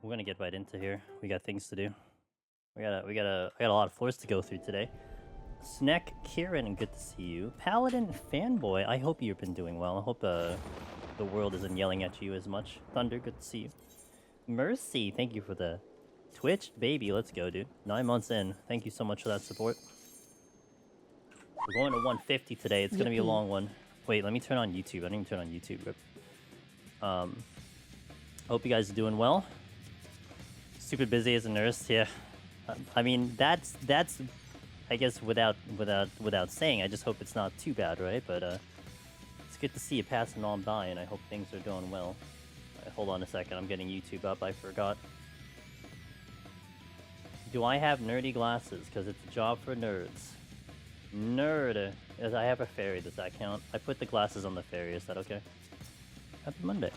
we're gonna get right into here. We got things to do. I got a lot of floors to go through today. Snack Kieran, good to see you. Paladin Fanboy, I hope you've been doing well. I hope the world isn't yelling at you as much. Thunder, good to see you. Mercy, thank you for the Twitch baby. Let's go, dude. 9 months in. Thank you so much for that support. We're going to 150 today. It's gonna be a long one. Wait, let me turn on YouTube. I didn't even turn on YouTube. Hope you guys are doing well. Super busy as a nurse, yeah. I mean, that's I guess without saying. I just hope it's not too bad, right? But it's good to see you passing on by, and I hope things are going well. Right, hold on a second, I'm getting YouTube up. I forgot. Do I have nerdy glasses? Because it's a job for nerds. Nerd. As I have a fairy. Does that count? I put the glasses on the fairy. Is that okay? Happy Monday.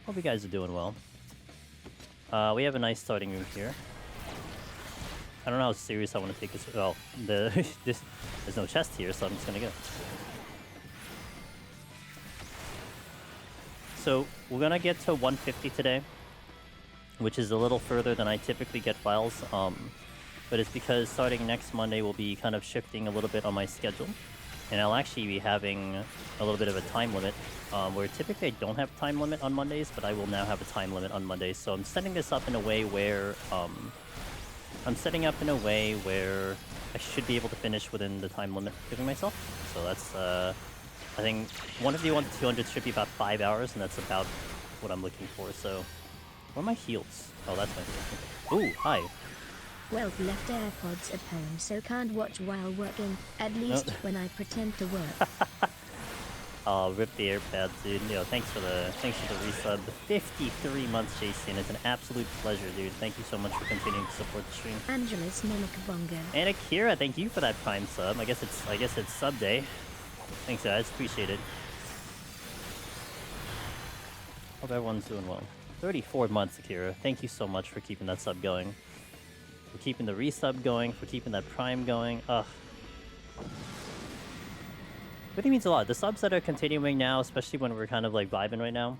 Hope you guys are doing well. We have a nice starting room here. I don't know how serious I want to take this. Well, there's no chest here, so I'm just gonna go. So we're gonna get to 150 today, which is a little further than I typically get files. But it's because starting next Monday we'll be kind of shifting a little bit on my schedule, and I'll actually be having a little bit of a time limit. Where typically I don't have a time limit on Mondays, but I will now have a time limit on Mondays. So I'm setting this up in a way where I should be able to finish within the time limit I'm giving myself. So that's I think 151 to 200 should be about 5 hours, and that's about what I'm looking for. So where are my heals? Oh, that's my heals. Ooh, hi. Well, left AirPods at home, so can't watch while working. At least when I pretend to work. Oh, rip the AirPods, dude. Yo, thanks for the resub. The 53 months, JC, it's an absolute pleasure, dude. Thank you so much for continuing to support the stream. Angeles Monica. And Akira, thank you for that Prime sub. I guess it's sub day. Thanks, guys. Appreciate it. Hope everyone's doing well. 34 months, Akira. Thank you so much for keeping that sub going. For keeping the resub going, for keeping that Prime going. Ugh. Really means a lot. The subs that are continuing now, especially when we're kind of like vibing right now,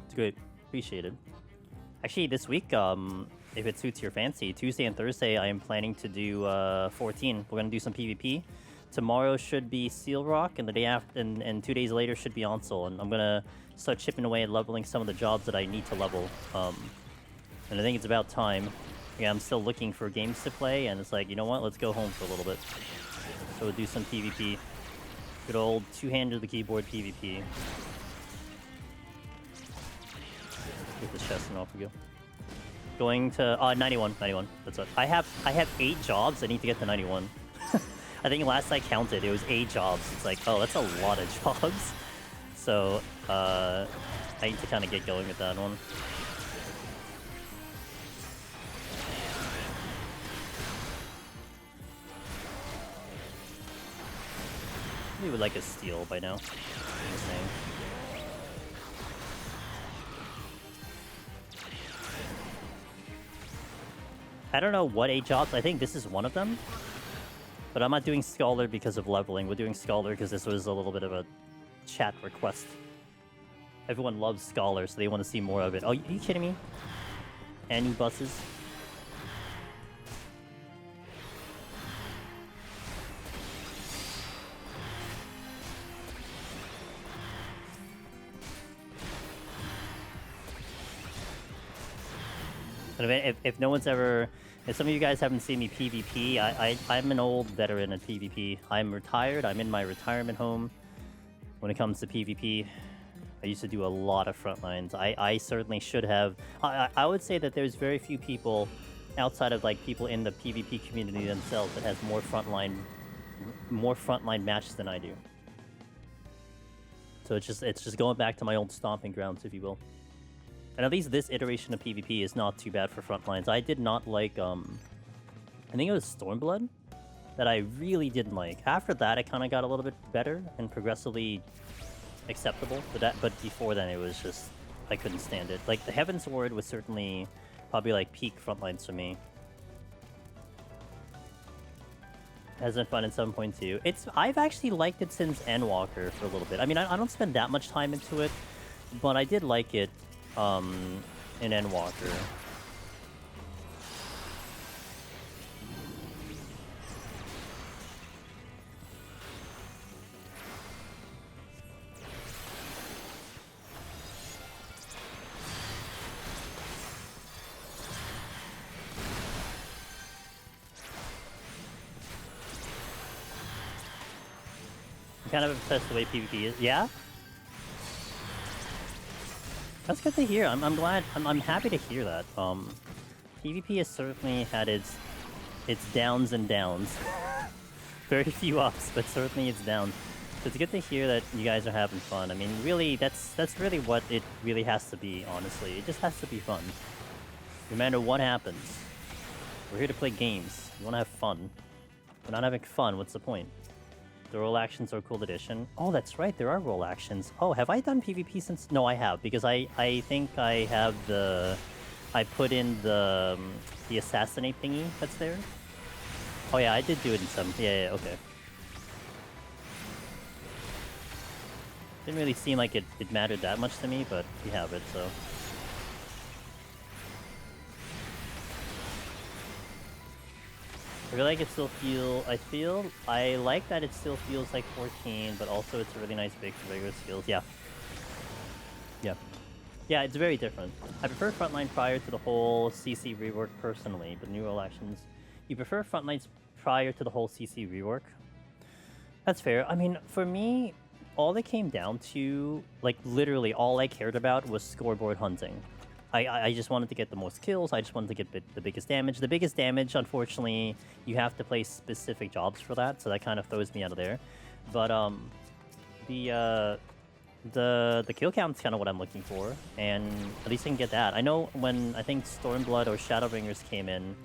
it's great. Appreciated. Actually, this week, if it suits your fancy, Tuesday and Thursday, I am planning to do 14. We're gonna do some PvP. Tomorrow should be Seal Rock, and the day after, and 2 days later should be Onsol. And I'm gonna start chipping away and leveling some of the jobs that I need to level. And I think it's about time. Yeah, I'm still looking for games to play, and it's like, you know what? Let's go home for a little bit. So we'll do some PvP. Good old two-handed to the keyboard PvP. Get the chest and off we go. Going to 91. That's it. I have 8 jobs. I need to get to 91. I think last I counted, it was 8 jobs. It's like, oh, that's a lot of jobs. So I need to kind of get going with that one. We would like a steal by now. I don't know what 8 jobs. I think this is one of them. But I'm not doing Scholar because of leveling. We're doing Scholar because this was a little bit of a chat request. Everyone loves Scholar, so they want to see more of it. Oh, are you kidding me? And new buses? If no one's ever... If some of you guys haven't seen me PvP, I'm an old veteran at PvP. I'm retired. I'm in my retirement home when it comes to PvP. I used to do a lot of front lines. I certainly should have... I would say that there's very few people outside of like people in the PvP community themselves that has more frontline matches than I do. So it's just going back to my old stomping grounds, if you will. And at least this iteration of PvP is not too bad for frontlines. I did not like, I think it was Stormblood that I really didn't like. After that, it kind of got a little bit better and progressively acceptable. But before then, it was just, I couldn't stand it. Like, the Heaven's Ward was certainly probably like peak frontlines for me. Has been fun in 7.2. I've actually liked it since Endwalker for a little bit. I mean, I don't spend that much time into it, but I did like it and then Walker. I'm kind of obsessed with the way PvP is. Yeah? That's good to hear. I'm glad. I'm happy to hear that. PvP has certainly had its downs and downs. Very few ups, but certainly it's downs. So it's good to hear that you guys are having fun. I mean, really, that's really what it really has to be, honestly. It just has to be fun. No matter what happens. We're here to play games. We want to have fun. If we're not having fun, what's the point? The roll actions are a cool addition. Oh, that's right, there are roll actions. Oh, have I done PvP since? No, I have, because I think I have the... I put in the assassinate thingy that's there. Oh yeah, I did do it in some... Yeah, okay. Didn't really seem like it mattered that much to me, but we have it, so... I really like it still I like that it still feels like 14, but also it's a really nice big for regular skills. Yeah. Yeah. Yeah, it's very different. I prefer frontline prior to the whole CC rework personally, but new roll actions. You prefer frontlines prior to the whole CC rework? That's fair. I mean, for me, all it came down to, like, literally all I cared about was scoreboard hunting. I just wanted to get the most kills, I just wanted to get the biggest damage. The biggest damage, unfortunately, you have to play specific jobs for that, so that kind of throws me out of there. But, the kill count's kind of what I'm looking for, and at least I can get that. I know when, I think Stormblood or Shadowbringers came in,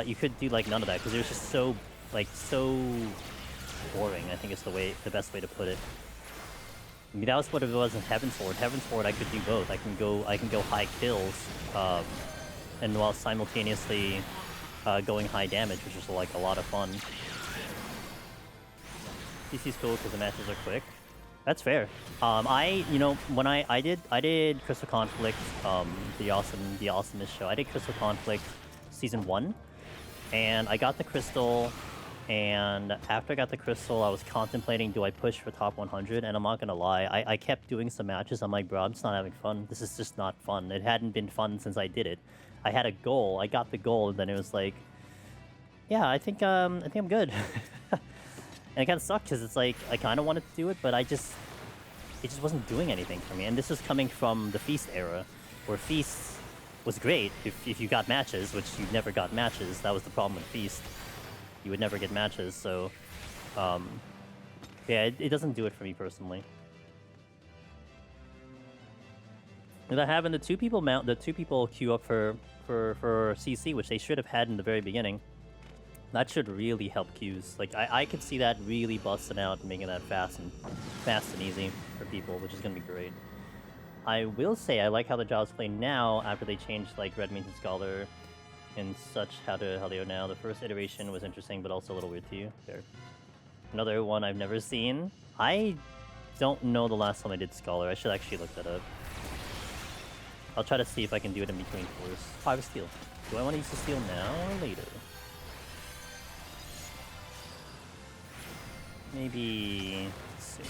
you could do, like, none of that, because it was just so, like, so boring, I think is the best way to put it. I mean, that was what it was in Heavensward. Heavensward, I could do both. I can go high kills, and while simultaneously going high damage, which is like a lot of fun. CC's cool because the matches are quick. That's fair. You know, when I did Crystal Conflict, the awesomest show. I did Crystal Conflict Season 1, and I got the Crystal. And after I got the Crystal, I was contemplating, do I push for top 100? And I'm not gonna lie, I kept doing some matches. I'm like, bro, I'm just not having fun. This is just not fun. It hadn't been fun since I did it. I had a goal. I got the goal, and then it was like, yeah, I think I'm good. And it kind of sucked because it's like I kind of wanted to do it, but it just wasn't doing anything for me. And this is coming from the Feast era, where Feast was great if you got matches, which you never got matches. That was the problem with Feast. You would never get matches, so yeah, it doesn't do it for me personally. Without having the two people queue up for CC, which they should have had in the very beginning, that should really help queues. Like I could see that really busting out and making that fast and easy for people, which is gonna be great. I will say I like how the jobs play now after they changed like Red Means and Scholar and such, how they are now. The first iteration was interesting, but also a little weird to you. There. Another one I've never seen. I don't know the last time I did Scholar. I should actually look that up. I'll try to see if I can do it in between floors. 5 steel. Do I want to use the steel now or later? Maybe... let's see.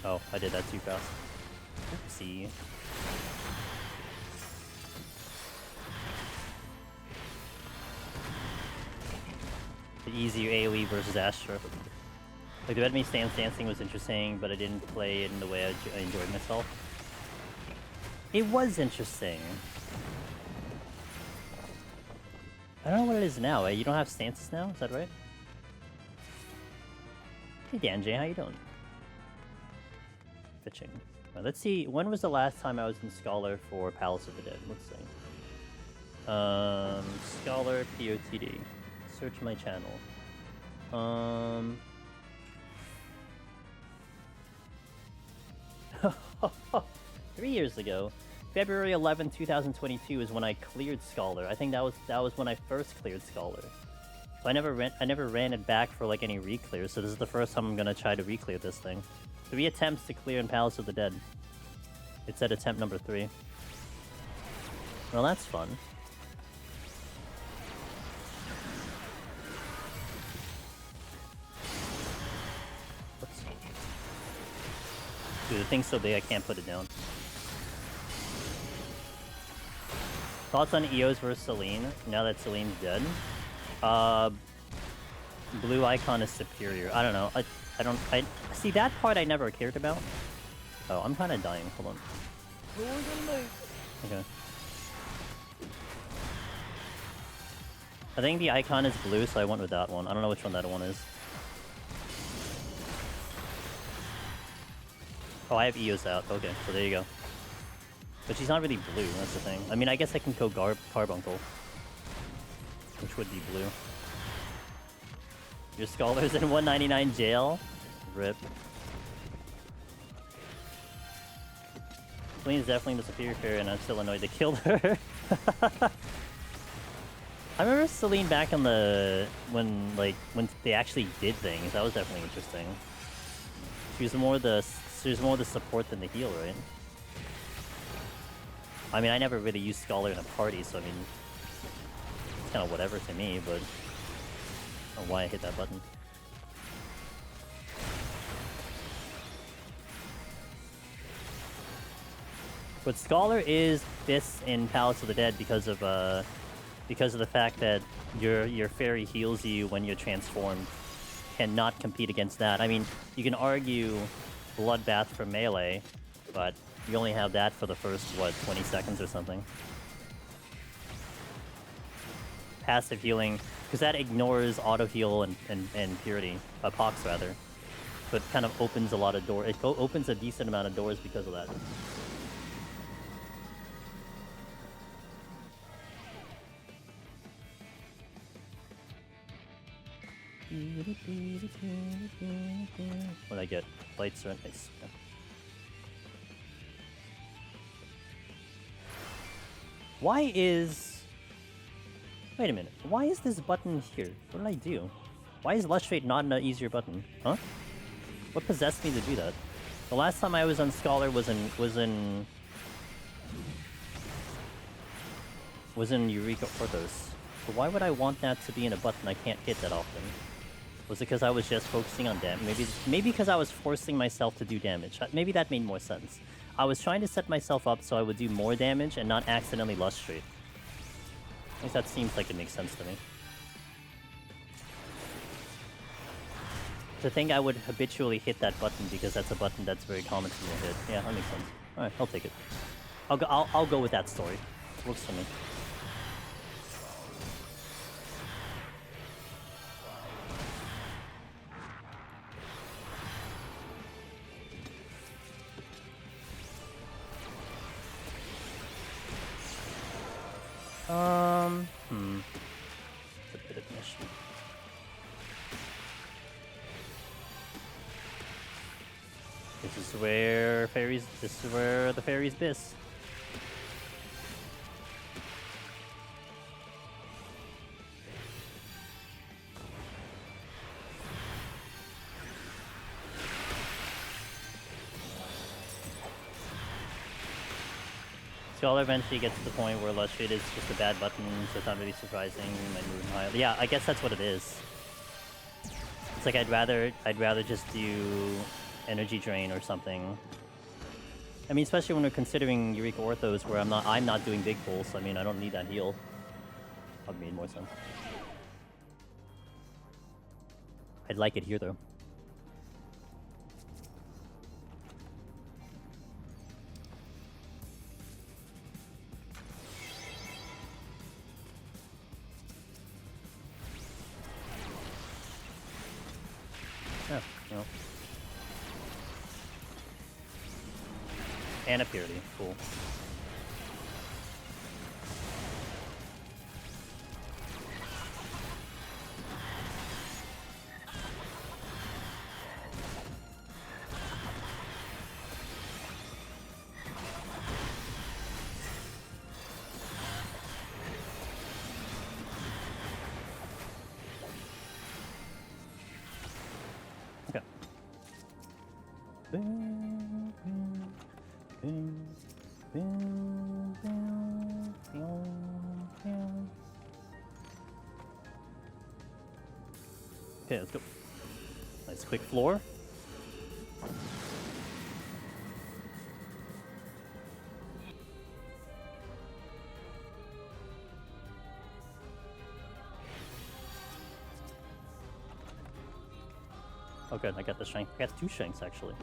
Oh, I did that too fast. Oopsie. The easier AoE versus Astra. Like, the enemy stance dancing was interesting, but I didn't play it in the way I enjoyed myself. It was interesting. I don't know what it is now. You don't have stances now? Is that right? Hey, Danjay, how you doing? Fitching. Well, let's see. When was the last time I was in Scholar for Palace of the Dead? Let's see. Scholar PoTD. Search my channel. 3 years ago. February 11, 2022 is when I cleared Scholar. I think that was when I first cleared Scholar. So I never ran it back for like any reclears, so this is the first time I'm gonna try to reclear this thing. 3 attempts to clear in Palace of the Dead. It said attempt number 3. Well, that's fun. Whoops. Dude, the thing's so big I can't put it down. Thoughts on EOS versus Celine, now that Celine's dead? Blue icon is superior. I don't know. I see that part I never cared about. Oh, I'm kind of dying. Hold on. Okay. I think the icon is blue, so I went with that one. I don't know which one that one is. Oh, I have EOS out. Okay, so there you go. But she's not really blue, that's the thing. I mean, I guess I can go Carbuncle, which would be blue. Your Scholar's in 199 jail? RIP. Celine's definitely the superior fairy, and I'm still annoyed they killed her. I remember Celine back in the... when they actually did things. That was definitely interesting. She was more the support than the heal, right? I mean, I never really used Scholar in a party, so I mean... it's kind of whatever to me, but... I don't know why I hit that button. But Scholar is this in Palace of the Dead because of the fact that your fairy heals you when you're transformed. Cannot compete against that. I mean, you can argue Bloodbath for melee, but you only have that for the first, what, 20 seconds or something. Passive healing, because that ignores auto heal and purity, pox rather. So it kind of opens a lot of doors. It opens a decent amount of doors because of that. What did I get? Lights are nice. Yeah. Why is... wait a minute. Why is this button here? What did I do? Why is Lustrate not an easier button? Huh? What possessed me to do that? The last time I was on Scholar was in Eureka Orthos. So why would I want that to be in a button I can't hit that often? Was it because I was just focusing on damage? Maybe because I was forcing myself to do damage. Maybe that made more sense. I was trying to set myself up so I would do more damage and not accidentally Lustrate. At least that seems like it makes sense to me. To think I would habitually hit that button because that's a button that's very common for me to hit. Yeah, that makes sense. Alright, I'll take it. I'll go with that story. It works for me. It's a bit of an issue. This is where the fairies biss. Scholar eventually gets to the point where Lustrate is just a bad button, so it's not really surprising. You might move high. Yeah, I guess that's what it is. It's like I'd rather just do Energy Drain or something. I mean, especially when we're considering Eureka Orthos, where I'm not doing big pulls. I mean, I don't need that heal. That made more sense. I'd like it here though. Oh, no. And a purity. Cool. Okay. Okay, let's go. Nice quick floor. Oh good, I got the strength. I got 2 strengths actually.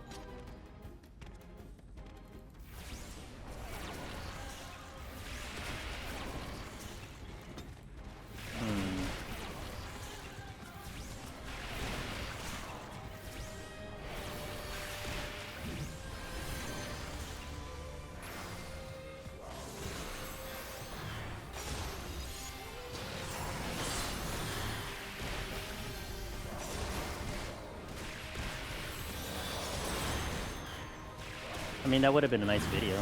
I mean, that would have been a nice video.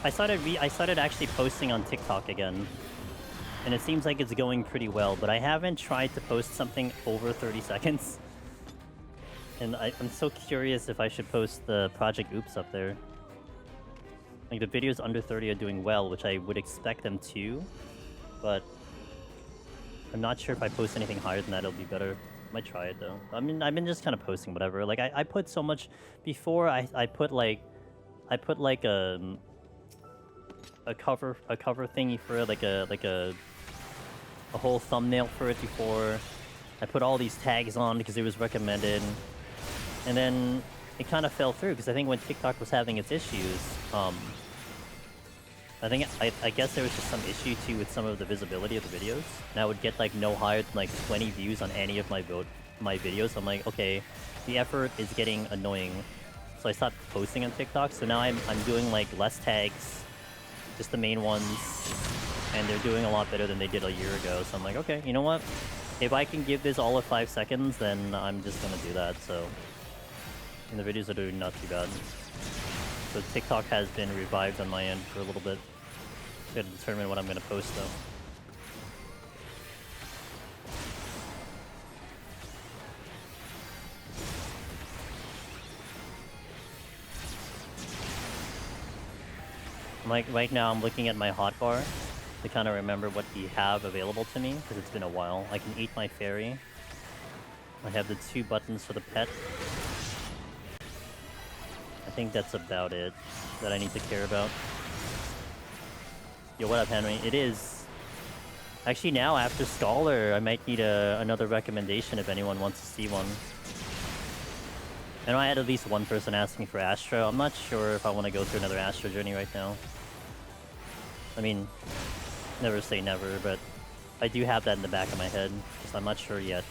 I started actually posting on TikTok again, and it seems like it's going pretty well, but I haven't tried to post something over 30 seconds. And I'm so curious if I should post the Project Oops up there. Like, the videos under 30 are doing well, which I would expect them to, but I'm not sure if I post anything higher than that, it'll be better. Might try it though. I mean, I've been just kind of posting whatever. Like I put so much before. I put like a cover thingy for it, like a whole thumbnail for it before. I put all these tags on because it was recommended, and then it kind of fell through because I think when TikTok was having its issues, I guess there was just some issue too with some of the visibility of the videos. And I would get like no higher than like 20 views on any of my videos. I'm like, okay, the effort is getting annoying. So I stopped posting on TikTok. So now I'm doing like less tags, just the main ones, and they're doing a lot better than they did a year ago. So I'm like, okay, you know what? If I can give this all of 5 seconds, then I'm just gonna do that. So, and the videos are doing not too bad. So TikTok has been revived on my end for a little bit. Gotta determine what I'm gonna post though. Like right now I'm looking at my hotbar to kind of remember what we have available to me because it's been a while. I can eat my fairy. I have the 2 buttons for the pet. I think that's about it that I need to care about. Yo, what up, Henry? It is. Actually, now, after Scholar, I might need another recommendation if anyone wants to see one. I know I had at least one person ask me for Astro. I'm not sure if I want to go through another Astro journey right now. I mean, never say never, but I do have that in the back of my head. Just I'm not sure yet.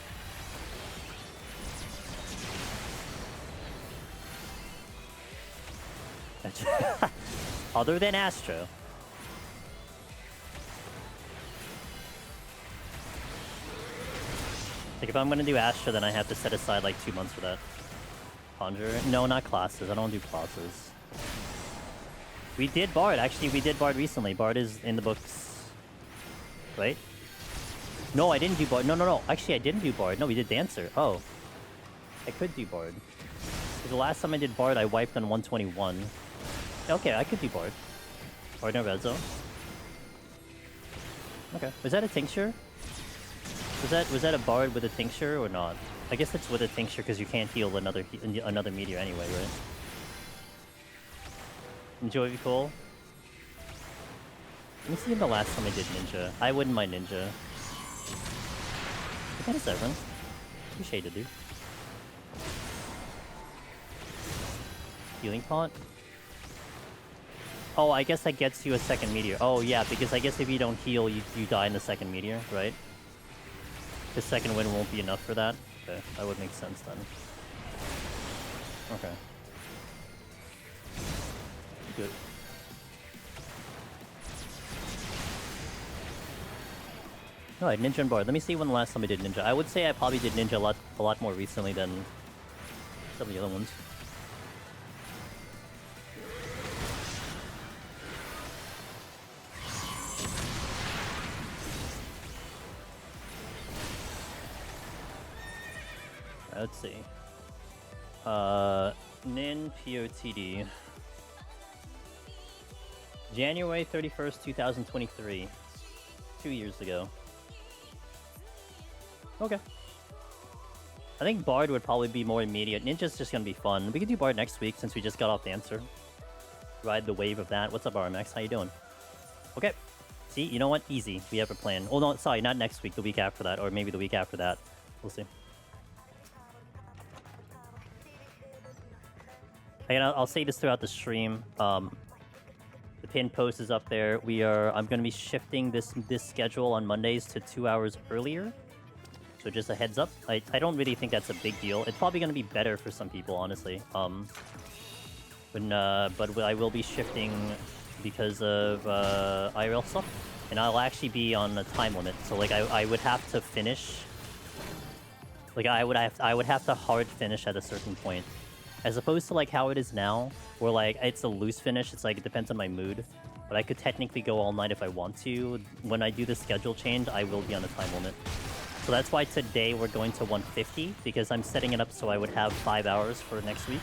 Other than Astro. Like, if I'm gonna do Astro, then I have to set aside like 2 months for that. Conjure? No, not classes. I don't do classes. We did Bard. Actually, we did Bard recently. Bard is in the books. Right? No, I didn't do Bard. No. Actually, I didn't do Bard. No, we did Dancer. Oh. I could do Bard. The last time I did Bard, I wiped on 121. Okay, I could do Bard. Bard no red zone. Okay. Was that a tincture? Was that a Bard with a tincture or not? I guess it's with a tincture because you can't heal another meteor anyway, right? Enjoy be cool. Let me see the last time I did ninja. I wouldn't mind ninja. I got a 7. Appreciate it, dude. Healing pot? Oh, I guess that gets you a second meteor. Oh yeah, because I guess if you don't heal, you die in the second meteor, right? The second win won't be enough for that? Okay, that would make sense then. Okay. Good. Alright, Ninja and Bard. Let me see when the last time I did Ninja. I would say I probably did Ninja a lot more recently than some of the other ones. Let's see. Nin PoTD. January 31st, 2023. 2 years ago. Okay. I think Bard would probably be more immediate. Ninja's just gonna be fun. We could do Bard next week since we just got off Dancer. Ride the wave of that. What's up, RMX? How you doing? Okay. See, you know what? Easy. We have a plan. Oh, no, sorry, not next week. The week after that. Or maybe the week after that. We'll see. Again, I'll say this throughout the stream. The pinned post is up there. I'm going to be shifting this schedule on Mondays to 2 hours earlier. So just a heads up. I don't really think that's a big deal. It's probably going to be better for some people, honestly. But I will be shifting because of IRL stuff, and I'll actually be on a time limit. So like I would have to finish. Like I would have to hard finish at a certain point, as opposed to like how it is now, where like it's a loose finish. It's like it depends on my mood, but I could technically go all night if I want to. When I do the schedule change, I will be on a time limit. So that's why today we're going to 150, because I'm setting it up so I would have 5 hours for next week.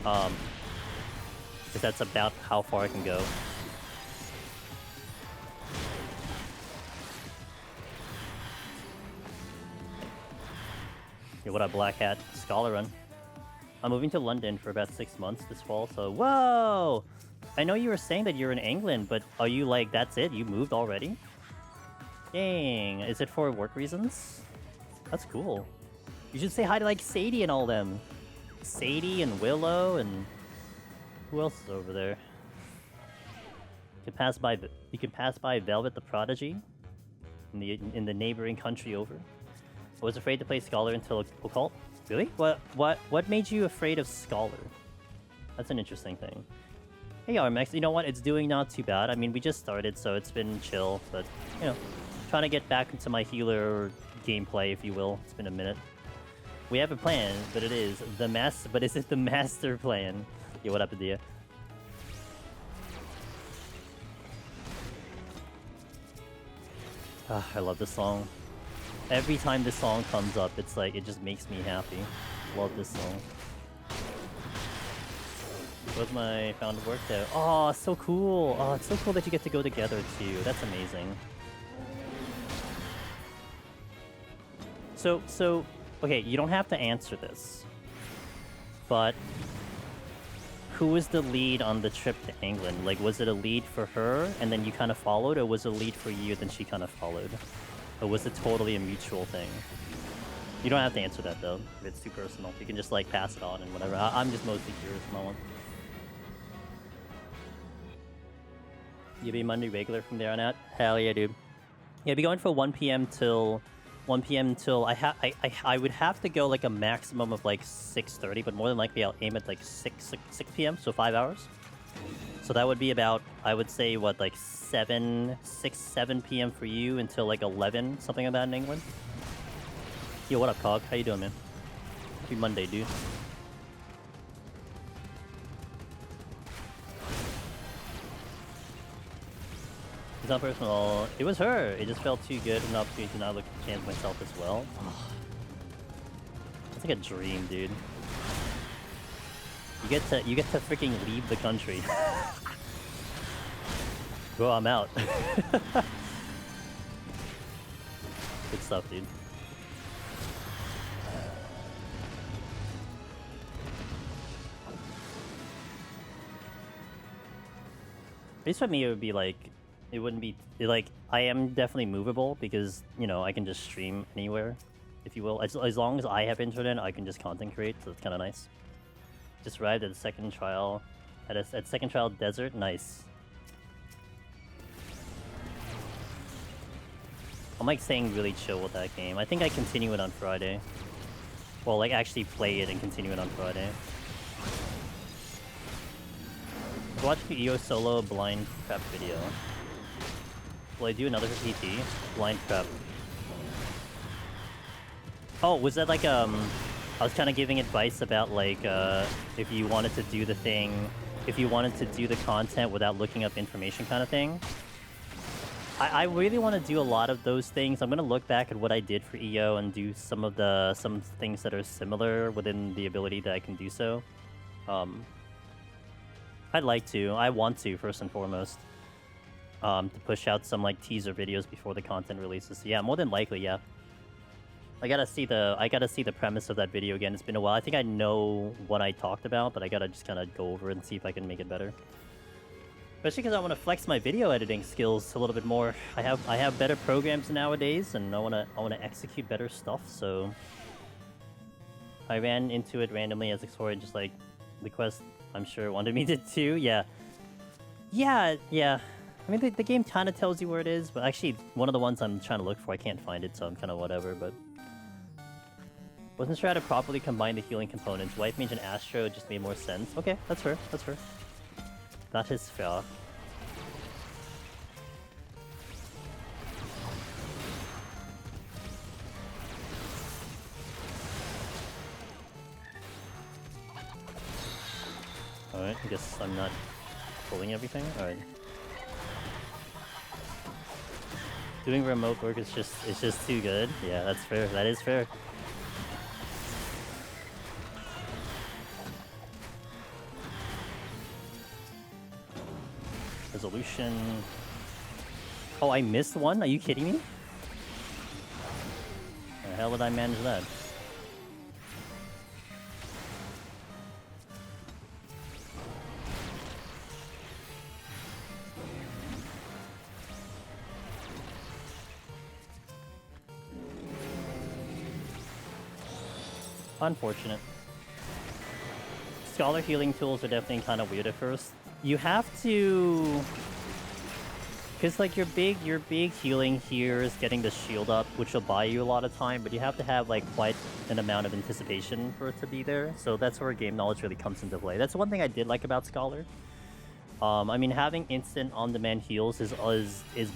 Because that's about how far I can go. Yeah, what up, Black Hat? Scholar Run. I'm moving to London for about 6 months this fall, so... Whoa! I know you were saying that you're in England, but are you like, that's it? You moved already? Dang, is it for work reasons? That's cool. You should say hi to like Sadie and all them. Sadie and Willow and who else is over there? You can pass by Velvet the Prodigy in the neighboring country over. I was afraid to play Scholar until Occult. Really? What made you afraid of Scholar? That's an interesting thing. Hey RMX, you know what? It's doing not too bad. I mean, we just started, so it's been chill, but you know. Trying to get back into my healer gameplay, if you will. It's been a minute. We have a plan, but is it the master plan? Yeah, what up, Adia? Ah, I love this song. Every time this song comes up, it's like, it just makes me happy. Love this song. Where's my found work there? Oh, so cool. Oh, it's so cool that you get to go together too. That's amazing. So, okay, you don't have to answer this, but who was the lead on the trip to England? Like, was it a lead for her, and then you kind of followed, or was it a lead for you, then she kind of followed? Or was it totally a mutual thing? You don't have to answer that, though, if it's too personal. You can just, like, pass it on and whatever. I'm just mostly curious from that one. You'll be Monday regular from there on out? Hell yeah, dude. Yeah, be going for 1 p.m. till... 1 p.m. till I would have to go like a maximum of like 6:30, but more than likely I'll aim at like 6 p.m. so 5 hours. So that would be about, I would say, what, like 7 p.m. for you until like 11, something like that in England. Yo, what up, Cog? How you doing, man? Happy Monday, dude. It's not personal. It was her. It just felt too good. An opportunity to not look at the chance myself as well. It's like a dream, dude. You get to freaking leave the country. Bro, I'm out. Good stuff, dude. At least for me, it would be like, it wouldn't be, like, I am definitely movable because, you know, I can just stream anywhere, if you will. As long as I have internet, I can just content create, so it's kind of nice. Just arrived at the second trial, at second trial desert, nice. I'm like saying really chill with that game. I think I continue it on Friday. Well, like actually play it and continue it on Friday. Watch the EO solo blind prep video. Will I do another PT? Blind prep. Oh, was that like, I was kind of giving advice about like, if you wanted to do the thing, if you wanted to do the content without looking up information kind of thing. I really want to do a lot of those things. I'm going to look back at what I did for EO and do some things that are similar within the ability that I can do so. I'd like to. I want to, first and foremost. To push out some, like, teaser videos before the content releases. So, yeah, more than likely, yeah. I gotta see the premise of that video again. It's been a while. I think I know what I talked about, but I gotta just kind of go over it and see if I can make it better. Especially because I want to flex my video editing skills a little bit more. I have better programs nowadays, and I wanna execute better stuff. So I ran into it randomly as Explorer, just like the quest. I'm sure wanted me to too. Yeah. I mean, the game kind of tells you where it is, but actually, one of the ones I'm trying to look for, I can't find it, so I'm kind of whatever, but... Wasn't sure how to properly combine the healing components. White Mage and Astro just made more sense. Okay, that's fair, that's fair. That is fair. Alright, I guess I'm not pulling everything. Alright. Doing remote work is just too good. Yeah, that's fair. That is fair. Resolution. Oh, I missed one? Are you kidding me? How the hell did I manage that? Unfortunate. Scholar healing tools are definitely kind of weird at first. You have to... Because, like, your big healing here is getting the shield up, which will buy you a lot of time, but you have to have, like, quite an amount of anticipation for it to be there. So that's where game knowledge really comes into play. That's one thing I did like about Scholar. I mean, having instant on-demand heals is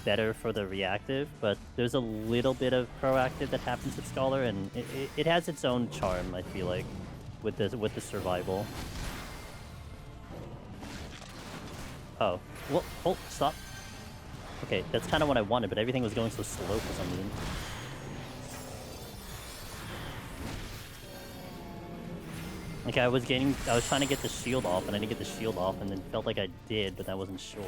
better for the reactive, but there's a little bit of proactive that happens with Scholar, and it has its own charm, I feel like, with the survival. Oh, well, hold, stop. Okay, that's kind of what I wanted, but everything was going so slow for some reason. Okay, I was trying to get the shield off, and I didn't get the shield off, and then felt like I did, but I wasn't sure.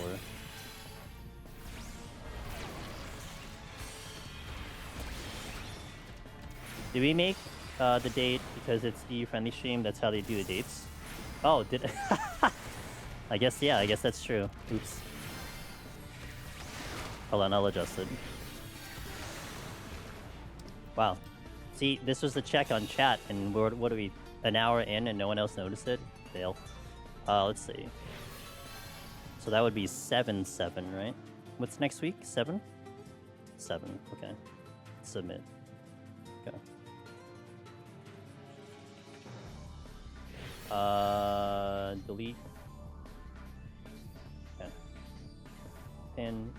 Did we make the date because it's EU-friendly stream? That's how they do the dates? Oh, did... I guess, yeah, I guess that's true. Oops. Hold on, I'll adjust it. Wow. See, this was the check on chat, and what are we... An hour in and no one else noticed it? Fail. Let's see. So that would be 7-7, right? What's next week? 7? 7, okay. Submit. Okay. Delete. Okay. Pin.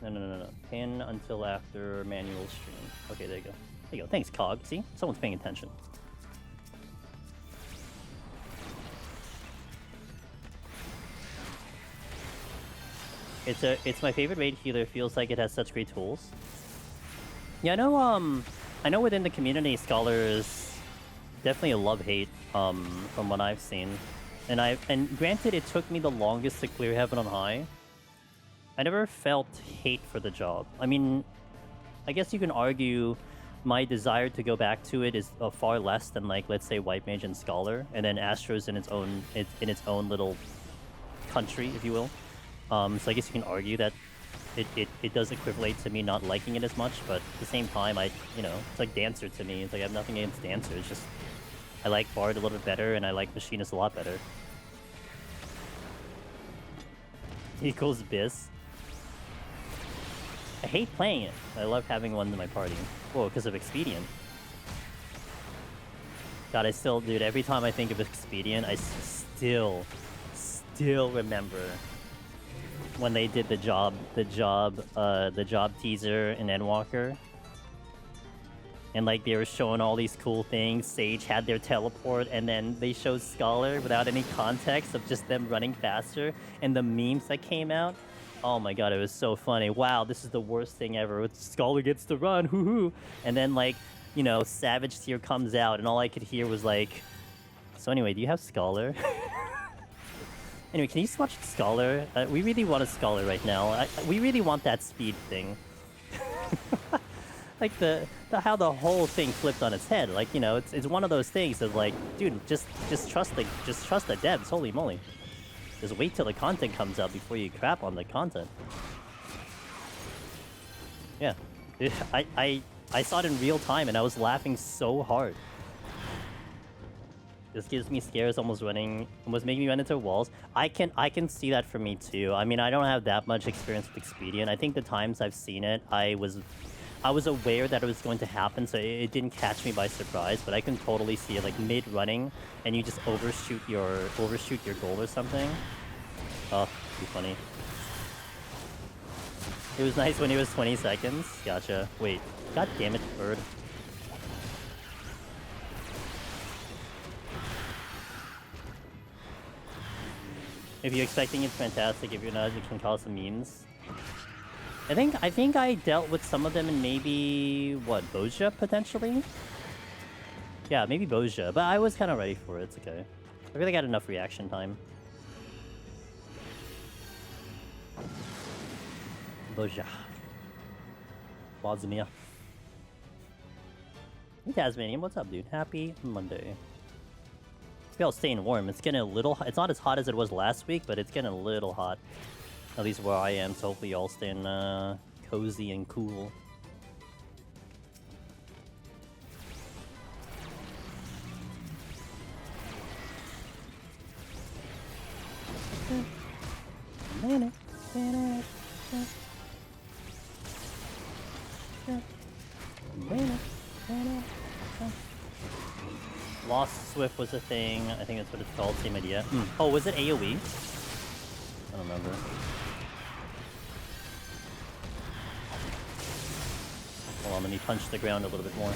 No. Pin until after manual stream. Okay, there you go. There you go. Thanks, Cog. See? Someone's paying attention. It's my favorite raid healer. Feels like it has such great tools. Yeah, I know within the community, Scholar is definitely a love-hate, from what I've seen. And granted, it took me the longest to clear Heaven on High. I never felt hate for the job. I mean, I guess you can argue my desire to go back to it is far less than, like, let's say White Mage and Scholar, and then Astro's in its own little country, if you will. So I guess you can argue that it does equivalent to me not liking it as much, but at the same time, it's like Dancer to me. It's like I have nothing against Dancer. It's just I like Bard a little bit better, and I like Machinist a lot better. Equals Biss. I hate playing it. I love having one in my party. Whoa, because of Expedient. God, dude, every time I think of Expedient, I still remember when they did the job teaser in Endwalker. And, like, they were showing all these cool things. Sage had their teleport, and then they showed Scholar without any context of just them running faster. And the memes that came out, oh my god, it was so funny. Wow, this is the worst thing ever. Scholar gets to run, hoo-hoo. And then, like, Savage Tier comes out, and all I could hear was, like, So anyway, do you have Scholar? Anyway, can you swatch Scholar? We really want a Scholar right now. We really want that speed thing. Like how the whole thing flipped on its head. Like, you know, it's one of those things of like, dude, just trust the devs. Holy moly! Just wait till the content comes out before you crap on the content. Yeah, I saw it in real time and I was laughing so hard. This gives me scares, almost making me run into walls. I can see that for me too. I mean, I don't have that much experience with Expedient. I think the times I've seen it, I was aware that it was going to happen, so it didn't catch me by surprise. But I can totally see it, like mid running, and you just overshoot your goal or something. Oh, it'd be funny. It was nice when it was 20 seconds. Gotcha. Wait, god damn it, bird. If you're expecting it's fantastic, if you're not, you can cause some memes. I think I dealt with some of them in maybe what, Boja potentially? Yeah, maybe Boja, but I was kind of ready for it. It's okay. I really got enough reaction time. Boja. Bosnia. Hey Tasmanian, what's up, dude? Happy Monday. We all staying warm. It's getting a little... It's not as hot as it was last week, but it's getting a little hot. At least where I am, so hopefully y'all staying cozy and cool. Lost Swift was a thing. I think that's what it's called. Same idea. Oh, was it AoE? I don't remember. Hold on, let me punch the ground a little bit more.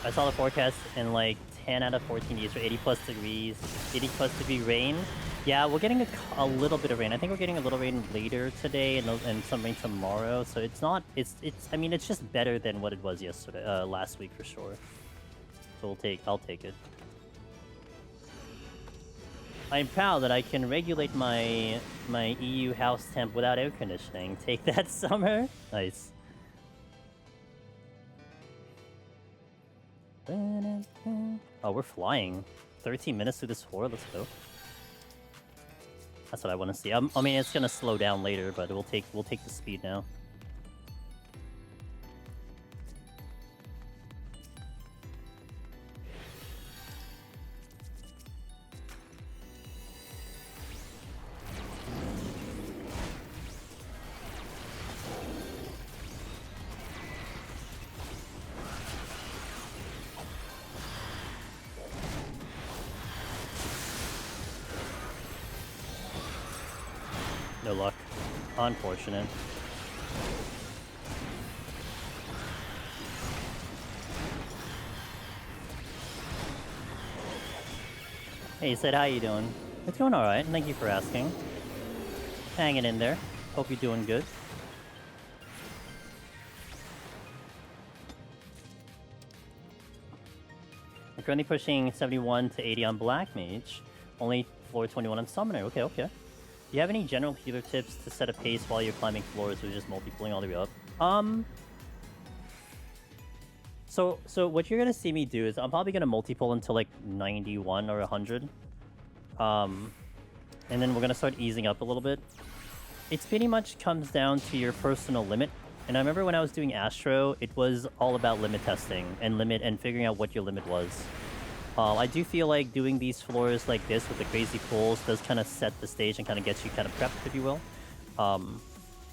I saw the forecast in like 10 out of 14 days for 80 plus degrees, 80 plus degree rain. Yeah, we're getting a little bit of rain. I think we're getting a little rain later today and some rain tomorrow. So it's not, I mean, it's just better than what it was yesterday, last week for sure. So I'll take it. I'm proud that I can regulate my EU house temp without air conditioning. Take that, summer. Nice. Oh, we're flying. 13 minutes through this floor. Let's go. That's what I want to see. I mean, it's gonna slow down later, but we'll take the speed now. No luck. Unfortunate. Hey, Sid, how you doing? It's going alright, thank you for asking. Hanging in there. Hope you're doing good. I'm currently pushing 71 to 80 on Black Mage. Only floor 21 on Summoner. Okay, okay. Do you have any general healer tips to set a pace while you're climbing floors or just multi-pulling all the way up? So what you're gonna see me do is I'm probably gonna multi-pull until like 91 or 100. And then we're gonna start easing up a little bit. It pretty much comes down to your personal limit. And I remember when I was doing Astro, it was all about limit testing and figuring out what your limit was. I do feel like doing these floors like this with the crazy pulls does kind of set the stage and kind of get you kind of prepped, if you will. At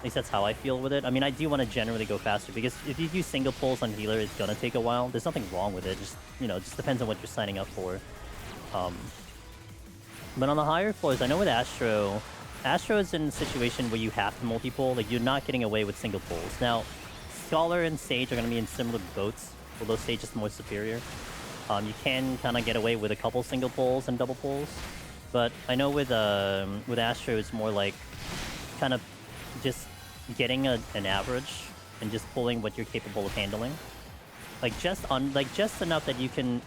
least that's how I feel with it. I mean, I do want to generally go faster because if you do single pulls on healer, it's gonna take a while. There's nothing wrong with it. Just, you know, just depends on what you're signing up for. But on the higher floors, I know with Astro is in a situation where you have to multi-pull. Like, you're not getting away with single pulls. Now, Scholar and Sage are gonna be in similar boats, although Sage is more superior. You can kind of get away with a couple single pulls and double pulls, but I know with Astro it's more like kind of just getting an average and just pulling what you're capable of handling. like just enough that you can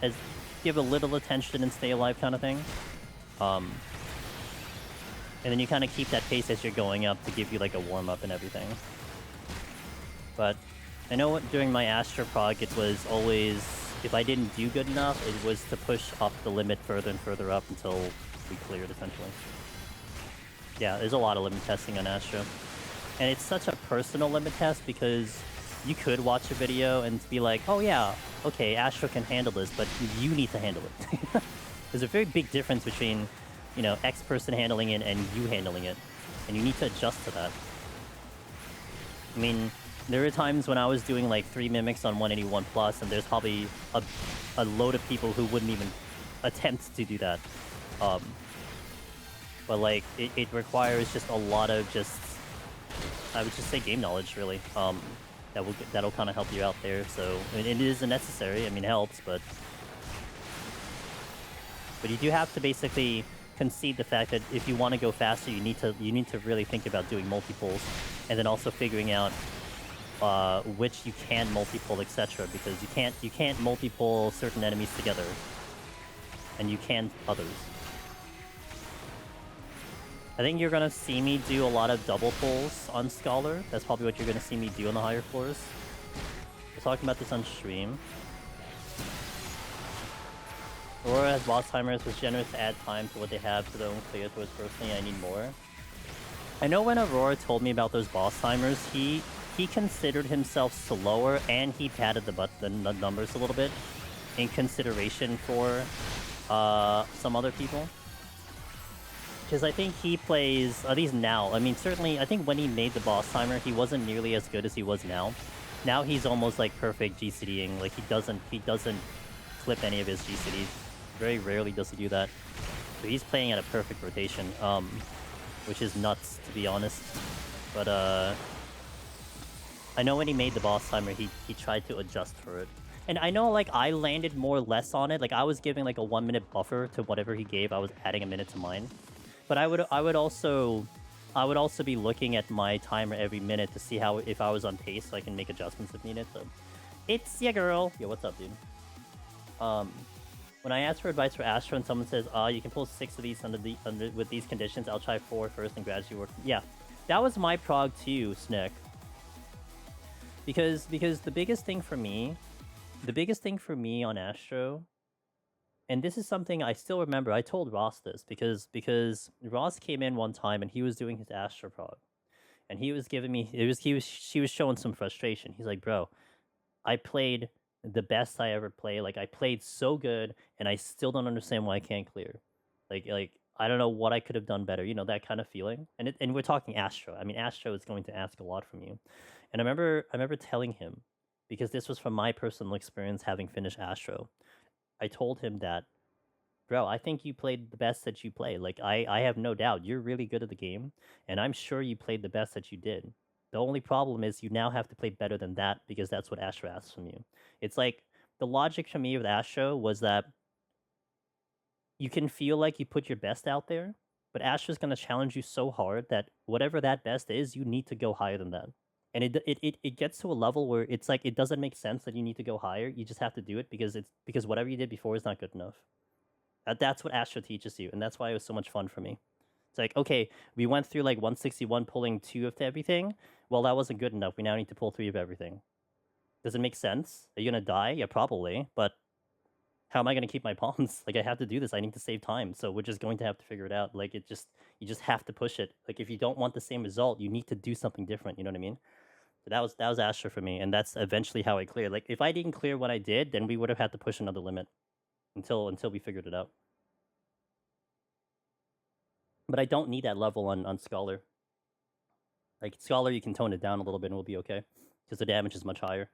give a little attention and stay alive, kind of thing. And then you kind of keep that pace as you're going up to give you like a warm up and everything. But I know during my Astra prog, it was always, if I didn't do good enough, it was to push up the limit further and further up until we cleared, essentially. Yeah, there's a lot of limit testing on Astra. And it's such a personal limit test because you could watch a video and be like, oh yeah, okay, Astra can handle this, but you need to handle it. There's a very big difference between, you know, X person handling it and you handling it. And you need to adjust to that. I mean, there were times when I was doing like 3 mimics on 181 plus, and there's probably a load of people who wouldn't even attempt to do that. But like, it requires just a lot of I would just say game knowledge, really. That'll kind of help you out there. So it isn't necessary. I mean, it helps, but you do have to basically concede the fact that if you want to go faster, you need to really think about doing multiples, and then also figuring out which you can multiple, etc. Because you can't multiple certain enemies together, and you can others. I think you're gonna see me do a lot of double pulls on Scholar. That's probably what you're gonna see me do on the higher floors. We're talking about this on stream. Aurora has boss timers, was generous to add time to what they have to their own clear towards personally. I need more. I know when Aurora told me about those boss timers, he considered himself slower, and he padded the numbers a little bit in consideration for some other people. Because I think he plays, at least now, I mean, certainly, I think when he made the boss timer, he wasn't nearly as good as he was now. Now he's almost like perfect GCDing. Like, he doesn't flip any of his GCDs. Very rarely does he do that. So he's playing at a perfect rotation, which is nuts, to be honest. But I know when he made the boss timer, he tried to adjust for it. And I know, like, I landed more or less on it. Like, I was giving, like, a 1-minute buffer to whatever he gave. I was adding a minute to mine. But I would also be looking at my timer every minute to see if I was on pace, so I can make adjustments if needed. So, it's ya girl. Yo, what's up, dude? When I ask for advice for Astra and someone says, you can pull 6 of these with these conditions, I'll try 4 first and gradually work. Yeah, that was my prog too, Snick. Because the biggest thing for me on Astro, and this is something I still remember, I told Ross this, because Ross came in one time and he was doing his Astro prog. And he was giving me, she was showing some frustration. He's like, bro, I played the best I ever played. Like, I played so good, and I still don't understand why I can't clear. Like I don't know what I could have done better. You know, that kind of feeling. And we're talking Astro. I mean, Astro is going to ask a lot from you. And I remember telling him, because this was from my personal experience having finished Astro. I told him that, bro, I think you played the best that you play. Like, I have no doubt you're really good at the game, and I'm sure you played the best that you did. The only problem is you now have to play better than that, because that's what Astro asks from you. It's like, the logic to me with Astro was that you can feel like you put your best out there, but Astro's going to challenge you so hard that whatever that best is, you need to go higher than that. And it gets to a level where it's like, it doesn't make sense that you need to go higher. You just have to do it because whatever you did before is not good enough. That's what Astro teaches you, and that's why it was so much fun for me. It's like, okay, we went through like 161 pulling 2 of everything. Well, that wasn't good enough. We now need to pull 3 of everything. Does it make sense? Are you going to die? Yeah, probably. But how am I going to keep my pawns? Like, I have to do this. I need to save time. So we're just going to have to figure it out. Like, you just have to push it. Like, if you don't want the same result, you need to do something different. You know what I mean? So that was Astro for me. And that's eventually how I cleared. Like, if I didn't clear what I did, then we would have had to push another limit until we figured it out. But I don't need that level on Scholar. Like, Scholar, you can tone it down a little bit and we'll be okay, because the damage is much higher.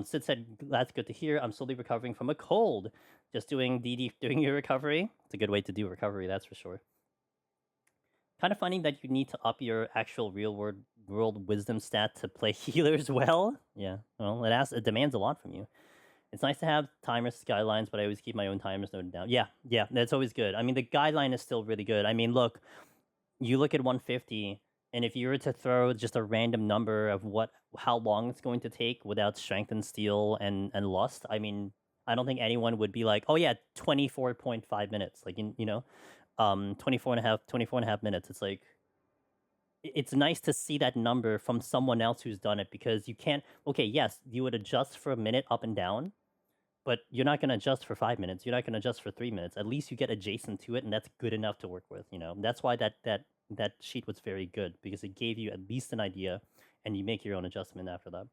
Sid said, that's good to hear. I'm slowly recovering from a cold. Just doing your recovery. It's a good way to do recovery, that's for sure. Kind of funny that you need to up your actual real world wisdom stat to play healers well. Yeah, well, it demands a lot from you. It's nice to have timers, guidelines, but I always keep my own timers noted down. Yeah, that's always good. I mean, the guideline is still really good. I mean, look, you look at 150, And if you were to throw just a random number of how long it's going to take without strength and steel and lust, I mean, I don't think anyone would be like, oh yeah, 24.5 minutes. Like, 24 and a half minutes. It's like, it's nice to see that number from someone else who's done it, because you can't, okay, yes, you would adjust for a minute up and down, but you're not going to adjust for 5 minutes. You're not going to adjust for 3 minutes. At least you get adjacent to it, and that's good enough to work with, That's why that sheet was very good, because it gave you at least an idea, and you make your own adjustment after that.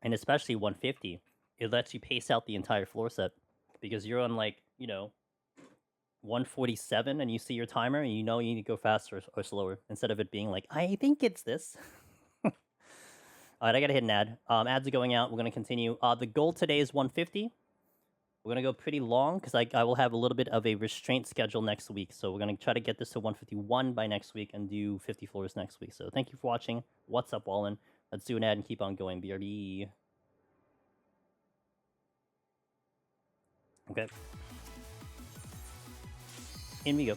And especially 150, it lets you pace out the entire floor set, because you're on 147 and you see your timer and you know you need to go faster or slower, instead of it being like, I think it's this. All right, I gotta hit an ad. Ads are going out. We're gonna continue. The goal today is 150. We're gonna go pretty long because I will have a little bit of a restraint schedule next week. So we're gonna try to get this to 151 by next week and do 50 floors next week. So thank you for watching. What's up, Wallen? Let's do an ad and keep on going. BRB. Okay. In we go.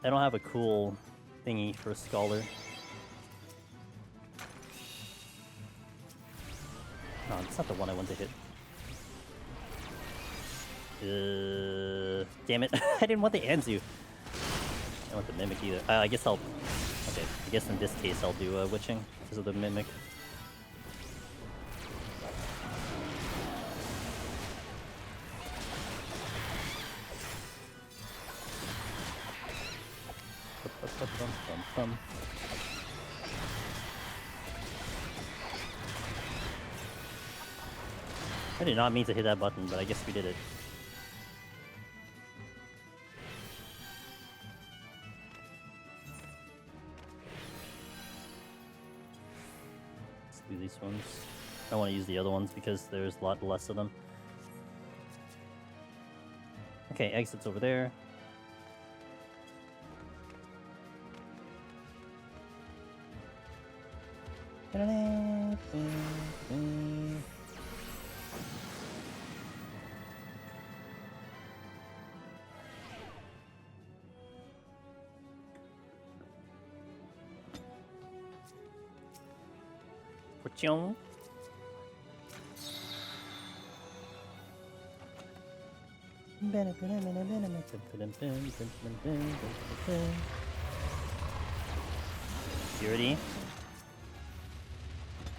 I don't have a cool thingy for a scholar. No, it's not the one I want to hit. Damn it. I didn't want the Anzu. I don't want the Mimic either. I guess I'll... Okay, I guess in this case I'll do Witching because of the Mimic. I did not mean to hit that button, but I guess we did it. Let's do these ones. I don't want to use the other ones because there's a lot less of them. Okay, exit's over there. Puch. Purity.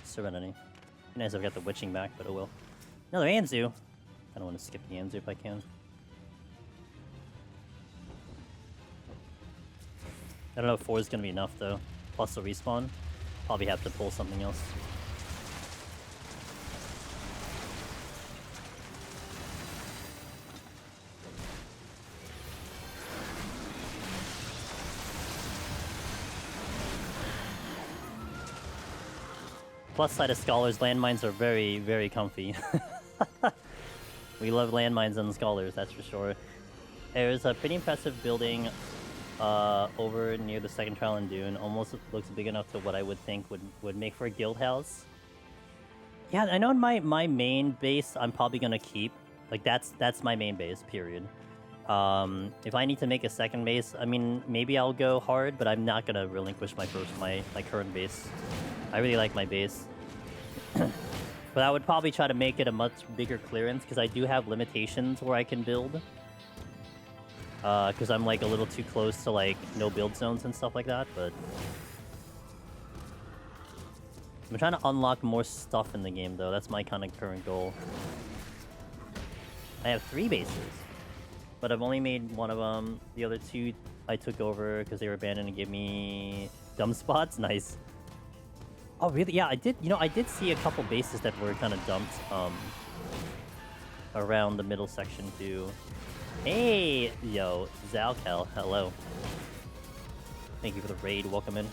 Serenity. Nice, I've got the Witching back, but oh well. Another Anzu. I don't want to skip the Anzu if I can. I don't know if 4 is going to be enough though. Plus the respawn. Probably have to pull something else. Plus side of Scholars, landmines are very, very comfy. We love landmines on Scholars, that's for sure. There's a pretty impressive building over near the second trial in Dune. Almost looks big enough to what I would think would make for a guild house. Yeah, I know my main base I'm probably gonna keep. Like that's my main base, period. If I need to make a second base, I mean maybe I'll go hard, but I'm not gonna relinquish my current base. I really like my base. But I would probably try to make it a much bigger clearance because I do have limitations where I can build. Because I'm like a little too close to like no build zones and stuff like that, but I'm trying to unlock more stuff in the game though. That's my kind of current goal. I have 3 bases, but I've only made one of them. The other 2 I took over because they were abandoned and gave me dumb spots. Nice. Oh really? Yeah, I did. You know, I did see a couple bases that were kind of dumped around the middle section too. Hey, yo, Zalcal, hello. Thank you for the raid. Welcome in.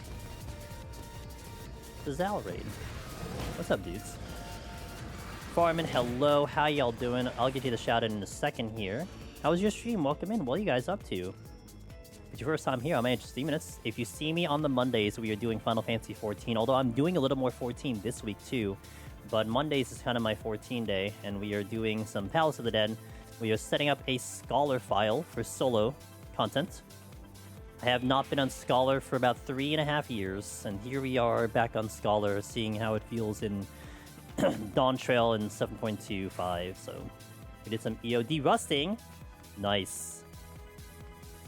The Zal raid. What's up, dudes? Farman, hello. How y'all doing? I'll get you the shout out in a second here. How was your stream? Welcome in. What are you guys up to? If it's your first time here, I'm Edge Minutes. If you see me on the Mondays, we are doing Final Fantasy 14. Although I'm doing a little more 14 this week too. but Mondays is kind of my 14-day, and we are doing some Palace of the Dead. We are setting up a Scholar file for solo content. I have not been on Scholar for about 3.5 years, and here we are back on Scholar, seeing how it feels in Dawntrail in 7.25. So we did some EOD rusting. Nice.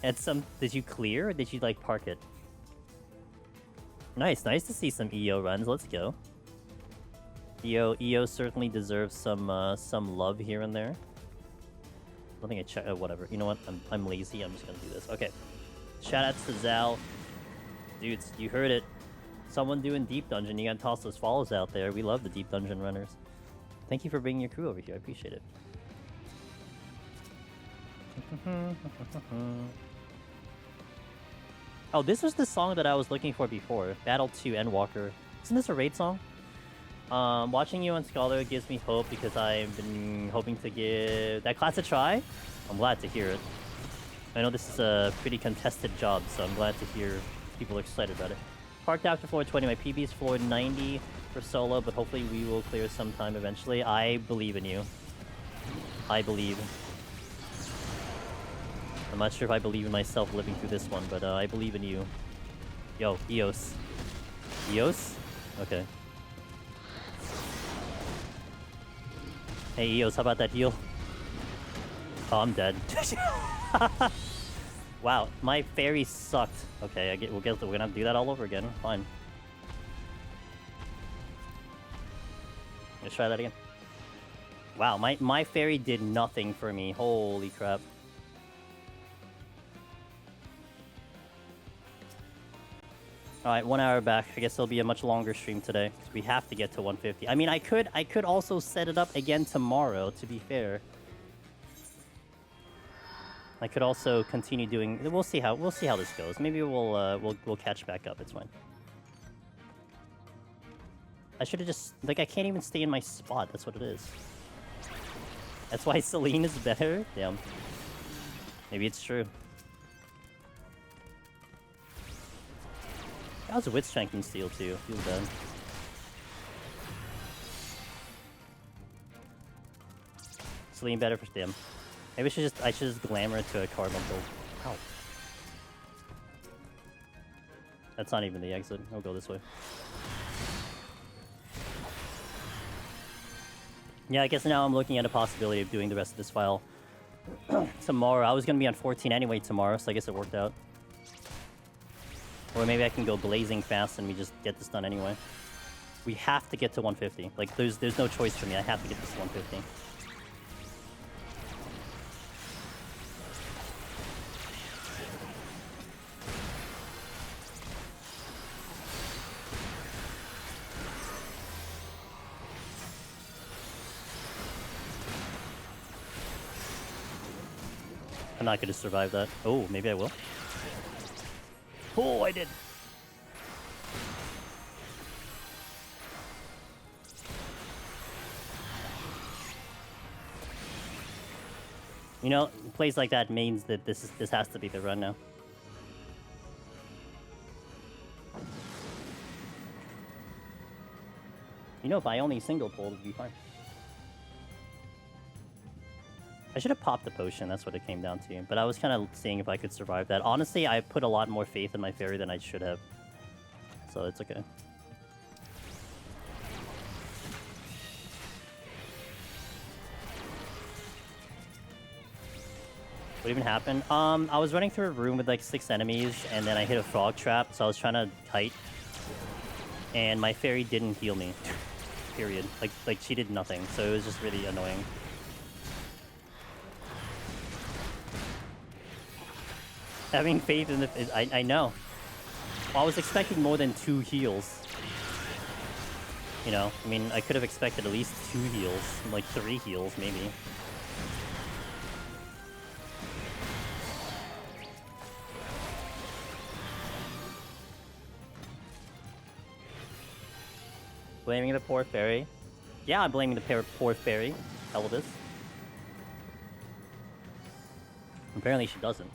And some. Did you clear, or did you like park it? Nice to see some EO runs. Let's go. EO certainly deserves some love here and there. I think I check. Whatever. You know what? I'm lazy. I'm just gonna do this. Okay. Shout outs to Zal. Dudes, you heard it. Someone doing Deep Dungeon. You gotta toss those follows out there. We love the Deep Dungeon runners. Thank you for bringing your crew over here. I appreciate it. Oh, this was the song that I was looking for before. Battle 2 Endwalker. Isn't this a raid song? Watching you on Scholar gives me hope because I've been hoping to give that class a try. I'm glad to hear it. I know this is a pretty contested job, so I'm glad to hear people are excited about it. Parked after floor 20. My PB is floor 90 for solo, but hopefully we will clear sometime eventually. I believe in you. I believe. I'm not sure if I believe in myself living through this one, but I believe in you. Yo, Eos. Eos? Okay. Hey, Eos, how about that heal? Oh, I'm dead. Wow, my fairy sucked. Okay, we're gonna have to do that all over again. Fine. Let's try that again. Wow, my fairy did nothing for me. Holy crap. Alright, 1 hour back. I guess it'll be a much longer stream today, because we have to get to 150. I mean, I could also set it up again tomorrow, to be fair. I could also continue doing. We'll see how this goes. Maybe we'll catch back up. It's fine. I should have just I can't even stay in my spot. That's what it is. That's why Celine is better. Damn. Maybe it's true. How's Wit Strength and Steel too? Feel bad. Celine better for Stim. Maybe I should just glamour it to a carbon build. Ow. That's not even the exit. I'll go this way. Yeah, I guess now I'm looking at a possibility of doing the rest of this file tomorrow. I was gonna be on 14 anyway tomorrow, so I guess it worked out. Or maybe I can go blazing fast and we just get this done anyway. We have to get to 150. Like, there's no choice for me. I have to get this to 150. I'm not going to survive that. Oh, maybe I will. Oh, I did. You know, plays like that means that this has to be the run now. You know, if I only single pulled, it'd be fine. I should have popped the potion, that's what it came down to. But I was kind of seeing if I could survive that. Honestly, I put a lot more faith in my fairy than I should have. So it's okay. What even happened? I was running through a room with like 6 enemies, and then I hit a frog trap, so I was trying to kite. And my fairy didn't heal me. Period. Like she did nothing, so it was just really annoying. Having faith in the... I know. Well, I was expecting more than 2 heals. You know, I mean, I could have expected at least 2 heals. Like 3 heals, maybe. Blaming the poor fairy. Yeah, I'm blaming the poor fairy. Hell of this. Apparently she doesn't.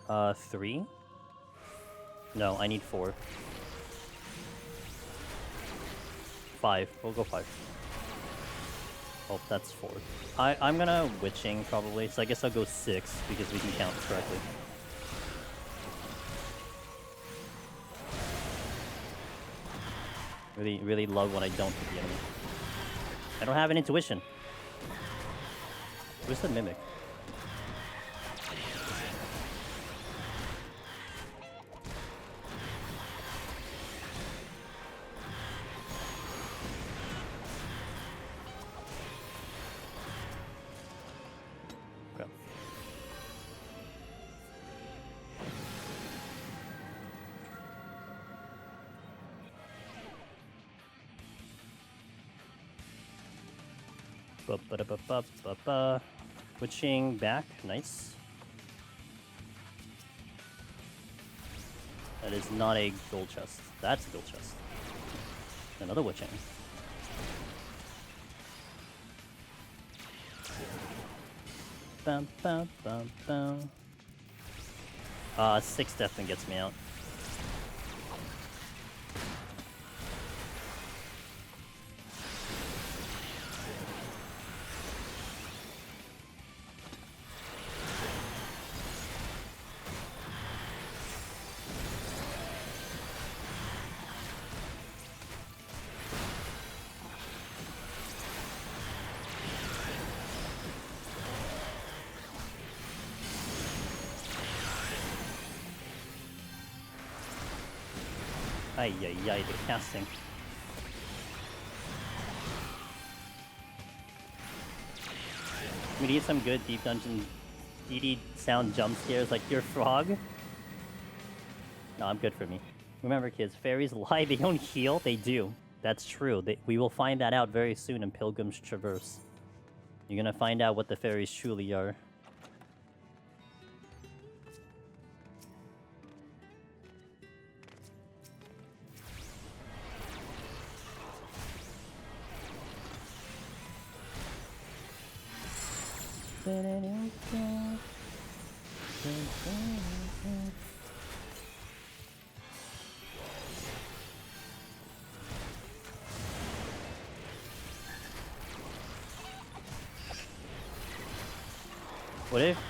3? No, I need 4. 5. We'll go 5. Oh, that's 4. I'm gonna witching probably, so I guess I'll go 6 because we can count correctly. Really love when I don't hit the enemy. I don't have an intuition. Where's the mimic? Witching back, nice. That is not a gold chest. That's a gold chest. Another witching. Bum, bum, bum, bum. 6 definitely gets me out. Ay, the casting. We need some good deep dungeon DD sound jump scares like your frog. No, I'm good for me. Remember kids, fairies lie, they don't heal, they do. That's true. We will find that out very soon in Pilgrim's Traverse. You're gonna find out what the fairies truly are.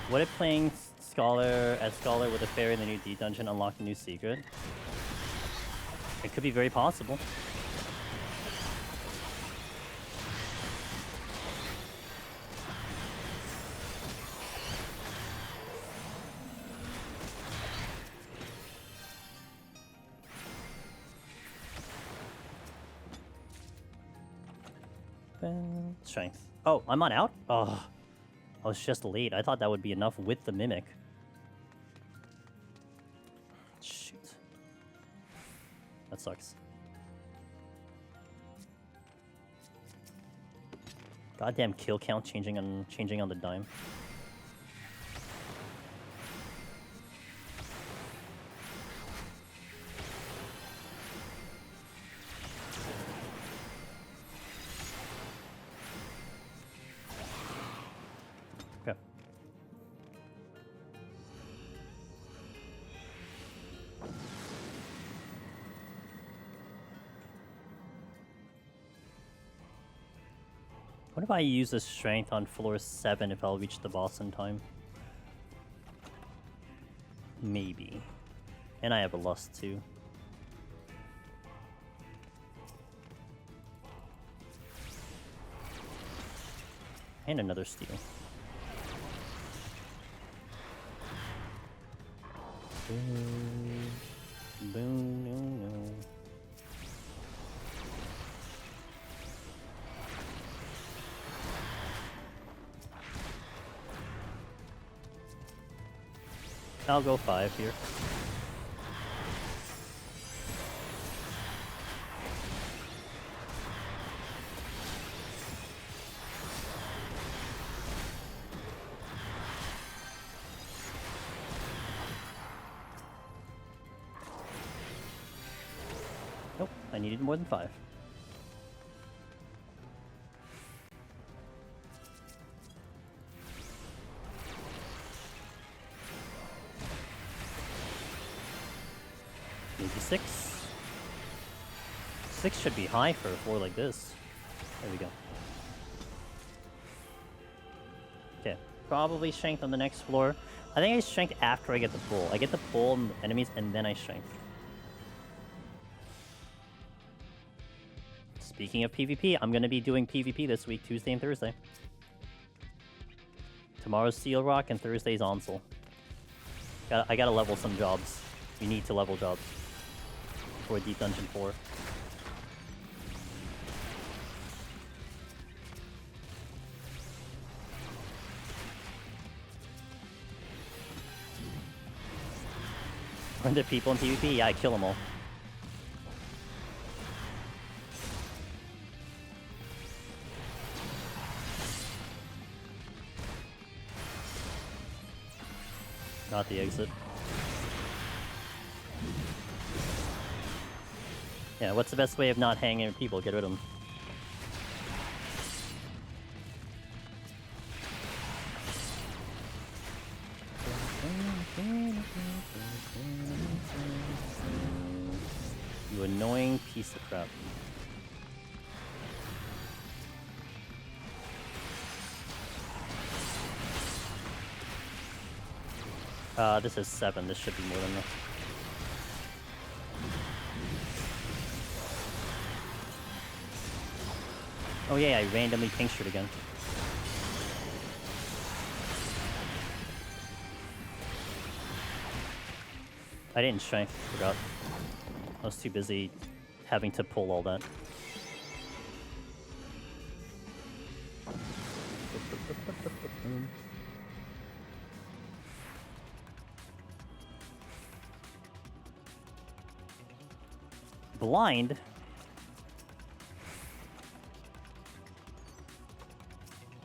What if playing Scholar with a fairy in the new D dungeon unlocked a new secret? It could be very possible. Strength. Oh, I'm not out? Oh, I was just late. I thought that would be enough with the mimic. Shoot. That sucks. Goddamn kill count changing on the dime. What if I use the strength on floor 7 if I'll reach the boss in time? Maybe. And I have a lust too. And another steal. Boom. Boom. No, no. I'll go 5 here. Nope, I needed more than 5. G6. 6 should be high for a floor like this. There we go. Okay, probably strength on the next floor. I think I strength after I get the pull. I get the pull on enemies and then I strength. Speaking of PvP, I'm going to be doing PvP this week, Tuesday and Thursday. Tomorrow's Steel Rock and Thursday's Onsel. I gotta level some jobs. You need to level jobs for Deep Dungeon 4. Are there people in PvP? Yeah, I kill them all. Not the exit. Yeah, what's the best way of not hanging with people? Get rid of them. You annoying piece of crap. This is 7. This should be more than enough. Oh yeah, I randomly tinctured again. I didn't strength, forgot. I was too busy having to pull all that. Blind?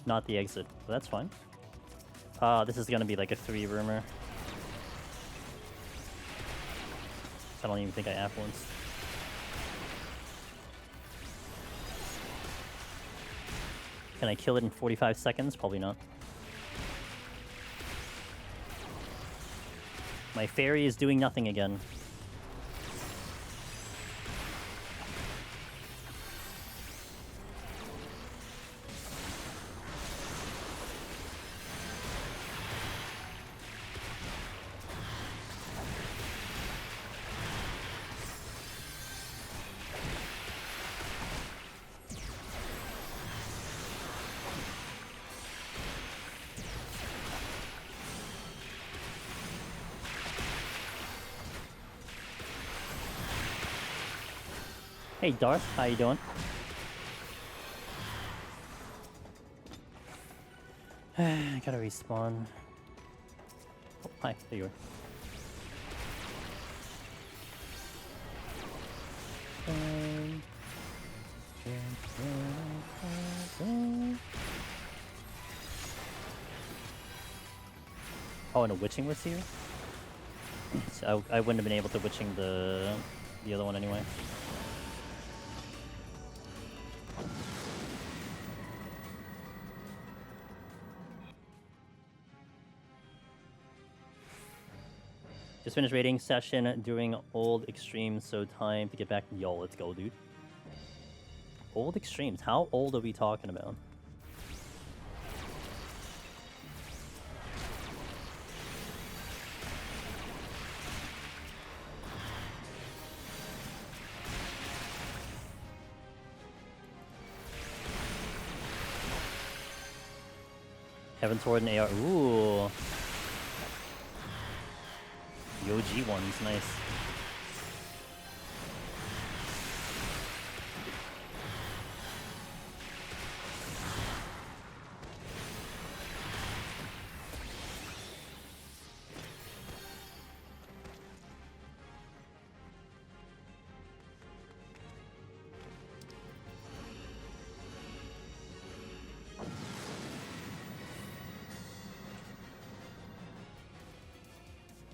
Not the exit. But that's fine. This is gonna be like a 3 rumor. I don't even think I affluenced. Can I kill it in 45 seconds? Probably not. My fairy is doing nothing again. Hey Darth, how you doing? I gotta respawn. Oh, hi, there you are. Oh, and a witching was here? So I wouldn't have been able to witching the other one anyway. Just finished raiding session during old extremes, so time to get back. Yo, let's go, dude. Old extremes. How old are we talking about? Heaven Sword and AR. Ooh. The OG one's nice.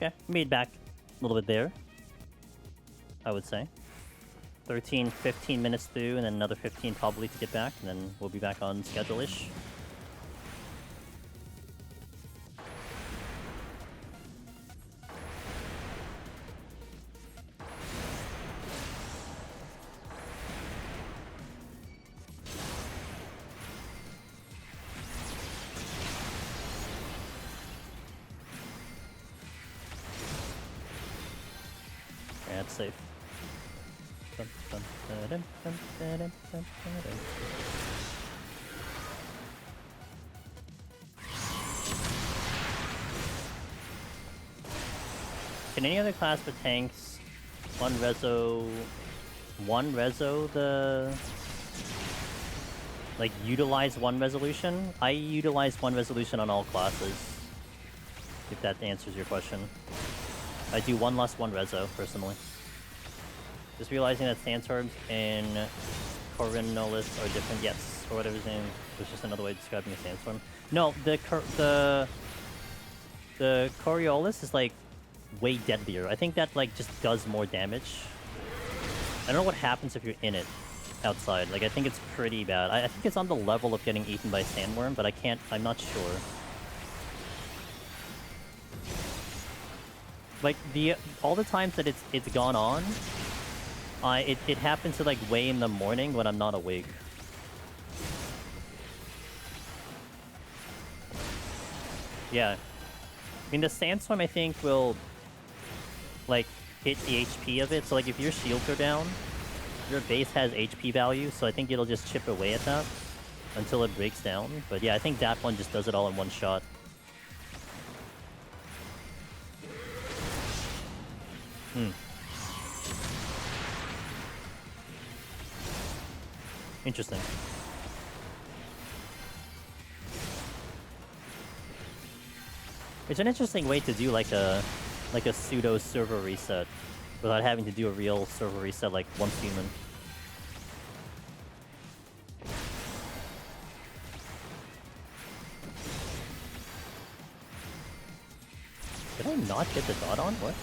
Okay, made back a little bit there, I would say. 13, 15 minutes through, and then another 15 probably to get back, and then we'll be back on schedule-ish. it's safe. Can any other class with tanks one reso the like utilize one resolution? I utilize one resolution on all classes. If that answers your question. I do 1 less 1 reso personally. Just realizing that sandstorms and Coriolis are different. Yes, or whatever his name was, just another way of describing a sandstorm. No, the Coriolis is like way deadlier. I think that like just does more damage. I don't know what happens if you're in it outside. Like I think it's pretty bad. I think it's on the level of getting eaten by sandworm, but I'm not sure. Like all the times that it's gone on, it happens to like way in the morning when I'm not awake. Yeah. I mean the sandstorm I think will like hit the HP of it. So like if your shields are down, your base has HP value, so I think it'll just chip away at that until it breaks down. But yeah, I think that one just does it all in one shot. Interesting. It's an interesting way to do like a pseudo server reset without having to do a real server reset like once human. Did I not get the dot on? What?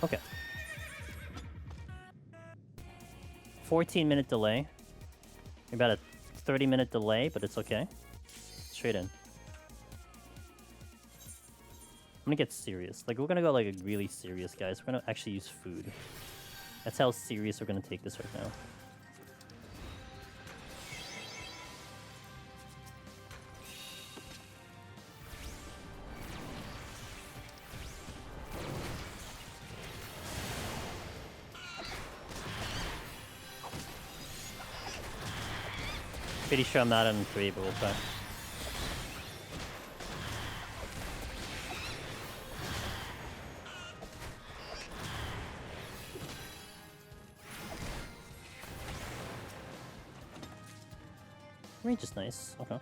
Okay. 14-minute delay. About a 30-minute delay, but it's okay. Straight in. I'm gonna get serious. Like, we're gonna go like really serious, guys. We're gonna actually use food. That's how serious we're gonna take this right now. Pretty sure I'm not on 3, but we'll try. Range is nice. Okay.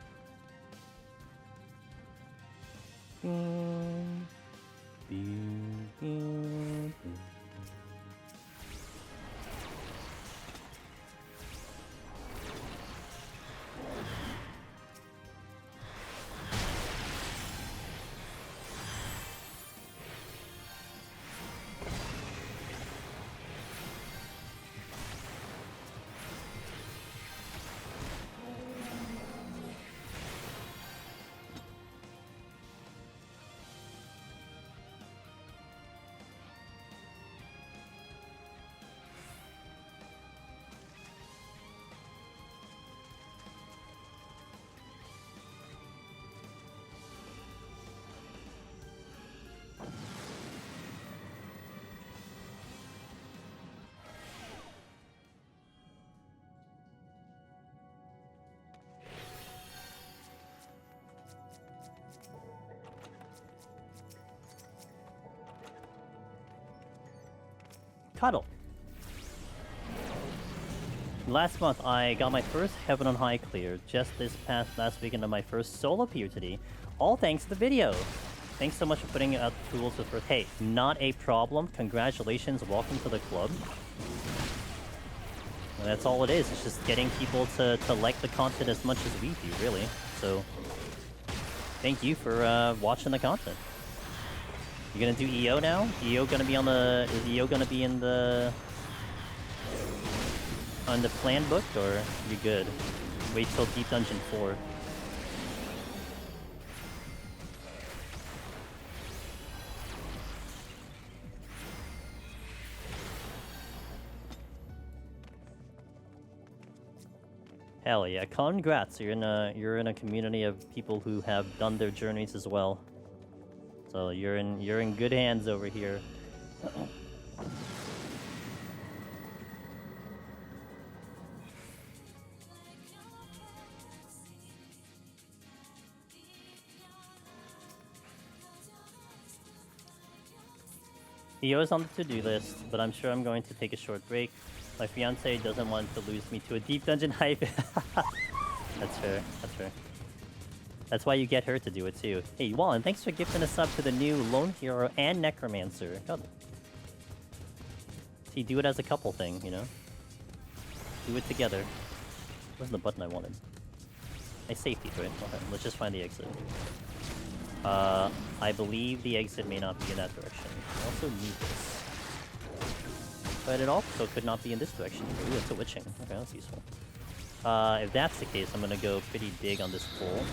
Cuddle. Last month, I got my first Heaven on High clear. Just this past last weekend, of my first solo PoTD. All thanks to the video. Thanks so much for putting out the tools with first. Hey, not a problem. Congratulations. Welcome to the club. And that's all it is. It's just getting people to like the content as much as we do, really. So, thank you for watching the content. You gonna do EO now? EO gonna be on the... Is EO gonna be in the... on the plan book, or you good? Wait till Deep Dungeon 4. Hell yeah! Congrats! You're in a community of people who have done their journeys as well. So you're in good hands over here. He was on the to-do list, but I'm sure I'm going to take a short break. My fiance doesn't want to lose me to a deep dungeon hype. That's fair. That's fair. That's why you get her to do it too. Hey, Wallen, thanks for gifting a sub to the new Lone Hero and Necromancer. God. See, do it as a couple thing, you know? Do it together. Where's the button I wanted? I safety, right? Okay, let's just find the exit. I believe the exit may not be in that direction. I also need this. But it also could not be in this direction. Ooh, it's a witching. Okay, that's useful. If that's the case, I'm gonna go pretty big on this pull.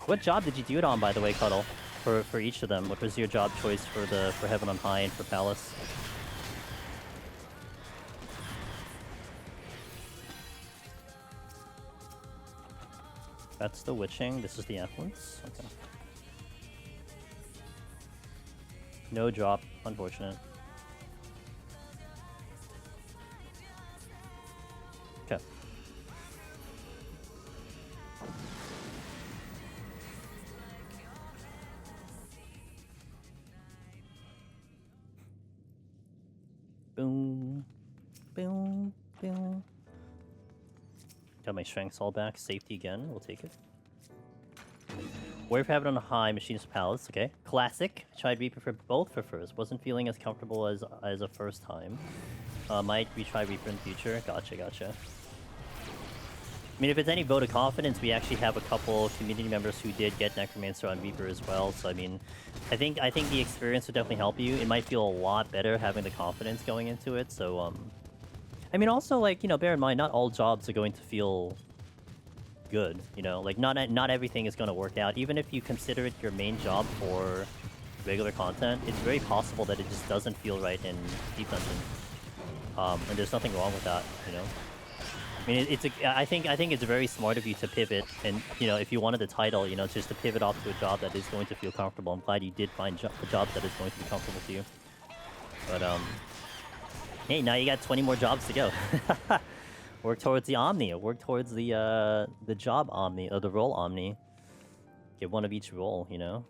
What job did you do it on, by the way, Cuddle? For each of them, what was your job choice for Heaven on High and for Palace? That's the witching. This is the affluence. Okay. No drop, unfortunate. Okay. Boom. Boom. Boom. Got my strengths all back. Safety again. We'll take it. Warrior Heaven on a High, Machinist Palace. Okay. Classic. Tried Reaper for both for first. Wasn't feeling as comfortable as a first time. Might retry Reaper in the future. Gotcha, gotcha. I mean, if it's any vote of confidence, we actually have a couple community members who did get Necromancer on Reaper as well. So I mean, I think the experience would definitely help you. It might feel a lot better having the confidence going into it. So I mean, also, like, you know, bear in mind, not all jobs are going to feel good, you know? Like, not everything is going to work out. Even if you consider it your main job for regular content, it's very possible that it just doesn't feel right in Deep Dungeon. And there's nothing wrong with that, you know? I mean, I think it's very smart of you to pivot, and, you know, if you wanted the title, you know, just to pivot off to a job that is going to feel comfortable. I'm glad you did find a job that is going to be comfortable to you. But, hey, now you got 20 more jobs to go. Work towards the Omni. Work towards the job Omni, or the role Omni. Get one of each role, you know?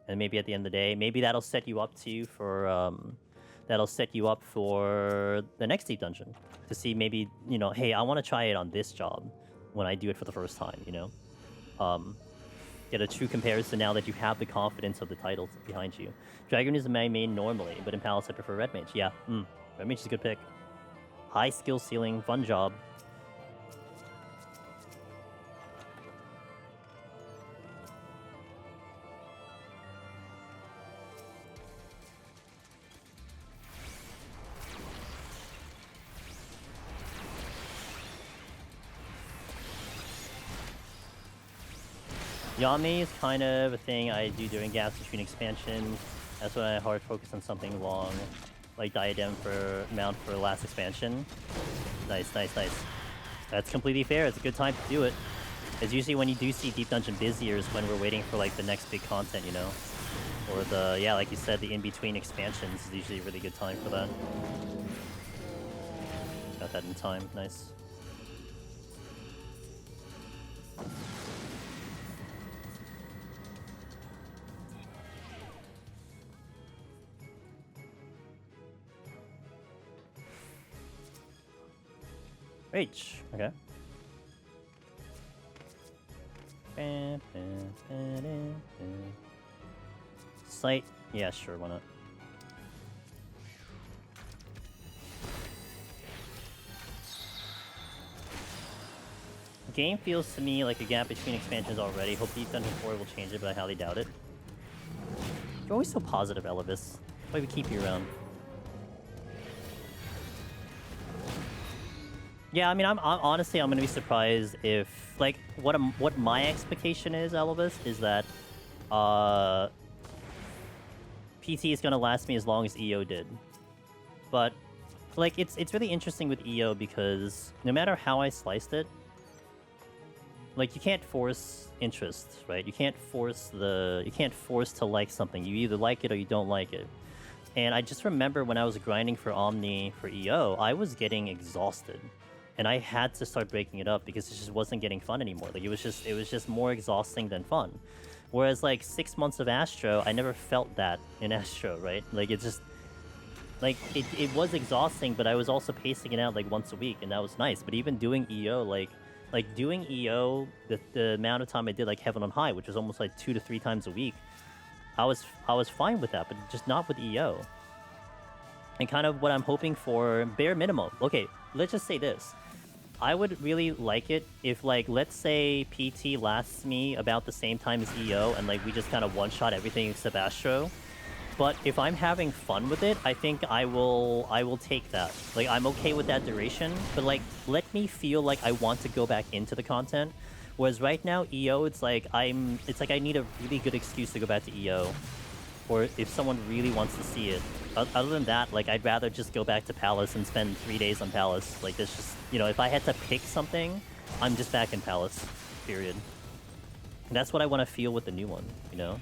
And maybe at the end of the day, maybe that'll set you up for the next Deep Dungeon. To see maybe, you know, hey, I want to try it on this job when I do it for the first time, you know? Get a true comparison now that you have the confidence of the titles behind you. Dragon is my main normally, but in Palace I prefer Red Mage. Yeah, Red Mage is a good pick. High skill ceiling, fun job. Yami is kind of a thing I do during gaps between expansions. That's when I hard focus on something long, like Diadem for Mount for the last expansion. Nice, nice, nice. That's completely fair. It's a good time to do it. It's usually when you do see Deep Dungeon busier is when we're waiting for like the next big content, you know? Or the, yeah, like you said, the in-between expansions is usually a really good time for that. Got that in time. Nice. H. Okay. Sight. Yeah, sure, why not? Game feels to me like a gap between expansions already. Hope Deep Dungeon 4 will change it, but I highly doubt it. You're always so positive, Elvis. Why we keep you around? Yeah, I mean, I'm honestly, I'm gonna be surprised if, like, what my expectation is, Elvis, is that, PT is gonna last me as long as EO did. But like it's really interesting with EO because no matter how I sliced it, like you can't force interest, right? You can't force to like something. You either like it or you don't like it. And I just remember when I was grinding for Omni for EO, I was getting exhausted. And I had to start breaking it up because it just wasn't getting fun anymore. Like it was just more exhausting than fun. Whereas like 6 months of Astro, I never felt that in Astro, right? Like it just like it was exhausting, but I was also pacing it out like once a week, and that was nice. But even doing EO, like doing EO, the amount of time I did like Heaven on High, which was almost like 2 to 3 times a week, I was fine with that, but just not with EO. And kind of what I'm hoping for, bare minimum. Okay, let's just say this. I would really like it if, like, let's say PT lasts me about the same time as EO, and like we just kind of one-shot everything except Astro. But if I'm having fun with it, I think I will take that. Like, I'm okay with that duration, but like, let me feel like I want to go back into the content. Whereas right now, EO, it's like I need a really good excuse to go back to EO. Or if someone really wants to see it. Other than that, like, I'd rather just go back to Palace and spend 3 days on Palace. Like, this just, you know, if I had to pick something, I'm just back in Palace, period. And that's what I want to feel with the new one, you know?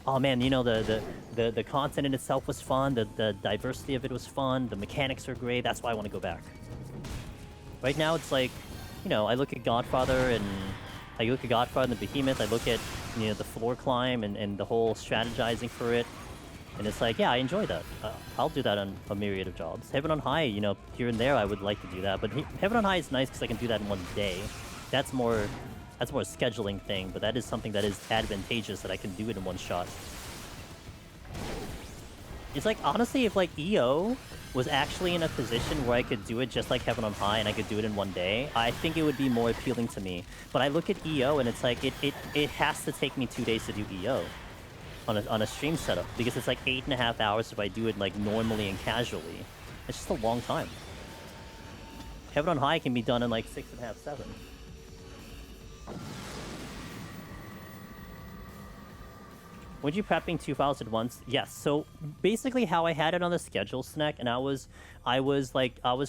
Oh man, you know, the content in itself was fun, the diversity of it was fun, the mechanics are great, that's why I want to go back. Right now, it's like, you know, I look at Godfather and the Behemoth, I look at, you know, the floor climb and the whole strategizing for it. And it's like, yeah, I enjoy that. I'll do that on a myriad of jobs. Heaven on High, you know, here and there, I would like to do that. But Heaven on High is nice because I can do that in one day. That's more a scheduling thing, but that is something that is advantageous that I can do it in one shot. It's like, honestly, if like EO was actually in a position where I could do it just like Heaven on High and I could do it in one day, I think it would be more appealing to me. But I look at EO and it's like, it has to take me 2 days to do EO on a stream setup, because it's like 8.5 hours if I do it like normally and casually. It's just a long time. Heaven on High can be done in like 6.5, 7. Would you prepping 2 files at once? Yes. So basically how I had it on the schedule, Snack, and I was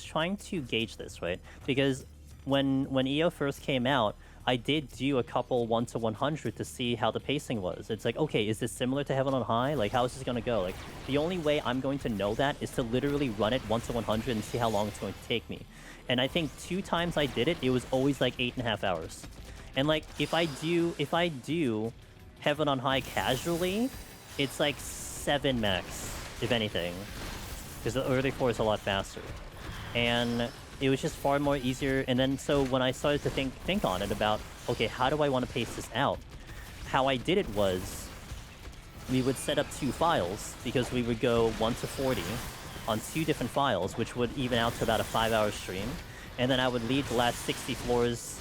trying to gauge this, right? Because when EO first came out, I did do a couple 1 to 100 to see how the pacing was. It's like, okay, is this similar to Heaven on High? Like, how is this gonna go? Like, the only way I'm going to know that is to literally run it 1 to 100 and see how long it's going to take me. And I think 2 times I did it, it was always like 8.5 hours. And like, if I do Heaven on High casually, it's like 7 max, if anything. Because the early 4 is a lot faster. And it was just far more easier. And then so when I started to think on it about, okay, how do I want to pace this out? How I did it was, we would set up 2 files, because we would go 1 to 40 on 2 different files, which would even out to about a 5-hour stream. And then I would leave the last 60 floors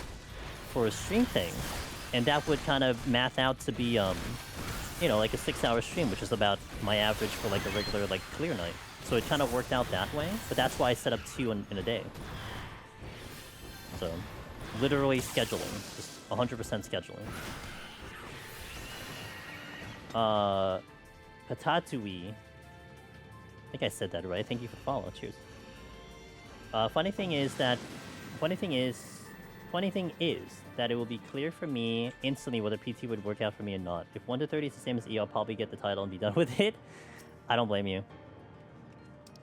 for a stream thing. And that would kind of math out to be, you know, like a 6-hour stream, which is about my average for like a regular, like, clear night. So it kind of worked out that way, but that's why I set up 2 in a day. So, literally scheduling, just 100% scheduling. Patatui. I think I said that right. Thank you for the follow. Cheers. Funny thing is that it will be clear for me instantly whether PT would work out for me or not. If 1 to 30 is the same as EO, I'll probably get the title and be done with it. I don't blame you.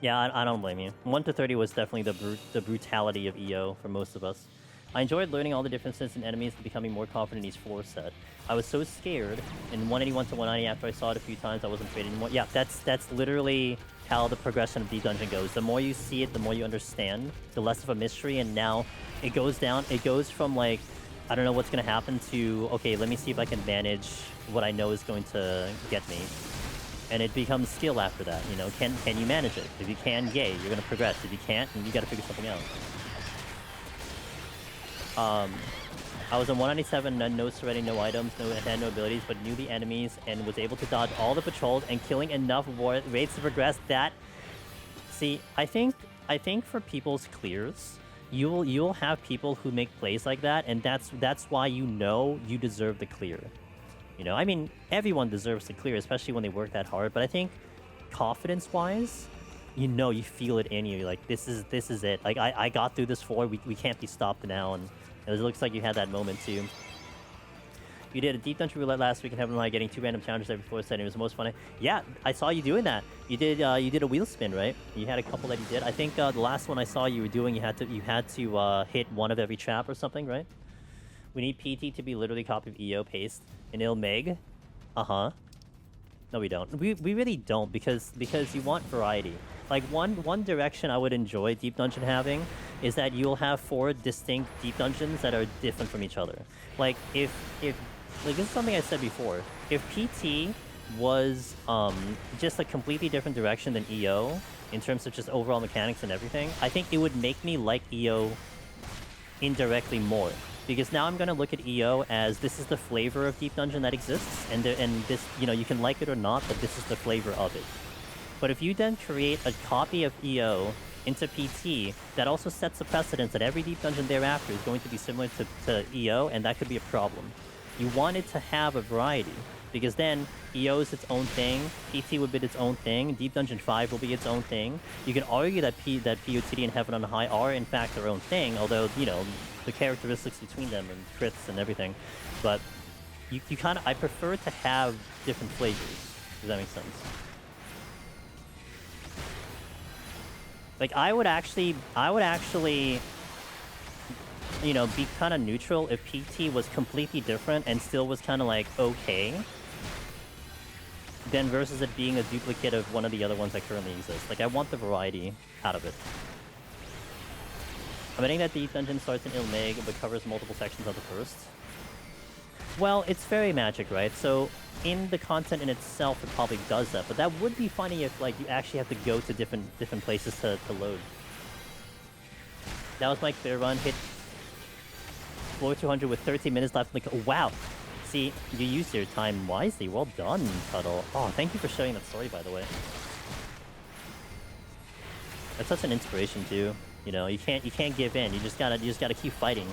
Yeah, I don't blame you. 1 to 30 was definitely the brutality of EO for most of us. I enjoyed learning all the differences in enemies and becoming more confident in each floor set. I was so scared in 181 to 190 after I saw it a few times I wasn't afraid anymore. Yeah, that's literally how the progression of the dungeon goes. The more you see it, the more you understand, the less of a mystery, and now it goes down. It goes from like, I don't know what's going to happen to, okay, let me see if I can manage what I know is going to get me. And it becomes skill after that, you know. Can you manage it? If you can, yay, you're going to progress. If you can't, then you got to figure something out. I was on 197, no surrendering, no items, had no abilities, but knew the enemies and was able to dodge all the patrols and killing enough raids to progress. That, see, I think for people's clears, you'll have people who make plays like that, and that's why you know you deserve the clear. You know, I mean, everyone deserves the clear, especially when they work that hard. But I think confidence-wise, you know, you feel it in you. You're like, this is it. Like, I got through this before. We can't be stopped now. And it looks like you had that moment too. You did a deep dungeon roulette last week and Heaven and High, getting 2 random challenges every 4 seconds. It was the most fun. Yeah, I saw you doing that. You did a wheel spin, right? You had a couple that you did. I think the last one I saw you were doing, you had to hit one of every trap or something, right? We need PT to be literally copy of EO paste in Ilmeg. Uh-huh. No, we don't. We really don't, because you want variety. Like, one direction I would enjoy Deep Dungeon having is that you'll have 4 distinct Deep Dungeons that are different from each other. Like, if like, this is something I said before. If PT was just a completely different direction than EO in terms of just overall mechanics and everything, I think it would make me like EO indirectly more. Because now I'm going to look at EO as this is the flavor of Deep Dungeon that exists, and this, you know, you can like it or not, but this is the flavor of it. But if you then create a copy of EO into PT, that also sets a precedence that every Deep Dungeon thereafter is going to be similar to EO, and that could be a problem. You want it to have a variety, because then EO is its own thing, PT would be its own thing, Deep Dungeon 5 will be its own thing. You can argue that PoTD and Heaven on High are in fact their own thing, although, you know, the characteristics between them and crits and everything. But you kind of, I prefer to have different flavors. Does that make sense? Like, I would actually, you know, be kind of neutral if PT was completely different and still was kind of like okay, then versus it being a duplicate of one of the other ones that currently exist. Like, I want the variety out of it. I'm betting that the dungeon starts in Ilmeg but covers multiple sections of the first. Well, it's fairy magic, right? So in the content in itself, it probably does that. But that would be funny if, like, you actually have to go to different places to load. That was my clear run. Hit floor 200 with 13 minutes left. Like, oh, wow. See, you used your time wisely. Well done, Cuddle. Oh, thank you for sharing that story, by the way. That's such an inspiration too. You know, you can't give in. You just gotta keep fighting.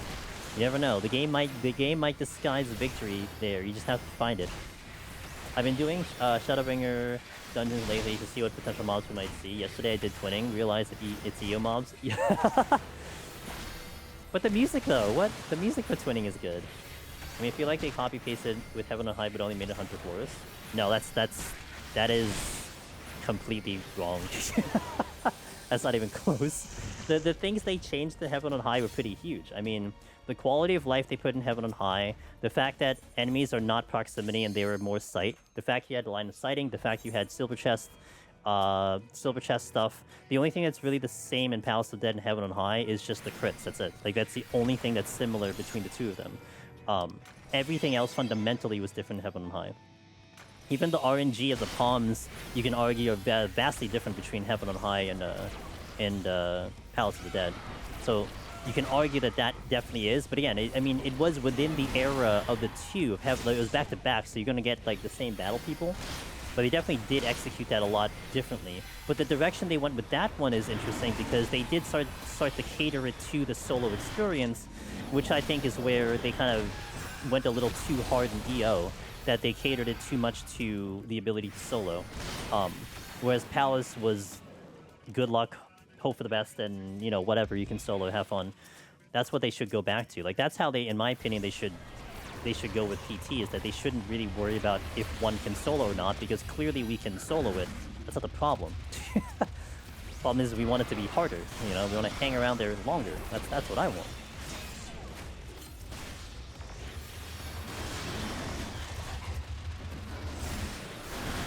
You never know. The game might disguise the victory there. You just have to find it. I've been doing Shadowbringer dungeons lately to see what potential mobs we might see. Yesterday I did twinning, realized that it's EO mobs. But the music though, what? The music for twinning is good. I mean, I feel like they copy pasted with Heaven on High but only made 100 floors. No, that is completely wrong. That's not even close. The things they changed to Heaven on High were pretty huge. I mean, the quality of life they put in Heaven on High, the fact that enemies are not proximity and they were more sight, the fact you had line of sighting, the fact you had silver chest stuff. The only thing that's really the same in Palace of the Dead and Heaven on High is just the crits. That's it. Like, that's the only thing that's similar between the two of them. Everything else fundamentally was different in Heaven on High. Even the RNG of the palms, you can argue, are vastly different between Heaven on High and Palace of the Dead. So you can argue that definitely is. But again, I mean, it was within the era of the two. It was back to back, so you're going to get like the same battle people. But they definitely did execute that a lot differently. But the direction they went with that one is interesting because they did start to cater it to the solo experience, which I think is where they kind of went a little too hard in EO. That they catered it too much to the ability to solo. Whereas Palace was good luck, hope for the best, and, you know, whatever, you can solo, have fun. That's what they should go back to. Like, that's how they, in my opinion, they should go with PT, is that they shouldn't really worry about if one can solo or not, because clearly we can solo it. That's not the problem. Problem is we want it to be harder, you know, we want to hang around there longer. That's what I want.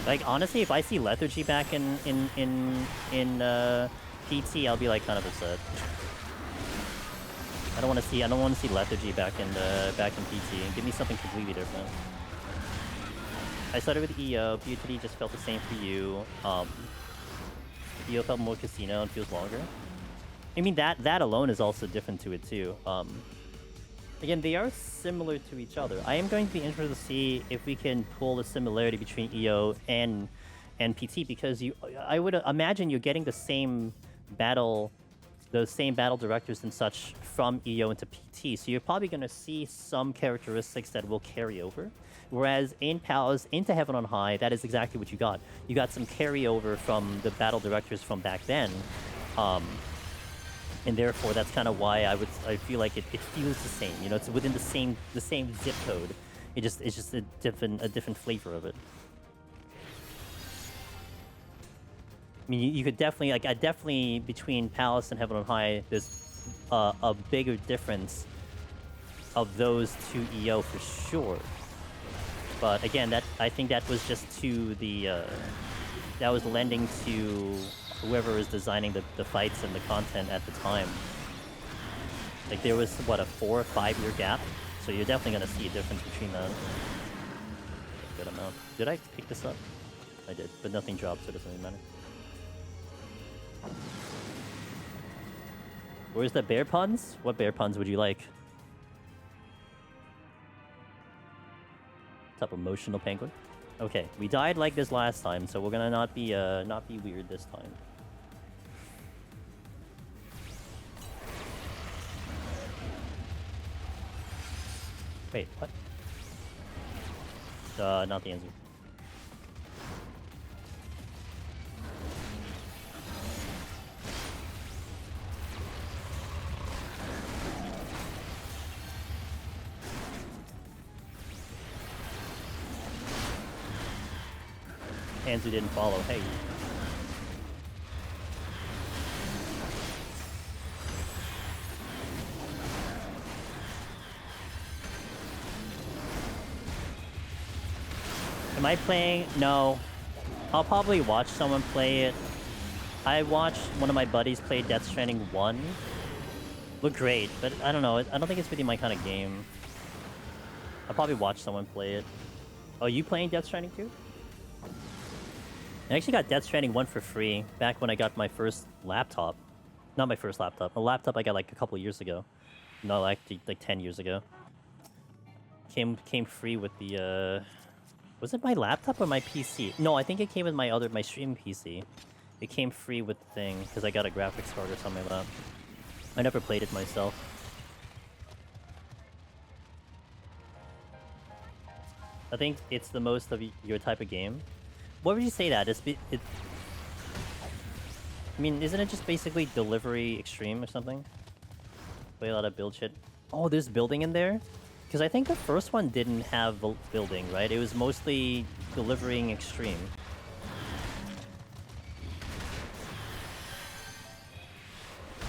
Like, honestly, if I see Lethargy back in PT, I'll be like kind of upset. I don't want to see Lethargy back in PT. Give me something completely different. I started with EO. PoTD just felt the same for you. EO felt more casino and feels longer. I mean, that alone is also different to it too. Again, they are similar to each other. I am going to be interested to see if we can pull the similarity between EO and PT, because I would imagine you're getting the same battle the same battle directors and such from EO into PT, so you're probably going to see some characteristics that will carry over. Whereas in PALs into Heaven on High, that is exactly what you got. You got some carryover from the battle directors from back then, and therefore that's kind of why I feel like it feels the same. You know, it's within the same zip code. It's just a different flavor of it. I mean, you could definitely, like, definitely between Palace and Heaven on High, there's a bigger difference of those two EO for sure. But again, I think that was just to the, that was lending to whoever is designing the fights and the content at the time. Like, there was, what, a 4 or 5 year gap? So you're definitely going to see a difference between that. Good amount. Did I pick this up? I did, but nothing dropped, so it doesn't really matter. Where's the bear puns? What bear puns would you like? What's up, emotional penguin? Okay, we died like this last time, so we're gonna not be weird this time. Wait, what? Not the answer. Hands who didn't follow. Hey. Am I playing? No. I'll probably watch someone play it. I watched one of my buddies play Death Stranding 1. Looked great, but I don't know. I don't think it's really my kind of game. I'll probably watch someone play it. Oh, you playing Death Stranding 2? I actually got Death Stranding 1 for free back when I got my first laptop. Not my first laptop. A laptop I got like a couple years ago. No, like 10 years ago. Came free with the was it my laptop or my PC? No, I think it came with my streaming PC. It came free with the thing because I got a graphics card or something like that. I never played it myself. I think it's the most of your type of game. What would you say that? I mean, isn't it just basically delivery extreme or something? Play a lot of build shit. Oh, there's building in there? Because I think the first one didn't have building, right? It was mostly delivering extreme.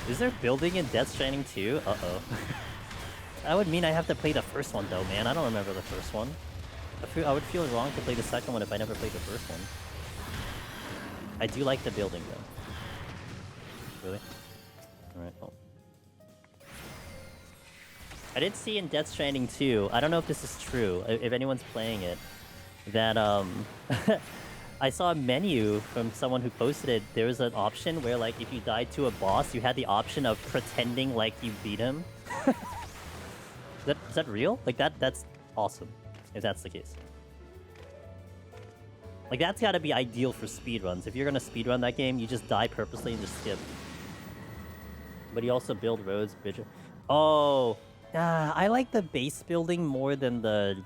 Is there building in Death Stranding 2? Uh-oh. That would mean I have to play the first one, though, man. I don't remember the first one. I would feel wrong to play the second one if I never played the first one. I do like the building, though. Really? Alright, well. I did see in Death Stranding 2, I don't know if this is true, if anyone's playing it, that, I saw a menu from someone who posted it. There was an option where, like, if you died to a boss, you had the option of pretending like you beat him. Is that real? Like, that's awesome. If that's the case. Like, that's gotta be ideal for speedruns. If you're gonna speedrun that game, you just die purposely and just skip. But you also build roads, bridges. Oh! I like the base building more than the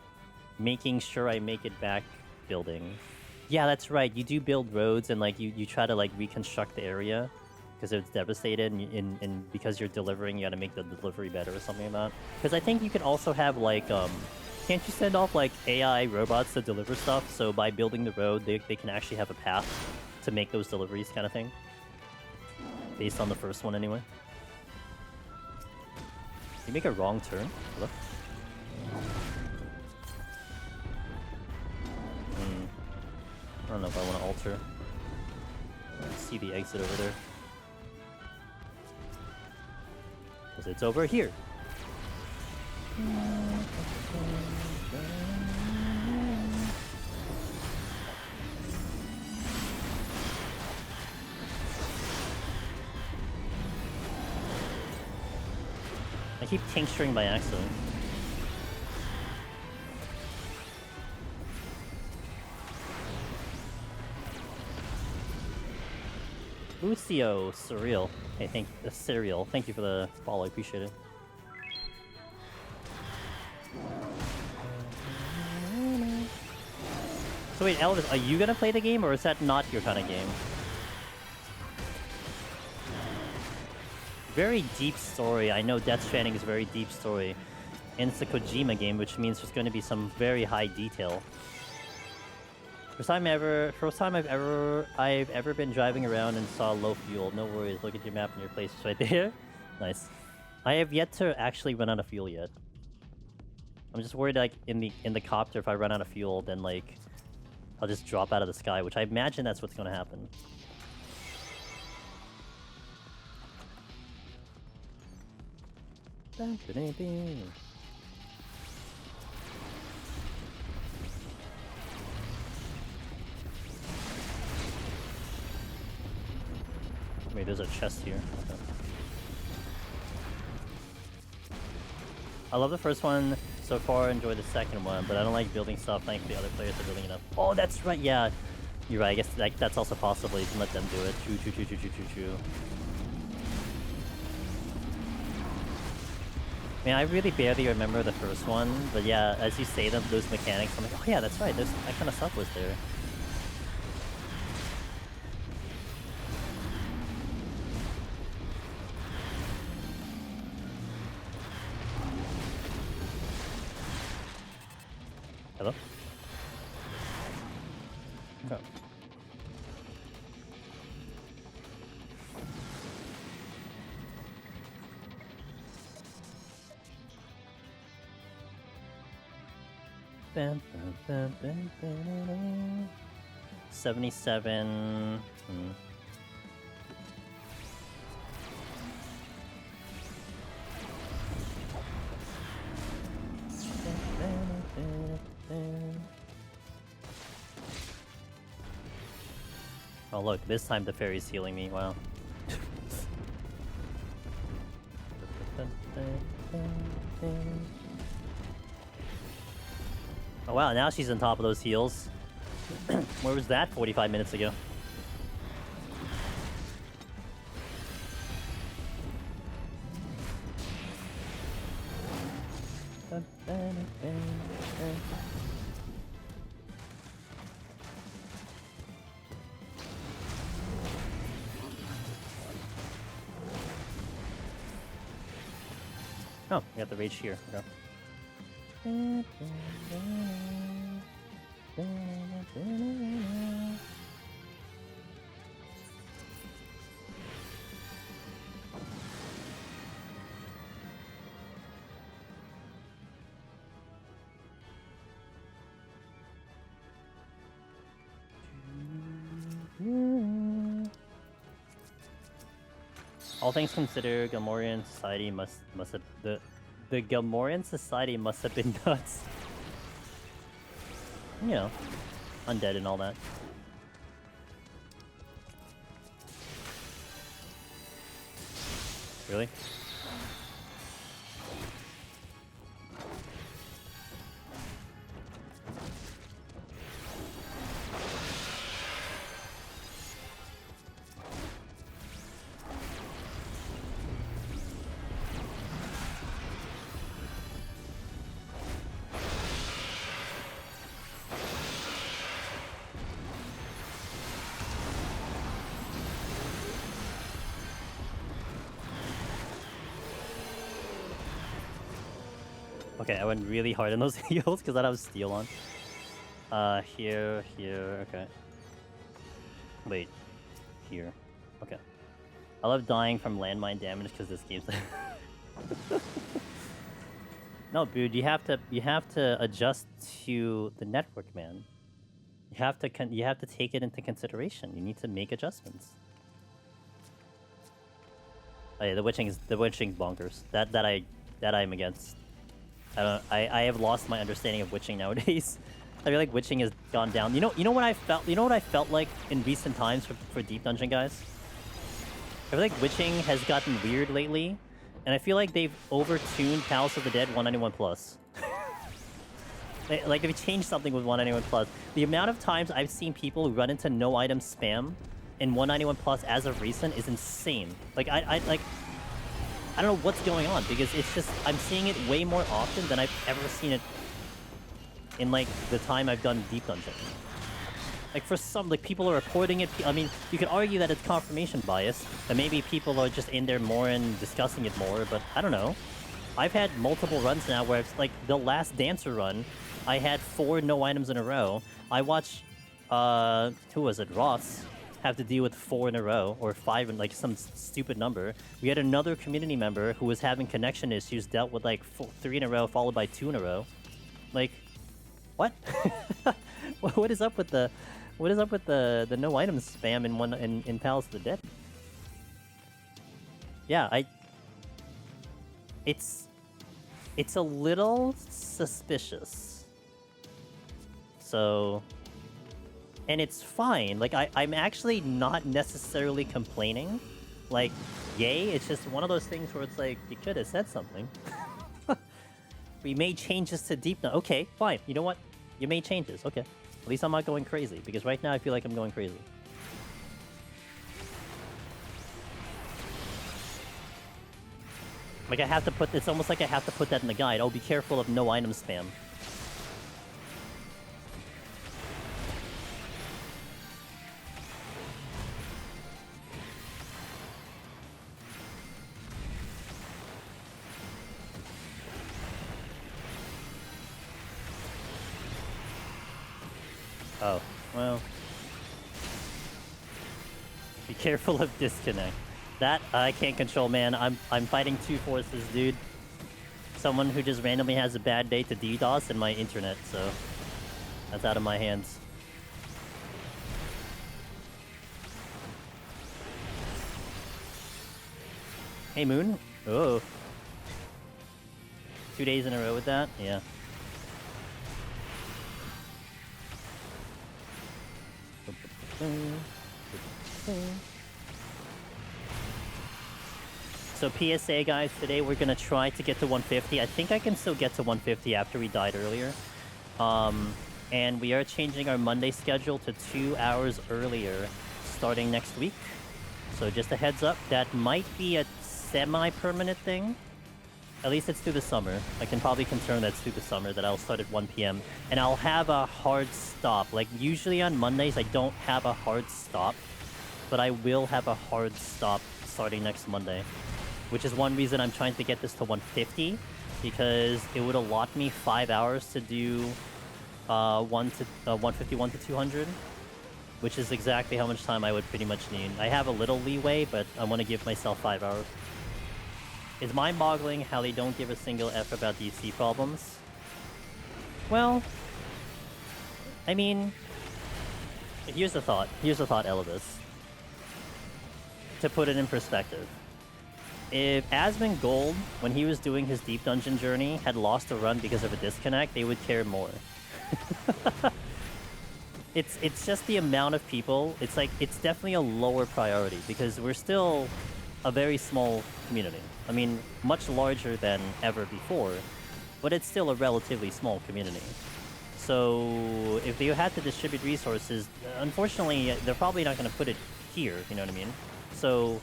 making sure I make it back building. Yeah, that's right. You do build roads and, like, you try to, like, reconstruct the area. Because it's devastated and because you're delivering, you gotta make the delivery better or something like that. Because I think you can also have, like, can't you send off, like, AI robots to deliver stuff? So by building the road, they can actually have a path to make those deliveries kind of thing. Based on the first one, anyway. You make a wrong turn? Look. I don't know if I want to alter. See the exit over there. Because it's over here. I keep tincturing by accident. Lucio Surreal. Hey, Cereal. Thank you for the follow. I appreciate it. So wait, Elvis, are you gonna play the game, or is that not your kind of game? Very deep story. I know Death Stranding is a very deep story. And it's a Kojima game, which means there's going to be some very high detail. First time I've ever been driving around and saw low fuel. No worries, look at your map and your place is right there. Nice. I have yet to actually run out of fuel yet. I'm just worried, like, in the copter, if I run out of fuel, then, like, I'll just drop out of the sky, which I imagine that's what's going to happen. Wait, there's a chest here. Okay. I love the first one so far, enjoy the second one, but I don't like building stuff. Thankfully, other players are building it up. Oh, that's right, yeah. You're right, I guess like, that's also possible. You can let them do it. True. I mean, I really barely remember the first one, but yeah, as you say them, those mechanics, I'm like, oh yeah, that's right, that kind of stuff was there. Hello? Oh. Bam, bam, bam, bam, bam. 77. Oh look, this time the fairy's healing me, wow. Oh wow, now she's on top of those heals. Where was that 45 minutes ago? Oh, we got the rage here. Okay. All things considered, Gamorrean society must have the Gamorrean society must have been nuts. You know, undead and all that. Really? Okay, I went really hard on those heals because I have steel on. Here, okay. Wait, here. Okay. I love dying from landmine damage because this game's... No, dude, you have to adjust to the network, man. You have to take it into consideration. You need to make adjustments. Oh yeah, the witching's bonkers. That I'm against. I have lost my understanding of witching nowadays. I feel like witching has gone down. You know what I felt like in recent times for Deep Dungeon guys? I feel like witching has gotten weird lately, and I feel like they've overtuned Palace of the Dead 191 plus. Like they've changed something with 191 plus. The amount of times I've seen people run into no item spam in 191 plus as of recent is insane. Like I don't know what's going on because it's just I'm seeing it way more often than I've ever seen it in like the time I've done Deep Dungeon. Like for some, like people are reporting it. I mean, you could argue that it's confirmation bias, and maybe people are just in there more and discussing it more. But I don't know. I've had multiple runs now where it's like the last Dancer run, I had 4 no items in a row. I watched, who was it, Ross, have to deal with 4 in a row, or 5, and like some stupid number. We had another community member who was having connection issues, dealt with like 3 in a row, followed by 2 in a row. Like, what? What is up with the no items spam in Palace of the Dead? Yeah, it's a little suspicious. So, and it's fine. Like I'm actually not necessarily complaining. Like, yay! It's just one of those things where it's like you could have said something. We made changes to Deep. Okay, fine. You know what? You made changes. Okay. At least I'm not going crazy, because right now I feel like I'm going crazy. Like I have to put, it's almost like I have to put that in the guide. Oh, be careful of no item spam. Oh, well. Be careful of disconnect. That I can't control, man. I'm fighting 2 forces, dude. Someone who just randomly has a bad day to DDoS and my internet, so that's out of my hands. Hey, Moon. Oh. 2 days in a row with that? Yeah. So PSA guys, today we're gonna try to get to 150. I think I can still get to 150 after we died earlier. And we are changing our Monday schedule to 2 hours earlier starting next week. So just a heads up, that might be a semi-permanent thing. At least it's through the summer. I can probably confirm that's through the summer, that I'll start at 1 p.m. And I'll have a hard stop. Like, usually on Mondays, I don't have a hard stop. But I will have a hard stop starting next Monday. Which is one reason I'm trying to get this to 150. Because it would allot me 5 hours to do 151 to 200. Which is exactly how much time I would pretty much need. I have a little leeway, but I want to give myself 5 hours. It's mind-boggling how they don't give a single F about DC problems. Well, I mean, here's the thought. Here's the thought, Elvis. To put it in perspective. If Asmongold, Gold, when he was doing his Deep Dungeon journey, had lost a run because of a disconnect, they would care more. It's just the amount of people. It's like, it's definitely a lower priority because we're still a very small community. I mean, much larger than ever before, but it's still a relatively small community. So if they had to distribute resources, unfortunately, they're probably not going to put it here, you know what I mean? So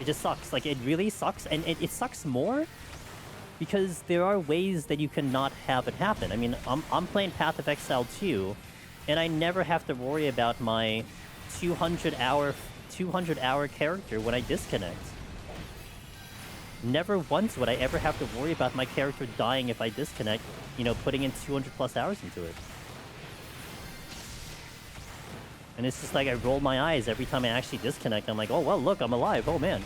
it just sucks. Like, it really sucks, and it sucks more because there are ways that you cannot have it happen. I mean, I'm playing Path of Exile 2, and I never have to worry about my 200-hour character when I disconnect. Never once would I ever have to worry about my character dying if I disconnect, you know, putting in 200+ hours into it. And it's just like I roll my eyes every time I actually disconnect. I'm like, oh, well, look, I'm alive. Oh, man.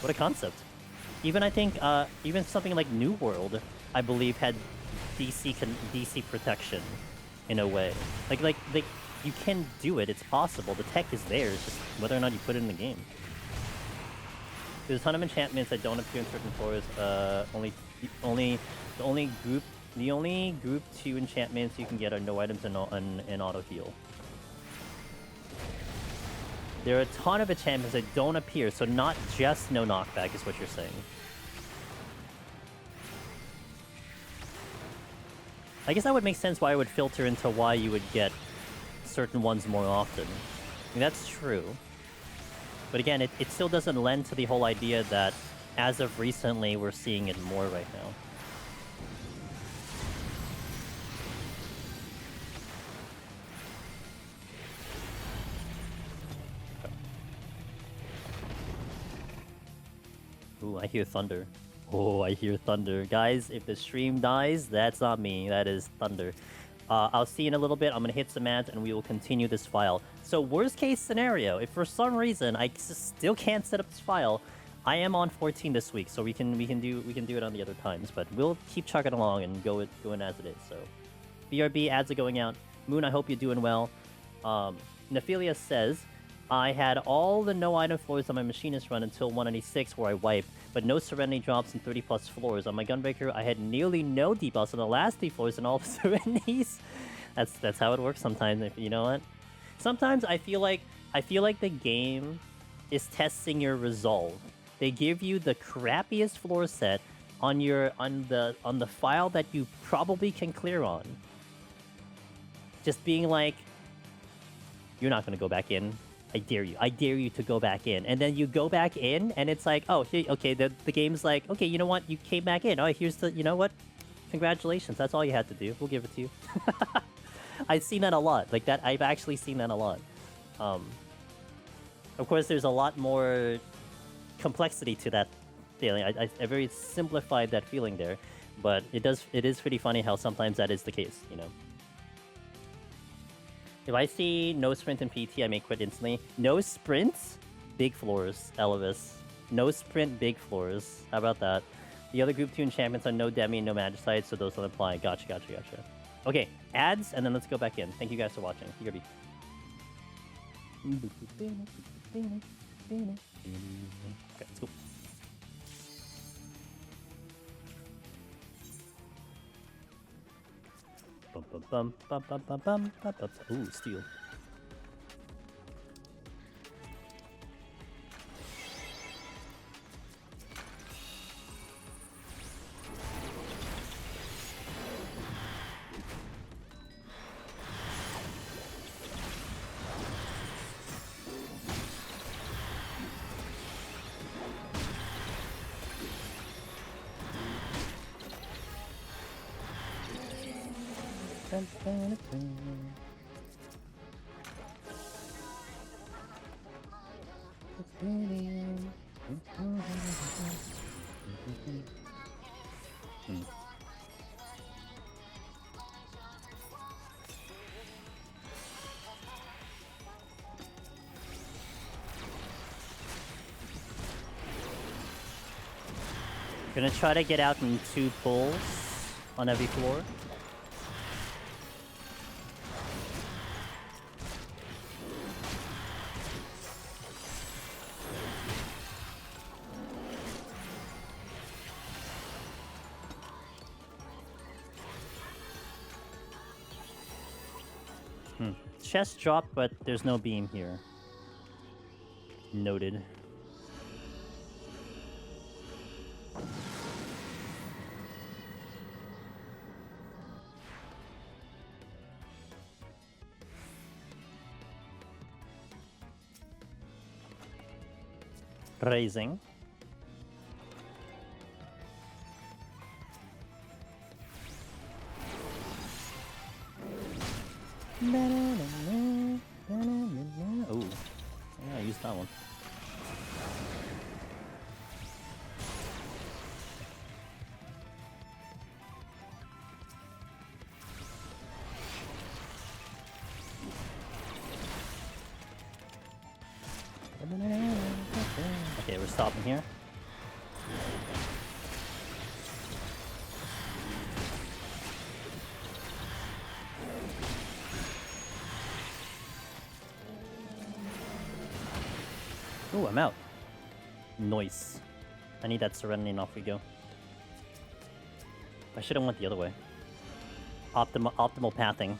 What a concept. Even, I think, even something like New World, I believe, had DC protection in a way. Like, you can do it. It's possible. The tech is there. It's just whether or not you put it in the game. There's a ton of enchantments that don't appear in certain floors. The only group 2 enchantments you can get are no items and auto heal. There are a ton of enchantments that don't appear, so not just no knockback is what you're saying. I guess that would make sense why I would filter into why you would get certain ones more often. I mean, that's true. But again, it still doesn't lend to the whole idea that as of recently, we're seeing it more right now. Ooh, I hear thunder. Oh, I hear thunder. Guys, if the stream dies, that's not me. That is thunder. I'll see you in a little bit. I'm going to hit some ads, and we will continue this file. So, worst case scenario, if for some reason I still can't set up this file, I am on 14 this week, so we can do it on the other times. But we'll keep chugging along and going as it is. So, BRB ads are going out. Moon, I hope you're doing well. Nephilia says, I had all the no item floors on my machinist run until 196 where I wiped, but no Serenity drops and 30 plus floors. On my Gunbreaker, I had nearly no debuffs on the last 3 floors and all the Serenities. That's how it works sometimes, if you know what. Sometimes I feel like the game is testing your resolve. They give you the crappiest floor set on the file that you probably can clear on. Just being like, you're not gonna go back in. I dare you. I dare you to go back in. And then you go back in, and it's like, oh, okay, the game's like, okay, you know what? You came back in. Oh, here's the, you know what? Congratulations. That's all you had to do. We'll give it to you. I've seen that a lot. Like that, I've actually seen that a lot. Of course, there's a lot more complexity to that feeling. I very simplified that feeling there, but it is pretty funny how sometimes that is the case, you know. If I see no sprint in PT, I may quit instantly. No sprint, big floors, Elvis. No sprint, big floors. How about that? The other Group 2 and champions are no Demi and no Magicite, so those don't apply. Gotcha. Okay, ads, and then let's go back in. Thank you guys for watching. BRB. Okay, let's go. Ooh, steel. Gonna try to get out in 2 pulls on every floor. Chest drop, but there's no beam here. Noted. Raising. Oh, yeah, I used that one. Okay, we're stopping here. Ooh, I'm out. Nice. I need that Serenity and off we go. I should have went the other way. Optimal pathing.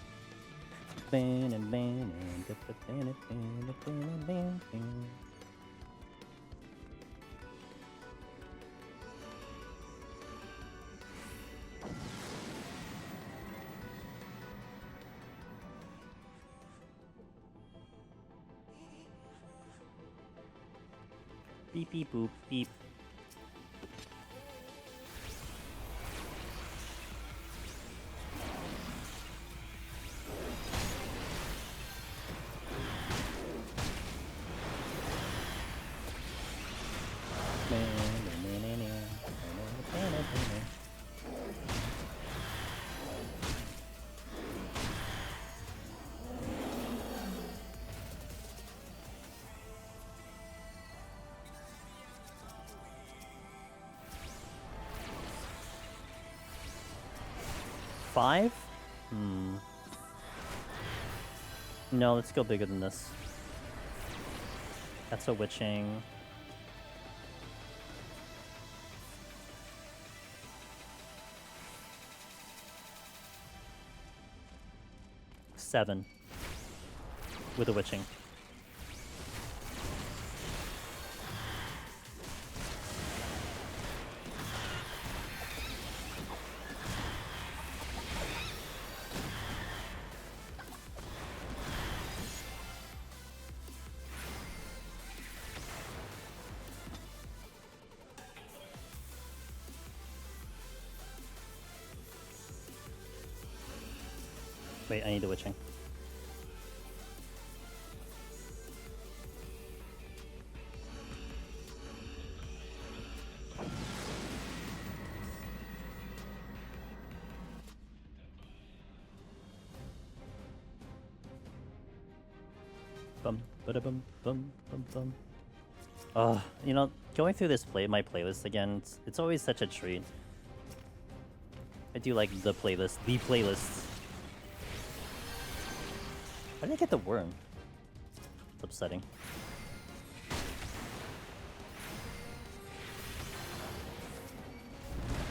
Beep beep boop beep. Five? No, let's go bigger than this. That's a witching. Seven. With a witching. Wait, I need the witching. Bum, bada-bum, bum, bum, bum. You know, going through this my playlist again, it's always such a treat. I do like the playlist. How did I get the worm? It's upsetting.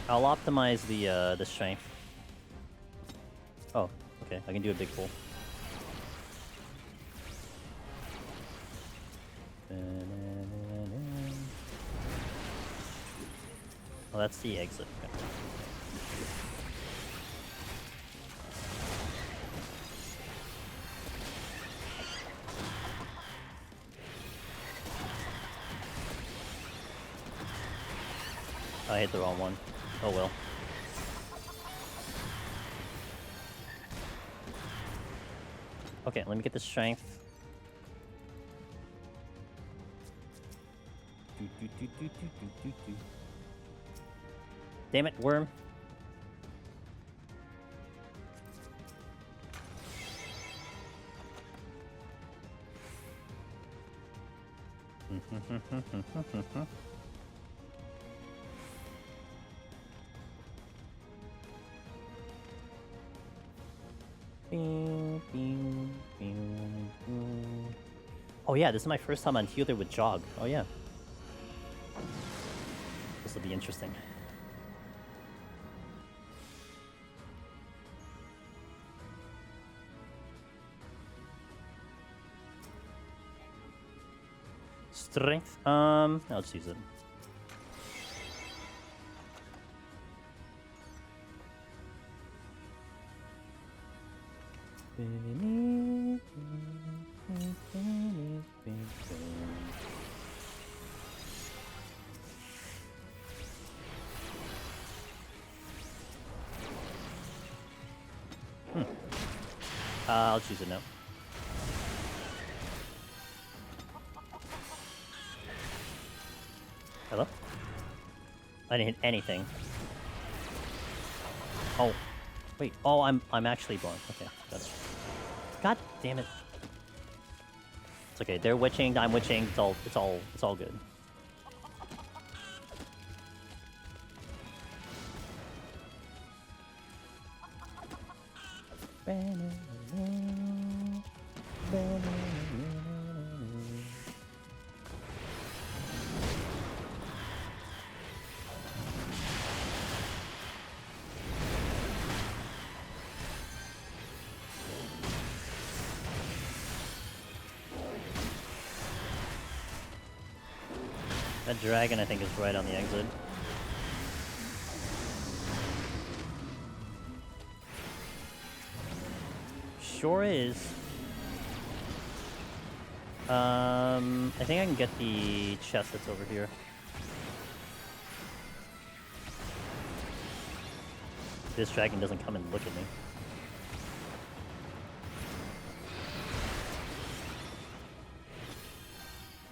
I'll optimize the strength. Oh, okay. I can do a big pull. Oh, that's the exit. Okay. I hit the wrong one. Oh well. Okay, let me get the strength. Damn it, worm. Oh yeah, this is my first time on Healer with Jog. Oh yeah. This will be interesting. Strength. Let's use it. I'll choose it now. Hello? I didn't hit anything. Oh. Wait. Oh, I'm actually blind. Okay. That's... God damn it. It's okay. They're witching, I'm witching. It's all good. That dragon, I think, is right on the exit. Sure is. I think I can get the chest that's over here. This dragon doesn't come and look at me.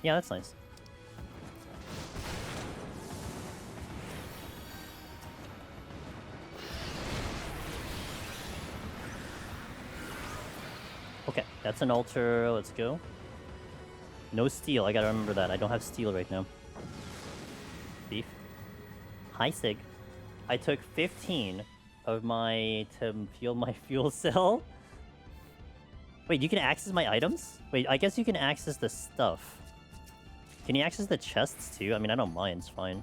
Yeah, that's nice. Okay, that's an altar. Let's go. No steel. I gotta remember that. I don't have steel right now. Thief. Hi, Sig. I took 15 of my to fuel my fuel cell. Wait, you can access my items? Wait, I guess you can access the stuff. Can you access the chests too? I mean, I don't mind. It's fine.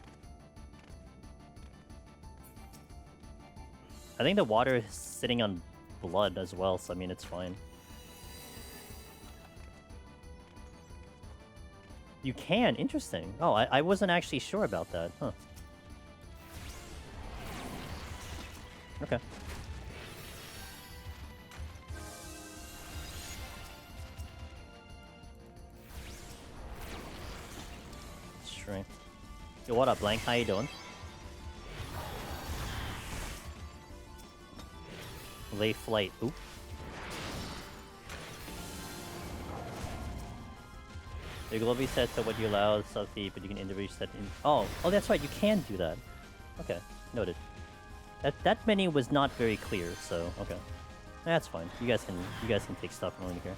I think the water is sitting on blood as well, so I mean, it's fine. You can? Interesting. Oh, I wasn't actually sure about that. Huh. Okay. Strength. Yo, what up, Blank? How you doing? Lay flight. Oop. The globally set to what you allow subtly, but you can individually set in. Oh, that's right. You can do that. Okay, noted. That menu was not very clear, so okay, that's fine. You guys can take stuff from over here.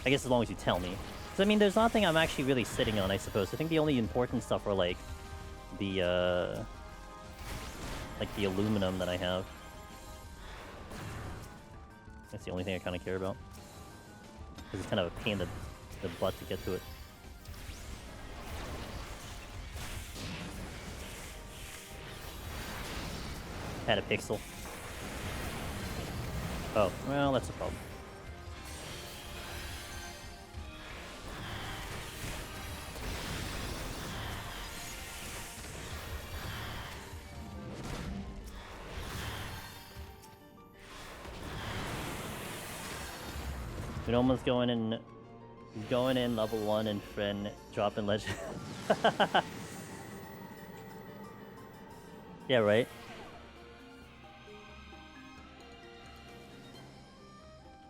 I guess as long as you tell me. So I mean, there's nothing I'm actually really sitting on. I suppose. I think the only important stuff are like the aluminum that I have. That's the only thing I kind of care about. Because it's kind of a pain in the butt to get to it. Had a pixel. Oh, well, that's a problem. We're almost going in level 1 and friend dropping legend. Yeah, right.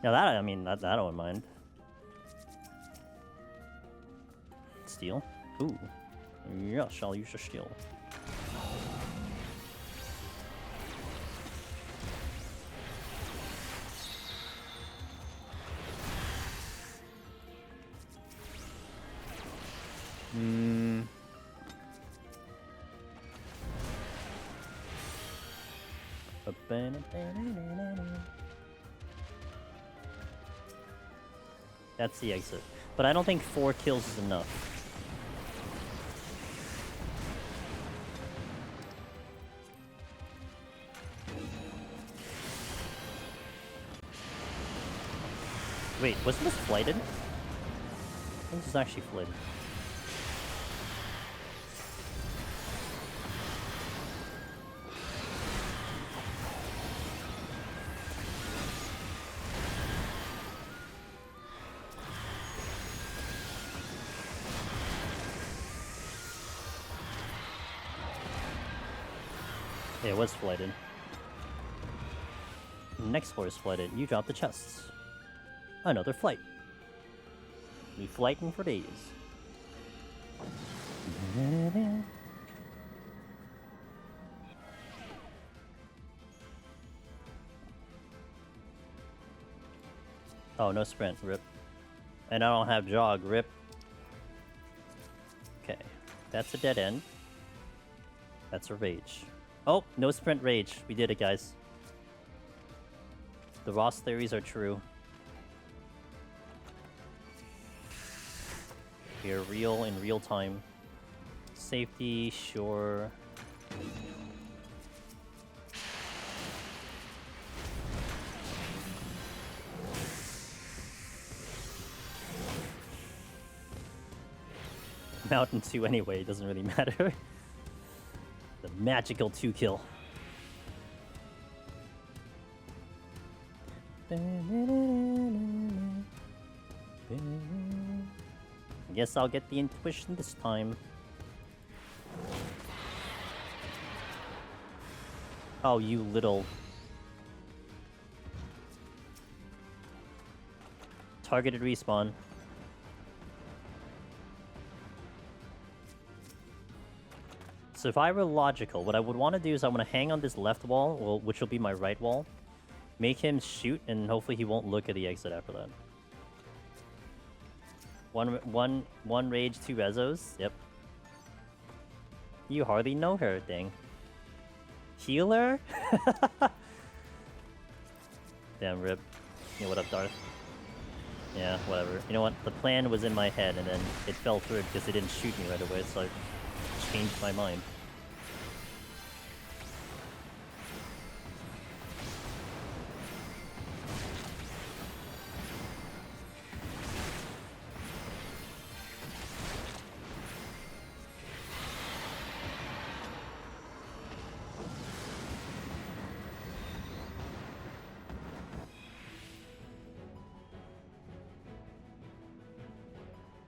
Now that, I mean, that I don't mind. Steel? Ooh. Yes, I'll use the steel. That's the exit. But I don't think 4 kills is enough. Wait, wasn't this flighted? I think this is actually flighted. Yeah, it was flighted. Next floor is flighted. You drop the chests. Another flight. We flighting for days. Oh, no sprint. Rip. And I don't have jog. Rip. Okay. That's a dead end. That's a rage. Oh, no sprint rage. We did it, guys. The Ross theories are true. We are real in real time. Safety, sure. Mountain 2 anyway, it doesn't really matter. The magical 2 kill. Guess I'll get the intuition this time. Oh, you little... Targeted respawn. So if I were logical, what I would want to do is I want to hang on this left wall, well, which will be my right wall. Make him shoot, and hopefully he won't look at the exit after that. One rage, 2 rezos. Yep. You hardly know her, dang. Healer? Damn, rip. Yeah, what up, Darth? Yeah, whatever. You know what? The plan was in my head, and then it fell through because it didn't shoot me right away, so I changed my mind.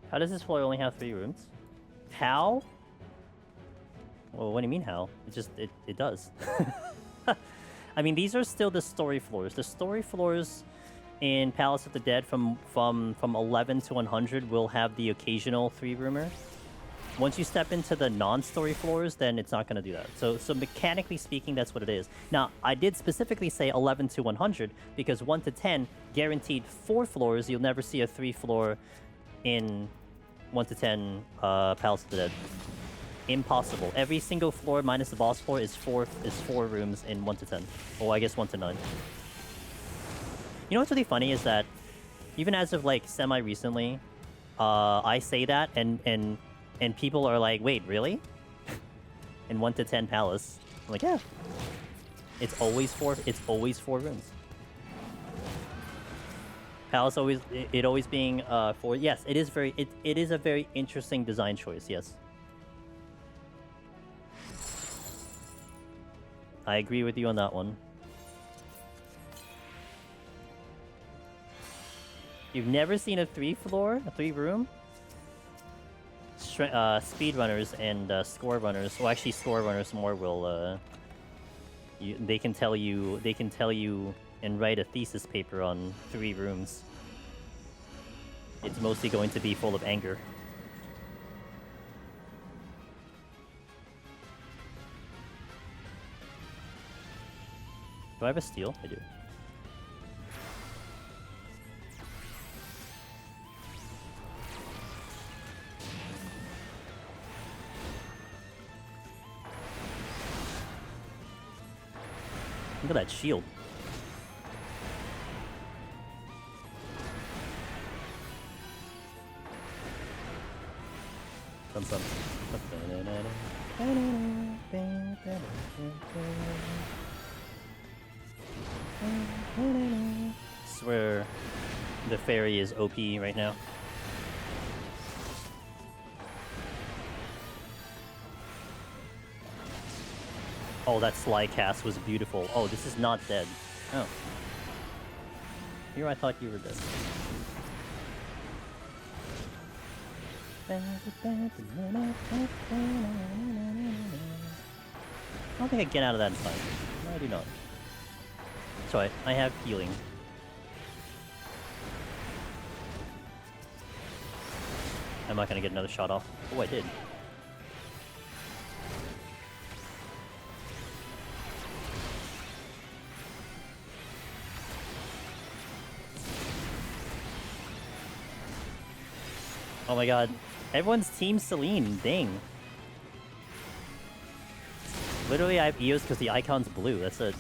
How does this floor only have 3 rooms? How? Well, what do you mean how? It does. I mean, these are still the story floors. The story floors in Palace of the Dead from 11 to 100 will have the occasional 3-roomer. Once you step into the non-story floors, then it's not going to do that. So mechanically speaking, that's what it is. Now, I did specifically say 11 to 100 because 1 to 10 guaranteed 4 floors. You'll never see a 3-floor in 1 to 10 Palace of the Dead. Impossible. Every single floor minus the boss floor is 4 rooms in 1 to 10. Or I guess 1 to 9. You know what's really funny is that even as of like semi-recently, I say that and people are like, wait, really? In 1 to 10 Palace. I'm like, yeah. It's always 4 rooms. Palace always always being 4. Yes, it is a very interesting design choice, yes. I agree with you on that one. You've never seen a 3-room? Speedrunners and score runners, well actually score runners more will they can tell you and write a thesis paper on 3 rooms. It's mostly going to be full of anger. Do I have a steal? I do. Look at that shield. Some. Swear the fairy is OP right now. Oh, that slide cast was beautiful. Oh, this is not dead. Oh. Here I thought you were dead. I don't think I can get out of that in time. No, I do not. That's right, I have healing. I'm not gonna get another shot off. Oh, I did. Oh my god. Everyone's Team Celine, dang. Literally, I have EOS because the icon's blue. That's a...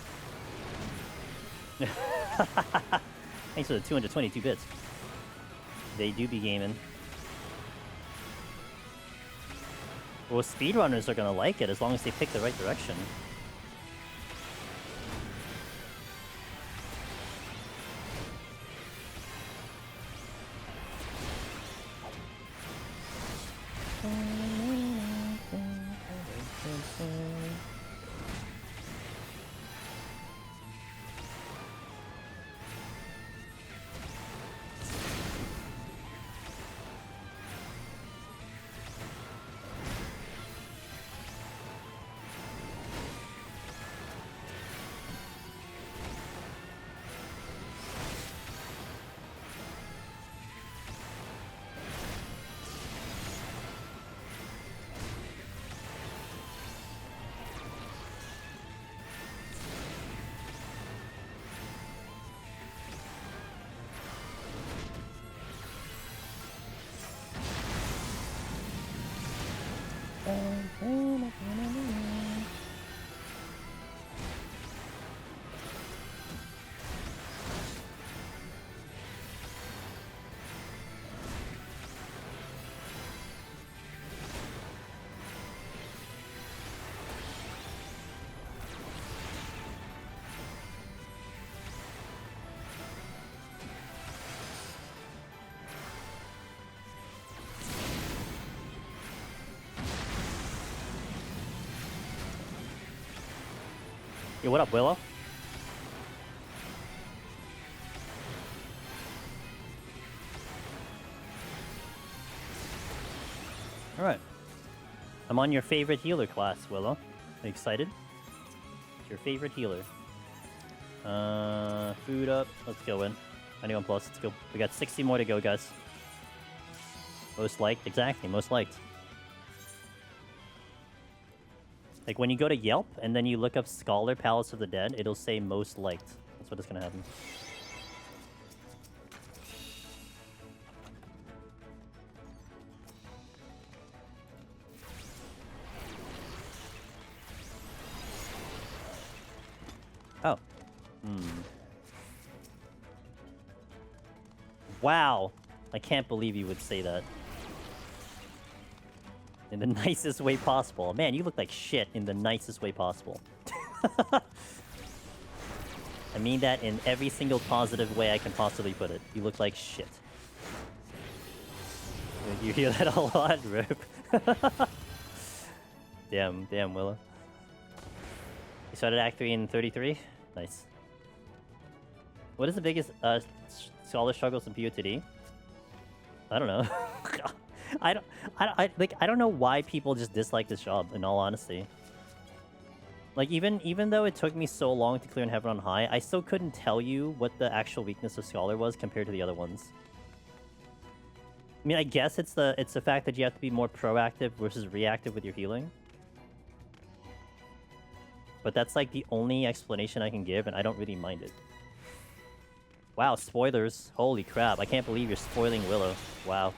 Thanks for the 222 bits. They do be gaming. Well, speedrunners are gonna like it as long as they pick the right direction. Yo, what up, Willow? Alright. I'm on your favorite healer class, Willow. Are you excited? It's your favorite healer. Food up. Let's go in. 91 plus, let's go. We got 60 more to go, guys. Most liked? Exactly, most liked. Like, when you go to Yelp, and then you look up Scholar Palace of the Dead, it'll say most liked. That's what is gonna happen. Oh. Wow. I can't believe you would say that. In the nicest way possible. Man, you look like shit in the nicest way possible. I mean that in every single positive way I can possibly put it. You look like shit. You hear that a lot, Rip? Damn, Willow. You started Act 3 in 33? Nice. What is the biggest scholar struggles in PoTD? I don't know. I don't know why people just dislike this job, in all honesty. Like, even though it took me so long to clear in Heaven on High, I still couldn't tell you what the actual weakness of Scholar was compared to the other ones. I mean, I guess it's the fact that you have to be more proactive versus reactive with your healing. But that's like the only explanation I can give, and I don't really mind it. Wow, spoilers. Holy crap, I can't believe you're spoiling Willow. Wow.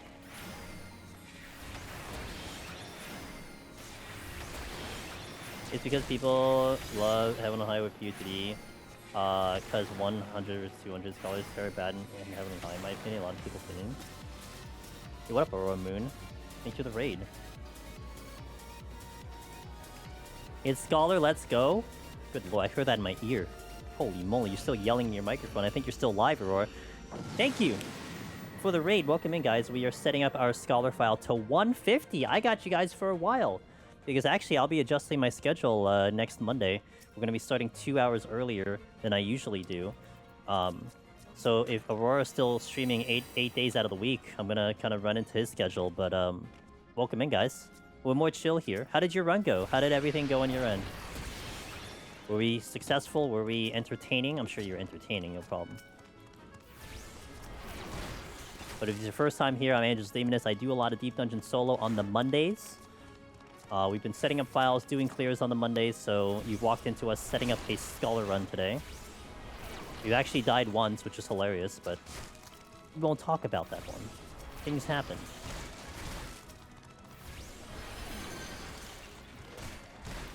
It's because people love Heaven on High with PoTD, because 100 or 200 scholars are very bad in Heaven on High, in my opinion, a lot of people's opinion. Hey, what up, Aurora Moon? Thanks for the raid. It's Scholar, let's go! Good lord, I heard that in my ear. Holy moly, you're still yelling in your microphone. I think you're still live, Aurora. Thank you for the raid. Welcome in, guys. We are setting up our Scholar file to 150. I got you guys for a while. Because actually, I'll be adjusting my schedule next Monday. We're going to be starting 2 hours earlier than I usually do. So if Aurora's still streaming 8 days out of the week, I'm going to kind of run into his schedule. But welcome in, guys. We're more chill here. How did your run go? How did everything go on your end? Were we successful? Were we entertaining? I'm sure you're entertaining, no problem. But if it's your first time here, I'm Andrew's Demonist. I do a lot of Deep Dungeon solo on the Mondays. We've been setting up files, doing clears on the Mondays, so you've walked into us setting up a Scholar run today. You actually died once, which is hilarious, but we won't talk about that one. Things happen.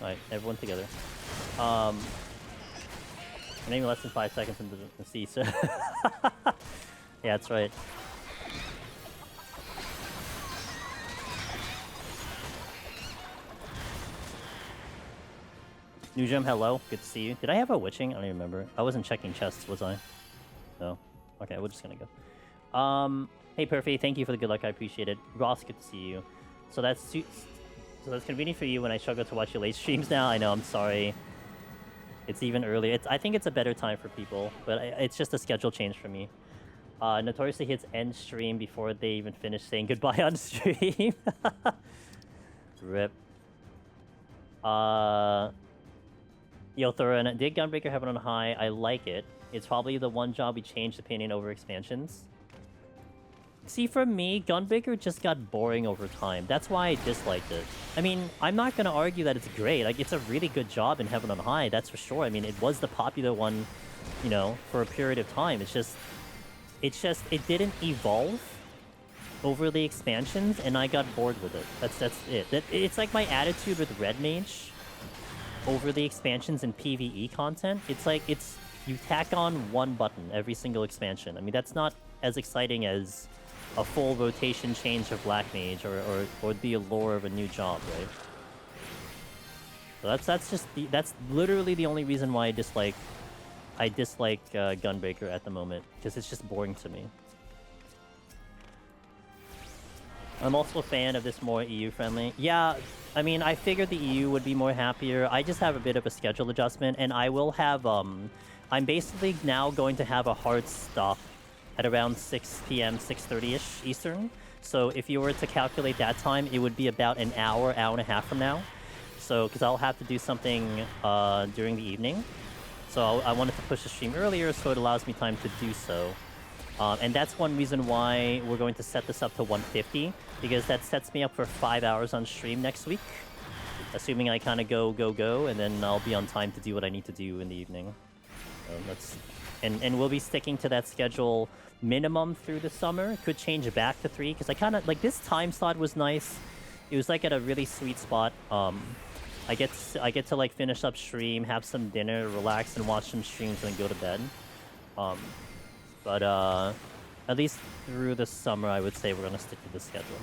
Alright, everyone together. Maybe less than 5 seconds into the sea, so... Yeah, that's right. New Gem, hello. Good to see you. Did I have a witching? I don't even remember. I wasn't checking chests, was I? No. Okay, we're just gonna go. Hey, Perfy, thank you for the good luck. I appreciate it. Ross, good to see you. So that's convenient for you when I struggle to watch your late streams now. I know, I'm sorry. It's even earlier. I think it's a better time for people, but it's just a schedule change for me. Notoriously hits end stream before they even finish saying goodbye on stream. Rip. Yo, Thurin, did Gunbreaker Heaven on High? I like it. It's probably the one job we changed opinion over expansions. See, for me, Gunbreaker just got boring over time. That's why I disliked it. I mean, I'm not going to argue that it's great. Like, it's a really good job in Heaven on High, that's for sure. I mean, it was the popular one, you know, for a period of time. It didn't evolve over the expansions, and I got bored with it. That's it. It's like my attitude with Red Mage over the expansions and PvE content. It's like you tack on one button every single expansion. I mean, that's not as exciting as a full rotation change of Black Mage or the allure of a new job, right? So that's literally the only reason why I dislike Gunbreaker at the moment, because it's just boring to me. I'm also a fan of this more EU-friendly. Yeah, I mean, I figured the EU would be more happier. I just have a bit of a schedule adjustment, and I will have, I'm basically now going to have a hard stop at around 6 p.m., 6:30-ish Eastern. So if you were to calculate that time, it would be about an hour and a half from now. So, because I'll have to do something during the evening. So I wanted to push the stream earlier, so it allows me time to do so. And that's one reason why we're going to set this up to 150, because that sets me up for 5 hours on stream next week. Assuming I kind of go, and then I'll be on time to do what I need to do in the evening. And we'll be sticking to that schedule minimum through the summer. Could change it back to 3, because I kind of, like, this time slot was nice. It was, like, at a really sweet spot. I get to like finish up stream, have some dinner, relax, and watch some streams, and then go to bed. But at least through the summer, I would say we're gonna stick to the schedule.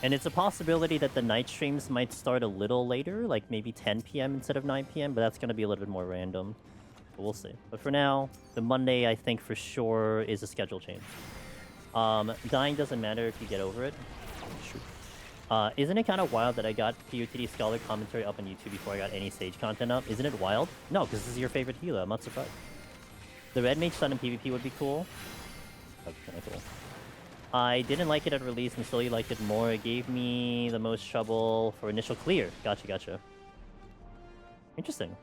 And it's a possibility that the night streams might start a little later, like maybe 10 p.m. instead of 9 p.m., but that's gonna be a little bit more random. But we'll see. But for now, the Monday, I think for sure, is a schedule change. Dying doesn't matter if you get over it. Shoot. Isn't it kind of wild that I got PoTD Scholar commentary up on YouTube before I got any Sage content up? Isn't it wild? No, because this is your favorite healer. I'm not surprised. The Red Mage Sun in PvP would be cool. That'd be kind of cool. I didn't like it at release and slowly liked it more. It gave me the most trouble for initial clear. Gotcha. Interesting.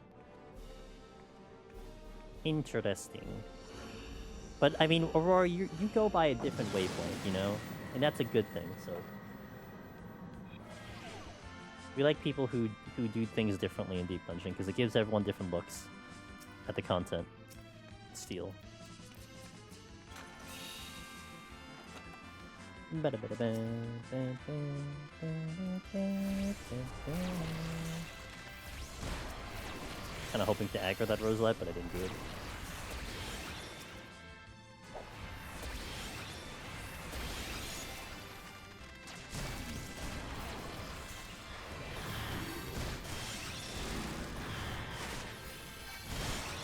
But, I mean, Aurora, you go by a different waypoint, you know? And that's a good thing, so... We like people who do things differently in Deep Dungeon, because it gives everyone different looks at the content. Steel. Kind of hoping to aggro that Roselet, but I didn't do it.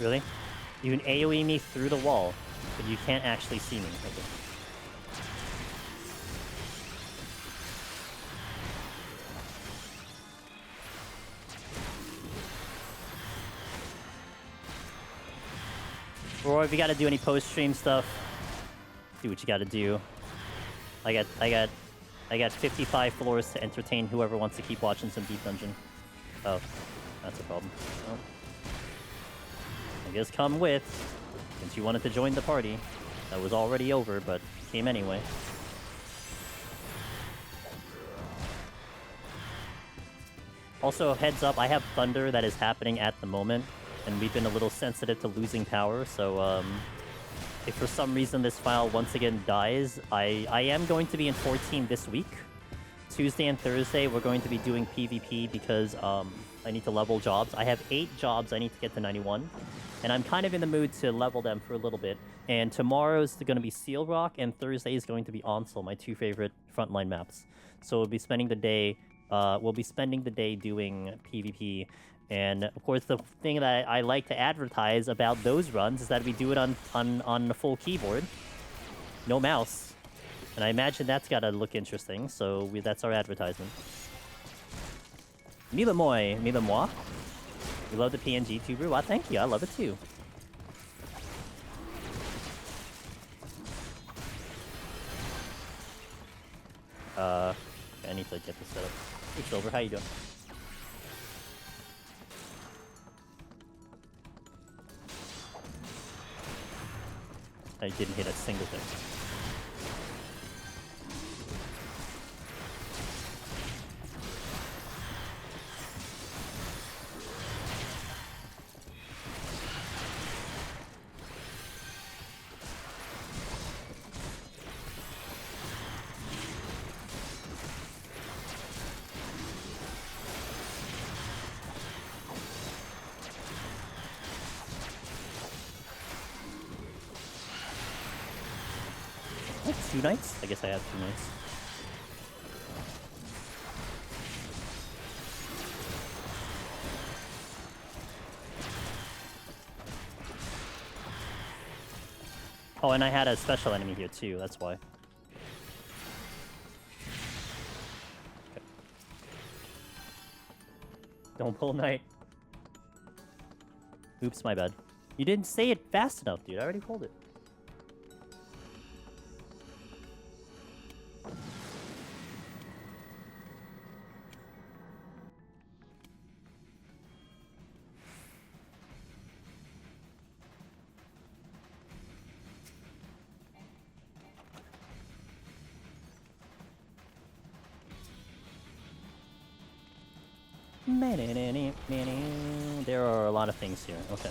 Really? You can AoE me through the wall, but you can't actually see me. Okay. Or if you gotta do any post-stream stuff, do what you gotta do. I got 55 floors to entertain whoever wants to keep watching some Deep Dungeon. Oh, that's a problem. Well, I guess come with, since you wanted to join the party. That was already over, but came anyway. Also, heads up, I have Thunder that is happening at the moment, and we've been a little sensitive to losing power, so if for some reason this file once again dies, I am going to be in 14 this week. Tuesday and Thursday, we're going to be doing PvP because I need to level jobs. I have 8 jobs I need to get to 91, and I'm kind of in the mood to level them for a little bit. And tomorrow's going to be Seal Rock, and Thursday is going to be Onsel, my 2 favorite frontline maps. So we'll be spending the day doing PvP. And of course, the thing that I like to advertise about those runs is that we do it on a full keyboard, no mouse. And I imagine that's gotta look interesting, so that's our advertisement. Mille moi. You love the PNG tuber? Well, thank you. I love it too. I need to get this set up. Hey, Silver, how you doing? I didn't hit a single thing. 2 knights? I guess I have 2 knights. Oh, and I had a special enemy here too, that's why. Okay. Don't pull knight. Oops, my bad. You didn't say it fast enough, dude. I already pulled it. There are a lot of things here. Okay.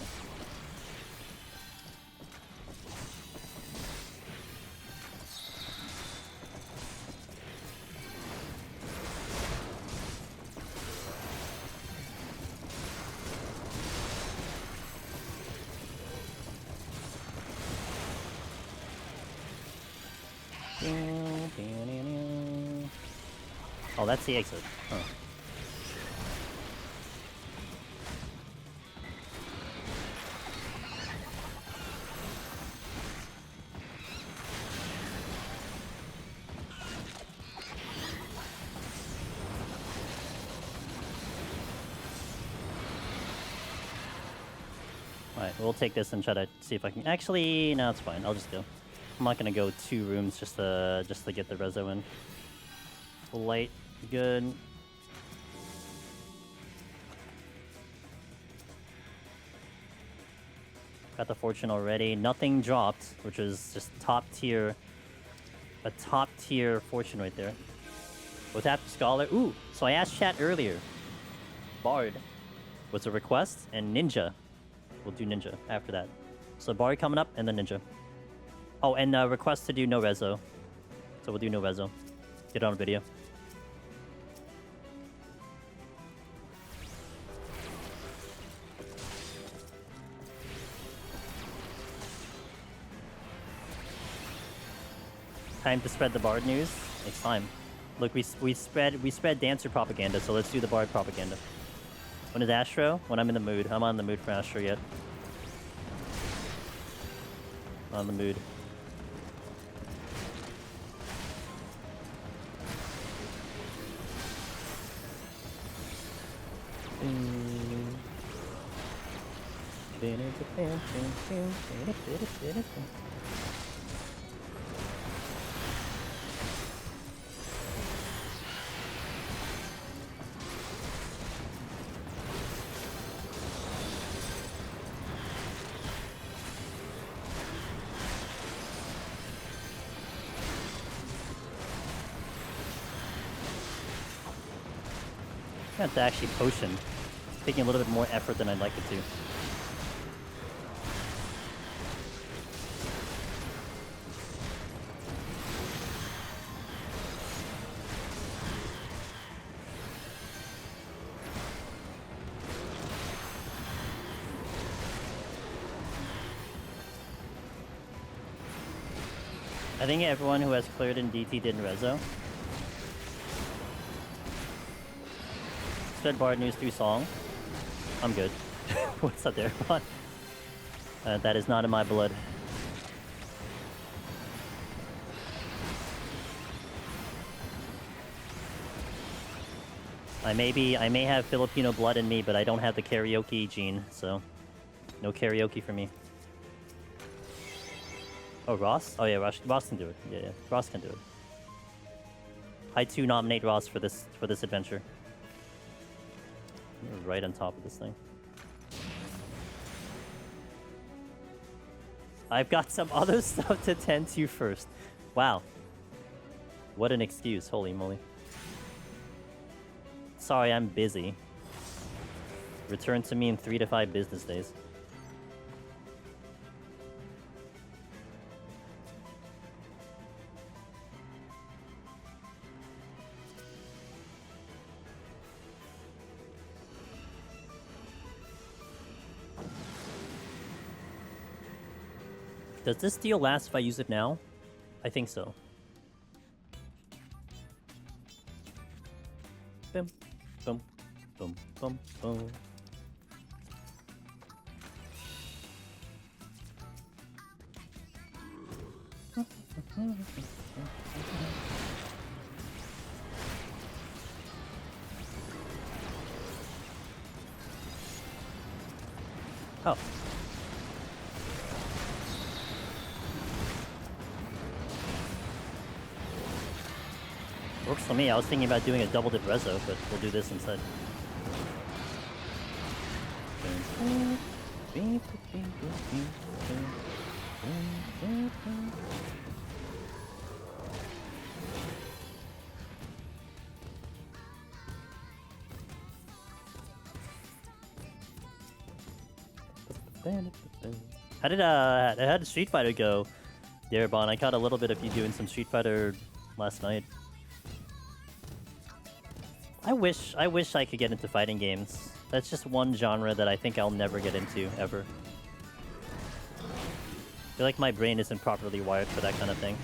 Oh, that's the exit. Huh. Alright, we'll take this and try to see if I can... Actually, no, it's fine. I'll just go. I'm not gonna go 2 rooms just to get the reso in. Light, good. Got the fortune already. Nothing dropped, which is just top tier. A top tier fortune right there. We'll tap Scholar. Ooh, so I asked chat earlier. Bard was a request, and Ninja. We'll do Ninja after that. So Bard coming up, and then Ninja. Oh, and request to do no reso. So we'll do no reso. Get it on video. Time to spread the Bard news. It's time. Look, we spread Dancer propaganda, so let's do the Bard propaganda. When is Astro? When I'm in the mood. I'm on the mood for Astro yet. On the mood. I have to actually potion. It's taking a little bit more effort than I'd like it to. I think everyone who has cleared in DT did in Rezo. Spread Bard news through song. I'm good. What's up there, Ron? That is not in my blood. I may have Filipino blood in me, but I don't have the karaoke gene, so no karaoke for me. Oh, Ross? Oh yeah, Ross can do it. Yeah, Ross can do it. I too nominate Ross for this adventure. You're right on top of this thing. I've got some other stuff to tend to first. Wow. What an excuse, holy moly. Sorry, I'm busy. Return to me in 3 to 5 business days. Does this deal last if I use it now? I think so. Boom, boom, boom, boom. Oh. Works for me. I was thinking about doing a double dip rezo, but we'll do this instead. How did Street Fighter go, Darabon? I caught a little bit of you doing some Street Fighter last night. I wish I could get into fighting games. That's just one genre that I think I'll never get into, ever. I feel like my brain isn't properly wired for that kind of thing.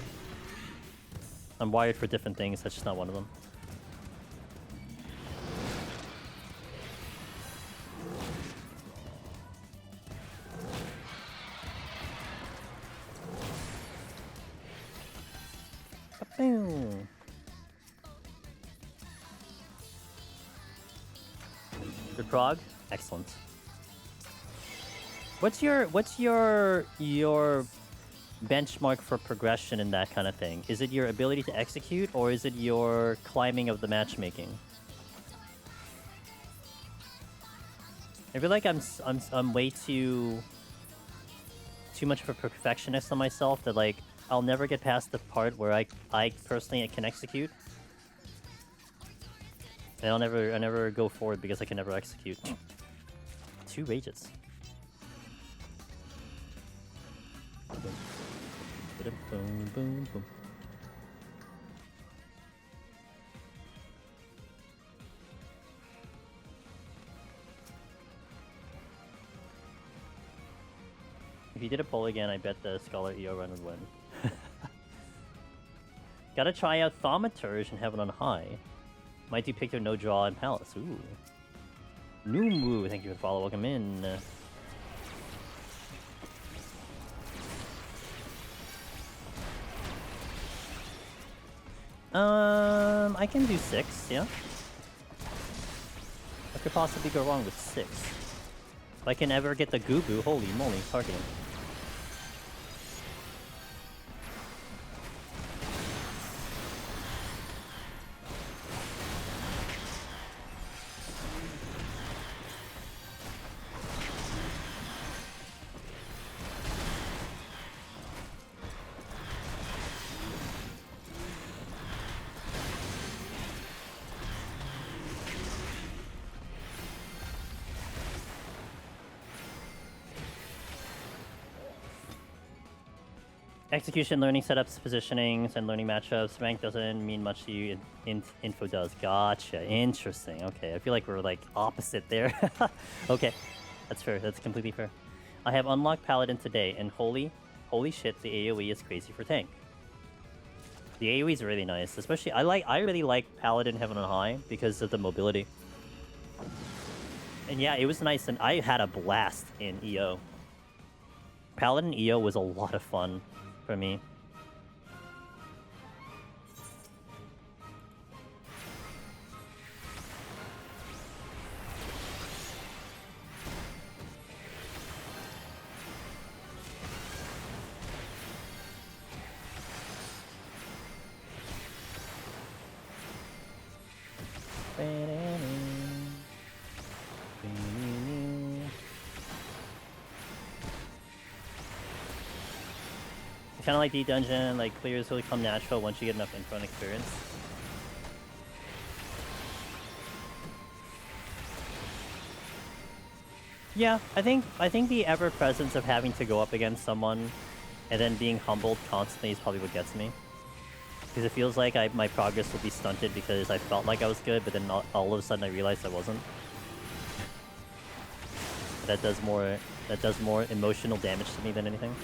I'm wired for different things, that's just not one of them. Boom. Good prog? Excellent. What's your benchmark for progression in that kind of thing? Is it your ability to execute, or is it your climbing of the matchmaking? I feel like I'm way too much of a perfectionist on myself that like I'll never get past the part where I personally can execute. And I never go forward because I can never execute. 2 rages. Boom, boom, boom. If you did a poll again, I bet the Scholar EO run would win. Gotta try out Thaumaturge and Heaven on High. Might do Picto, no draw, and Palace. Ooh. Numu, thank you for the follow. Welcome in. I can do 6, yeah. What could possibly go wrong with 6? If I can ever get the Gubu, holy moly, targeting. Execution, learning setups, positionings, and learning matchups. Rank doesn't mean much to you. Info does. Gotcha. Interesting. Okay, I feel like we're like opposite there. Okay, that's fair. That's completely fair. I have unlocked Paladin today, and holy shit, the AoE is crazy for tank. The AoE is really nice, especially I really like Paladin Heaven on High because of the mobility. And yeah, it was nice, and I had a blast in EO. Paladin EO was a lot of fun for me. Kind of like the dungeon, like clears will come natural once you get enough info and experience. Yeah, I think the ever presence of having to go up against someone and then being humbled constantly is probably what gets me. Because it feels like my progress will be stunted because I felt like I was good, but then all of a sudden I realized I wasn't. That does more emotional damage to me than anything.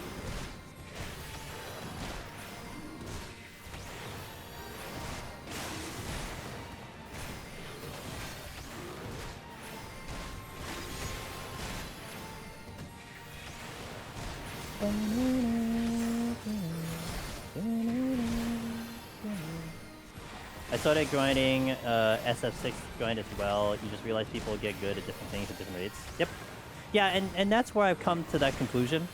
I started grinding SF6 grind as well. You just realize people get good at different things at different rates. Yep. Yeah, and that's where I've come to that conclusion.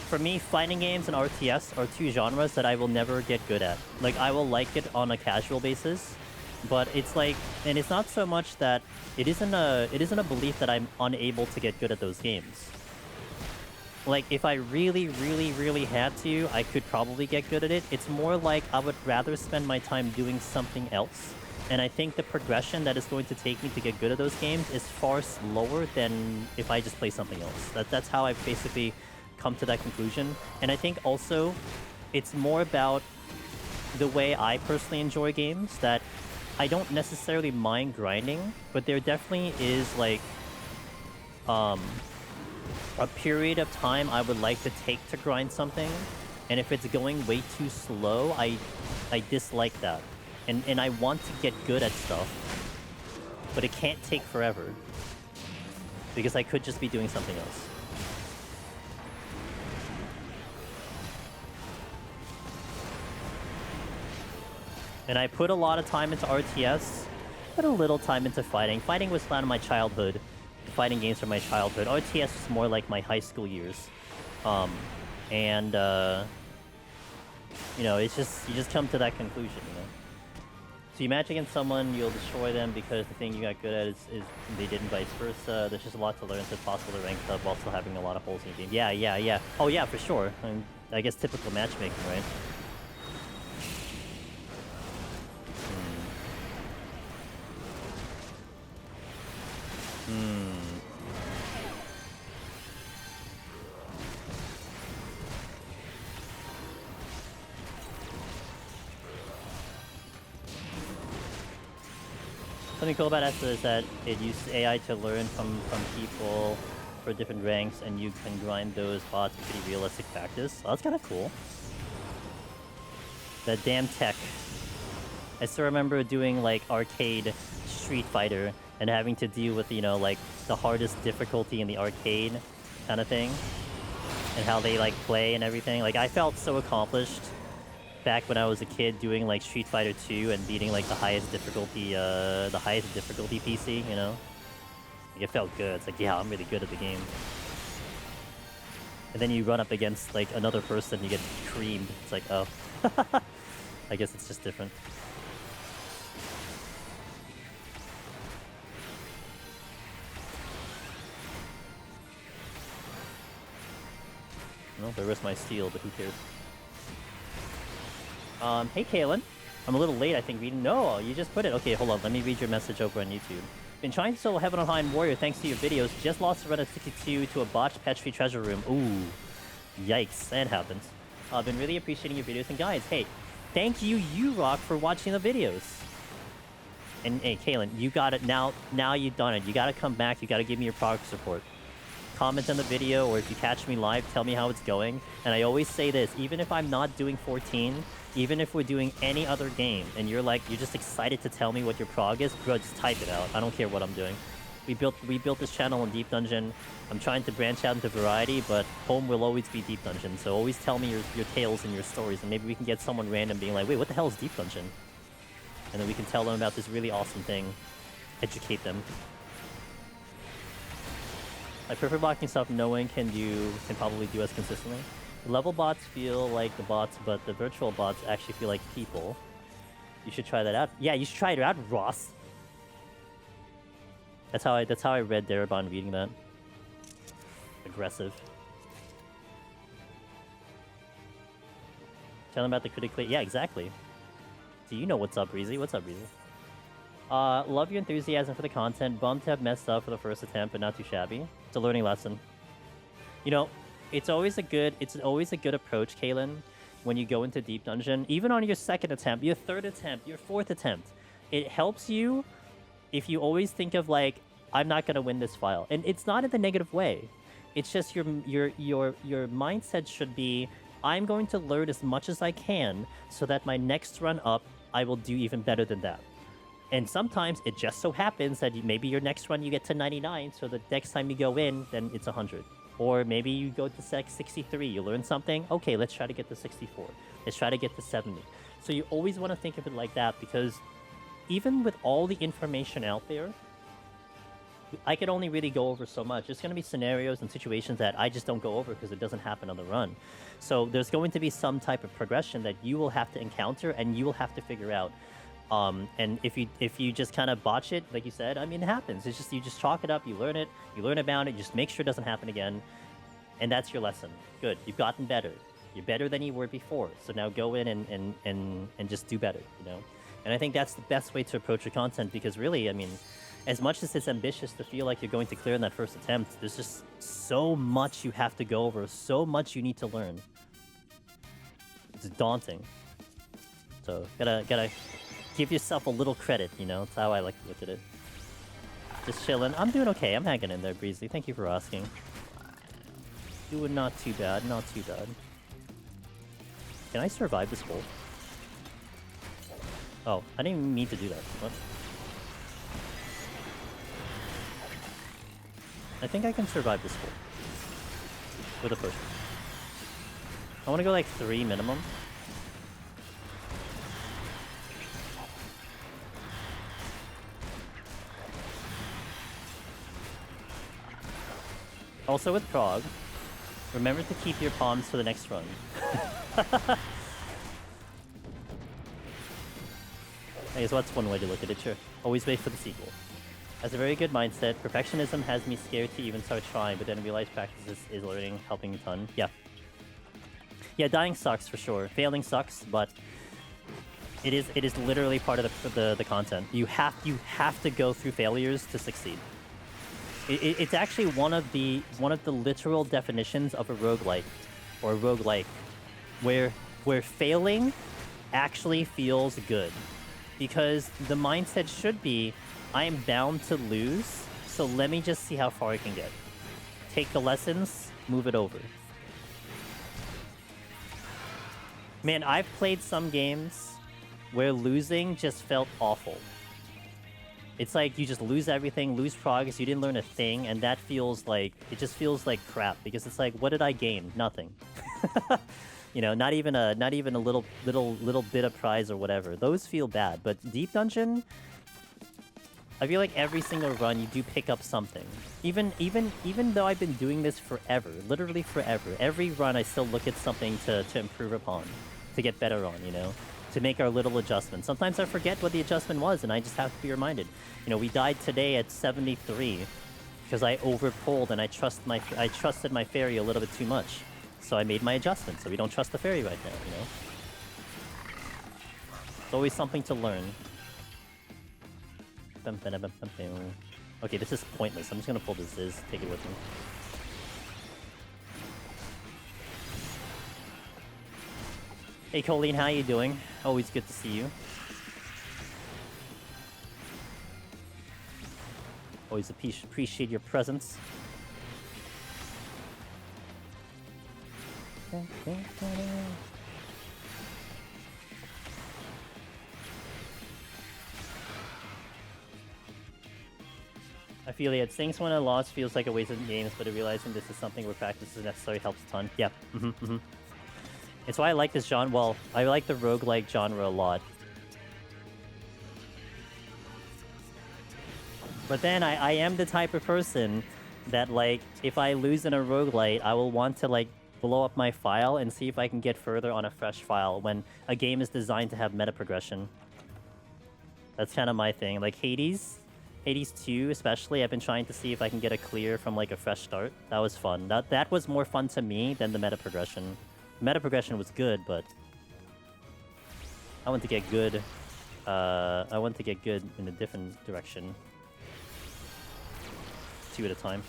For me, fighting games and RTS are two genres that I will never get good at. Like, I will like it on a casual basis, but it's like, and it's not so much that it isn't a belief that I'm unable to get good at those games. Like, if I really, really, really had to, I could probably get good at it. It's more like I would rather spend my time doing something else. And I think the progression that is going to take me to get good at those games is far slower than if I just play something else. That's how I've basically come to that conclusion. And I think also it's more about the way I personally enjoy games, that I don't necessarily mind grinding, but there definitely is like a period of time I would like to take to grind something, and if it's going way too slow, I dislike that. And I want to get good at stuff, but it can't take forever, because I could just be doing something else. And I put a lot of time into RTS, put a little time into fighting. Fighting was kind of my childhood. Fighting games from my childhood. RTS was more like my high school years. You know, it's just, you just come to that conclusion, you know? So you match against someone, you'll destroy them because the thing you got good at is they didn't, vice versa. There's just a lot to learn, so it's possible to rank up while still having a lot of holes in your game. Yeah. Oh yeah, for sure. I guess typical matchmaking, right? Something cool about Esther is that it uses AI to learn from people for different ranks, and you can grind those bots with pretty realistic practice. Oh, that's kind of cool. That damn tech. I still remember doing like arcade Street Fighter and having to deal with, you know, like the hardest difficulty in the arcade kind of thing, and how they like play and everything. Like, I felt so accomplished back when I was a kid doing like Street Fighter 2 and beating like the highest difficulty PC, you know? Like, it felt good. It's like, yeah, I'm really good at the game. And then you run up against like another person, you get creamed. It's like, oh. I guess it's just different. Well, there was my steal, but who cares? Hey, Kaylin. I'm a little late, I think, reading. No, you just put it. Okay, hold on. Let me read your message over on YouTube. Been trying to solo Heaven on High and Warrior thanks to your videos. Just lost a run at 62 to a botched patch-free treasure room. Ooh. Yikes. That happens. I've been really appreciating your videos. And guys, hey, thank you, Rock, for watching the videos. And hey, Kaylin, you got it. Now you've done it. You got to come back. You got to give me your progress report. Comment on the video, or if you catch me live, tell me how it's going. And I always say this, even if I'm not doing 14, even if we're doing any other game, and you're just excited to tell me what your prog is, bro, just type it out. I don't care what I'm doing. We built this channel in Deep Dungeon. I'm trying to branch out into variety, but home will always be Deep Dungeon. So always tell me your tales and your stories, and maybe we can get someone random being like, wait, what the hell is Deep Dungeon? And then we can tell them about this really awesome thing. Educate them. Like, perfect blocking stuff no one can probably do as consistently. Level bots feel like the bots, but the virtual bots actually feel like people. You should try that out. Yeah, you should try it out, Ross. That's how I read Darabon reading that. Aggressive. Tell them about the critically. Yeah, exactly. Do you know what's up, Breezy? What's up, Breezy? Love your enthusiasm for the content. Bummed to have messed up for the first attempt, but not too shabby. It's a learning lesson. You know, it's always a good approach, Kaylin, when you go into Deep Dungeon. Even on your second attempt, your third attempt, your fourth attempt, it helps you if you always think of like, I'm not gonna win this file, and it's not in the negative way. It's just your mindset should be, I'm going to learn as much as I can so that my next run up, I will do even better than that. And sometimes it just so happens that maybe your next run you get to 99, so the next time you go in, then it's 100. Or maybe you go to Sec 63, you learn something, okay, let's try to get to 64. Let's try to get to 70. So you always want to think of it like that, because even with all the information out there, I could only really go over so much. There's going to be scenarios and situations that I just don't go over because it doesn't happen on the run. So there's going to be some type of progression that you will have to encounter and you will have to figure out. And if you just kind of botch it, like you said, I mean, it happens. It's just, you just chalk it up, you learn about it, just make sure it doesn't happen again. And that's your lesson. Good. You've gotten better. You're better than you were before. So now go in and just do better, you know? And I think that's the best way to approach your content, because really, I mean, as much as it's ambitious to feel like you're going to clear in that first attempt, there's just so much you have to go over, so much you need to learn. It's daunting. So gotta give yourself a little credit, you know? That's how I like to look at it. Just chilling. I'm doing okay. I'm hanging in there, Breezy. Thank you for asking. Doing not too bad. Not too bad. Can I survive this hole? Oh, I didn't even mean to do that. What? I think I can survive this hole. With a push. I want to go like 3 minimum. Also with Prague, remember to keep your palms for the next run. I guess that's one way to look at it, sure. Always wait for the sequel. Has a very good mindset. Perfectionism has me scared to even start trying, but then realize practice is learning, helping a ton. Yeah. Yeah, dying sucks for sure. Failing sucks, but it is literally part of the content. You have to go through failures to succeed. It's actually one of the literal definitions of a roguelike or a roguelike, where failing actually feels good, because the mindset should be, I am bound to lose, so let me just see how far I can get. Take the lessons, move it over. Man, I've played some games where losing just felt awful. It's like you just lose everything, lose progress, you didn't learn a thing, and that feels like, it just feels like crap, because it's like, what did I gain? Nothing. You know, not even a little bit of prize or whatever. Those feel bad, but Deep Dungeon, I feel like every single run you do pick up something. Even though I've been doing this forever, literally forever, every run I still look at something to improve upon, to get better on, you know? To make our little adjustments. Sometimes I forget what the adjustment was, and I just have to be reminded. You know, we died today at 73 because I overpulled and I trusted my fairy a little bit too much. So I made my adjustment, so we don't trust the fairy right now, you know? It's always something to learn. Okay, this is pointless. I'm just gonna pull the Ziz, take it with me. Hey Colleen, how you doing? Always good to see you. Always appreciate your presence. I feel it. Saying someone a loss feels like a waste of games, but realizing this is something where practice is necessary helps a ton. Yeah. It's why I like this genre. Well, I like the roguelike genre a lot. But then I am the type of person that, like, if I lose in a roguelite, I will want to, like, blow up my file and see if I can get further on a fresh file when a game is designed to have meta progression. That's kind of my thing. Like Hades 2 especially, I've been trying to see if I can get a clear from, like, a fresh start. That was fun. That was more fun to me than the meta progression. Meta progression was good, but I want to get good. I want to get good in a different direction. 2 at a time.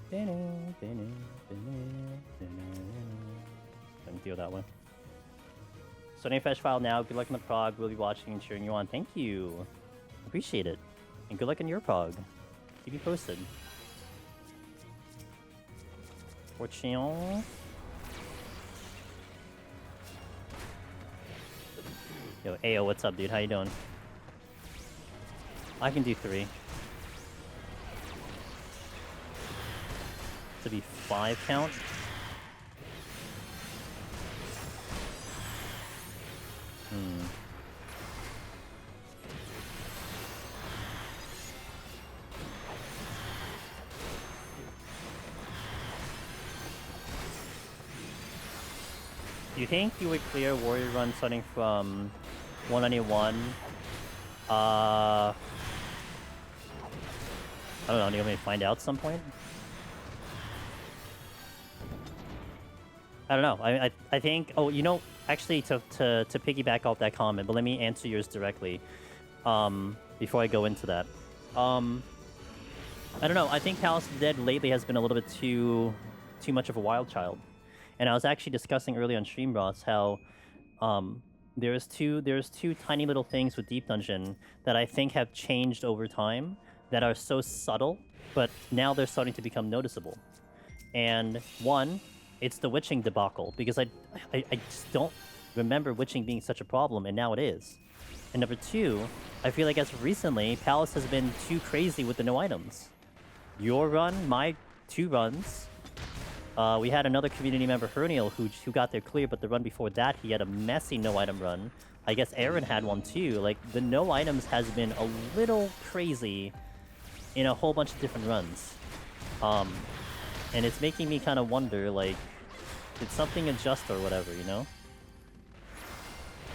Don't deal that way. Starting a fresh file now. Good luck in the prog. We'll be watching and cheering you on. Thank you. Appreciate it. And good luck in your prog. Keep me posted. Fortune. Yo, Ayo, what's up, dude? How you doing? I can do 3. To be 5 count. Do you think you would clear warrior run starting from 191? I don't know, do you want me to find out at some point? I don't know. I think... Oh, you know, actually, to piggyback off that comment, but let me answer yours directly before I go into that. I don't know. I think Palace of the Dead lately has been a little bit too much of a wild child. And I was actually discussing early on stream, Ross, how there's two tiny little things with Deep Dungeon that I think have changed over time that are so subtle, but now they're starting to become noticeable. And one, it's the witching debacle, because I just don't remember witching being such a problem, and now it is. And number two, I feel like as of recently, Palace has been too crazy with the no items. Your run, my 2 runs. We had another community member, Herniel, who got there clear, but the run before that, he had a messy no-item run. I guess Aaron had one too. Like, the no-items has been a little crazy in a whole bunch of different runs. And it's making me kind of wonder, like, did something adjust or whatever, you know?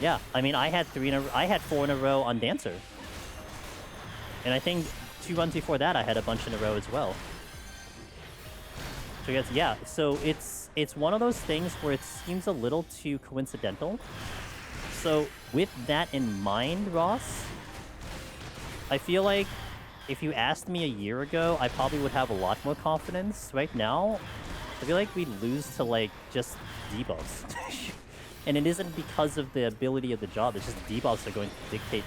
Yeah, I mean, I had 4 in a row on Dancer. And I think 2 runs before that, I had a bunch in a row as well. So yes, yeah, so it's one of those things where it seems a little too coincidental. So with that in mind, Ross, I feel like if you asked me a year ago, I probably would have a lot more confidence. Right now, I feel like we'd lose to, like, just debuffs. And it isn't because of the ability of the job, it's just debuffs are going to dictate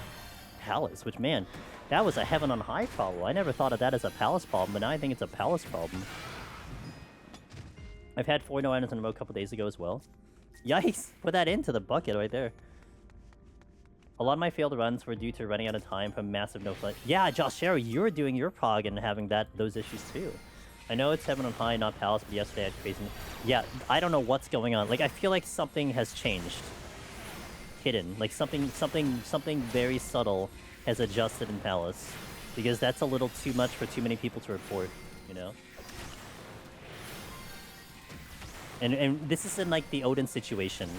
Palace, which, man, that was a heaven on high problem. I never thought of that as a Palace problem, but now I think it's a Palace problem. I've had 4 no items in a row a couple days ago as well. Yikes! Put that into the bucket right there. A lot of my failed runs were due to running out of time from massive no flight. Yeah, Josh Sherry, you're doing your prog and having those issues too. I know it's heaven on high, not Palace, but yesterday I had crazy... Yeah, I don't know what's going on. Like, I feel like something has changed. Hidden. Like, something very subtle has adjusted in Palace. Because that's a little too much for too many people to report, you know? And this isn't like the Odin situation,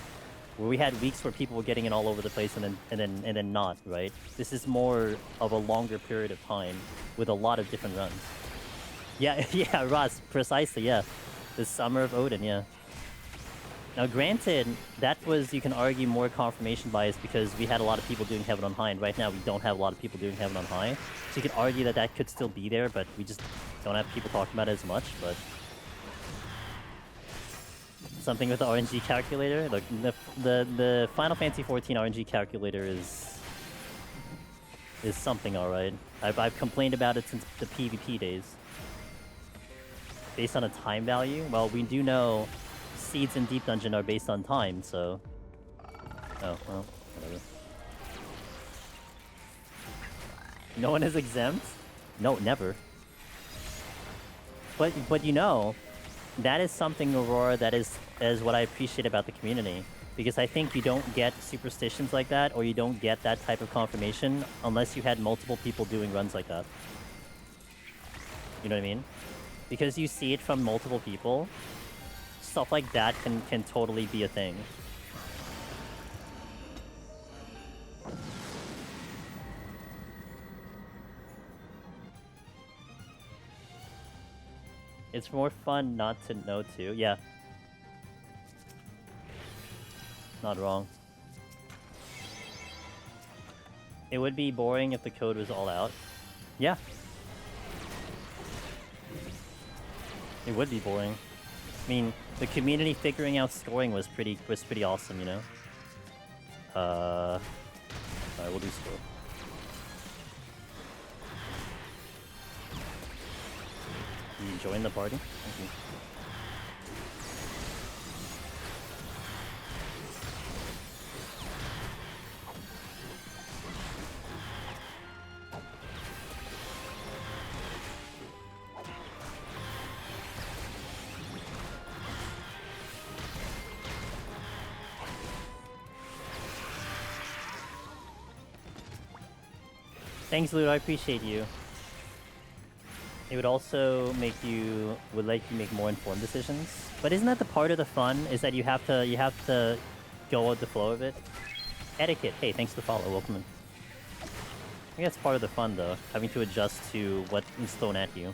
where we had weeks where people were getting it all over the place and then not, right? This is more of a longer period of time with a lot of different runs. Yeah, yeah, Ross, precisely, yeah. The Summer of Odin, yeah. Now, granted, that was, you can argue, more confirmation bias because we had a lot of people doing Heaven on High, and right now we don't have a lot of people doing Heaven on High. So you could argue that that could still be there, but we just don't have people talking about it as much, but... Something with the RNG calculator. Look, the Final Fantasy XIV RNG calculator is something, all right. I've complained about it since the PvP days. Based on a time value, well, we do know seeds in Deep Dungeon are based on time, so. Oh well, whatever. No one is exempt. No, never. But you know, that is something, Aurora, that is what I appreciate about the community. Because I think you don't get superstitions like that, or you don't get that type of confirmation, unless you had multiple people doing runs like that. You know what I mean? Because you see it from multiple people, stuff like that can totally be a thing. It's more fun not to know to. Yeah. Not wrong. It would be boring if the code was all out. Yeah. It would be boring. I mean, the community figuring out scoring was pretty awesome, you know? Alright, we'll do score. You join the party? Thank you. Thanks, Lou. I appreciate you. It would also make you let you make more informed decisions. But isn't that the part of the fun? Is that you have to go with the flow of it? Etiquette. Hey, thanks for the follow. Welcome in. I think that's part of the fun, though, having to adjust to what is thrown at you.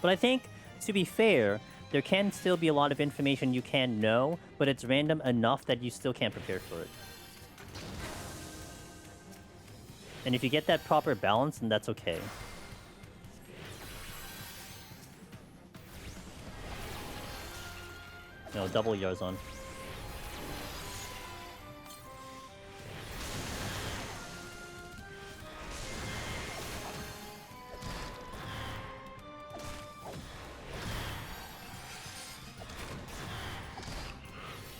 But I think, to be fair, there can still be a lot of information you can know, but it's random enough that you still can't prepare for it. And if you get that proper balance, then that's okay. No, double Yarzon.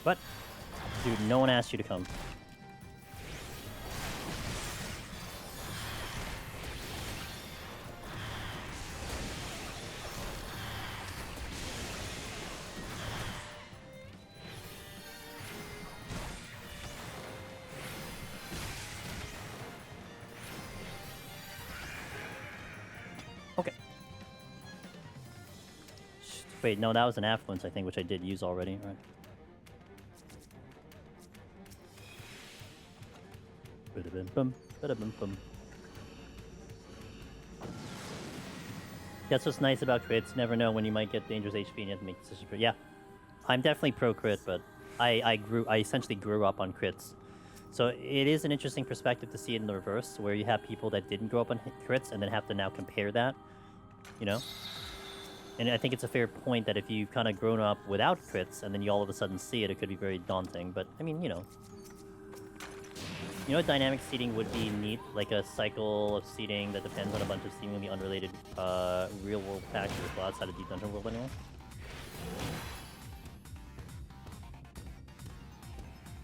What? Dude, no one asked you to come. Okay. Wait, no, that was an affluence, I think, which I did use already. All right. That's what's nice about crits. Never know when you might get dangerous HP and you have to make decisions. Yeah, I'm definitely pro crit, but I essentially grew up on crits. So it is an interesting perspective to see it in the reverse, where you have people that didn't grow up on crits and then have to now compare that, you know? And I think it's a fair point that if you've kind of grown up without crits and then you all of a sudden see it, it could be very daunting. But, I mean, you know. You know what dynamic seeding would be neat? Like a cycle of seeding that depends on a bunch of seemingly unrelated real-world factors, well, outside of Deep Dungeon World anyway.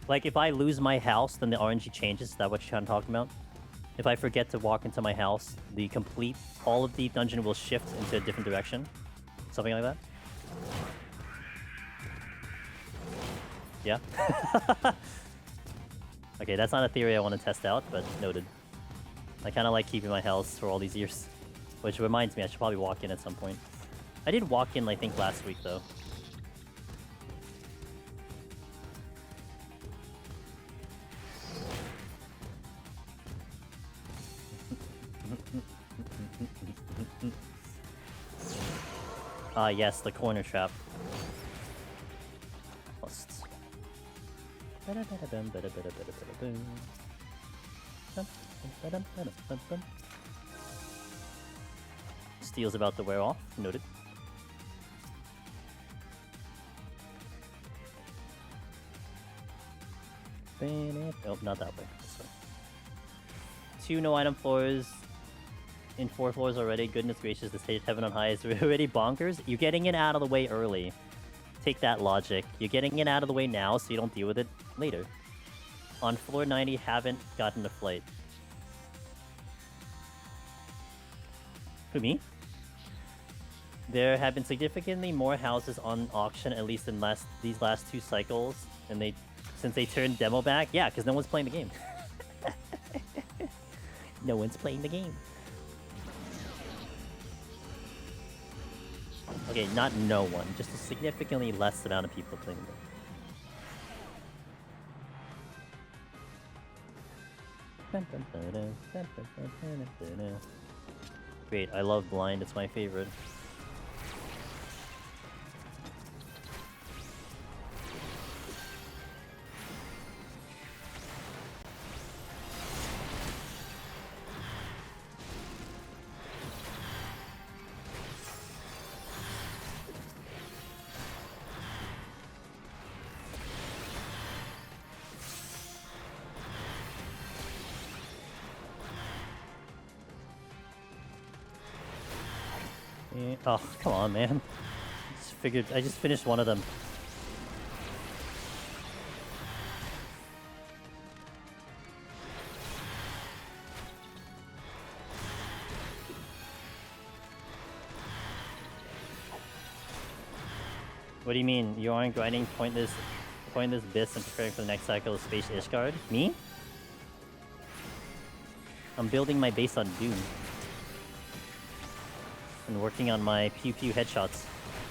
Like, if I lose my house, then the RNG changes. Is that what you're trying to talk about? If I forget to walk into my house, all of Deep Dungeon will shift into a different direction. Something like that? Yeah? Okay, that's not a theory I want to test out, but noted. I kind of like keeping my house for all these years. Which reminds me, I should probably walk in at some point. I did walk in, I think, last week, though. Ah, yes, the corner trap. Must. Steel's about to wear off. Noted. Nope, not that way. This way. 2 no item floors in 4 floors already. Goodness gracious, the stage heaven on high is already bonkers. You're getting it out of the way early. Take that logic. You're getting it out of the way now so you don't deal with it later. On floor 90, haven't gotten a flight. Who, me? There have been significantly more houses on auction, at least in these last 2 cycles, and since they turned demo back. Yeah, because no one's playing the game. No one's playing the game. Okay, not no one, just a significantly less amount of people playing the game. Great, I love blind, it's my favorite. Oh, come on, man. I just finished one of them. What do you mean? You aren't grinding pointless bits and preparing for the next cycle of Space Ishgard? Me? I'm building my base on Doom. And working on my pew-pew headshots.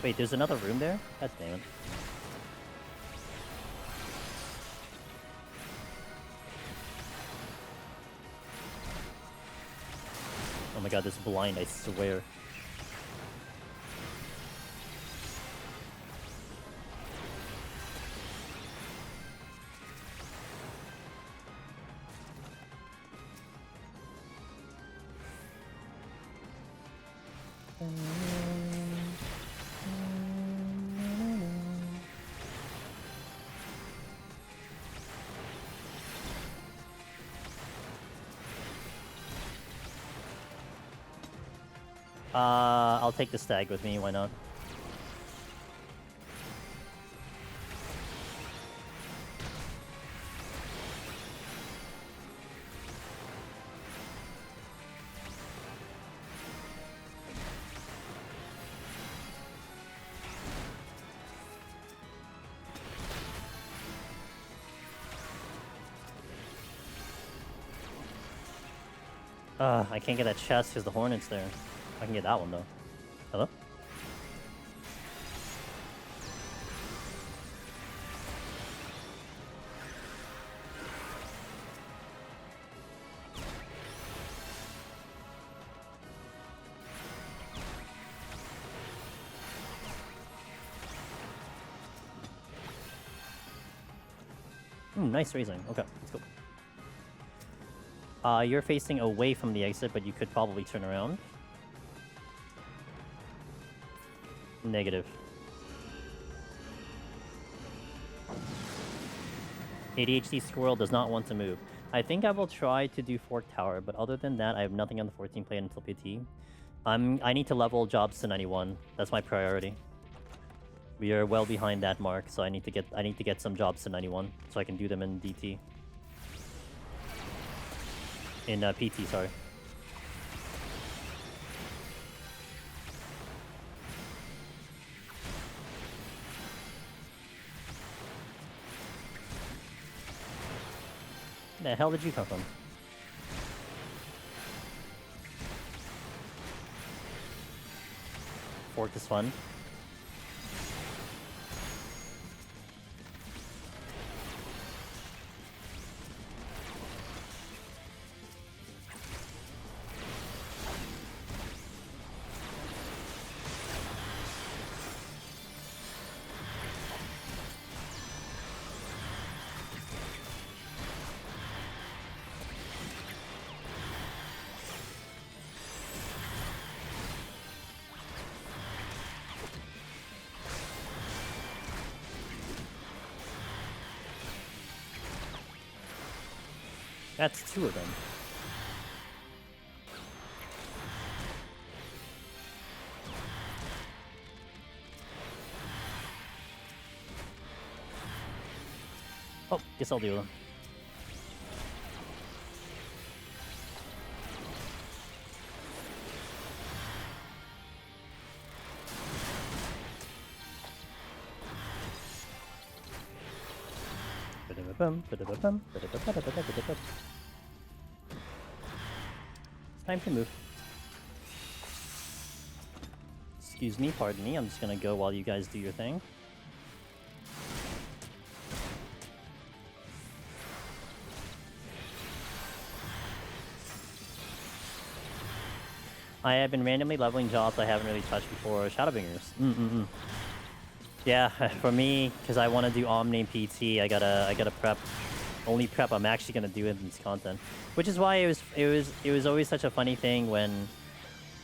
Wait, there's another room there? God damn it. Oh my god, this blind, I swear. I'll take the stag with me, why not? I can't get that chest because the hornet's there. I can get that one though. Hello? Nice raising. Okay, let's go. You're facing away from the exit, but you could probably turn around. Negative. ADHD Squirrel does not want to move. I think I will try to do Fork Tower, but other than that, I have nothing on the 14 plate until PT. I need to level jobs to 91. That's my priority. We are well behind that mark, so I need to get some jobs to 91 so I can do them in DT. In PT, sorry. The hell did you come from? Fork is fun. That's two of them. Oh, guess I'll do them. It's time to move. Excuse me, pardon me, I'm just gonna go while you guys do your thing. I have been randomly leveling jobs I haven't really touched before. Shadowbringers. Yeah, for me, because I want to do Omni PT, I gotta prep. Only prep I'm actually gonna do in this content, which is why it was always such a funny thing when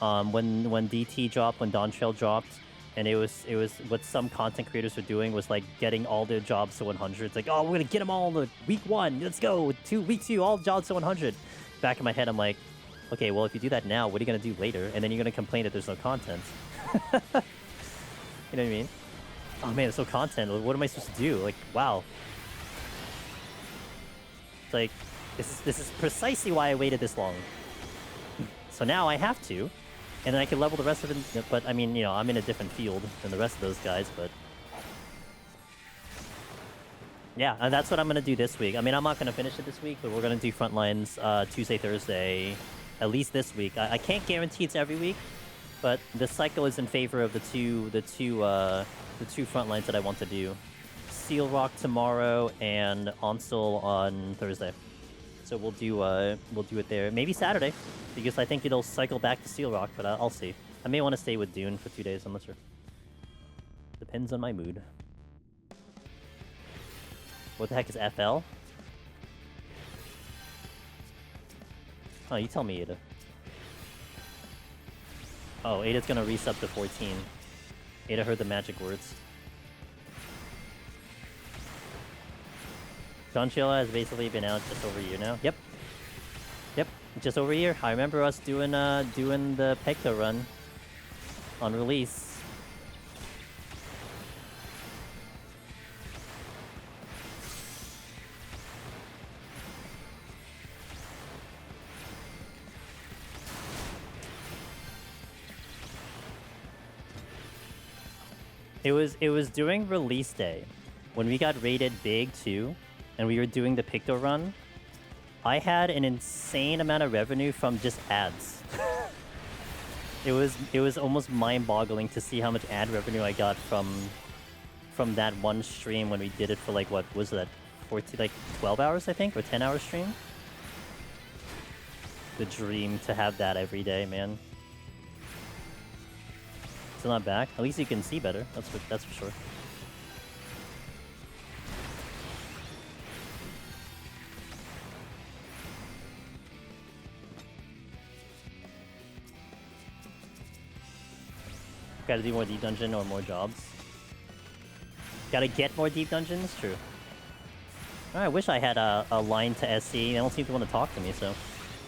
DT dropped, when Dawntrail dropped, and it was what some content creators were doing was like getting all their jobs to 100. It's like, oh, we're gonna get them all to week 1. Let's go. Week 2, all jobs to 100. Back in my head, I'm like, okay, well, if you do that now, what are you gonna do later? And then you're gonna complain that there's no content. You know what I mean? Oh man, it's so content. What am I supposed to do? Like, wow. It's like, this is precisely why I waited this long. So now I have to, and then I can level the rest of it. But I mean, you know, I'm in a different field than the rest of those guys, but... Yeah, and that's what I'm going to do this week. I mean, I'm not going to finish it this week, but we're going to do Frontlines Tuesday, Thursday, at least this week. I can't guarantee it's every week, but the cycle is in favor of the two Frontlines that I want to do. Seal Rock tomorrow and Onsel on Thursday. So we'll do it there. Maybe Saturday, because I think it'll cycle back to Seal Rock, but I'll see. I may want to stay with Dune for 2 days, I'm not sure. Depends on my mood. What the heck is FL? Oh, you tell me, Ada. Oh, Ada's gonna resub to 14. Ada heard the magic words. Dawntrail has basically been out just over a year now. Yep. Yep, just over a year. I remember us doing the Pecto run on release. It was during release day when we got rated big too, and we were doing the Picto run. I had an insane amount of revenue from just ads. It was almost mind-boggling to see how much ad revenue I got from that one stream when we did it for like, what was that, 14, like 12 hours I think, or 10-hour stream. The dream to have that every day, man. Still not back. At least you can see better. That's for sure. Gotta do more deep dungeon or more jobs. Gotta get more deep dungeons? True. I wish I had a line to SC. They don't seem to want to talk to me, so.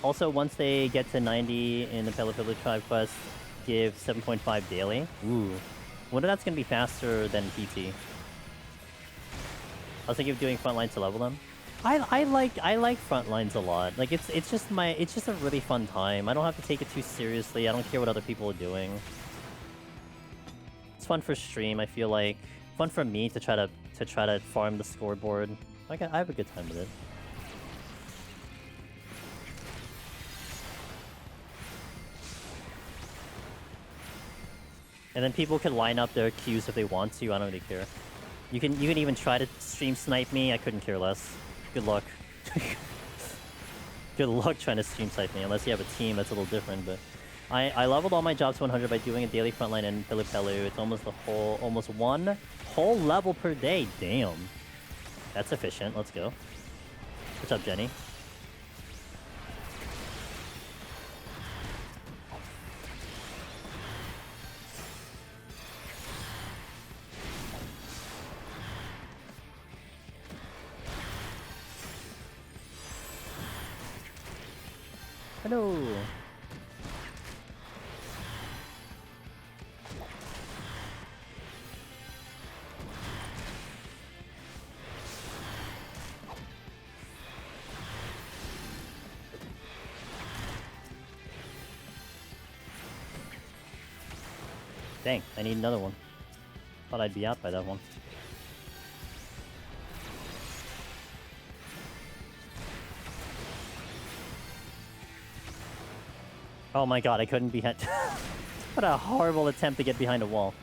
Also, once they get to 90 in the Pele Tribe quest, give 7.5 daily. Ooh. Wonder that's gonna be faster than PT. I was thinking of doing frontlines to level them. I like frontlines a lot. Like it's just a really fun time. I don't have to take it too seriously. I don't care what other people are doing. It's fun for stream, I feel like. Fun for me to try to farm the scoreboard. Like I have a good time with it. And then people can line up their queues if they want to. I don't really care. You can even try to stream snipe me. I couldn't care less. Good luck. Good luck trying to stream snipe me, unless you have a team that's a little different. But I leveled all my jobs to 100 by doing a daily frontline in Pelu. It's almost one whole level per day. Damn. That's efficient. Let's go. What's up, Jenny? Hello. Dang, I need another one. Thought I'd be out by that one. Oh my god, I couldn't be hit. What a horrible attempt to get behind a wall.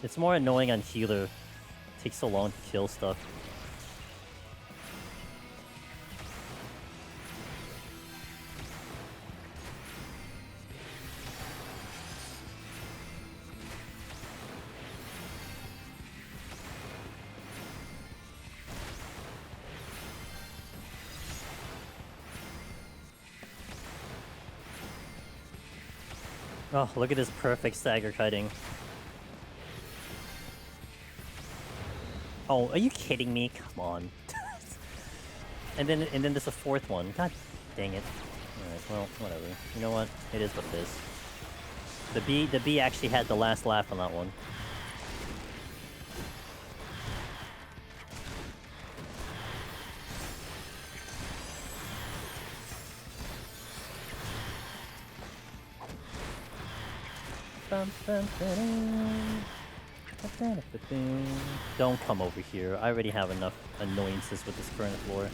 It's more annoying on healer. It takes so long to kill stuff. Oh, look at this perfect stagger kiting. Oh, are you kidding me? Come on. and then there's a fourth one. God dang it. Alright, well, whatever. You know what? It is what it is. The bee actually had the last laugh on that one. Don't come over here. I already have enough annoyances with this current floor.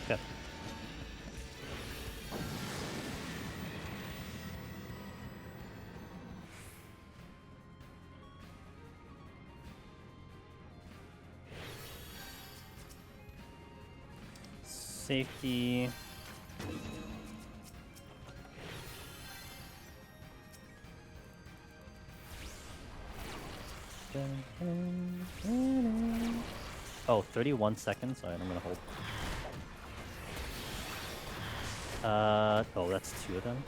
Okay. Safety. Oh, 31 seconds? Alright, I'm gonna hold. Oh, that's two of them?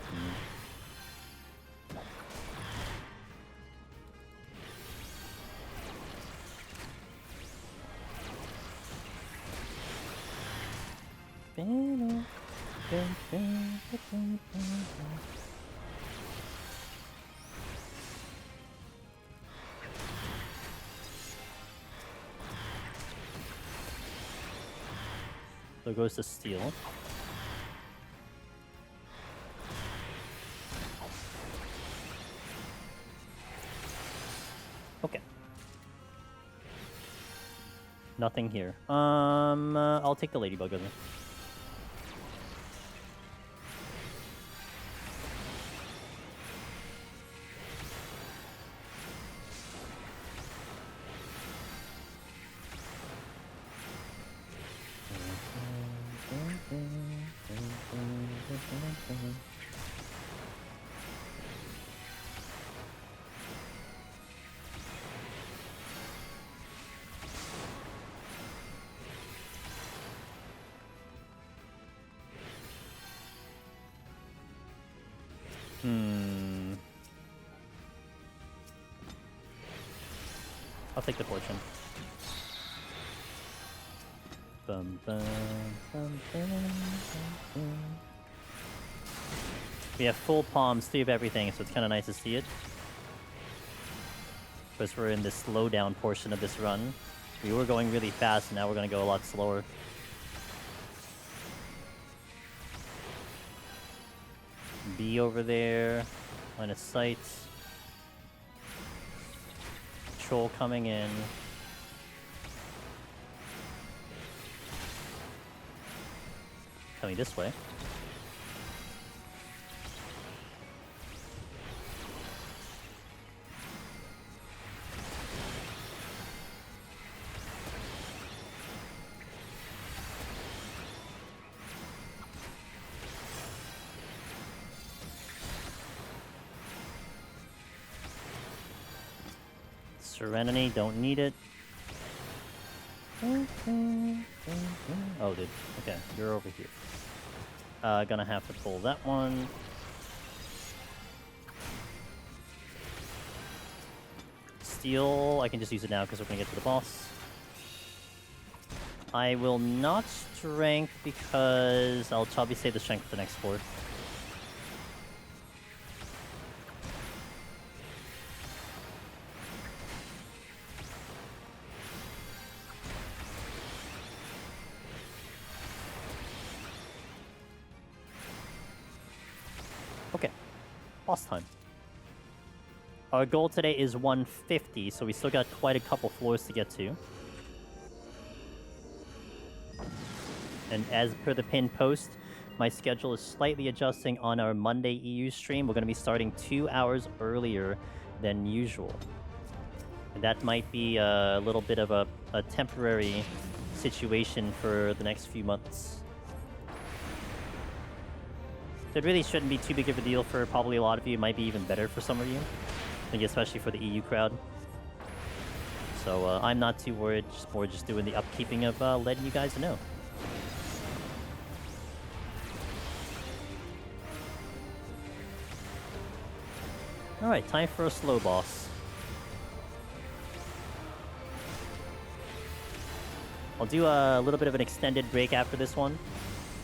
There goes the steel. Okay. Nothing here. I'll take the ladybug with me. I'll take the fortune. We have full palms, 3 of everything, so it's kind of nice to see it. Because we're in the slowdown portion of this run. We were going really fast, and now we're going to go a lot slower. B over there. Line of sight. Troll coming in. Coming this way. Serenity, don't need it. Oh, dude. Okay, you're over here. Gonna have to pull that one. Steel, I can just use it now because we're gonna get to the boss. I will not strength because I'll probably save the strength for the next floor. Okay, boss time. Our goal today is 150, so we still got quite a couple floors to get to. And as per the pinned post, my schedule is slightly adjusting on our Monday EU stream. We're going to be starting 2 hours earlier than usual. And that might be a little bit of a temporary situation for the next few months. So it really shouldn't be too big of a deal for probably a lot of you. It might be even better for some of you. I think especially for the EU crowd. So I'm not too worried, just more just doing the upkeeping of letting you guys know. Alright, time for a slow boss. I'll do a little bit of an extended break after this one.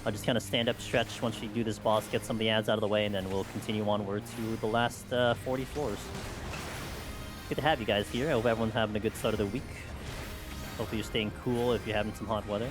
I'll just kind of stand up, stretch once we do this boss, get some of the ads out of the way, and then we'll continue onward to the last 40 floors. Good to have you guys here. I hope everyone's having a good start of the week. Hopefully you're staying cool if you're having some hot weather.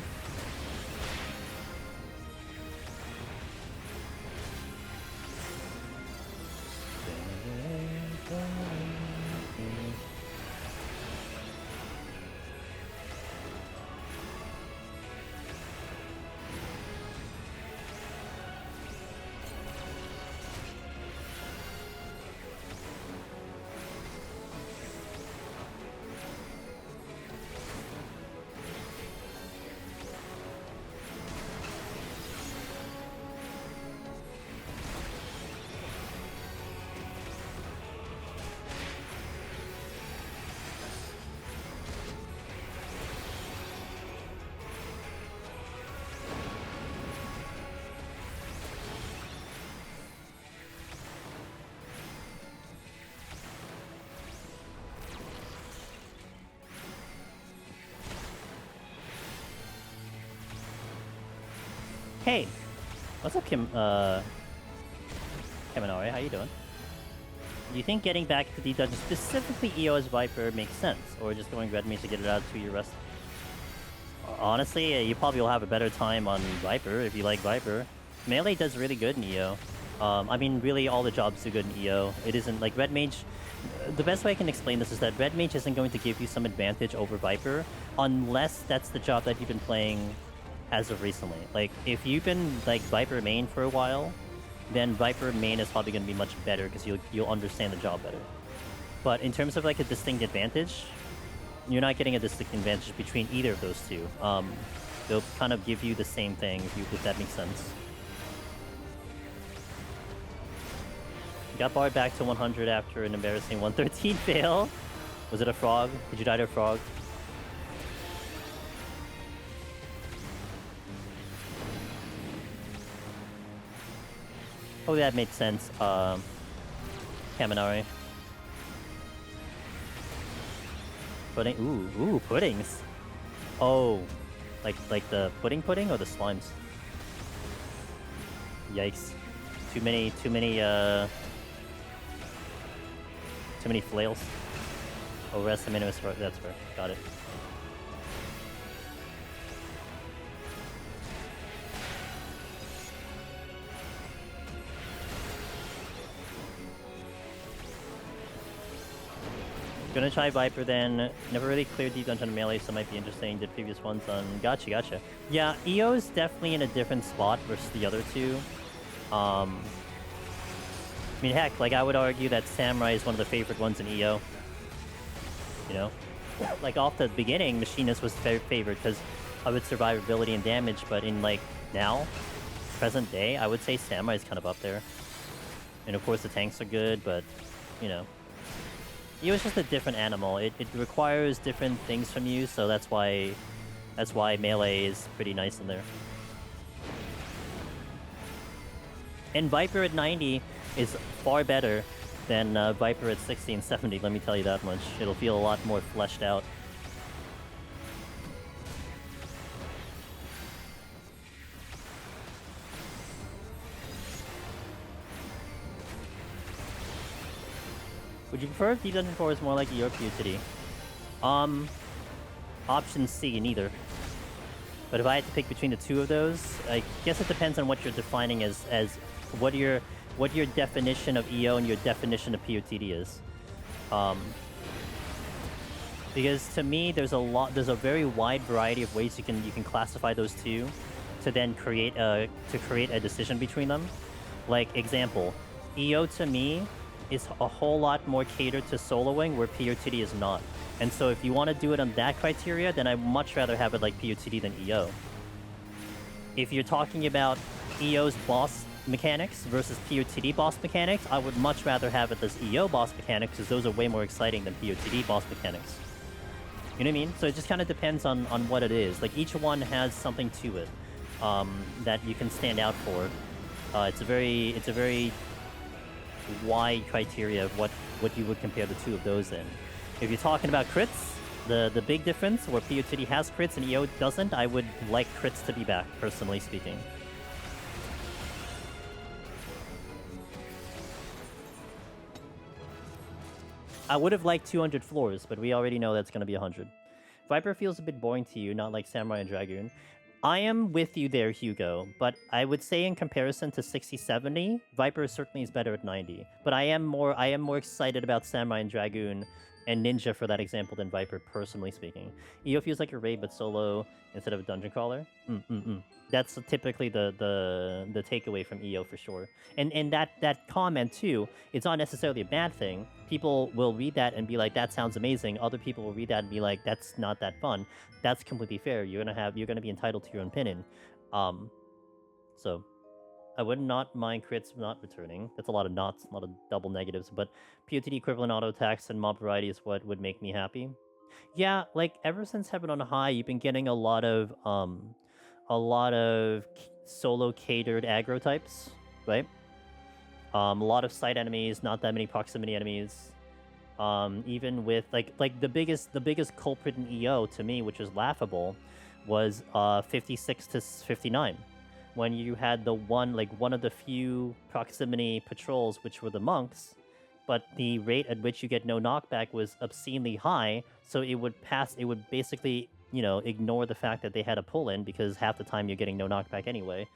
Hey, what's up, Kaminari? How you doing? Do you think getting back to the dungeon, specifically EO's Viper, makes sense, or just going Red Mage to get it out to your rest? Honestly, you probably will have a better time on Viper if you like Viper. Melee does really good in EO. I mean, really, all the jobs do good in EO. It isn't like Red Mage. The best way I can explain this is that Red Mage isn't going to give you some advantage over Viper unless that's the job that you've been playing as of recently. Like, if you've been like Viper main for a while, then Viper main is probably going to be much better because you'll understand the job better. But in terms of like a distinct advantage, you're not getting a distinct advantage between either of those two. They'll kind of give you the same thing if that makes sense. Got barred back to 100 after an embarrassing 113 fail. Was it a frog? Did you die to a frog? Oh, that made sense, Kaminari. Pudding? Ooh, puddings. Oh, like the pudding or the slimes? Yikes! Too many flails. Oh, rest the minimus. That's fair. Got it. Gonna try Viper then. Never really cleared deep dungeon melee, so might be interesting. Did previous ones on. Gotcha. Yeah, EO's definitely in a different spot versus the other two. I mean, heck, like I would argue that Samurai is one of the favorite ones in EO. You know, like off the beginning, Machinist was very favored because of its survivability and damage. But in like now, present day, I would say Samurai is kind of up there. And of course, the tanks are good, but you know. EO is just a different animal. It requires different things from you, so that's why melee is pretty nice in there. And Viper at 90 is far better than Viper at 60 and 70, let me tell you that much. It'll feel a lot more fleshed out. Would you prefer if Deep Dungeon 4 is more like your PoTD? Option C, neither. But if I had to pick between the two of those, I guess it depends on what you're defining as what your definition of EO and your definition of PoTD is. Because to me, there's a very wide variety of ways you can classify those two to then create a decision between them. Like example, EO to me is a whole lot more catered to soloing, where PoTD is not. And so if you want to do it on that criteria, then I'd much rather have it like PoTD than EO. If you're talking about EO's boss mechanics versus PoTD boss mechanics, I would much rather have it as EO boss mechanics, because those are way more exciting than PoTD boss mechanics. You know what I mean? So it just kind of depends on what it is. Like, each one has something to it that you can stand out for. It's a very wide criteria of what you would compare the two of those in. If you're talking about crits, the big difference where PoTD has crits and EO doesn't, I would like crits to be back, personally speaking. I would have liked 200 floors, but we already know that's going to be 100. Viper feels a bit boring to you, not like Samurai and Dragoon. I am with you there, Hugo, but I would say in comparison to 60-70, Viper certainly is better at 90. But I am more excited about Samurai and Dragoon and Ninja for that example than Viper, personally speaking. EO feels like a raid, but solo instead of a dungeon crawler. That's typically the takeaway from EO for sure. And that comment too, it's not necessarily a bad thing. People will read that and be like, that sounds amazing. Other people will read that and be like, that's not that fun. That's completely fair. You're gonna be entitled to your own opinion. So I would not mind crits not returning. That's a lot of knots, a lot of double negatives, but PoTD equivalent auto attacks and mob variety is what would make me happy. Yeah, like ever since Heaven on High, you've been getting a lot of solo catered aggro types, right? A lot of side enemies, not that many proximity enemies. Even with like the biggest culprit in EO to me, which was laughable, was 56 to 59. When you had the one of the few proximity patrols, which were the monks, but the rate at which you get no knockback was obscenely high, so it would basically, ignore the fact that they had a pull-in, because half the time you're getting no knockback anyway.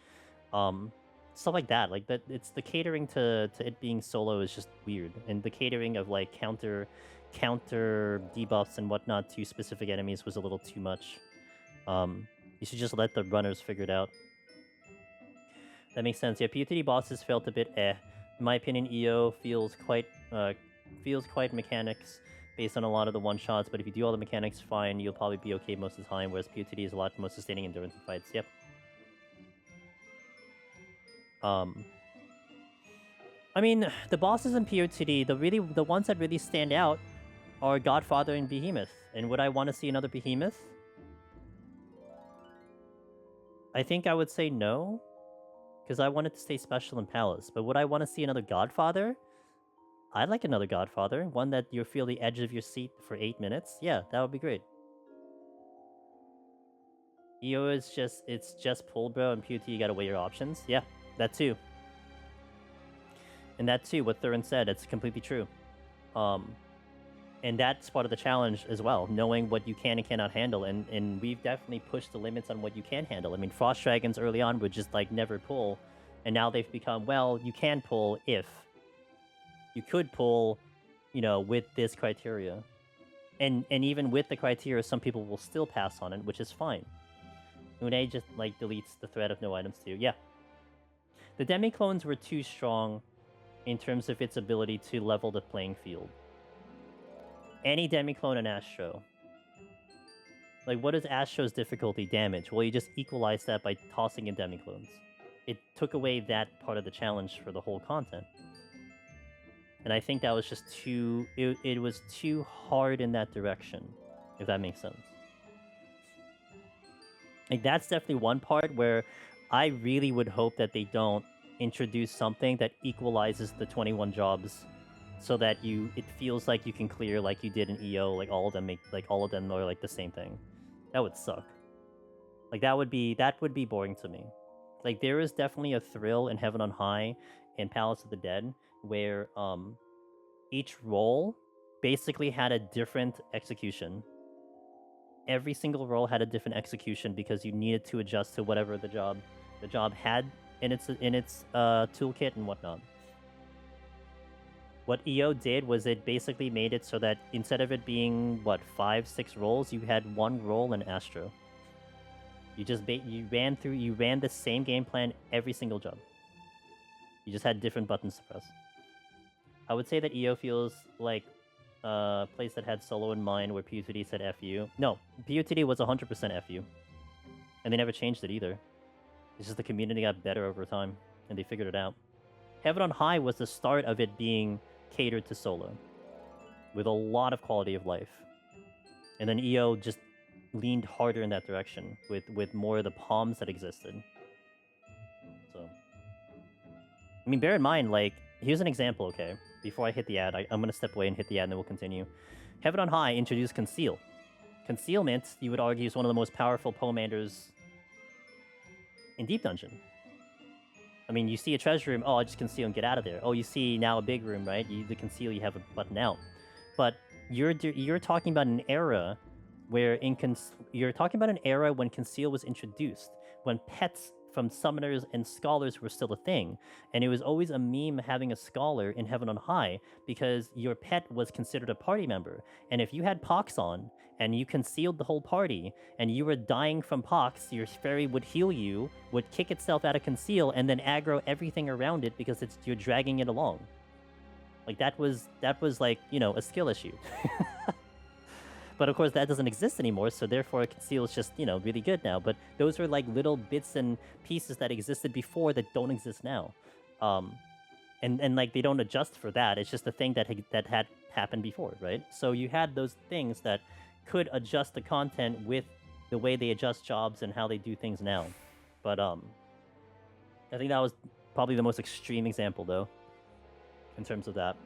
Stuff like that. Like, that, it's the catering to it being solo is just weird. And the catering of, like, counter debuffs and whatnot to specific enemies was a little too much. You should just let the runners figure it out. That makes sense. Yeah, PoTD bosses felt a bit In my opinion, EO feels quite mechanics based on a lot of the one-shots, but if you do all the mechanics fine, you'll probably be okay most of the time, whereas PoTD is a lot more sustaining endurance in fights. Yep. I mean, the bosses in PoTD, the ones that really stand out are Godfather and Behemoth. And would I want to see another Behemoth? I think I would say no, because I want it to stay special in Palace. But would I want to see another Godfather? I'd like another Godfather. One that you feel the edge of your seat for 8 minutes. Yeah, that would be great. EO is just pulled, bro, and PoT, you gotta weigh your options. Yeah, that too. And that too, what Thurin said, it's completely true. And that's part of the challenge as well, knowing what you can and cannot handle. And we've definitely pushed the limits on what you can handle. I mean, Frost Dragons early on would just, like, never pull. And now they've become, well, you can pull if. You could pull, with this criteria. And even with the criteria, some people will still pass on it, which is fine. Une just, like, deletes the threat of no items too. Yeah. The Demi-Clones were too strong in terms of its ability to level the playing field. Any Demi-Clone in Astro. Like, what is Astro's difficulty damage? Well, you just equalize that by tossing in Demi-Clones. It took away that part of the challenge for the whole content. And I think that was just too... It was too hard in that direction, if that makes sense. Like, that's definitely one part where I really would hope that they don't introduce something that equalizes the 21 jobs, so that it feels like you can clear like you did in EO, like all of them are like the same thing. That would suck. Like, that would be boring to me. Like, there is definitely a thrill in Heaven on High and Palace of the Dead where each role basically had a different execution. Every single role had a different execution because you needed to adjust to whatever the job had in its toolkit and whatnot. What EO did was it basically made it so that instead of it being, 5-6 rolls, you had one roll in Astro. You ran the same game plan every single job. You just had different buttons to press. I would say that EO feels like a place that had solo in mind where PoTD said FU. No, PoTD was 100% FU. And they never changed it either. It's just the community got better over time, and they figured it out. Heaven on High was the start of it being catered to solo, with a lot of quality of life. And then EO just leaned harder in that direction, with more of the palms that existed. So, I mean, bear in mind, like, here's an example, okay? Before I hit the ad, I'm going to step away and hit the ad, and then we'll continue. Heaven on High introduced Conceal. Concealment, you would argue, is one of the most powerful pomanders in Deep Dungeon. I mean, you see a treasure room, oh, I just conceal and get out of there. Oh, you see now a big room, right? The conceal, you have a button out. But you're talking about an era where you're talking about an era when conceal was introduced, when pets from summoners and scholars were still a thing, and it was always a meme having a scholar in Heaven on High because your pet was considered a party member, and if you had pox on and you concealed the whole party and you were dying from pox, your fairy would heal you, would kick itself out of conceal, and then aggro everything around it because you're dragging it along. Like that was like, you know, a skill issue. But of course that doesn't exist anymore, so therefore Conceal is just, you know, really good now. But those are like little bits and pieces that existed before that don't exist now. And like they don't adjust for that. It's just a thing that had happened before, right? So you had those things that could adjust the content with the way they adjust jobs and how they do things now. But I think that was probably the most extreme example though, in terms of that.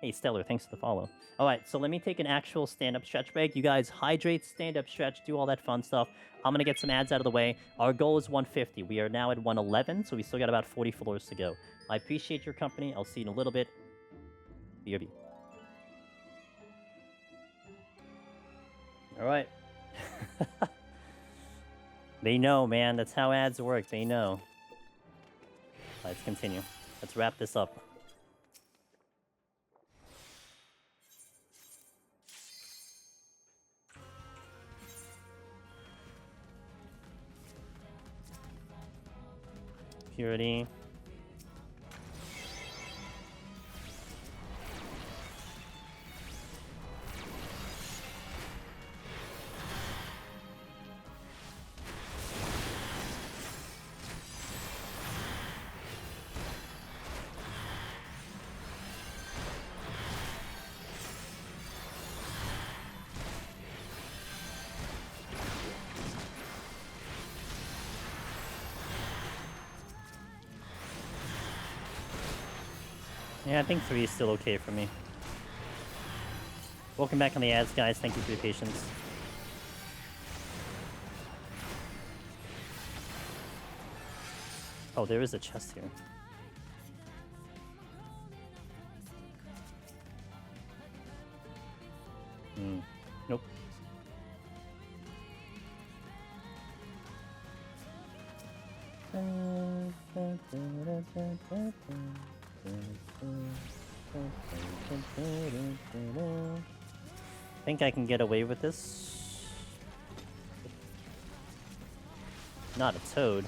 Hey, Stellar, thanks for the follow. All right, so let me take an actual stand-up stretch break. You guys hydrate, stand-up stretch, do all that fun stuff. I'm going to get some ads out of the way. Our goal is 150. We are now at 111, so we still got about 40 floors to go. I appreciate your company. I'll see you in a little bit. BRB. All right. They know, man. That's how ads work. They know. Let's continue. Let's wrap this up. Purity. Yeah, I think 3 is still okay for me. Welcome back on the ads, guys. Thank you for your patience. Oh, there is a chest here. Nope. Think I can get away with this? Not a toad.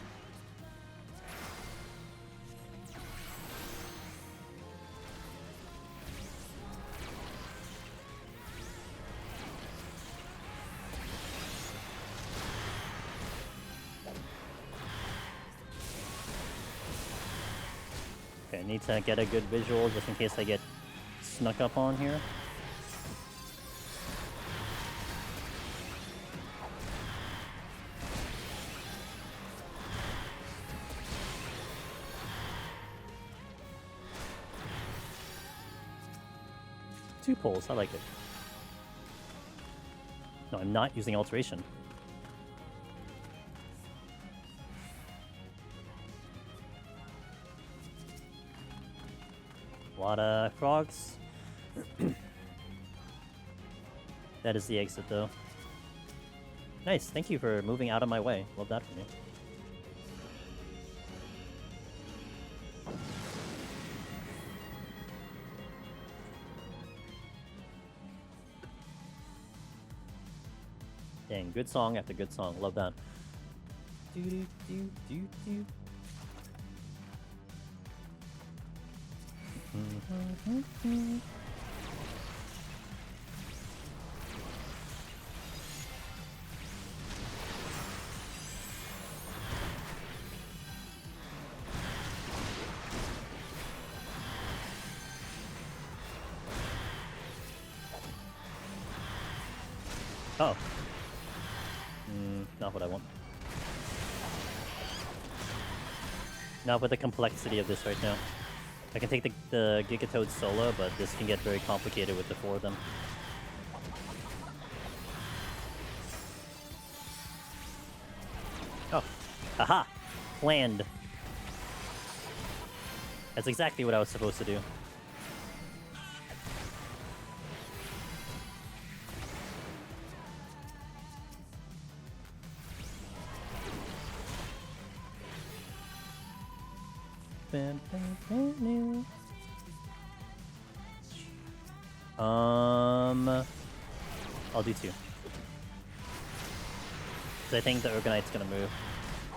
Okay, I need to get a good visual just in case I get snuck up on here. Two pulls, I like it. No, I'm not using alteration. A lot of frogs. That is the exit, though. Nice, thank you for moving out of my way. Love that for me. Dang, good song after good song. Love that. Oh. Not what I want. Not with the complexity of this right now. I can take the Gigatoad solo, but this can get very complicated with the 4 of them. Oh. Haha! Planned. That's exactly what I was supposed to do. I'll do 2. Because I think the Urgonite's gonna move.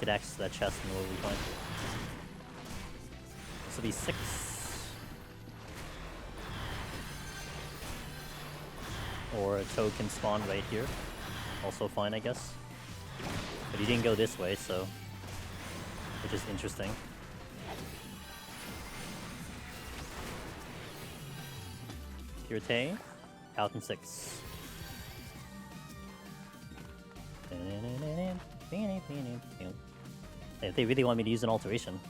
Get access to that chest and we'll be fine. This will be 6. Or a Toad can spawn right here. Also fine, I guess. But he didn't go this way, so... which is interesting. Kirte, out in 6. If they really want me to use an alteration.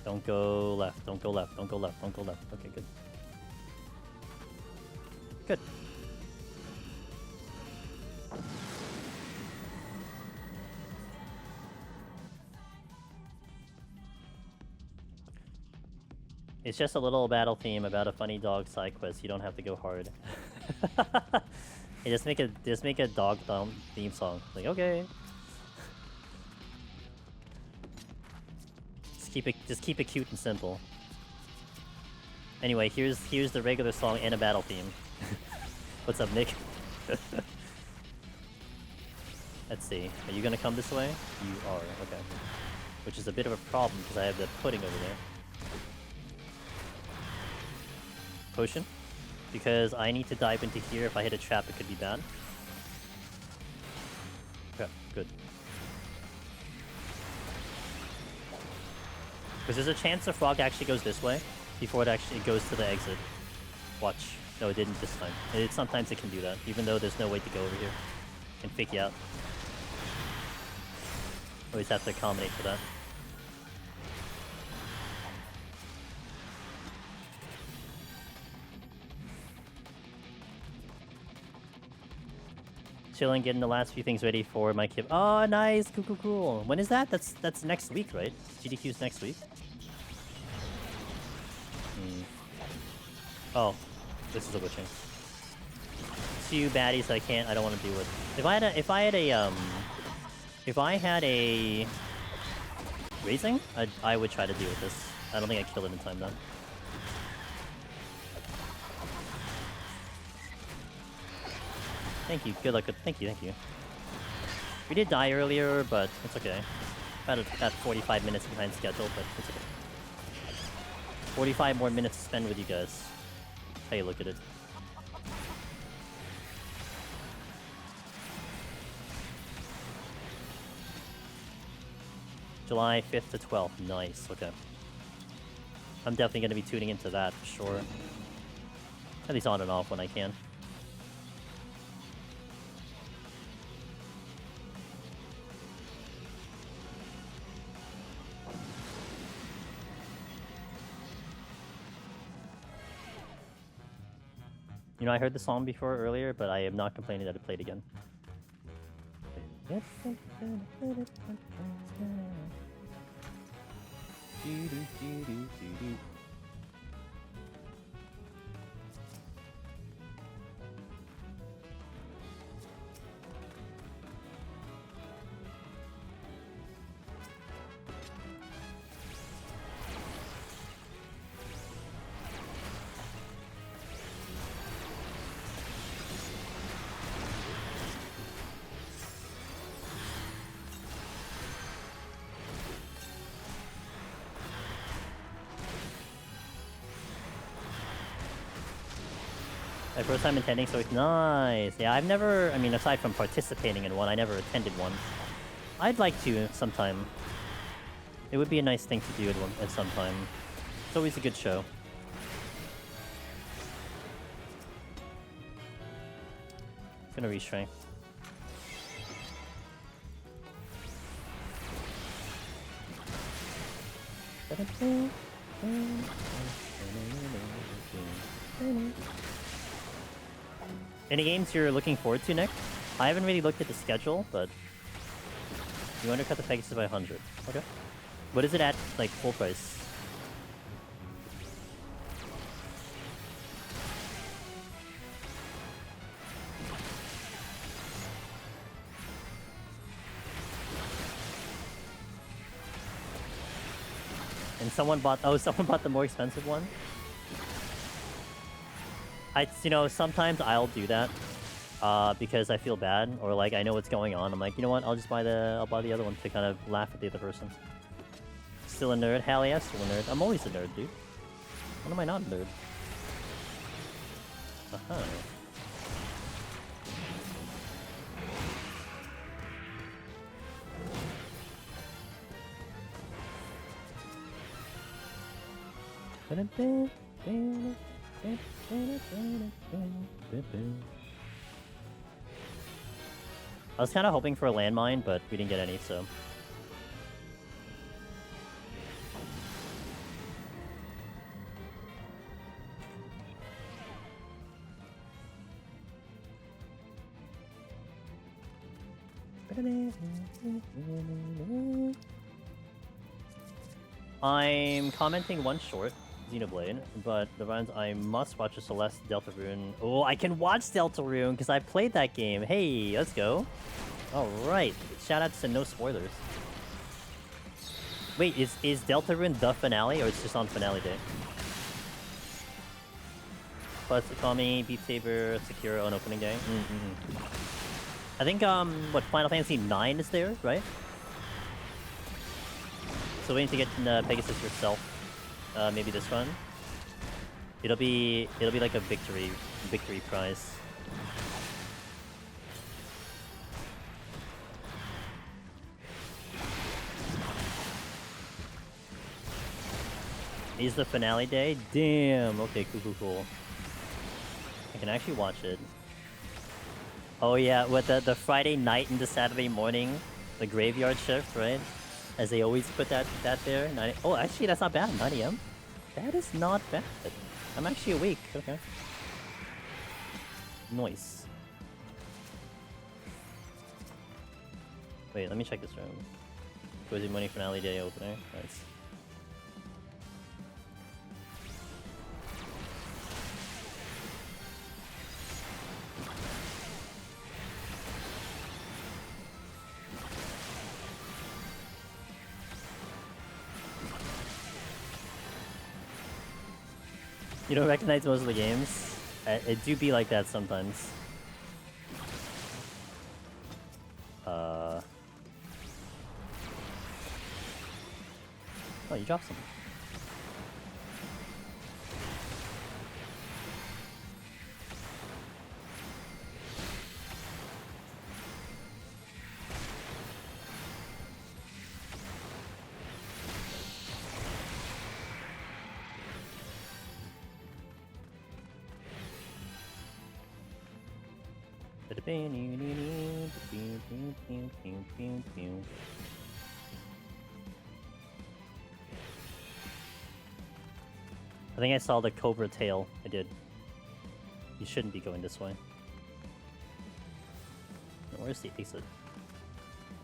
Don't go left, don't go left, don't go left, don't go left. Okay, good. Good. It's just a little battle theme about a funny dog side quest. You don't have to go hard. Hey, just make a dog theme song. Like, okay. Just keep it cute and simple. Anyway, here's the regular song and a battle theme. What's up, Nick? Let's see. Are you gonna come this way? You are. Okay. Which is a bit of a problem because I have the pudding over there. Potion, because I need to dive into here. If I hit a trap, it could be bad. Okay, good. Because there's a chance the frog actually goes this way before it goes to the exit. Watch. No, it didn't this time. Sometimes it can do that, even though there's no way to go over here. It can fake you out. Always have to accommodate for that. Chilling, getting the last few things ready for my kid. Oh, nice! Cool, cool, cool. When is that? That's next week, right? GDQ's next week. Oh, this is a witching. 2 baddies I don't want to deal with. If I had a raising, I would try to deal with this. I don't think I'd kill it in time though. Thank you. Good luck. Thank you. We did die earlier, but it's okay. About 45 minutes behind schedule, but it's okay. 45 more minutes to spend with you guys. How you look at it. July 5th to 12th. Nice. Okay. I'm definitely going to be tuning into that for sure. At least on and off when I can. You know, I heard the song before earlier, but I am not complaining that it played again. My first time attending, so it's nice. Yeah, I've never, I mean, aside from participating in one, I never attended one. I'd like to sometime. It would be a nice thing to do at some time. It's always a good show. It's gonna retry. Any games you're looking forward to, Nick? I haven't really looked at the schedule, but you undercut the Pegasus by 100. Okay. What is it at, like, full price? And someone bought the more expensive one? You know, sometimes I'll do that because I feel bad, or like I know what's going on. I'm like, you know what? I'll buy the other one to kind of laugh at the other person. Still a nerd? Hell yeah, still a nerd. I'm always a nerd, dude. When am I not a nerd? Uh-huh. I was kind of hoping for a landmine, but we didn't get any, so... I'm commenting one short, Xenoblade, but the runs I must watch a Celeste Deltarune. Oh, I can watch Deltarune because I played that game. Hey, let's go. Alright, shoutouts to no spoilers. Wait, is Deltarune the finale, or it's just on finale day? Plus, Akami, Beat Saber, Sekiro on opening day. I think, what, Final Fantasy 9 is there, right? So waiting to get Pegasus yourself. Maybe this one. It'll be like a victory prize. Is the finale day? Damn. Okay, cool. I can actually watch it. Oh yeah, with the Friday night and the Saturday morning, the graveyard shift, right? As they always put that there. 9 oh, actually, that's not bad. 9 AM. That is not bad. I'm actually awake. Okay. Nice. Wait, let me check this room. Cozy Money finale day opener. Nice. You don't recognize most of the games? It do be like that sometimes. Oh, you dropped some. I think I saw the Cobra tail. I did. You shouldn't be going this way. Where's the exit?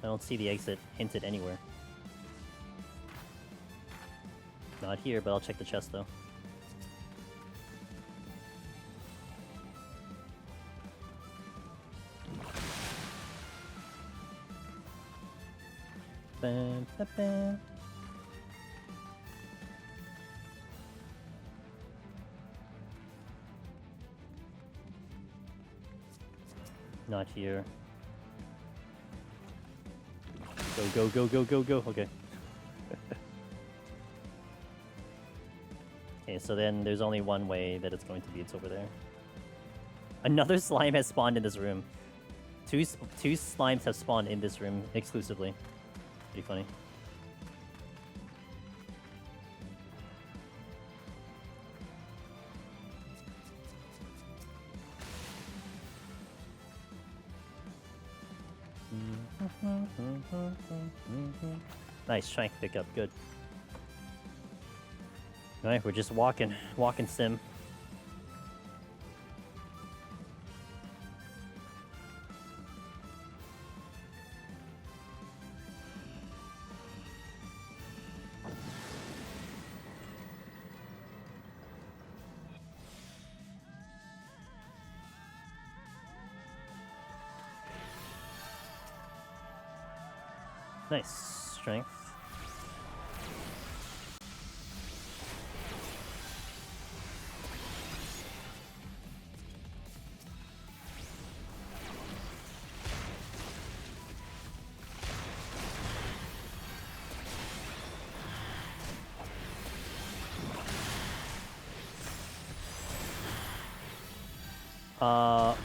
I don't see the exit hinted anywhere. Not here, but I'll check the chest though. Not here. Go. Okay. Okay, so then there's only one way that it's going to be. It's over there. Another slime has spawned in this room. Two slimes have spawned in this room exclusively. Pretty funny. Nice strength pickup, good. Alright, we're just walking sim. Nice strength.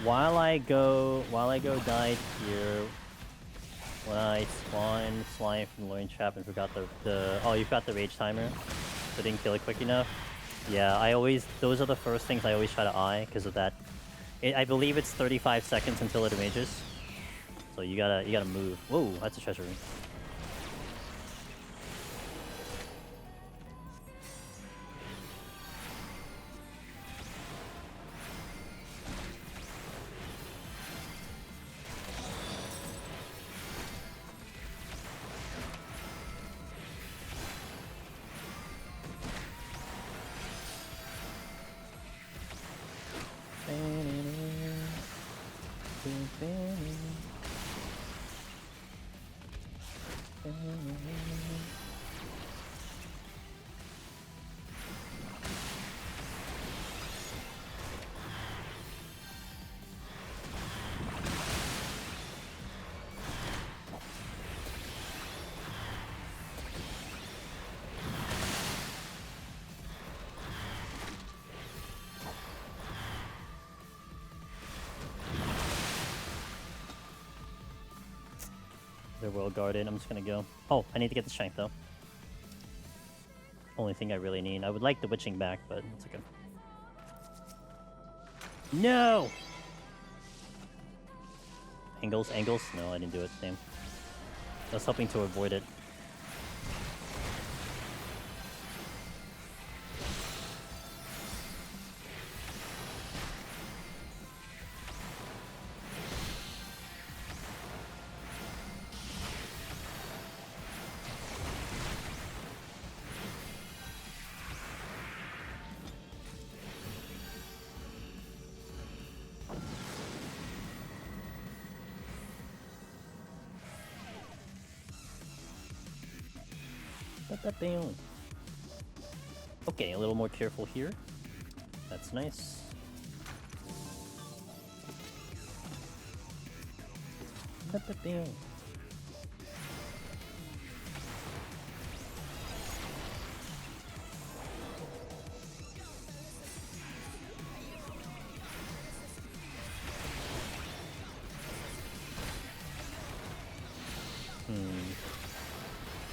While I go died here. When I spawned slime from Loin Trap and forgot oh, you forgot the rage timer, so I didn't kill it quick enough. Yeah, those are the first things I always try to eye because of that. I believe it's 35 seconds until it rages, so you gotta move. Whoa, that's a treasure room. They're well guarded. I'm just gonna go. Oh, I need to get the strength though. Only thing I really need. I would like the witching back, but it's okay. No! Angles? No, I didn't do it. Damn. I was hoping to avoid it. Okay, a little more careful here. That's nice.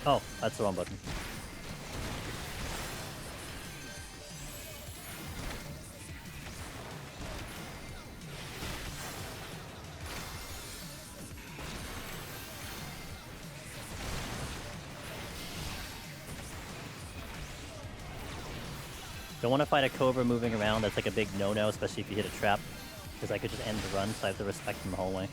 Oh, that's the wrong button. Don't want to fight a Cobra moving around. That's like a big no-no, especially if you hit a trap. Because I could just end the run, so I have to respect him the whole way.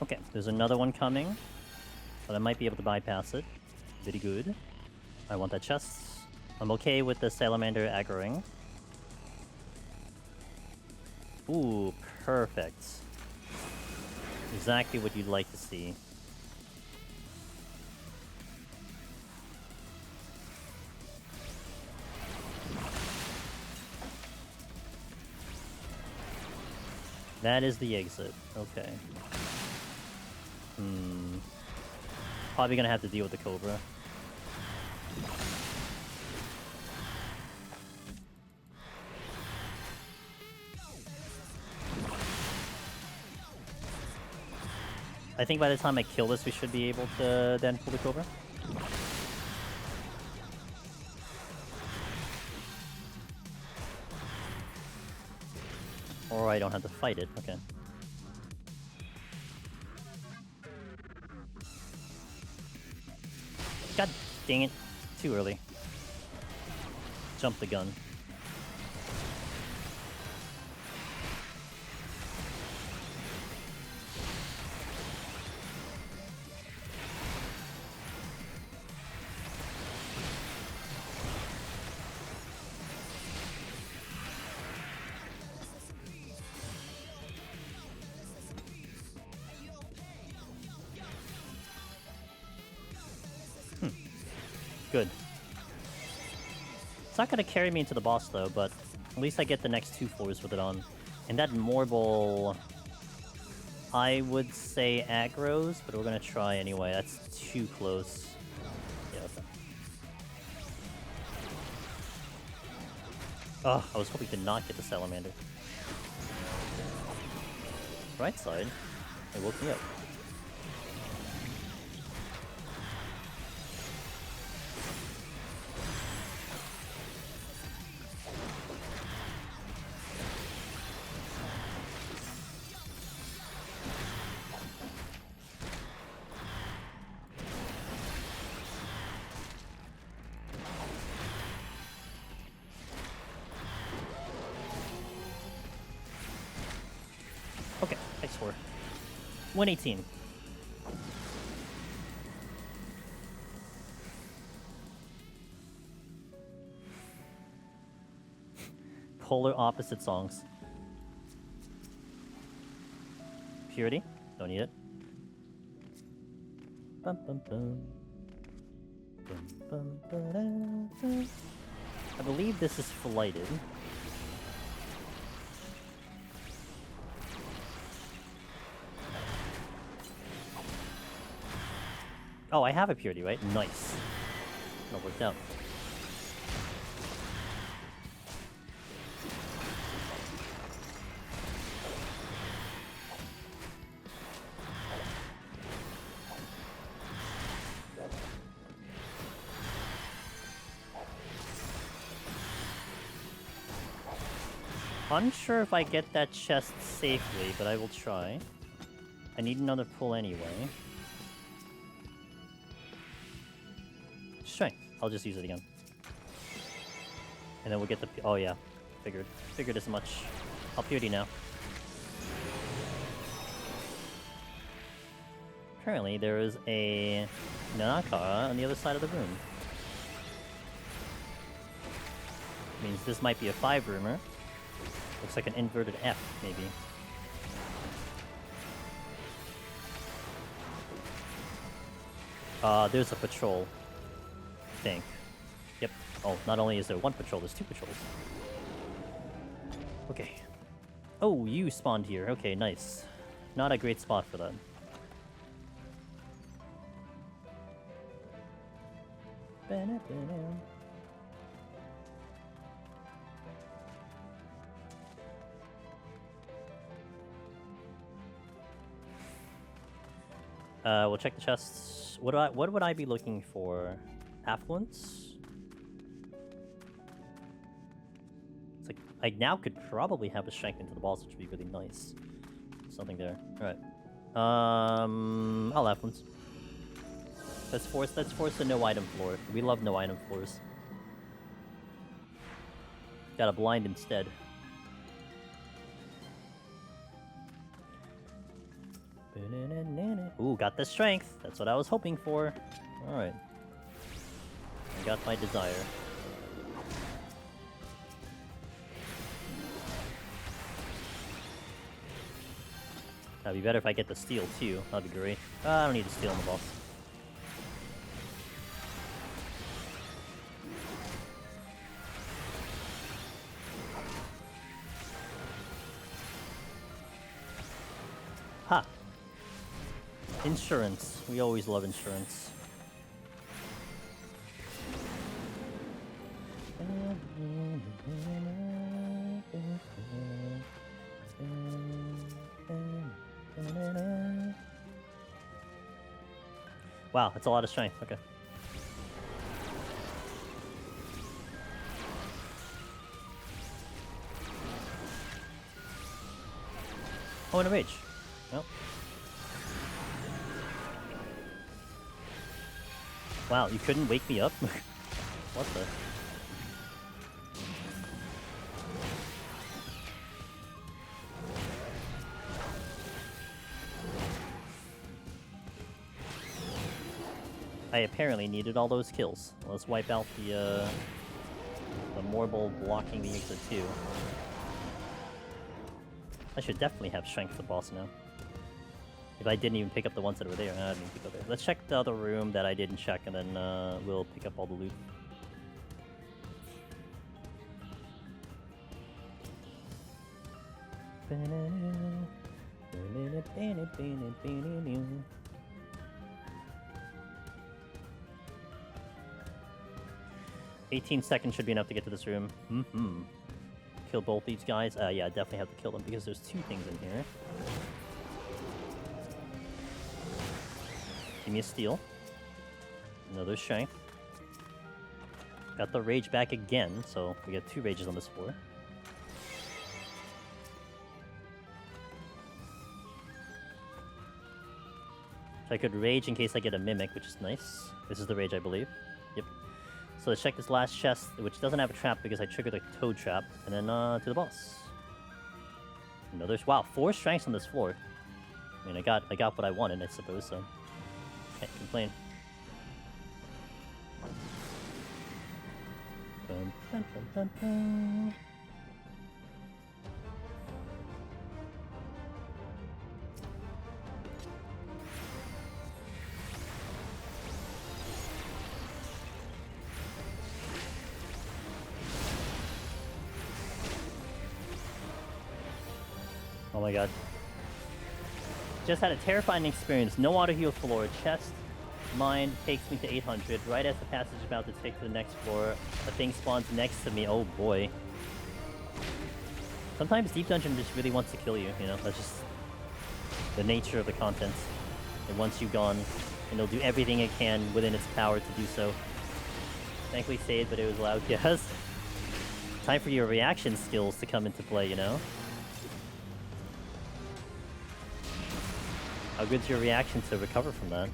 Okay, there's another one coming, but I might be able to bypass it. Very good. I want that chest. I'm okay with the Salamander aggroing. Ooh, perfect. Exactly what you'd like to see. That is the exit. Okay. Probably gonna have to deal with the Cobra. I think by the time I kill this, we should be able to then pull the Cobra. Or I don't have to fight it. Okay. God dang it. Too early. Jump the gun. Good. It's not gonna carry me into the boss though, but at least I get the next 2 floors with it on. And that Morble, I would say aggro's, but we're gonna try anyway. That's too close. Yeah, okay. Oh, I was hoping to not get the Salamander. Right side. It woke me up. Okay, X4. 118. Polar opposite songs. Purity? Don't need it. Bum, bum, bum. Bum, bum, ba-da-da. I believe this is flighted. Oh, I have a purity, right? Nice. That worked out. Unsure if I get that chest safely, but I will try. I need another pull anyway. Strength. I'll just use it again. And then we'll get the... Oh yeah. Figured as much. I'll purity now. Apparently there is a Nanaka on the other side of the room. Means this might be a 5 roomer. Looks like an inverted F, maybe. There's a patrol. I think. Yep. Oh, not only is there 1 patrol, there's 2 patrols. Okay. Oh, you spawned here. Okay, nice. Not a great spot for that. We'll check the chests. What would I be looking for? Affluence? It's like I now could probably have a strength into the boss, which would be really nice. Something there. Alright. I'll affluence. Let's force a no item floor. We love no item floors. Got a blind instead. Ooh, got the strength. That's what I was hoping for. Alright. I got my desire. That'd be better if I get the steal too. That'd be great. I don't need to steal on the boss. Insurance. We always love insurance. Wow, that's a lot of strength. Okay. Oh, and a rage. Nope. Wow, you couldn't wake me up? What the? I apparently needed all those kills. Let's wipe out the Morble blocking the exit too. I should definitely have strength for the boss now. If I didn't even pick up the ones that were there, I didn't even pick up there. Let's check the other room that I didn't check, and then we'll pick up all the loot. "18 seconds should be enough to get to this room." Kill both these guys? Yeah, I definitely have to kill them because there's two things in here. Give me a steal. Another strength. Got the rage back again, so we got 2 rages on this floor. So I could rage in case I get a mimic, which is nice. This is the rage, I believe. Yep. So let's check this last chest, which doesn't have a trap because I triggered a toad trap, and then to the boss. Another, wow, 4 strengths on this floor. I mean, I got what I wanted, I suppose. So can't complain. Dun, dun, dun, dun, dun. Oh my god. Just had a terrifying experience. No auto heal floor. Chest mine takes me to 800. Right as the passage is about to take to the next floor, a thing spawns next to me. Oh boy. Sometimes Deep Dungeon just really wants to kill you, you know? That's just the nature of the content. And once you've gone, and it'll do everything it can within its power to do so. Thankfully saved, but it was loud. Yes. Time for your reaction skills to come into play, you know? How good's your reaction to recover from that?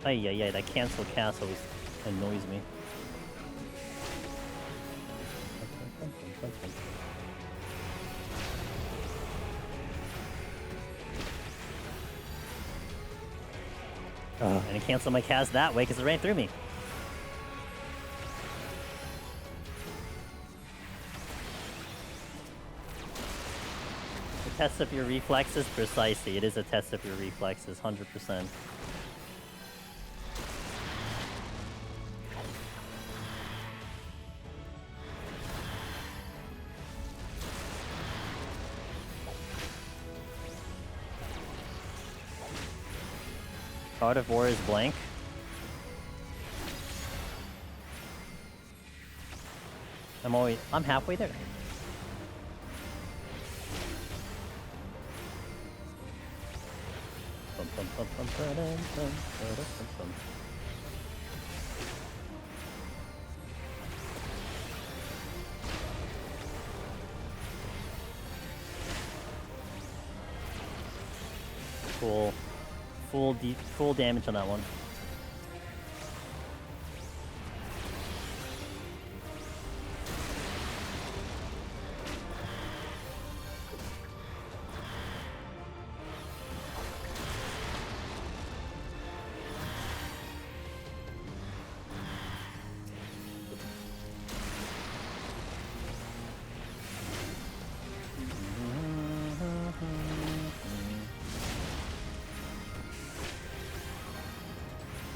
Yeah, that cancel cast always annoys me. And it canceled my cast that way because it ran through me. The test of your reflexes? Precisely. It is a test of your reflexes, 100%. Art of War is blank. I'm halfway there. Cool. Full damage on that one.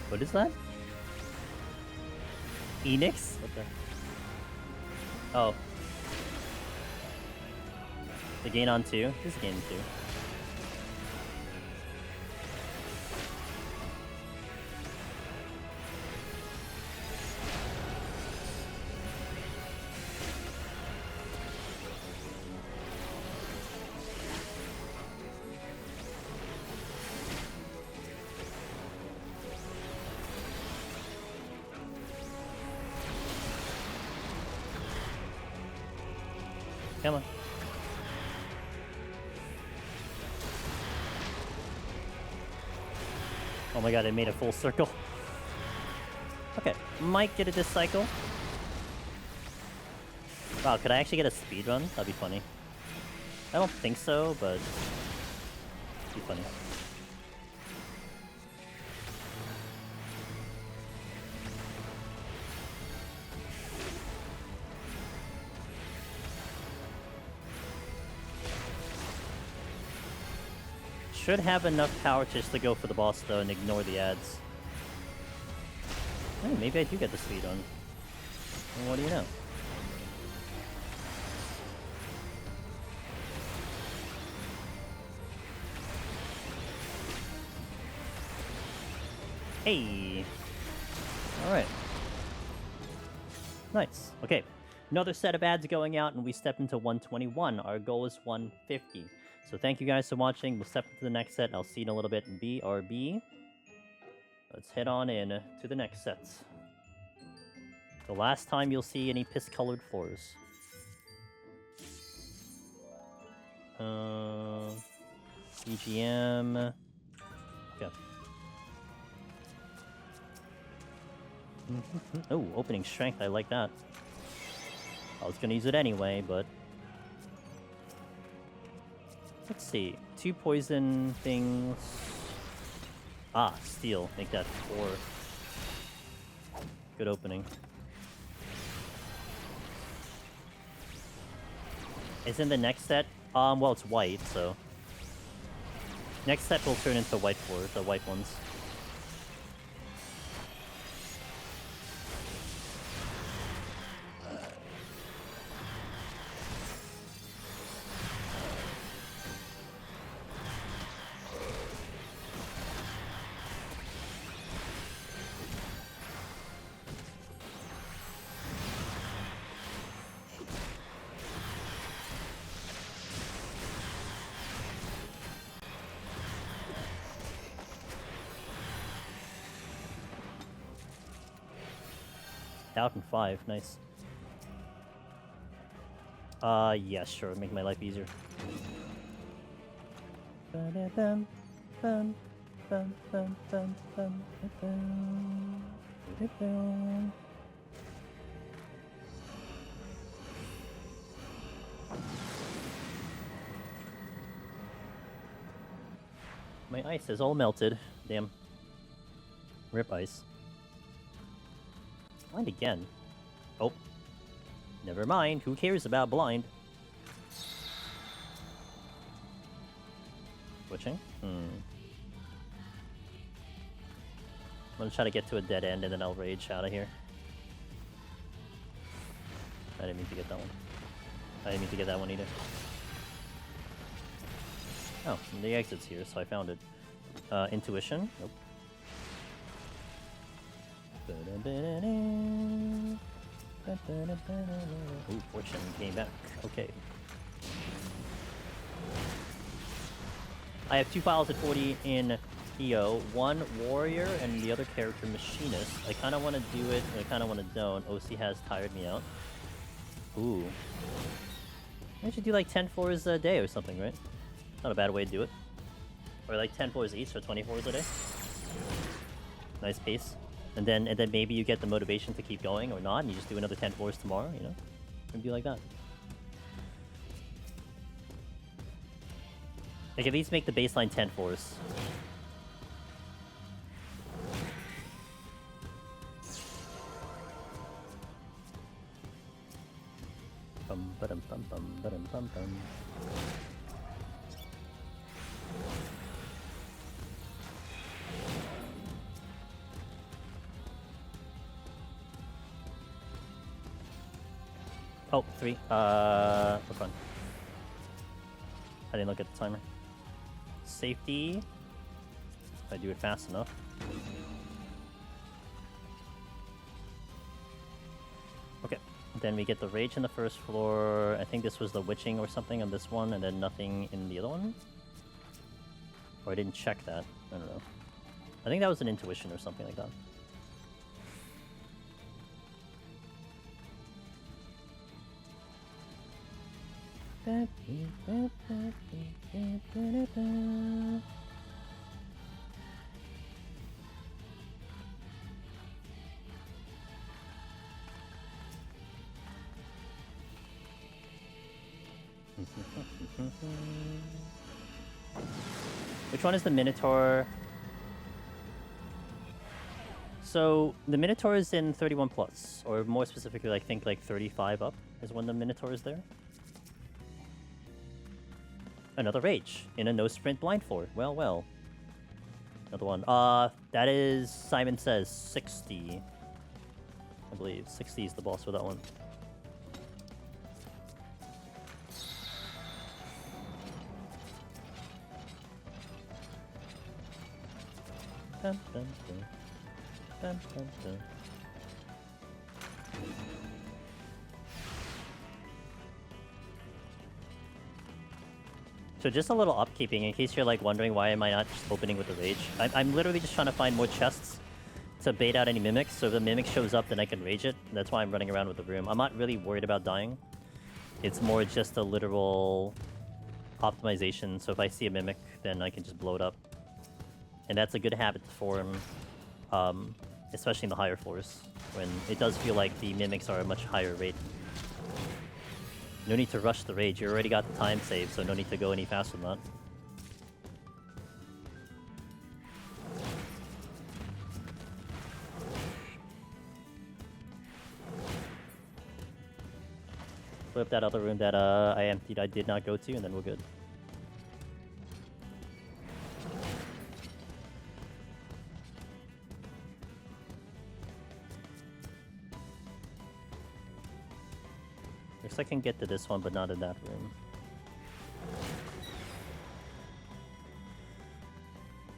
What is that? Phoenix? What the? Oh. The gain on 2? This gain 2. Come on. Oh my god, it made a full circle. Okay, might get it this cycle. Wow, could I actually get a speed run? That'd be funny. I don't think so, but it'd be funny. Should have enough power just to go for the boss though and ignore the ads. Hey, maybe I do get the speed on. Well, what do you know? Hey! Alright. Nice. Okay. Another set of ads going out and we step into 121. Our goal is 150. So thank you guys for watching. We'll step into the next set. I'll see you in a little bit. BRB. Let's head on in to the next set. The last time you'll see any piss-colored floors. EGM. Okay. Oh, opening strength. I like that. I was gonna use it anyway, but... Let's see. 2 poison things. Ah, steel. Make that 4. Good opening. Isn't the next set? Well, it's white, so... Next set will turn into white floors, the white ones. Out in 5, nice. Yeah, sure, make my life easier. My ice is all melted. Damn. Rip ice. Blind again. Oh. Never mind. Who cares about blind? Switching? I'm gonna try to get to a dead end and then I'll rage out of here. I didn't mean to get that one. I didn't mean to get that one either. Oh, the exit's here, so I found it. Intuition? Nope. Ooh, fortune came back. Okay. I have 2 files at 40 in EO. One warrior and the other character machinist. I kind of want to do it, and I kind of want to don't. OC has tired me out. Ooh. I should do like 10 floors a day or something, right? Not a bad way to do it. Or like 10 floors each, so 20 floors a day. Nice pace. And then maybe you get the motivation to keep going or not, and you just do another 10 floors tomorrow, you know? It'd be like that. Like, at least make the baseline 10 floors. Bum ba-dum bum bum ba-dum bum bum. Oh, 3. We're fun. I didn't look at the timer. Safety. If I do it fast enough. Okay. Then we get the rage in the first floor. I think this was the witching or something on this one, and then nothing in the other one. Or I didn't check that. I don't know. I think that was an intuition or something like that. Which one is the Minotaur? So the Minotaur is in 31 plus, or more specifically, I think like 35 up is when the Minotaur is there. Another rage in a no sprint blind floor. Well, well. Another one. That is, Simon says 60. I believe 60 is the boss for that one. Dun, dun, dun. Dun, dun, dun. So just a little upkeeping in case you're like wondering why am I not just opening with the rage. I'm literally just trying to find more chests to bait out any mimics. So if the mimic shows up, then I can rage it. That's why I'm running around with the room. I'm not really worried about dying. It's more just a literal optimization. So if I see a mimic, then I can just blow it up. And that's a good habit to form, especially in the higher floors, when it does feel like the mimics are a much higher rate. No need to rush the rage, you already got the time save, so no need to go any faster than that. Flip that other room that I emptied, I did not go to, and then we're good. I can get to this one, but not in that room.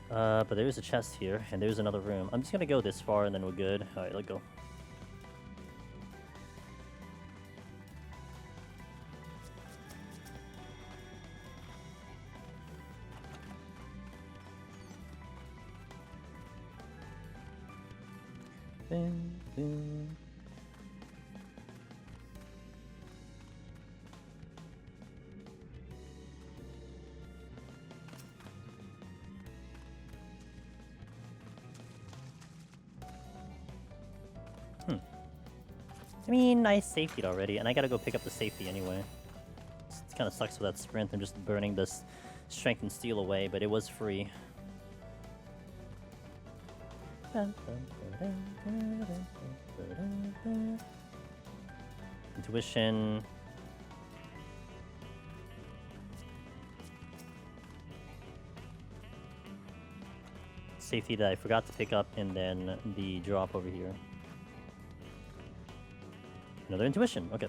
But there is a chest here, and there's another room. I'm just gonna go this far, and then we're good. Alright, let's go. Boom, boom. I mean, I safetied already, and I gotta go pick up the safety anyway. It kind of sucks with that sprint. I'm just burning this strength and steel away, but it was free. Intuition. Safety that I forgot to pick up, and then the drop over here. Another intuition, okay.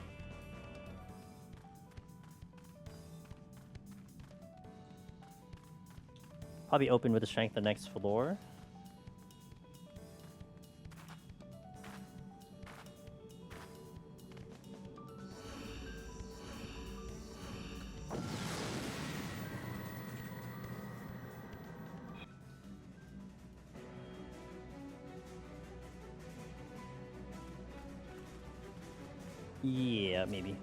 Probably open with the strength the next floor. Yeah, maybe.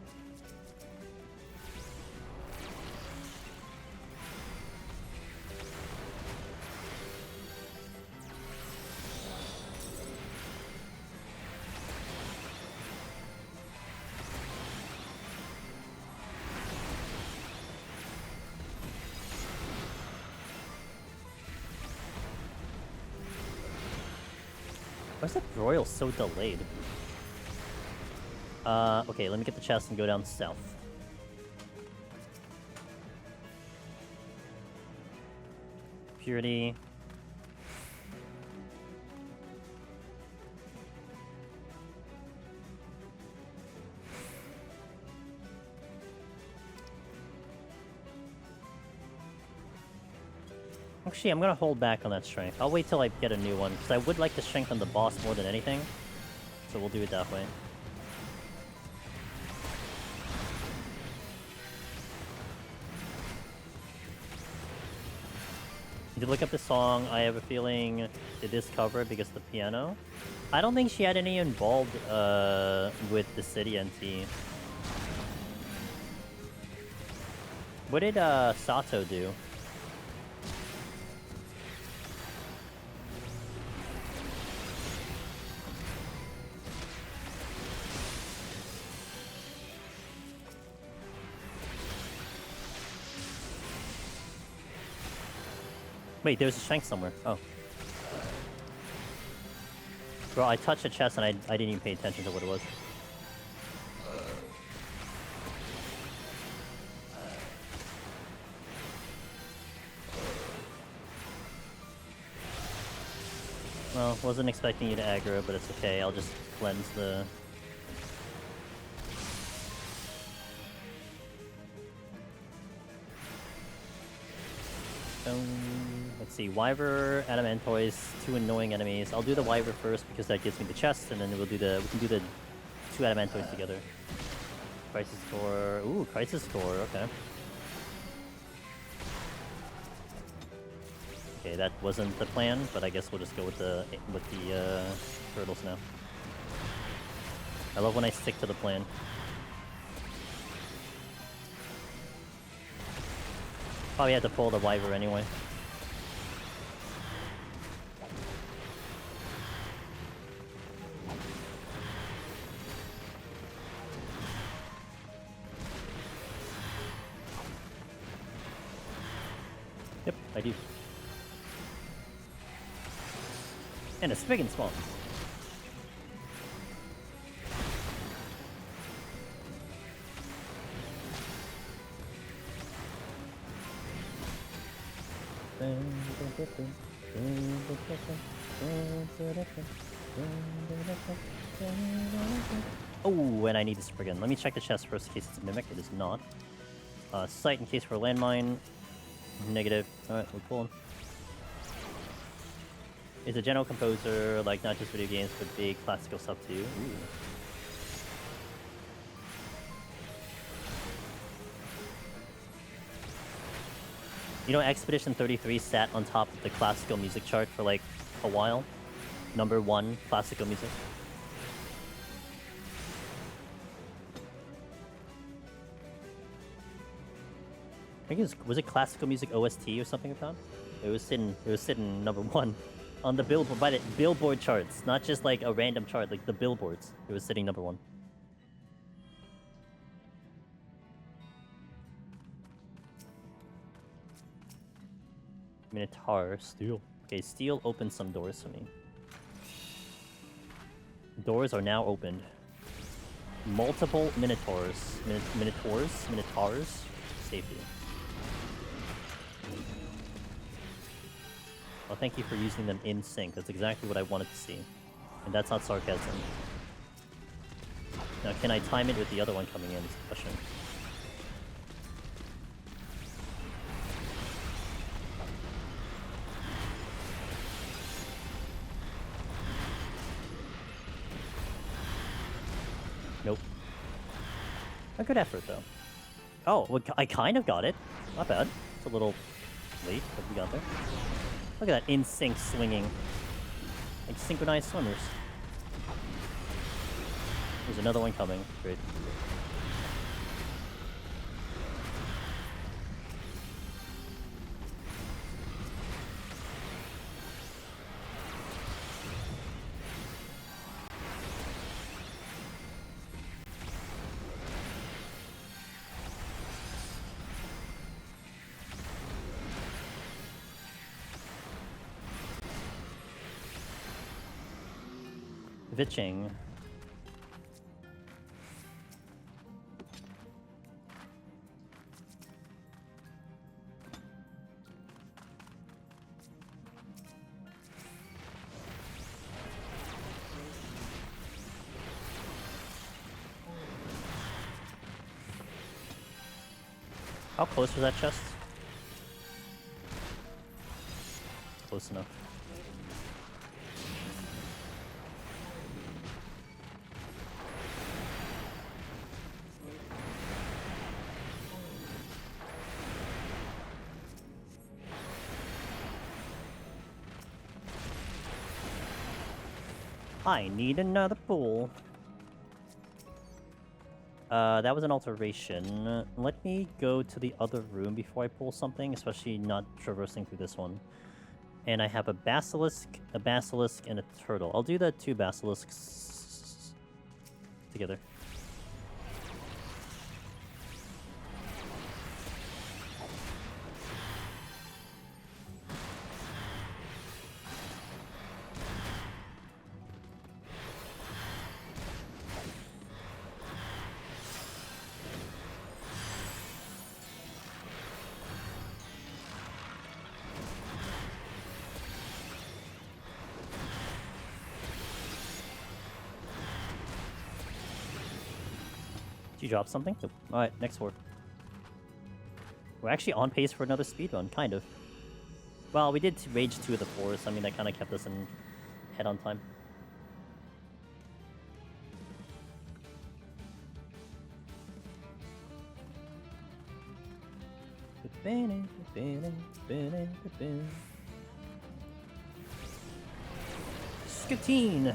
Why is that broil so delayed? Okay, let me get the chest and go down south. Purity. Actually, I'm gonna hold back on that strength. I'll wait till I get a new one, because I would like to strengthen the boss more than anything. So we'll do it that way. Did you look up the song? I have a feeling did this cover because of the piano? I don't think she had any involved with the city NT. What did Sato do? Wait, there's a shank somewhere. Oh. Bro, I touched the chest and I didn't even pay attention to what it was. Well, wasn't expecting you to aggro, but it's okay. I'll just cleanse the... Let's see, Wyver, Adamantoise, 2 annoying enemies. I'll do the Wyver first because that gives me the chest, and then we can do the 2 Adamantoise together. Crisis Core. Ooh, Crisis Core, okay. Okay, that wasn't the plan, but I guess we'll just go with the turtles now. I love when I stick to the plan. Probably had to pull the Wyver anyway. Yep, I do. And it's big and small. Oh, and I need to Spriggan. Let me check the chest first in case it's a Mimic. It is not. Sight in case for a landmine. Negative. Alright, we're pulling. Is a general composer, like not just video games, but big classical stuff too. Ooh. You know, Expedition 33 sat on top of the classical music chart for like a while. #1 classical music. I think was it classical music OST or something like that? It was sitting #1 on the Billboard charts, not just like a random chart, like the billboards. It was sitting #1. Minotaur, Steel. Okay, Steel opens some doors for me. Doors are now opened. Multiple Minotaurs. Minotaurs. Safety. Well, thank you for using them in sync. That's exactly what I wanted to see. And that's not sarcasm. Now, can I time it with the other one coming in is the question. Nope. A good effort, though. Oh, well, I kind of got it. Not bad. It's a little late, but we got there. Look at that in-sync swinging. Like synchronized swimmers. There's another one coming. Great. Vitching. How close was that chest? Close enough. I need another pool. That was an alteration. Let me go to the other room before I pull something, especially not traversing through this one. And I have a basilisk, and a turtle. I'll do the 2 basilisks together. Did you drop something? Nope. Alright, next war. We're actually on pace for another speedrun, kind of. Well, we did rage 2 of the 4, so I mean that kind of kept us in head on time. Skatine!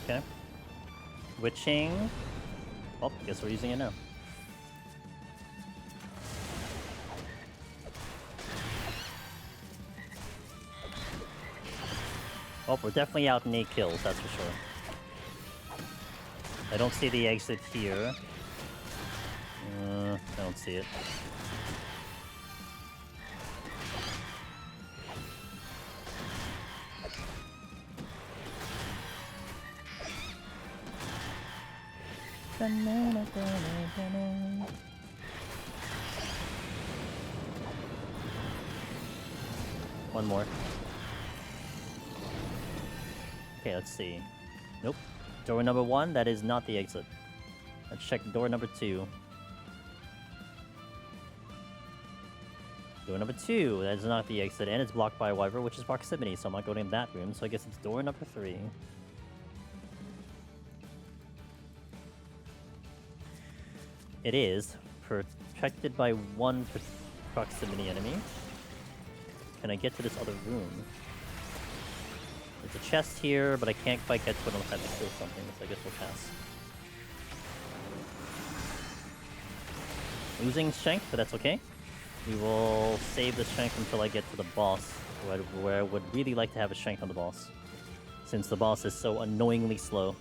Okay. Witching. Oh, guess we're using it now. Oh, we're definitely out in 8 kills, that's for sure. I don't see the exit here. I don't see it. One more. Okay, let's see. Nope. Door number 1, that is not the exit. Let's check door number 2. Door number 2, that is not the exit, and it's blocked by a wyvern, which is proximity, so I'm not going in that room, so I guess it's door number 3. It is protected by 1 proximity enemy. Can I get to this other room? There's a chest here, but I can't quite get to it unless I have to kill something, so I guess we'll pass. Losing strength, but that's okay. We will save the strength until I get to the boss, where I would really like to have a strength on the boss, since the boss is so annoyingly slow.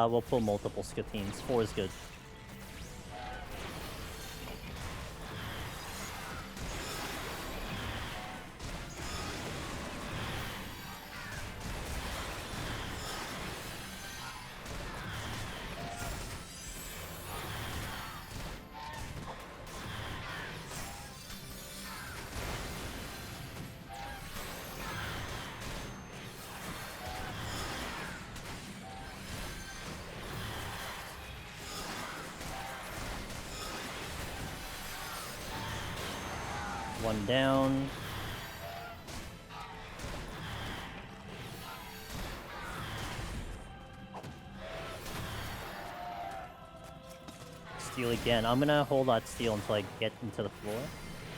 We'll pull multiple Skatines. 4 is good. One down. Steal again. I'm gonna hold that steal until I get into the floor.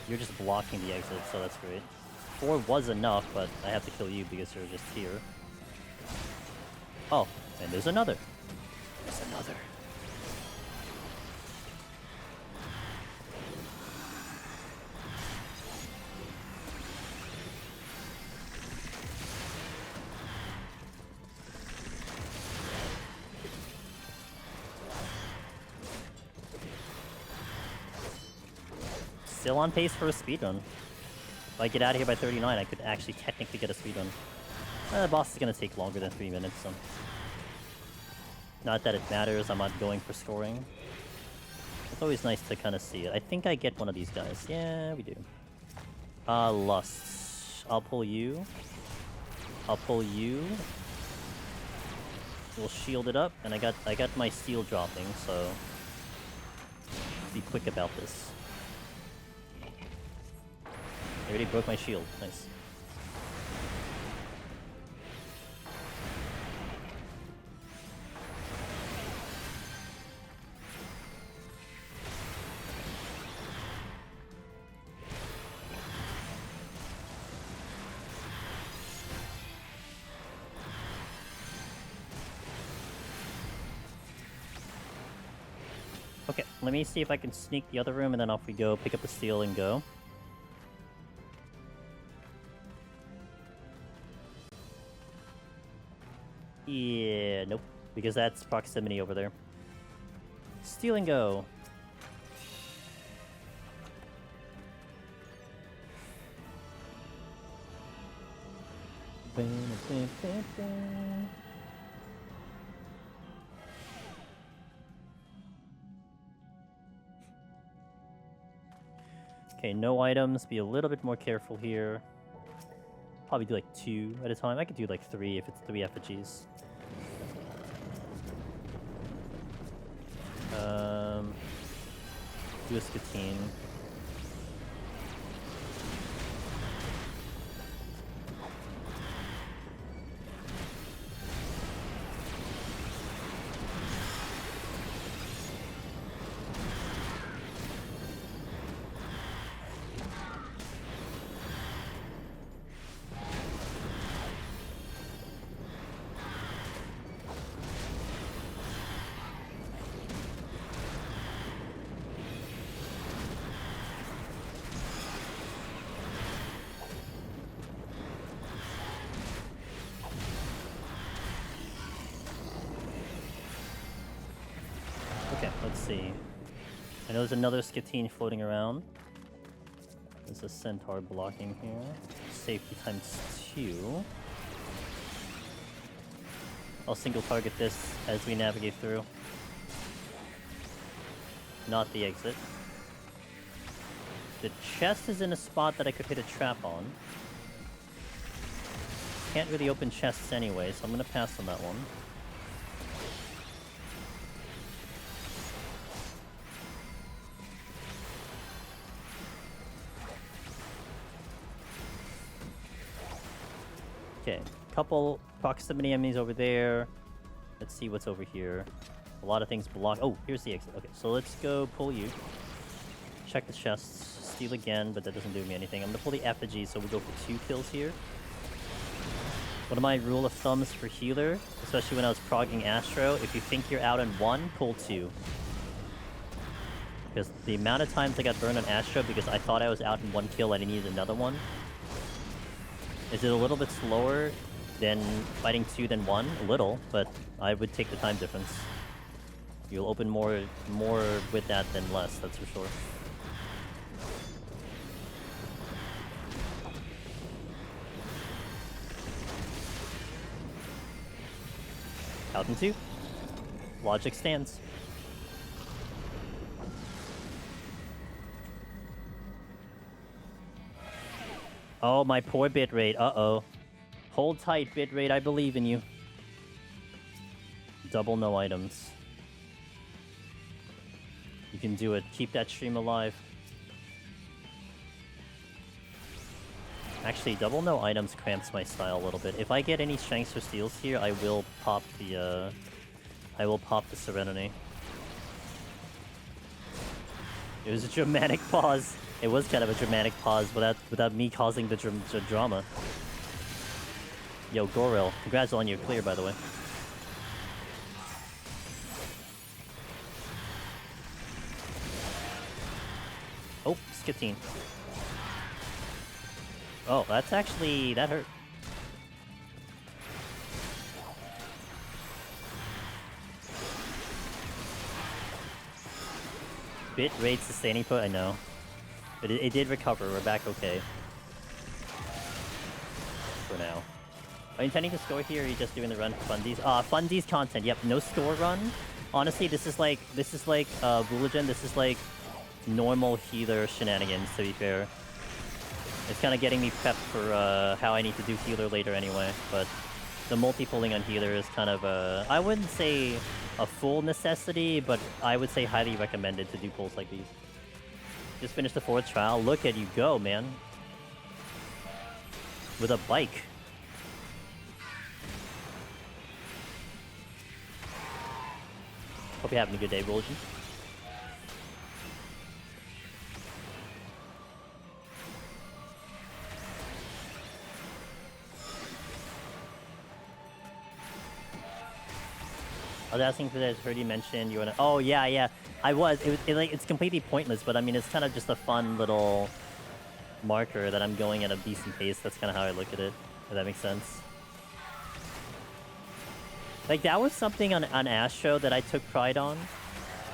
You're just blocking the exit, so that's great. 4 was enough, but I have to kill you because you're just here. Oh, and there's another. There's another. Still on pace for a speedrun. If I get out of here by 39, I could actually technically get a speedrun. The boss is gonna take longer than 3 minutes, so... Not that it matters, I'm not going for scoring. It's always nice to kind of see it. I think I get one of these guys. Yeah, we do. Lust. I'll pull you. I'll pull you. We'll shield it up, and I got my steel dropping, so... Be quick about this. I already broke my shield. Nice. Okay, let me see if I can sneak the other room, and then off we go, pick up the steel and go. Yeah, nope. Because that's proximity over there. Steal and go. Okay, no items. Be a little bit more careful here. Probably do like 2 at a time. I could do like 3 if it's 3 effigies. Do a Skatine. Okay, let's see. I know there's another Skatine floating around. There's a Centaur blocking here. Safety times 2. I'll single target this as we navigate through. Not the exit. The chest is in a spot that I could hit a trap on. Can't really open chests anyway, so I'm gonna pass on that one. Okay, couple proximity enemies over there. Let's see what's over here. A lot of things block. Oh, here's the exit. Okay, so let's go pull you. Check the chests. Steal again, but that doesn't do me anything. I'm gonna pull the effigy, so we go for 2 kills here. One of my rule of thumbs for healer, especially when I was progging Astro, if you think you're out in 1, pull 2. Because the amount of times I got burned on Astro because I thought I was out in 1 kill and I needed another one. Is it a little bit slower than fighting 2 than 1? A little, but I would take the time difference. You'll open more with that than less, that's for sure. Out in 2. Logic stands. Oh, my poor bitrate. Uh-oh. Hold tight, bitrate. I believe in you. Double no items. You can do it. Keep that stream alive. Actually, double no items cramps my style a little bit. If I get any strengths or steals here, I will pop the Serenity. It was a dramatic pause. It was kind of a dramatic pause without me causing the drama. Yo, Goril, congrats on your clear, by the way. Oh, Skitine. Oh, that's actually... that hurt. Bit rate sustaining put, I know. But it did recover, we're back okay. For now. Are you intending to score here, or are you just doing the run for fundies? Fundies content, yep, no score run. Honestly, this is like Bulligen, this is like normal healer shenanigans, to be fair. It's kind of getting me prepped for how I need to do healer later anyway, but the multi-pulling on healer is kind of I wouldn't say a full necessity, but I would say highly recommended to do pulls like these. Just finished the 4th trial. Look at you go, man. With a bike. Hope you're having a good day, Bulligen. I was asking because I heard you mention you wanna... Oh, yeah. I was. It's completely pointless, but I mean, it's kind of just a fun little marker that I'm going at a decent pace. That's kind of how I look at it, if that makes sense. Like, that was something on Astro that I took pride on.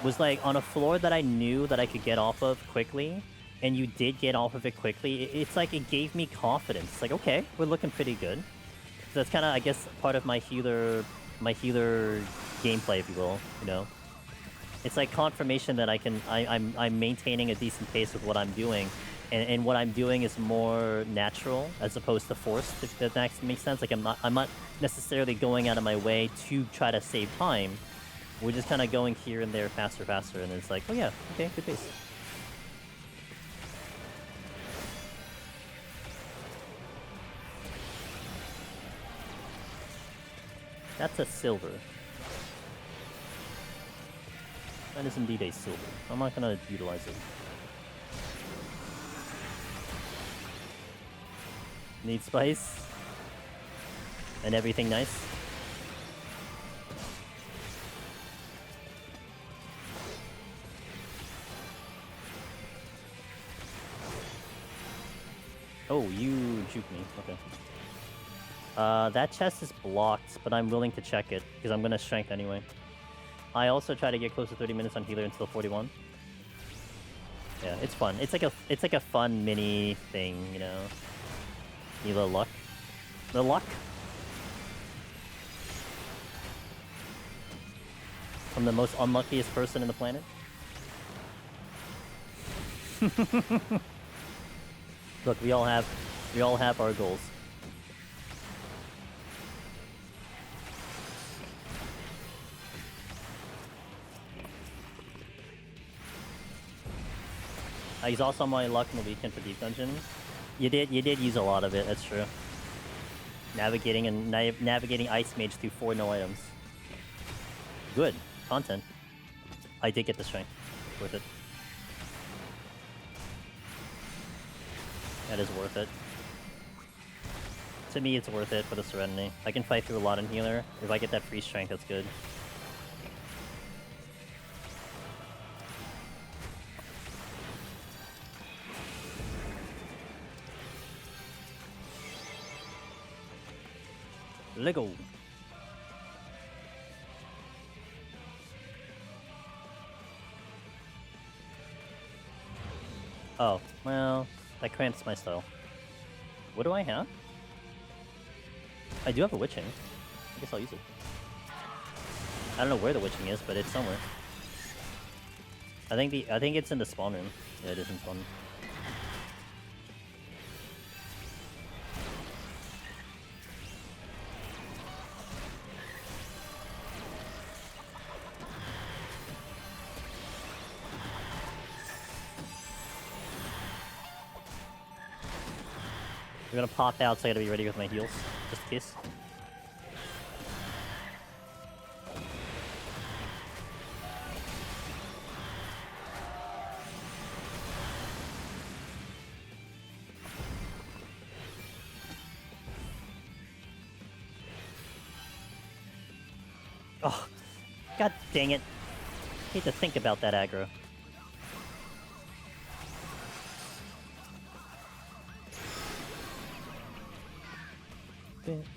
Was like, on a floor that I knew that I could get off of quickly, and you did get off of it quickly, it's like it gave me confidence. It's like, okay, we're looking pretty good. So that's kind of, I guess, part of my healer gameplay, if you will, you know. It's like confirmation that I'm maintaining a decent pace with what I'm doing, and what I'm doing is more natural as opposed to forced, if that makes sense. Like I'm not necessarily going out of my way to try to save time. We're just kind of going here and there faster, and it's like, oh yeah, okay, good pace. That's a silver. That is indeed a silver. I'm not gonna utilize it. Need spice. And everything nice. Oh, you juke me. Okay. That chest is blocked, but I'm willing to check it, because I'm gonna strength anyway. I also try to get close to 30 minutes on healer until 41. Yeah, it's fun. It's like a fun mini thing, you know. Need a little luck. The luck. From the most unluckiest person in the planet. Look, we all have our goals. I exhaust all my luck in the weekend for Deep Dungeon. You did use a lot of it, that's true. Navigating Ice Mage through 4 no items. Good. Content. I did get the strength. Worth it. That is worth it. To me, it's worth it for the Serenity. I can fight through a lot in healer. If I get that free strength, that's good. Lego. Oh, well, that cramps my style. What do I have? I do have a witching. I guess I'll use it. I don't know where the witching is, but it's somewhere. I think it's in the spawn room. Yeah, it is in spawn room. We're gonna pop out, so I gotta be ready with my heals, just in case. Oh, god dang it. Hate to think about that aggro.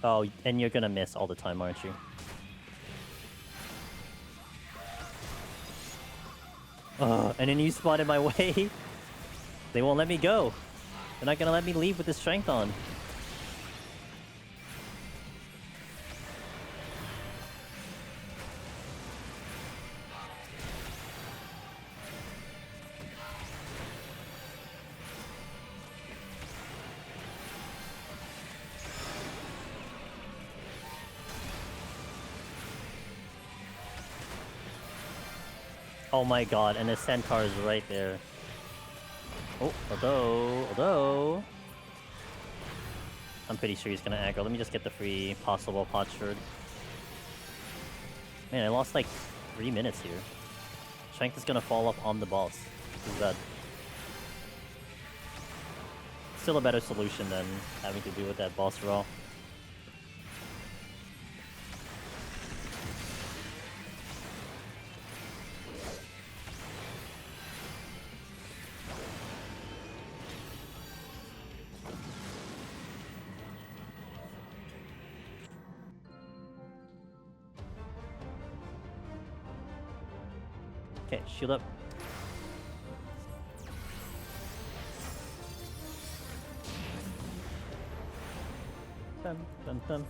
Oh, and you're gonna miss all the time, aren't you? And then you spot in my way. They won't let me go. They're not gonna let me leave with this strength on. Oh my god, and the centaur is right there. Oh, although... I'm pretty sure he's gonna aggro. Let me just get the free possible potsherd. Man, I lost like 3 minutes here. Strength is gonna fall off on the boss. This is bad. Still a better solution than having to deal with that boss raw. Okay, shield up. Dun, dun, dun.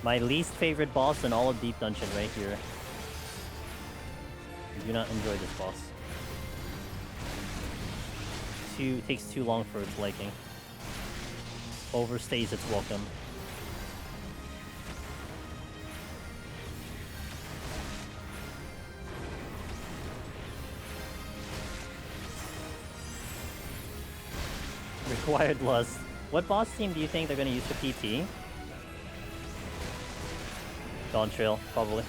My least favorite boss in all of Deep Dungeon right here. I do not enjoy this boss. It takes too long for its liking. Overstays its welcome. Required lust. What boss team do you think they're going to use for PT? Dawntrail, probably.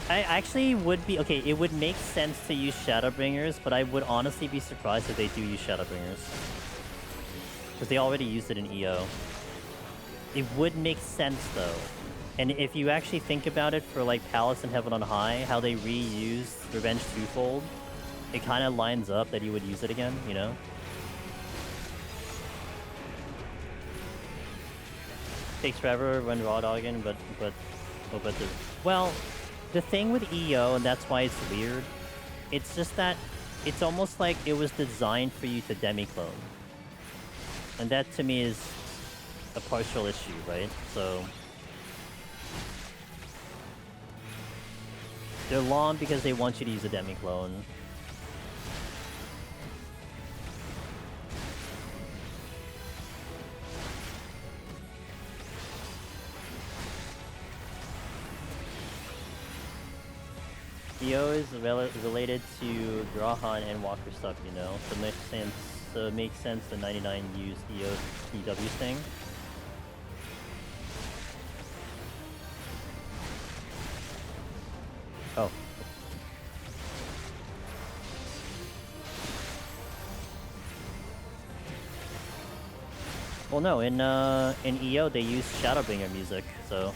I actually would be... Okay, it would make sense to use Shadowbringers, but I would honestly be surprised if they do use Shadowbringers. Because they already used it in EO. It would make sense, though. And if you actually think about it for, like, Palace and Heaven on High, how they reused Revenge Twofold, it kind of lines up that you would use it again, you know? Takes forever when raw dogging, but well, the thing with EO, and that's why it's weird, it's just that it's almost like it was designed for you to demi-clone. And that to me is a partial issue, right? So they're long because they want you to use a demi-clone. EO is related to Grahan and Walker stuff, you know. So it makes sense the 99 use EO's EW thing. Oh. Well, no, in EO they use Shadowbringer music, so.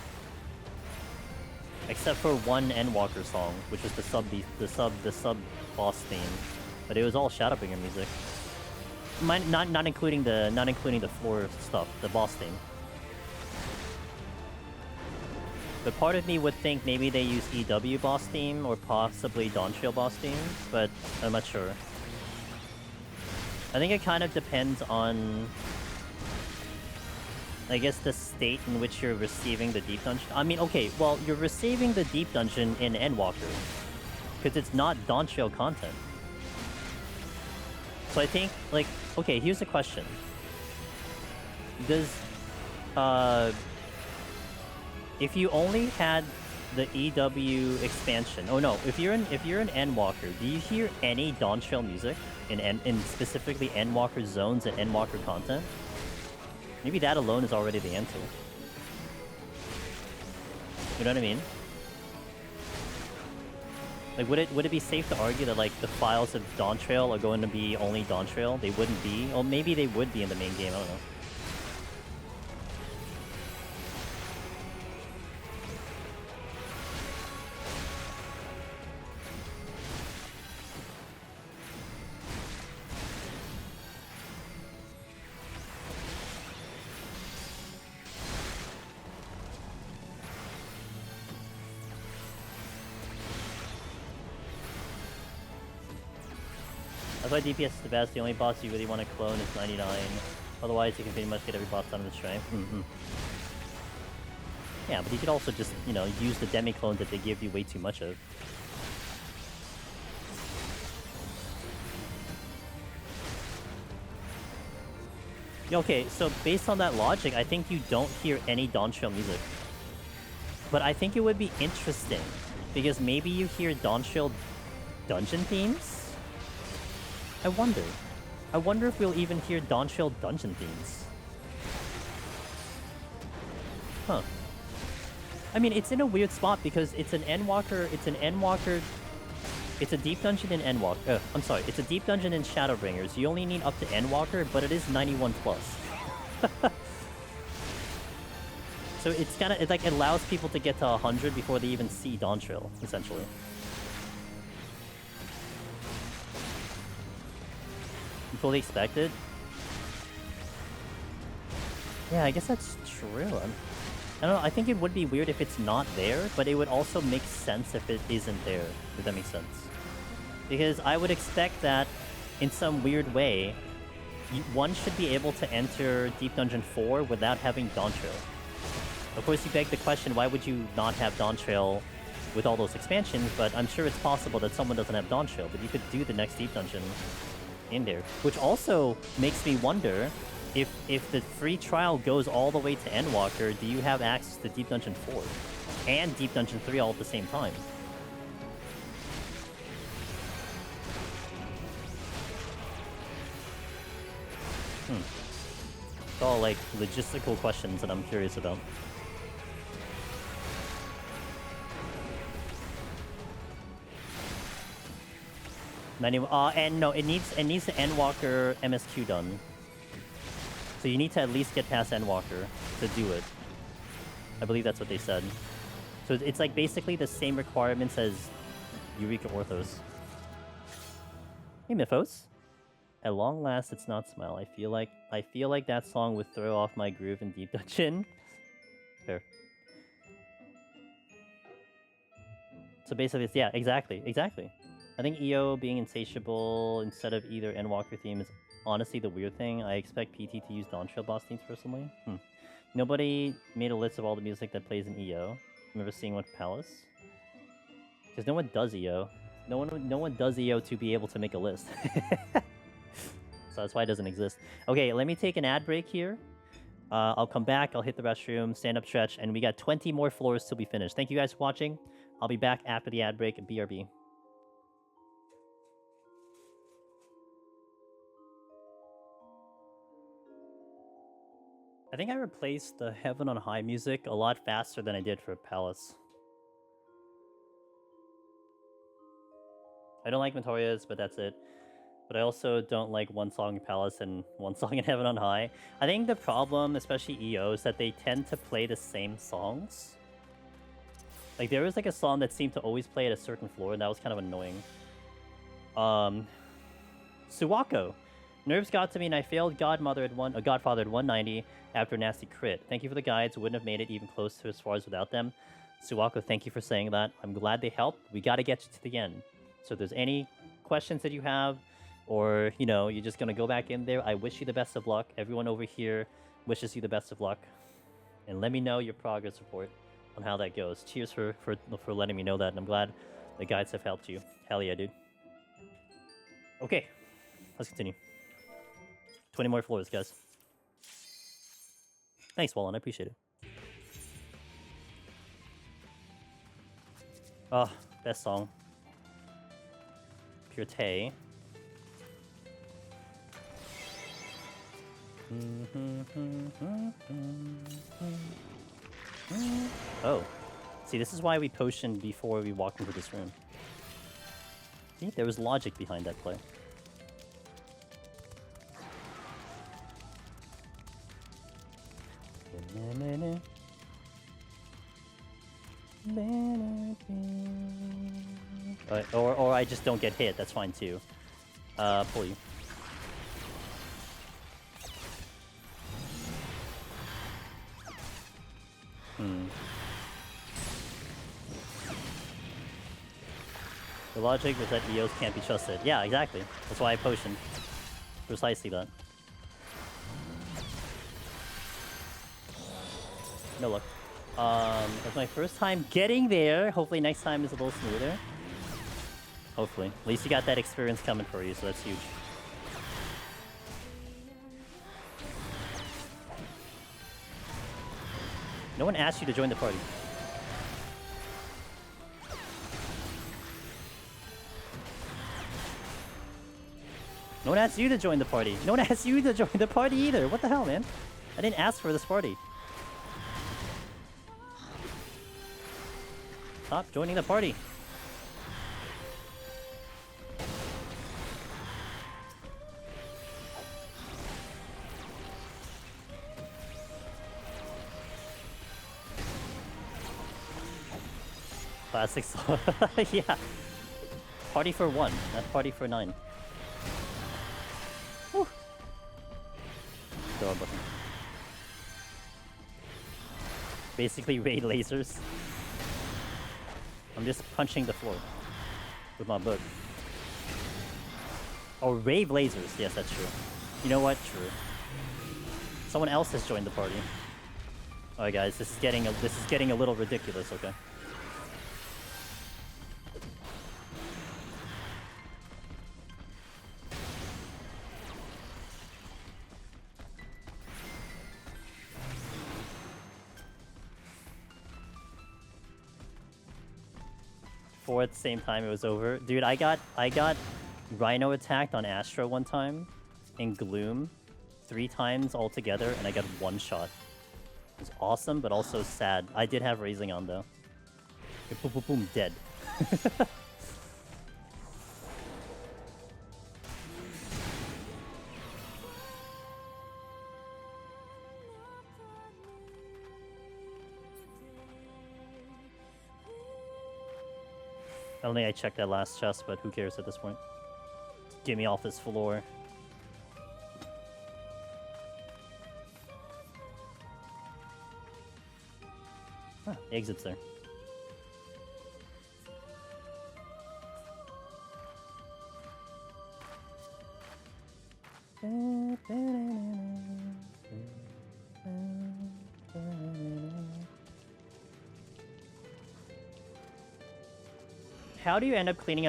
Except for one Endwalker song, which was the sub boss theme, but it was all Shadowbringer music. Not including the floor stuff, the boss theme. But part of me would think maybe they use EW boss theme or possibly Dawntrail boss theme, but I'm not sure. I think it kind of depends on I guess the state in which you're receiving the deep dungeon. I mean, okay, well, you're receiving the deep dungeon in Endwalker because it's not Dawntrail content. So I think, like, okay, here's the question: does if you only had the EW expansion? Oh no, if you're an Endwalker, do you hear any Dawntrail music in specifically Endwalker zones and Endwalker content? Maybe that alone is already the answer. You know what I mean? Like, would it be safe to argue that, like, the files of Dawntrail are going to be only Dawntrail? They wouldn't be? Or maybe they would be in the main game, I don't know. That's why DPS is the best. The only boss you really want to clone is 99. Otherwise, you can pretty much get every boss out of the strength. Yeah, but you could also just, you know, use the demi-clone that they give you way too much of. Okay, so based on that logic, I think you don't hear any Dawntrail music. But I think it would be interesting, because maybe you hear Dawntrail dungeon themes? I wonder if we'll even hear Dawntrail dungeon themes. Huh. I mean, it's in a weird spot because it's an Endwalker, it's a deep dungeon in Endwalker. I'm sorry, it's a deep dungeon in Shadowbringers. You only need up to Endwalker, but it is 91+. So it's kind of, it like allows people to get to 100 before they even see Dawntrail, essentially. Fully expected? Yeah, I guess that's true. I don't know, I think it would be weird if it's not there, but it would also make sense if it isn't there, if that makes sense. Because I would expect that, in some weird way, one should be able to enter Deep Dungeon 4 without having Dawntrail. Of course, you beg the question, why would you not have Dawntrail with all those expansions, but I'm sure it's possible that someone doesn't have Dawntrail, but you could do the next Deep Dungeon in there. Which also makes me wonder, if the free trial goes all the way to Endwalker, do you have access to Deep Dungeon 4 and Deep Dungeon 3 all at the same time? It's all like logistical questions that I'm curious about. And no, it needs the Endwalker MSQ done. So you need to at least get past Endwalker to do it. I believe that's what they said. So it's like basically the same requirements as Eureka Orthos. Hey Mythos. At long last, it's not Smile. I feel like that song would throw off my groove in Deep Dungeon. Fair. So basically, it's, yeah, exactly. I think EO being insatiable instead of either Endwalker theme is honestly the weird thing. I expect PT to use Dawntrail boss themes personally. Nobody made a list of all the music that plays in EO. Remember seeing one Palace? Because no one does EO. No one does EO to be able to make a list. So that's why it doesn't exist. Okay, let me take an ad break here. I'll come back, I'll hit the restroom, stand up stretch, and we got 20 more floors till we finish. Thank you guys for watching. I'll be back after the ad break. BRB. I think I replaced the Heaven on High music a lot faster than I did for Palace. I don't like Mentoria's, but that's it. But I also don't like one song in Palace and one song in Heaven on High. I think the problem, especially EO, is that they tend to play the same songs. Like, there was like a song that seemed to always play at a certain floor, and that was kind of annoying. Suwako. Nerves got to me and I failed Godfather at 190 after a nasty crit. Thank you for the guides. Wouldn't have made it even close to as far as without them. Suwako, thank you for saying that. I'm glad they helped. We got to get you to the end. So if there's any questions that you have, or, you know, you're just going to go back in there, I wish you the best of luck. Everyone over here wishes you the best of luck, and let me know your progress report on how that goes. Cheers for letting me know that, and I'm glad the guides have helped you. Hell yeah, dude. Okay, let's continue. 20 more floors, guys. Thanks, Wallen. I appreciate it. Oh, best song. Purete. Oh. See, this is why we potioned before we walked into this room. See, there was logic behind that play. Or I just don't get hit, that's fine too. Pull you. The logic was that EOs can't be trusted. Yeah, exactly. That's why I potioned. Precisely that. No luck. That's my first time getting there. Hopefully next time is a little smoother. Hopefully. At least you got that experience coming for you, so that's huge. No one asked you to join the party. No one asked you to join the party. No one asked you to join the party either. What the hell, man? I didn't ask for this party. Stop joining the party. Classic song. Yeah. Party for 1, not party for 9. Whew. Throw a button. Basically raid lasers. I'm just punching the floor with my book. Oh, rave lasers. Yes, that's true. You know what? True. Someone else has joined the party. Alright, guys, this is getting a little ridiculous. Okay. At the same time it was over. Dude, I got Rhino attacked on Astro one time in Gloom 3 times altogether, and I got 1 shot. It was awesome, but also sad. I did have Raising on though. Boom, boom, boom, dead. I don't think I checked that last chest, but who cares at this point? Get me off this floor. Ah, the exit's there. How do you end up clearing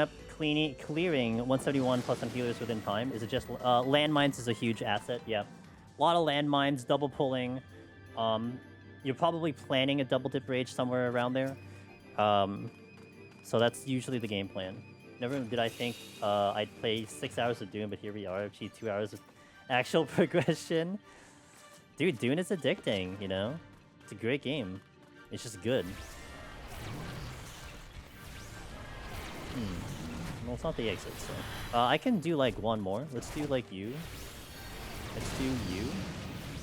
171 plus on healers within time? Is it just landmines is a huge asset? Yeah, a lot of landmines, double pulling. You're probably planning a double dip rage somewhere around there. So that's usually the game plan. Never did I think I'd play 6 hours of Dune, but here we are. I've achieved 2 hours of actual progression. Dude, Dune is addicting, you know? It's a great game. It's just good. Well, it's not the exit, so... I can do, like, one more. Let's do, like, you. Let's do you.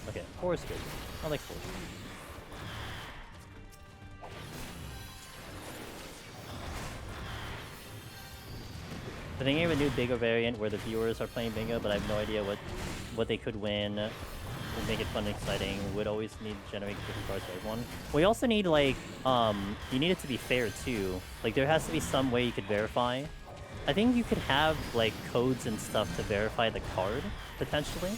Okay, 4 is good. I like 4. I think I have a new Bingo variant where the viewers are playing Bingo, but I have no idea what they could win. Would make it fun and exciting. Would always need to generate different cards for everyone. We also need, like, you need it to be fair, too. Like, there has to be some way you could verify. I think you could have, like, codes and stuff to verify the card, potentially.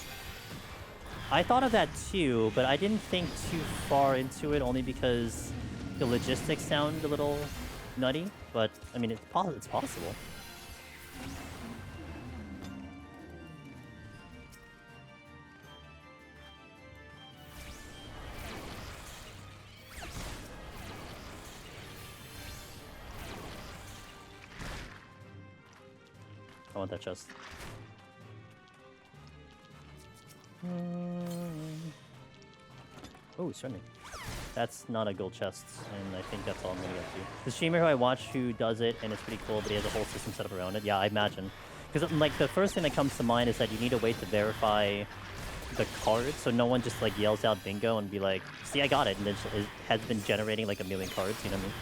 I thought of that too, but I didn't think too far into it only because the logistics sound a little nutty. But I mean, it's possible. I want that chest. Oh, certainly. That's not a gold chest, and I think that's all I'm gonna get to. The streamer who I watch who does it, and it's pretty cool, but he has a whole system set up around it. Yeah, I imagine. Because, like, the first thing that comes to mind is that you need a way to verify the card, so no one just, like, yells out bingo and be like, see, I got it, and then it has been generating, like, a million cards, you know what I mean?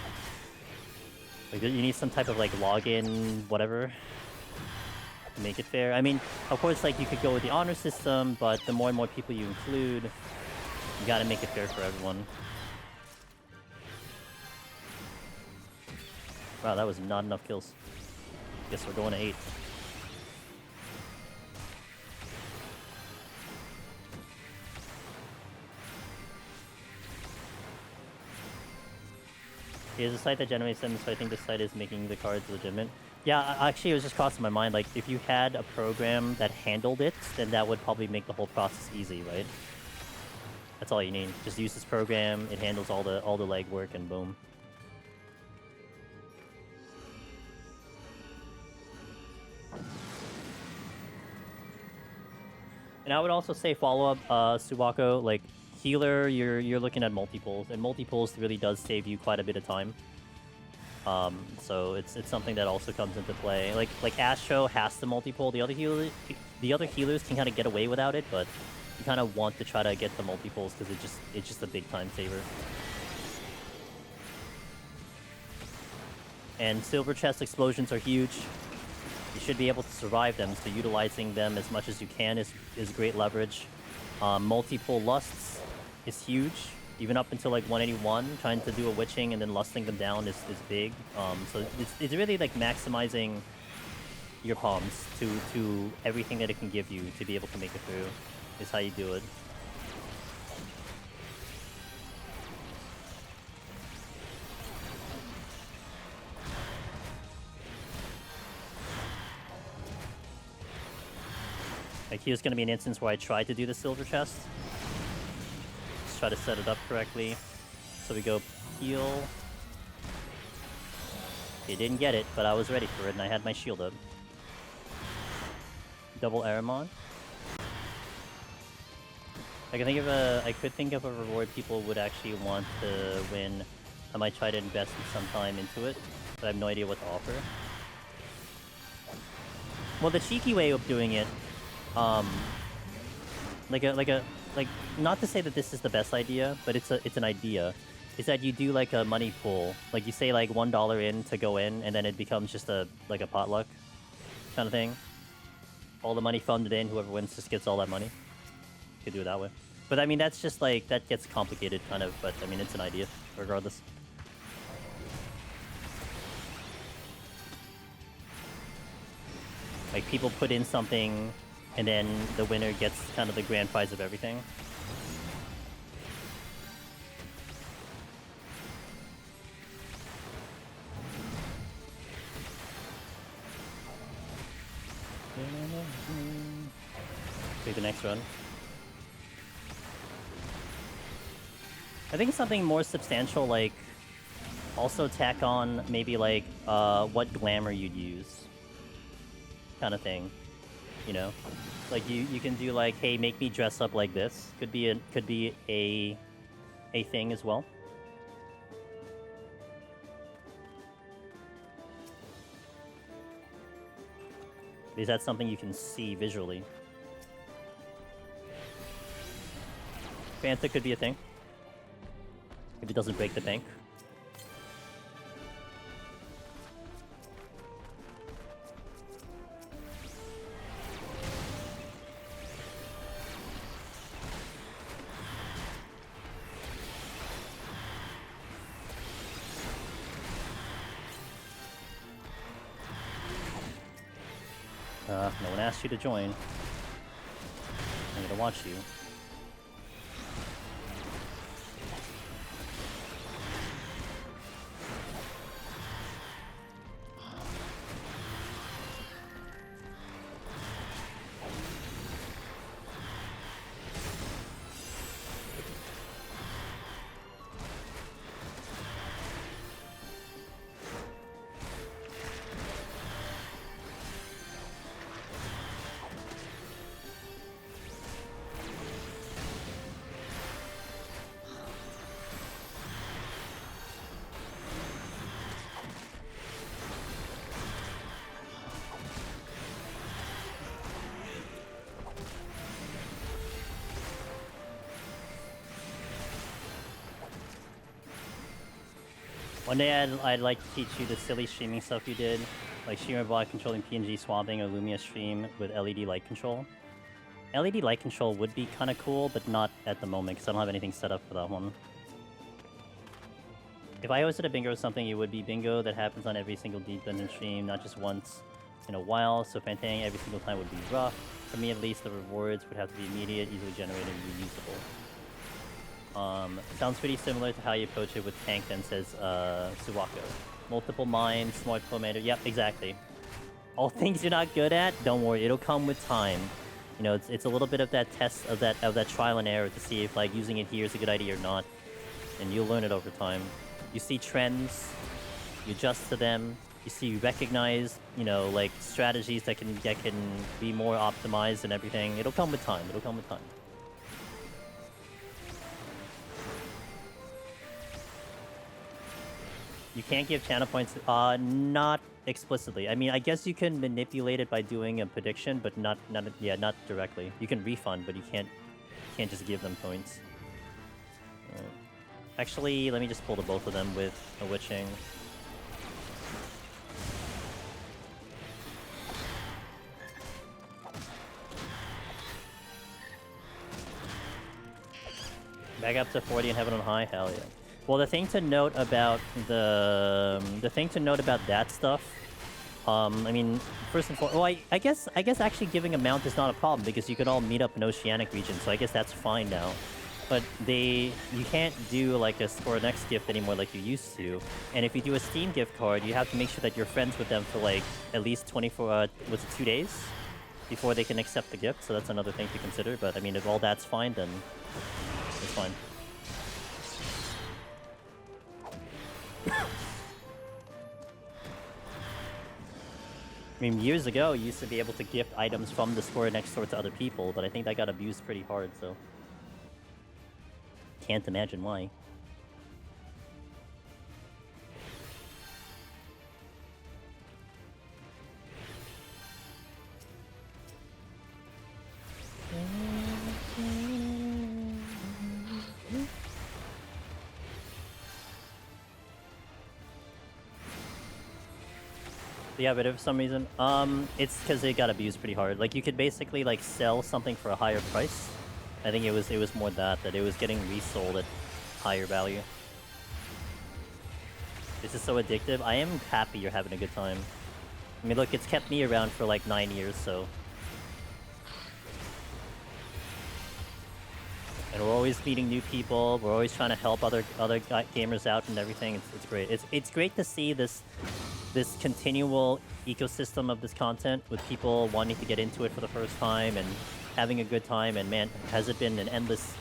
Like, you need some type of, like, login, whatever, to make it fair. I mean, of course, like, you could go with the honor system, but the more and more people you include, you gotta make it fair for everyone. Wow, that was not enough kills. Guess we're going to 8. There's a site that generates them, so I think the site is making the cards legitimate. Yeah, actually, it was just crossing my mind. Like, if you had a program that handled it, then that would probably make the whole process easy, right? That's all you need. Just use this program. It handles all the legwork, and boom. And I would also say follow-up, Subako, like, healer, you're looking at multiples, and multiples really does save you quite a bit of time. So it's something that also comes into play. Like Astro has the multiple. The other healers can kind of get away without it, but you kind of want to try to get the multiples because it's just a big time saver. And silver chest explosions are huge. You should be able to survive them, so utilizing them as much as you can is great leverage. Multiple lusts is huge. Even up until like 181, trying to do a witching and then lusting them down is big. So it's really like maximizing your palms to everything that it can give you to be able to make it through is how you do it. Like here's going to be an instance where I tried to do the silver chest. Just try to set it up correctly. So we go heal. Okay, didn't get it, but I was ready for it and I had my shield up. Double Aramon. I could think of a reward people would actually want to win. I might try to invest some time into it, but I have no idea what to offer. Well, the cheeky way of doing it, like not to say that this is the best idea, but it's an idea, is that you do like a money pool. Like you say like $1 in to go in, and then it becomes just a potluck kind of thing. All the money funded in, whoever wins just gets all that money. You could do it that way. But I mean, that's just like, that gets complicated kind of, but I mean, it's an idea regardless. Like people put in something and then the winner gets kind of the grand prize of everything. Take the next run. I think something more substantial, like also tack on maybe like what glamour you'd use, kind of thing, you know. Like you can do like, hey, make me dress up like this. Could be a thing as well. Because that's something you can see visually. Fanta could be a thing. If it doesn't break the bank. No one asked you to join. I'm gonna watch you. One day I'd like to teach you the silly streaming stuff you did, like streamer bot controlling PNG swapping or Lumia stream with LED light control. LED light control would be kind of cool, but not at the moment because I don't have anything set up for that one. If I hosted a bingo or something, it would be bingo that happens on every single Deep Dungeon stream, not just once in a while. So Fantang every single time would be rough. For me, at least, the rewards would have to be immediate, easily generated, and reusable. Sounds pretty similar to how you approach it with Tank, then says Suwako. Multiple mines, smart commander. Yep, exactly. All things you're not good at, don't worry, it'll come with time. You know, it's a little bit of that test of that trial and error to see if like using it here is a good idea or not, and you'll learn it over time. You see trends, you adjust to them. You recognize, you know, like strategies that can be more optimized and everything. It'll come with time. It'll come with time. You can't give channel points. Not explicitly. I mean, I guess you can manipulate it by doing a prediction, but not directly. You can refund, but you can't just give them points. Actually, let me just pull the both of them with a witching. Back up to 40 and heaven on high, hell yeah. Well, the thing to note about that stuff, I mean, first and foremost, well, I guess actually giving a mount is not a problem because you can all meet up in Oceanic region, so I guess that's fine now. But you can't do like a Square Next gift anymore like you used to. And if you do a Steam gift card, you have to make sure that you're friends with them for like at least 2 days before they can accept the gift. So that's another thing to consider. But I mean, if all that's fine, then it's fine. I mean, years ago, you used to be able to gift items from the Square Next store to other people, but I think that got abused pretty hard, so... Can't imagine why. Yeah, but if for some reason, it's because it got abused pretty hard. Like, you could basically, like, sell something for a higher price. I think it was more that it was getting resold at higher value. This is so addictive. I am happy you're having a good time. I mean, look, it's kept me around for, like, 9 years, so... And we're always meeting new people. We're always trying to help other gamers out and everything. It's great. It's great to see this continual ecosystem of this content with people wanting to get into it for the first time and having a good time. And man, has it been an endless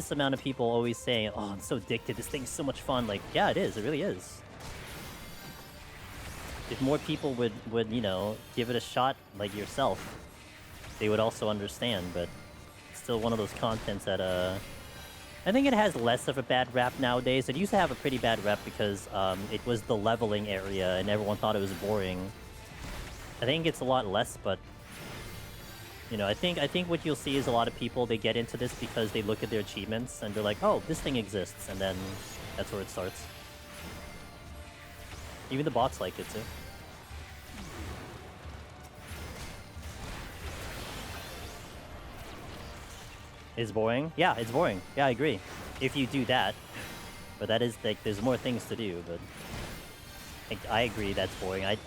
amount of people always saying, "Oh, I'm so addicted. This thing's so much fun." Like, yeah, it is. It really is. If more people would you know, give it a shot like yourself, they would also understand. But it's still one of those contents that I think it has less of a bad rap nowadays. It used to have a pretty bad rap because it was the leveling area and everyone thought it was boring. I think it's a lot less, but you know, I think what you'll see is a lot of people, they get into this because they look at their achievements and they're like, oh, this thing exists, and then that's where it starts. Even the bots like it too. It's boring? Yeah, it's boring. Yeah, I agree. If you do that. But that is, like, there's more things to do, but... I agree that's boring. I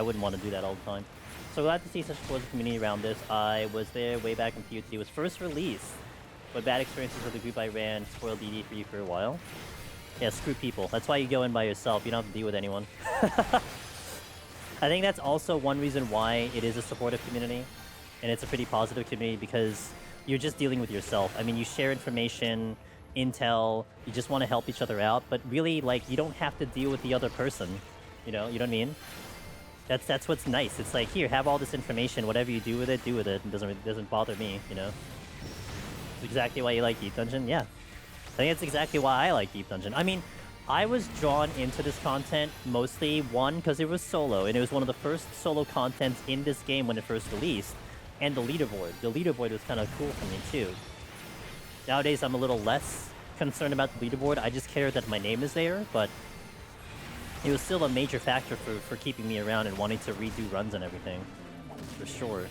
wouldn't want to do that all the time. So glad to see such a close community around this. I was there way back when PoTD was first released. But bad experiences with the group I ran spoiled DD for you for a while. Yeah, screw people. That's why you go in by yourself. You don't have to deal with anyone. I think that's also one reason why it is a supportive community. And it's a pretty positive community because you're just dealing with yourself. I mean, you share information, intel, you just want to help each other out, but really, like, you don't have to deal with the other person. You know what I mean? That's what's nice. It's like, here, have all this information, whatever you do with it, do with it. It doesn't bother me, you know? It's exactly why you like Deep Dungeon, yeah. I think that's exactly why I like Deep Dungeon. I mean, I was drawn into this content mostly, one, because it was solo, and it was one of the first solo contents in this game when it first released. And the leaderboard. The leaderboard was kind of cool for me, too. Nowadays, I'm a little less concerned about the leaderboard. I just cared that my name is there, but it was still a major factor for keeping me around and wanting to redo runs and everything, for sure.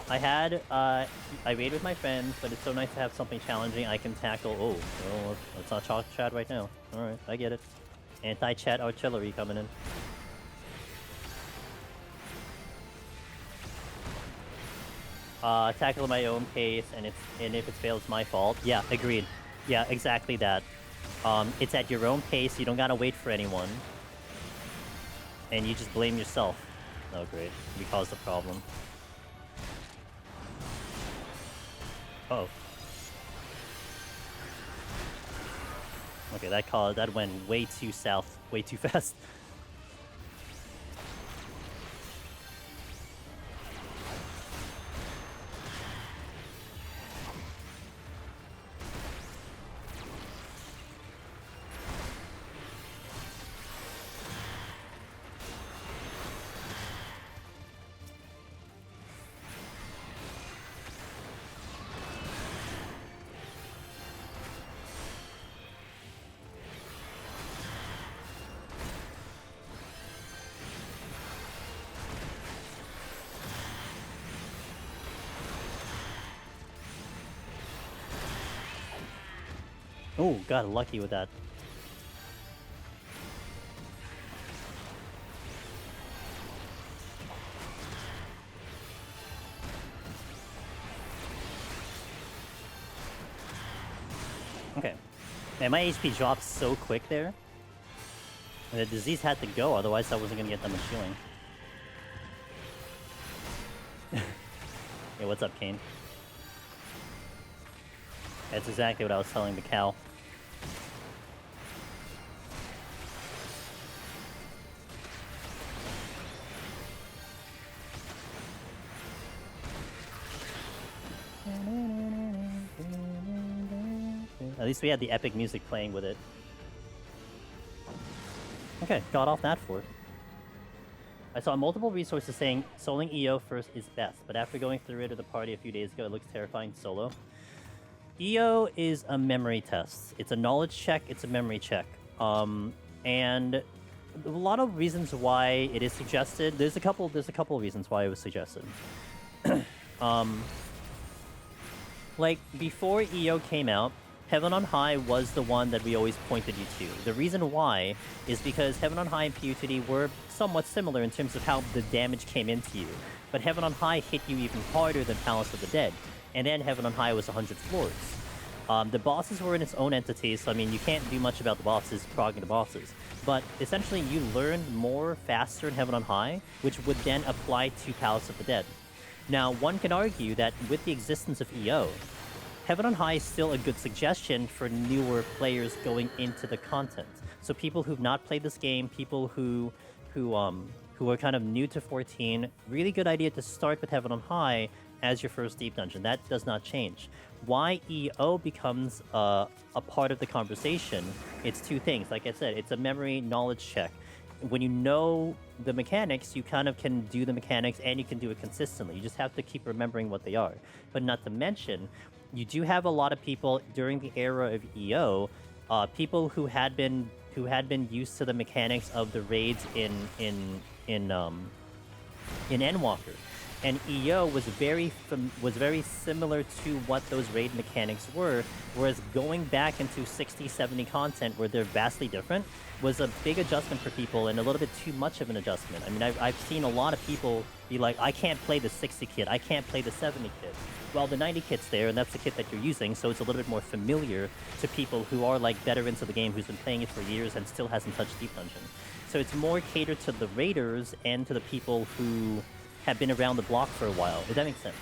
I raid with my friends, but it's so nice to have something challenging I can tackle. Oh, let's not talk chat right now. Alright, I get it. Anti-chat artillery coming in. Tackle at my own pace, and if it fails, my fault. Yeah, agreed. Yeah, exactly that. It's at your own pace, you don't gotta wait for anyone. And you just blame yourself. Oh great, we caused the problem. Oh. Okay, that went way too south, way too fast. Oh, got lucky with that. Okay. Man, my HP dropped so quick there. And the disease had to go, otherwise I wasn't gonna get that much healing. Hey, what's up, Kane? That's exactly what I was telling the cow. At least we had the epic music playing with it. Okay, got off that for. I saw multiple resources saying soloing EO first is best, but after going through it at the party a few days ago, it looks terrifying solo. EO is a memory test. It's a knowledge check, it's a memory check. And a lot of reasons why it is suggested. There's a couple reasons why it was suggested. Like, before EO came out, Heaven on High was the one that we always pointed you to. The reason why is because Heaven on High and PoTD were somewhat similar in terms of how the damage came into you. But Heaven on High hit you even harder than Palace of the Dead. And then Heaven on High was 100 floors. The bosses were in its own entity, so I mean, you can't do much about the bosses, progging the bosses. But essentially, you learned more faster in Heaven on High, which would then apply to Palace of the Dead. Now, one can argue that with the existence of EO, Heaven on High is still a good suggestion for newer players going into the content. So people who've not played this game, people who are kind of new to 14, really good idea to start with Heaven on High as your first deep dungeon. That does not change. Why EO becomes a part of the conversation, it's two things. Like I said, it's a memory knowledge check. When you know the mechanics, you kind of can do the mechanics and you can do it consistently. You just have to keep remembering what they are. But not to mention, you do have a lot of people during the era of EO, people who had been used to the mechanics of the raids in Endwalker. And EO was very similar to what those raid mechanics were, whereas going back into 60, 70 content where they're vastly different was a big adjustment for people and a little bit too much of an adjustment. I mean, I've seen a lot of people be like, I can't play the 60 kit, I can't play the 70 kit. Well, the 90 kit's there, and that's the kit that you're using, so it's a little bit more familiar to people who are like veterans of the game, who's been playing it for years and still hasn't touched Deep Dungeon. So it's more catered to the raiders and to the people who have been around the block for a while, if that makes sense.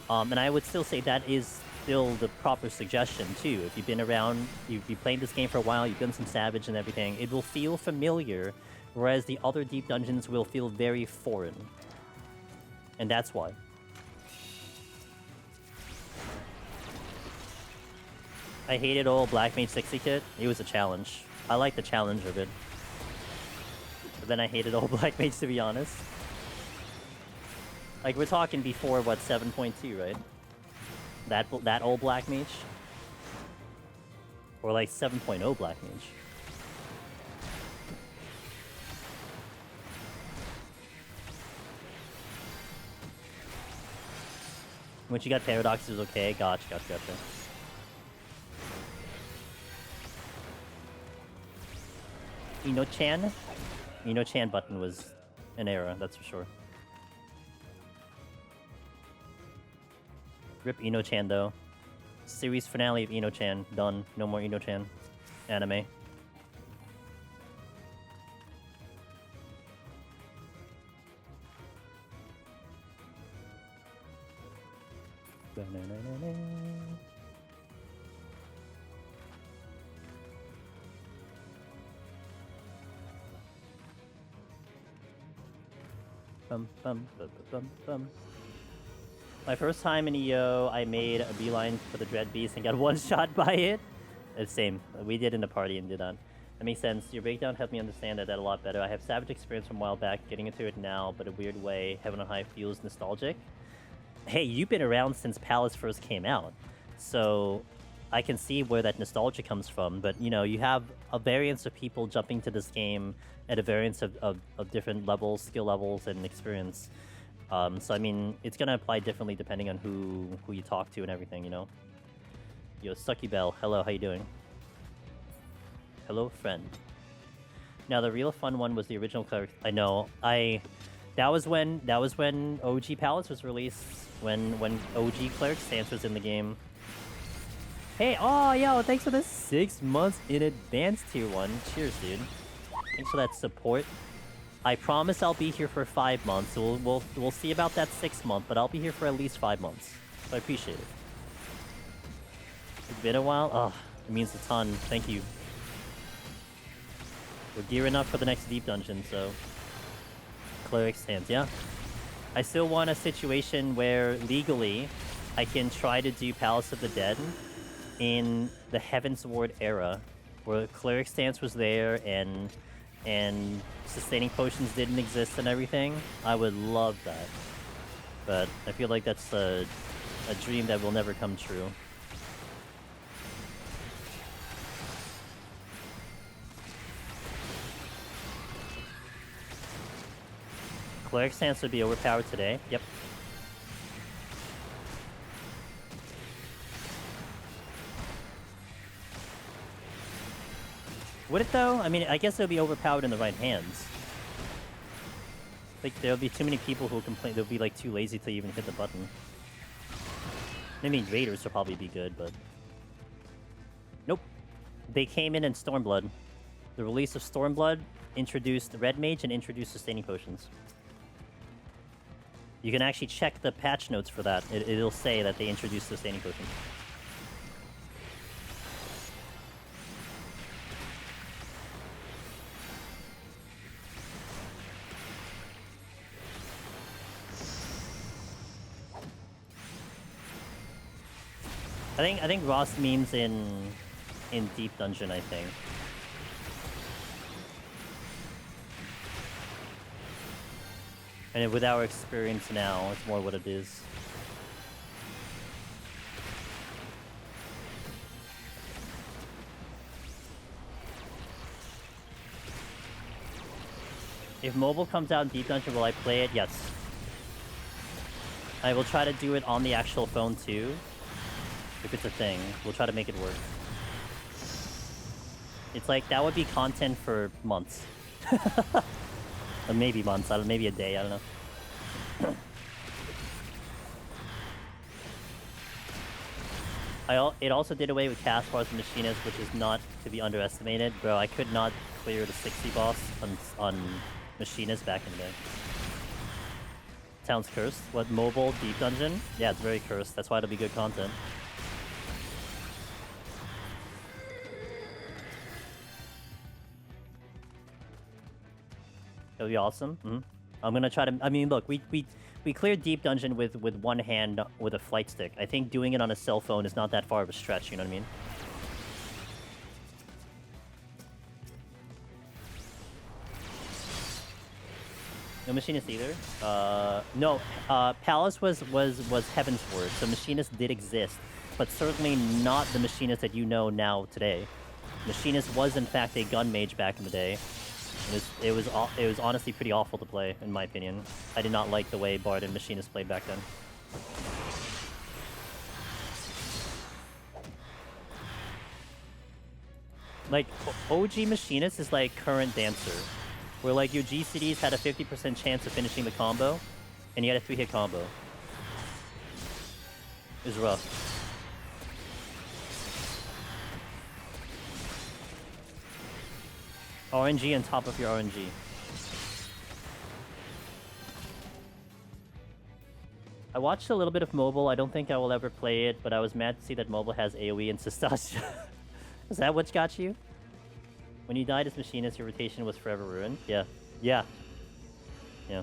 And I would still say that is still the proper suggestion, too. If you've been around, you've played this game for a while, you've done some Savage and everything, it will feel familiar, whereas the other Deep Dungeons will feel very foreign. And that's why. I hated old Black Mage 60 kit. It was a challenge. I like the challenge of it. But then I hated old Black Mage, to be honest. Like, we're talking before, what, 7.2, right? That old black mage. Or like 7.0 black mage. When you got Paradox, it was okay. Gotcha. Ino-chan? Ino-chan button was an error, that's for sure. Rip Ino-chan though. Series finale of Ino-chan. Done. No more Ino-chan. Anime. My first time in EO, I made a beeline for the Dread Beast and got one-shot by it. It's same. We did in the party and did that. That makes sense. Your breakdown helped me understand that a lot better. I have Savage experience from a while back, getting into it now, but a weird way. Heaven on High feels nostalgic. Hey, you've been around since Palace first came out, so I can see where that nostalgia comes from. But, you know, you have a variance of people jumping to this game at a variance of different levels, skill levels, and experience. So, I mean, it's going to apply differently depending on who you talk to and everything, you know? Yo, Sucky Bell, hello, how you doing? Hello, friend. Now, the real fun one was the original cleric. I know. That was when OG Palace was released, when OG Cleric stance was in the game. Hey, oh, yo, thanks for the 6 months in advance, tier 1. Cheers, dude. Thanks for that support. I promise I'll be here for 5 months. So we'll see about that 6th month, but I'll be here for at least 5 months. So I appreciate it. It's been a while. Oh, it means a ton. Thank you. We're gearing up for the next deep dungeon, so Cleric stance, yeah. I still want a situation where legally I can try to do Palace of the Dead in the Heaven's Ward era, where Cleric stance was there and sustaining potions didn't exist and everything. I would love that, but I feel like that's a dream that will never come true. Cleric stance would be overpowered today. Yep. Would it though? I mean, I guess it would be overpowered in the right hands. Like, there'll be too many people who will complain. They'll be like too lazy to even hit the button. I mean, Raiders will probably be good, but nope. They came in Stormblood. The release of Stormblood introduced Red Mage and introduced sustaining potions. You can actually check the patch notes for that. It'll say that they introduced sustaining potions. I think Ross means in Deep Dungeon, I think. And with our experience now, it's more what it is. If mobile comes out in Deep Dungeon, will I play it? Yes. I will try to do it on the actual phone too. If it's a thing, we'll try to make it work. It's like, that would be content for months. Or maybe months, maybe a day, I don't know. It also did away with cast bars and machinists, which is not to be underestimated. Bro, I could not clear the 60 boss on machinists back in the day. Sounds cursed. What, mobile Deep Dungeon? Yeah, it's very cursed. That's why it'll be good content. That'll be awesome. Mm-hmm. I'm gonna try to. I mean, look, we cleared Deep Dungeon with one hand with a flight stick. I think doing it on a cell phone is not that far of a stretch. You know what I mean? No Machinist either. No. Palace was Heaven's Word, so Machinist did exist, but certainly not the Machinist that you know now today. Machinist was in fact a gun mage back in the day. It was honestly pretty awful to play, in my opinion. I did not like the way Bard and Machinist played back then. Like, OG Machinist is like current Dancer, where like your GCDs had a 50% chance of finishing the combo, and you had a 3-hit combo. It was rough. RNG on top of your RNG. I watched a little bit of mobile. I don't think I will ever play it, but I was mad to see that mobile has AoE and Sistasia. Is that what got you? When you died as Machinist, your rotation was forever ruined? Yeah. Yeah. Yeah.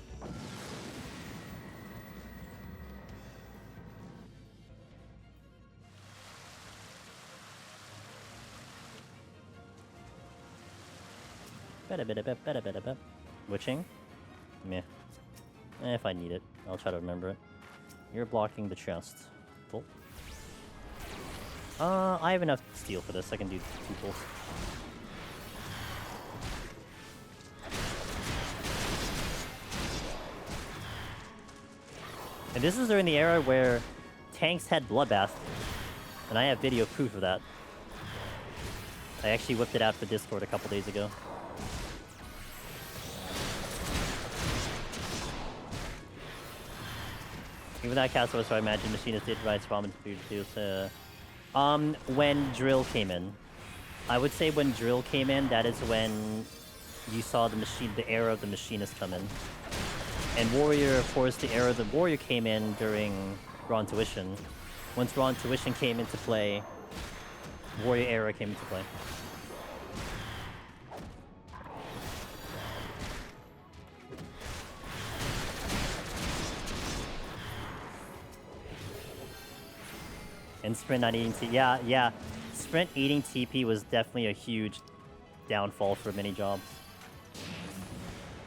Witching? Meh. If I need it, I'll try to remember it. You're blocking the chest. Cool. I have enough steel for this. I can do 2 pulls. And this is during the era where tanks had Bloodbath. And I have video proof of that. I actually whipped it out for Discord a couple days ago. Even that castle, so I imagine Machinist did rise from and produce. When Drill came in. I would say when Drill came in, that is when you saw the era of the Machinist come in. And Warrior, of course, the era of the Warrior came in during Raw Intuition. Once Raw Intuition came into play, Warrior era came into play. And Sprint not eating TP. Yeah. Sprint eating TP was definitely a huge downfall for many jobs.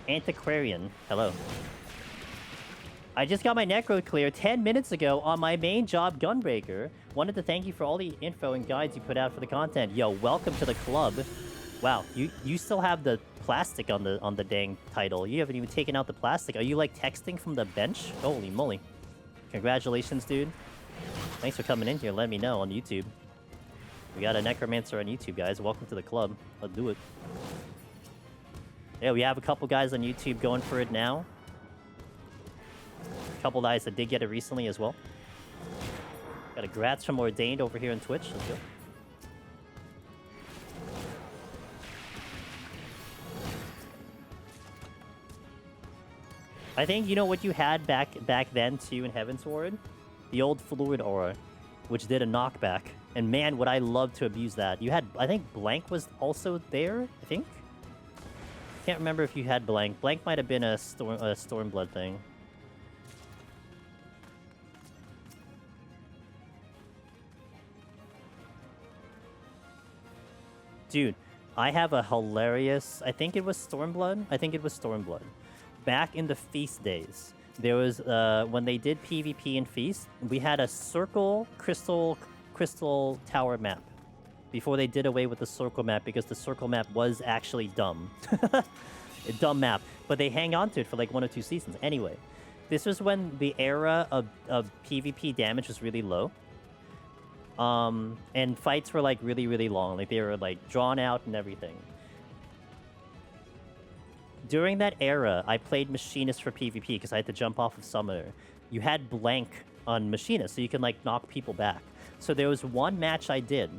Antiquarian, hello. I just got my Necro clear 10 minutes ago on my main job, Gunbreaker. Wanted to thank you for all the info and guides you put out for the content. Yo, welcome to the club. Wow, you still have the plastic on the dang title. You haven't even taken out the plastic. Are you like texting from the bench? Holy moly. Congratulations, dude. Thanks for coming in here. Let me know on YouTube. We got a Necromancer on YouTube, guys. Welcome to the club. Let's do it. Yeah, we have a couple guys on YouTube going for it now. A couple guys that did get it recently as well. Got a grats from Ordained over here on Twitch. Let's go. I think you know what you had back then too in Heavensward? The old Fluid Aura, which did a knockback. And man, would I love to abuse that. You had, I think Blank was also there, I think? Can't remember if you had Blank. Blank might have been a Stormblood thing. Dude, I have a hilarious... I think it was Stormblood? I think it was Stormblood. Back in the Feast days, there was... when they did PvP in Feast, we had a circle crystal tower map. Before they did away with the circle map, because the circle map was actually dumb. A dumb map. But they hang on to it for like 1 or 2 seasons. Anyway, this was when the era of PvP damage was really low. And fights were like really, really long. Like they were like drawn out and everything. During that era, I played Machinist for PvP because I had to jump off of Summoner. You had Blank on Machinist, so you can like knock people back. So there was one match I did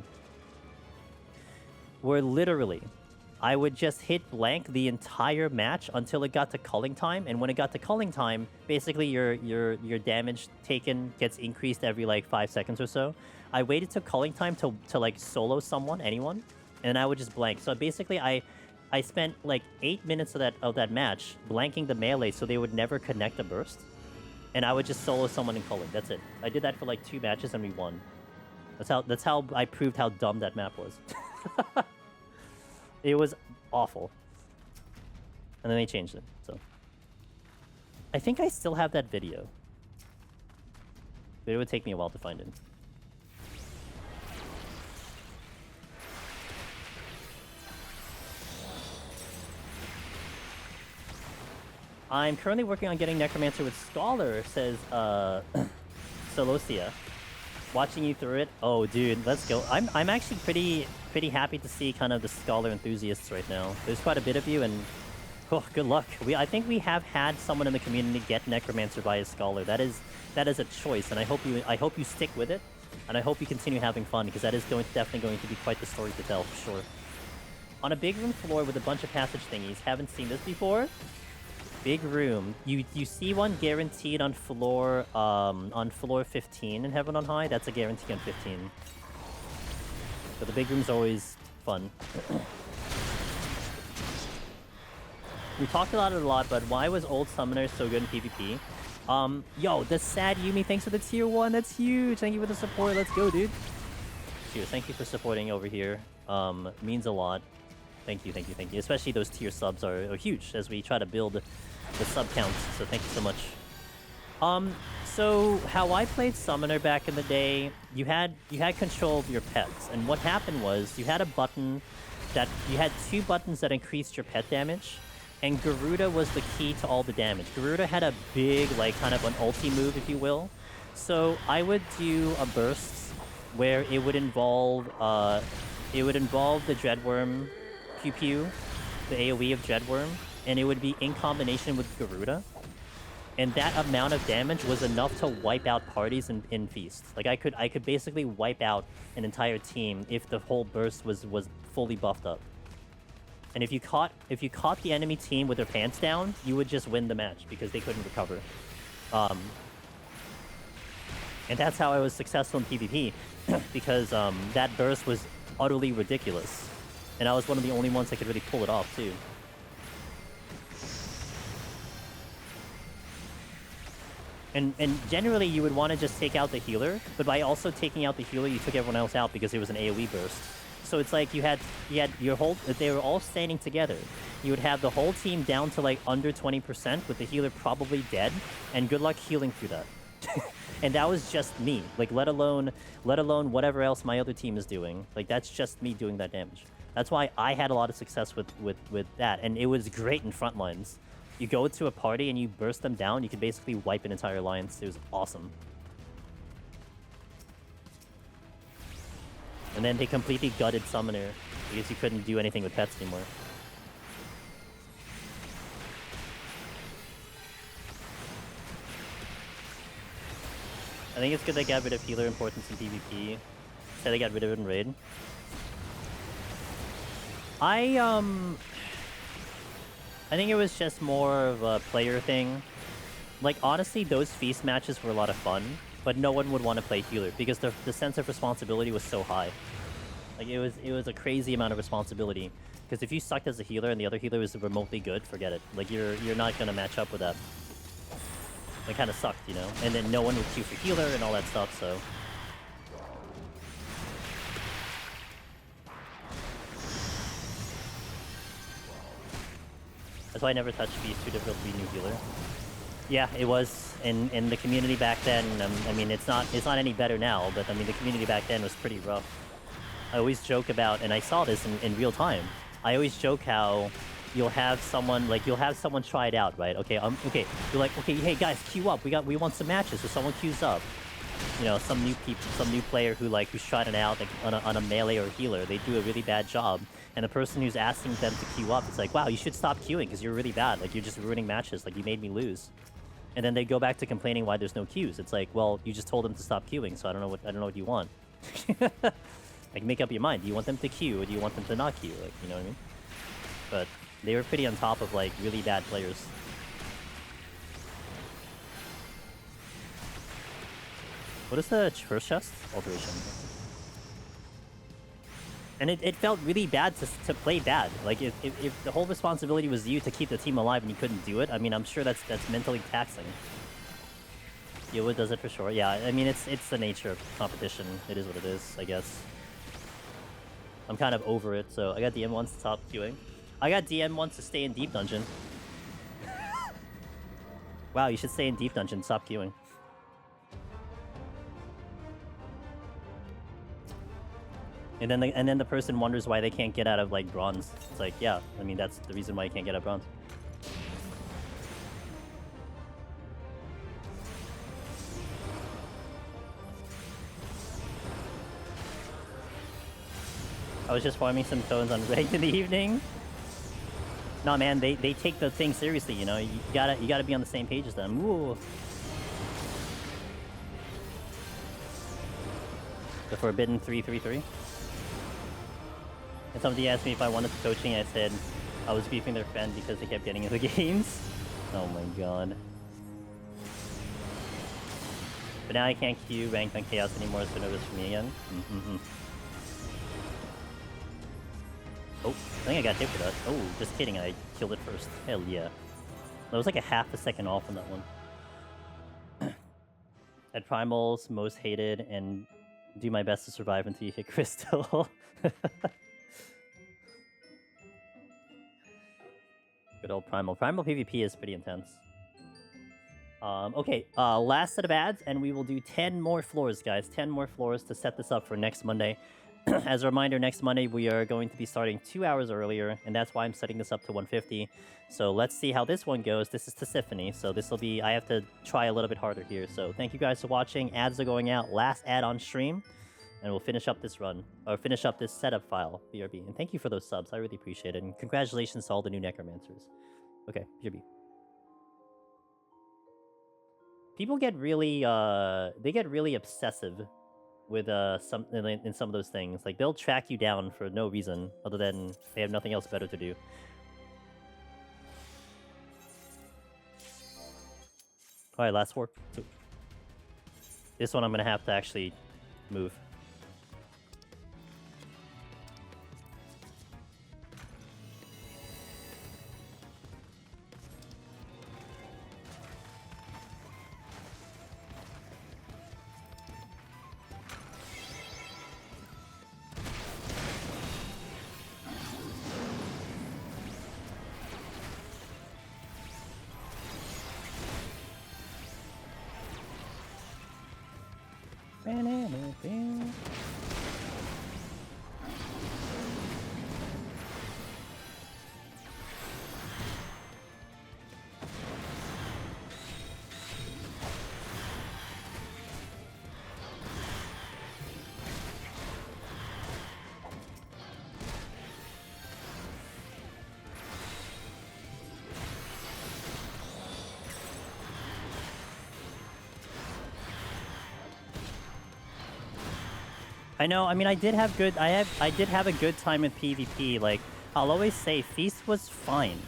where literally I would just hit Blank the entire match until it got to culling time. And when it got to culling time, basically your damage taken gets increased every like 5 seconds or so. I waited till culling time to like solo anyone, and I would just blank. So basically I spent like 8 minutes of that match blanking the melee so they would never connect a burst. And I would just solo someone in culling. That's it. I did that for like 2 matches and we won. That's how I proved how dumb that map was. It was awful. And then they changed it, so. I think I still have that video. But it would take me a while to find it. I'm currently working on getting Necromancer with Scholar, says Solosia. Watching you through it. Oh, dude, let's go. I'm actually pretty happy to see kind of the Scholar enthusiasts right now. There's quite a bit of you, and oh, good luck. I think we have had someone in the community get Necromancer by a Scholar. That is a choice, and I hope you stick with it, and I hope you continue having fun, because that is definitely going to be quite the story to tell for sure. On a big room floor with a bunch of passage thingies. Haven't seen this before. Big room. You see one guaranteed on floor 15 in Heaven on High. That's a guarantee on 15. So the big room's always fun. We talked about it a lot, but why was Old Summoner so good in PvP? Yo, the sad Yumi, thanks for the tier 1. That's huge. Thank you for the support. Let's go, dude. Cheers. Thank you for supporting over here. Means a lot. Thank you. Especially those tier subs are huge as we try to build the sub counts. So thank you so much. So how I played Summoner back in the day, you had control of your pets, and what happened was you had a button that you had 2 buttons that increased your pet damage, and Garuda was the key to all the damage. Garuda had a big, like, kind of an ulti move, if you will. So I would do a burst where it would involve the Dreadworm Pew Pew, the AoE of Dreadworm, and it would be in combination with Garuda. And that amount of damage was enough to wipe out parties in Feast. Like, I could basically wipe out an entire team if the whole burst was fully buffed up. And if you caught the enemy team with their pants down, you would just win the match because they couldn't recover. And that's how I was successful in PvP, because that burst was utterly ridiculous. And I was one of the only ones that could really pull it off, too. And generally, you would want to just take out the healer, but by also taking out the healer, you took everyone else out because it was an AoE burst. So it's like you had your whole... They were all standing together. You would have the whole team down to, like, under 20%, with the healer probably dead, and good luck healing through that. And that was just me. Like, let alone whatever else my other team is doing. Like, that's just me doing that damage. That's why I had a lot of success with that, and it was great in front lines. You go to a party and you burst them down, you can basically wipe an entire alliance. It was awesome. And then they completely gutted Summoner because you couldn't do anything with pets anymore. I think it's good they got rid of healer importance in PvP. Said they got rid of it in Raid. I think it was just more of a player thing. Like, honestly, those Feast matches were a lot of fun, but no one would want to play healer because the sense of responsibility was so high. Like, it was a crazy amount of responsibility. Because if you sucked as a healer and the other healer was remotely good, forget it. Like, you're not gonna match up with that. It kind of sucked, you know? And then no one would queue for healer and all that stuff, so... That's why I never touched Feast, too difficult to be new healer. Yeah, it was in the community back then. I mean, it's not any better now, but I mean, the community back then was pretty rough. I always joke about, and I saw this in real time. I always joke how you'll have someone try it out, right? Okay, okay. You're like, okay, hey guys, queue up. We want some matches. So someone queues up. You know, some new player who's trying it out, like on a melee or healer. They do a really bad job, and the person who's asking them to queue up, it's like, wow, you should stop queuing because you're really bad. Like, you're just ruining matches. Like, you made me lose. And then they go back to complaining why there's no queues. It's like, well, you just told them to stop queuing, so I don't know what you want. Like, make up your mind. Do you want them to queue or do you want them to not queue? Like, you know what I mean? But they were pretty on top of, like, really bad players. What is the first chest? Alteration. And it felt really bad to play bad. Like, if the whole responsibility was you to keep the team alive and you couldn't do it, I mean, I'm sure that's mentally taxing. Yoa does it for sure. Yeah, I mean, it's the nature of competition. It is what it is, I guess. I'm kind of over it, so I got DM once to stop queuing. I got DM once to stay in Deep Dungeon. Wow, you should stay in deep dungeon. Stop queuing. And then the person wonders why they can't get out of like bronze. It's like, yeah, I mean that's the reason why you can't get out of bronze. I was just farming some tones on ranked in the evening. No man, they take the thing seriously, you know. You gotta be on the same page as them. Ooh. The forbidden 333. And somebody asked me if I wanted the coaching. I said I was beefing their friend because they kept getting into the games. Oh my god. But now I can't queue ranked on Chaos anymore. It's been over for me again. Oh, I think I got hit for that. Oh, just kidding. I killed it first. Hell yeah. That was like a half a second off on that one. At Primal's most hated and do my best to survive until you hit Crystal. Good old Primal. Primal PvP is pretty intense. Okay, last set of ads, and we will do 10 more floors, guys. 10 more floors to set this up for next Monday. As a reminder, next Monday we are going to be starting 2 hours earlier, and that's why I'm setting this up to 150. So let's see how this one goes. This is Tisiphone, so this will be... I have to try a little bit harder here. So thank you guys for watching. Ads are going out. Last ad on stream. And we'll finish up this run, or finish up this setup file, BRB. And thank you for those subs, I really appreciate it. And congratulations to all the new Necromancers. Okay, BRB. People get really, they get really obsessive with some in some of those things. Like, they'll track you down for no reason, other than they have nothing else better to do. Alright, last four. This one I'm gonna have to actually move. I know. I mean, I did have a good time with PvP. Like, I'll always say, Feast was fine.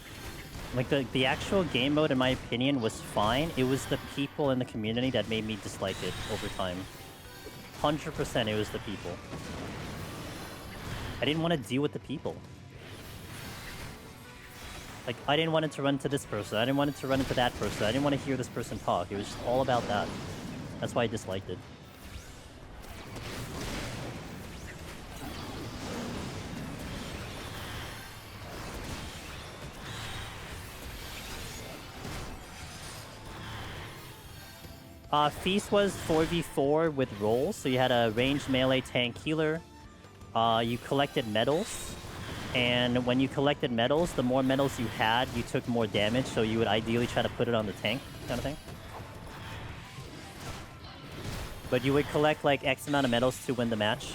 Like, the actual game mode, in my opinion, was fine. It was the people in the community that made me dislike it over time. 100% it was the people. I didn't want to deal with the people. Like, I didn't want it to run to this person. I didn't want it to run into that person. I didn't want to hear this person talk. It was just all about that. That's why I disliked it. Feast was 4v4 with rolls, so you had a ranged melee tank healer. You collected medals, and when you collected medals, the more medals you had, you took more damage, so you would ideally try to put it on the tank, kind of thing. But you would collect like X amount of medals to win the match.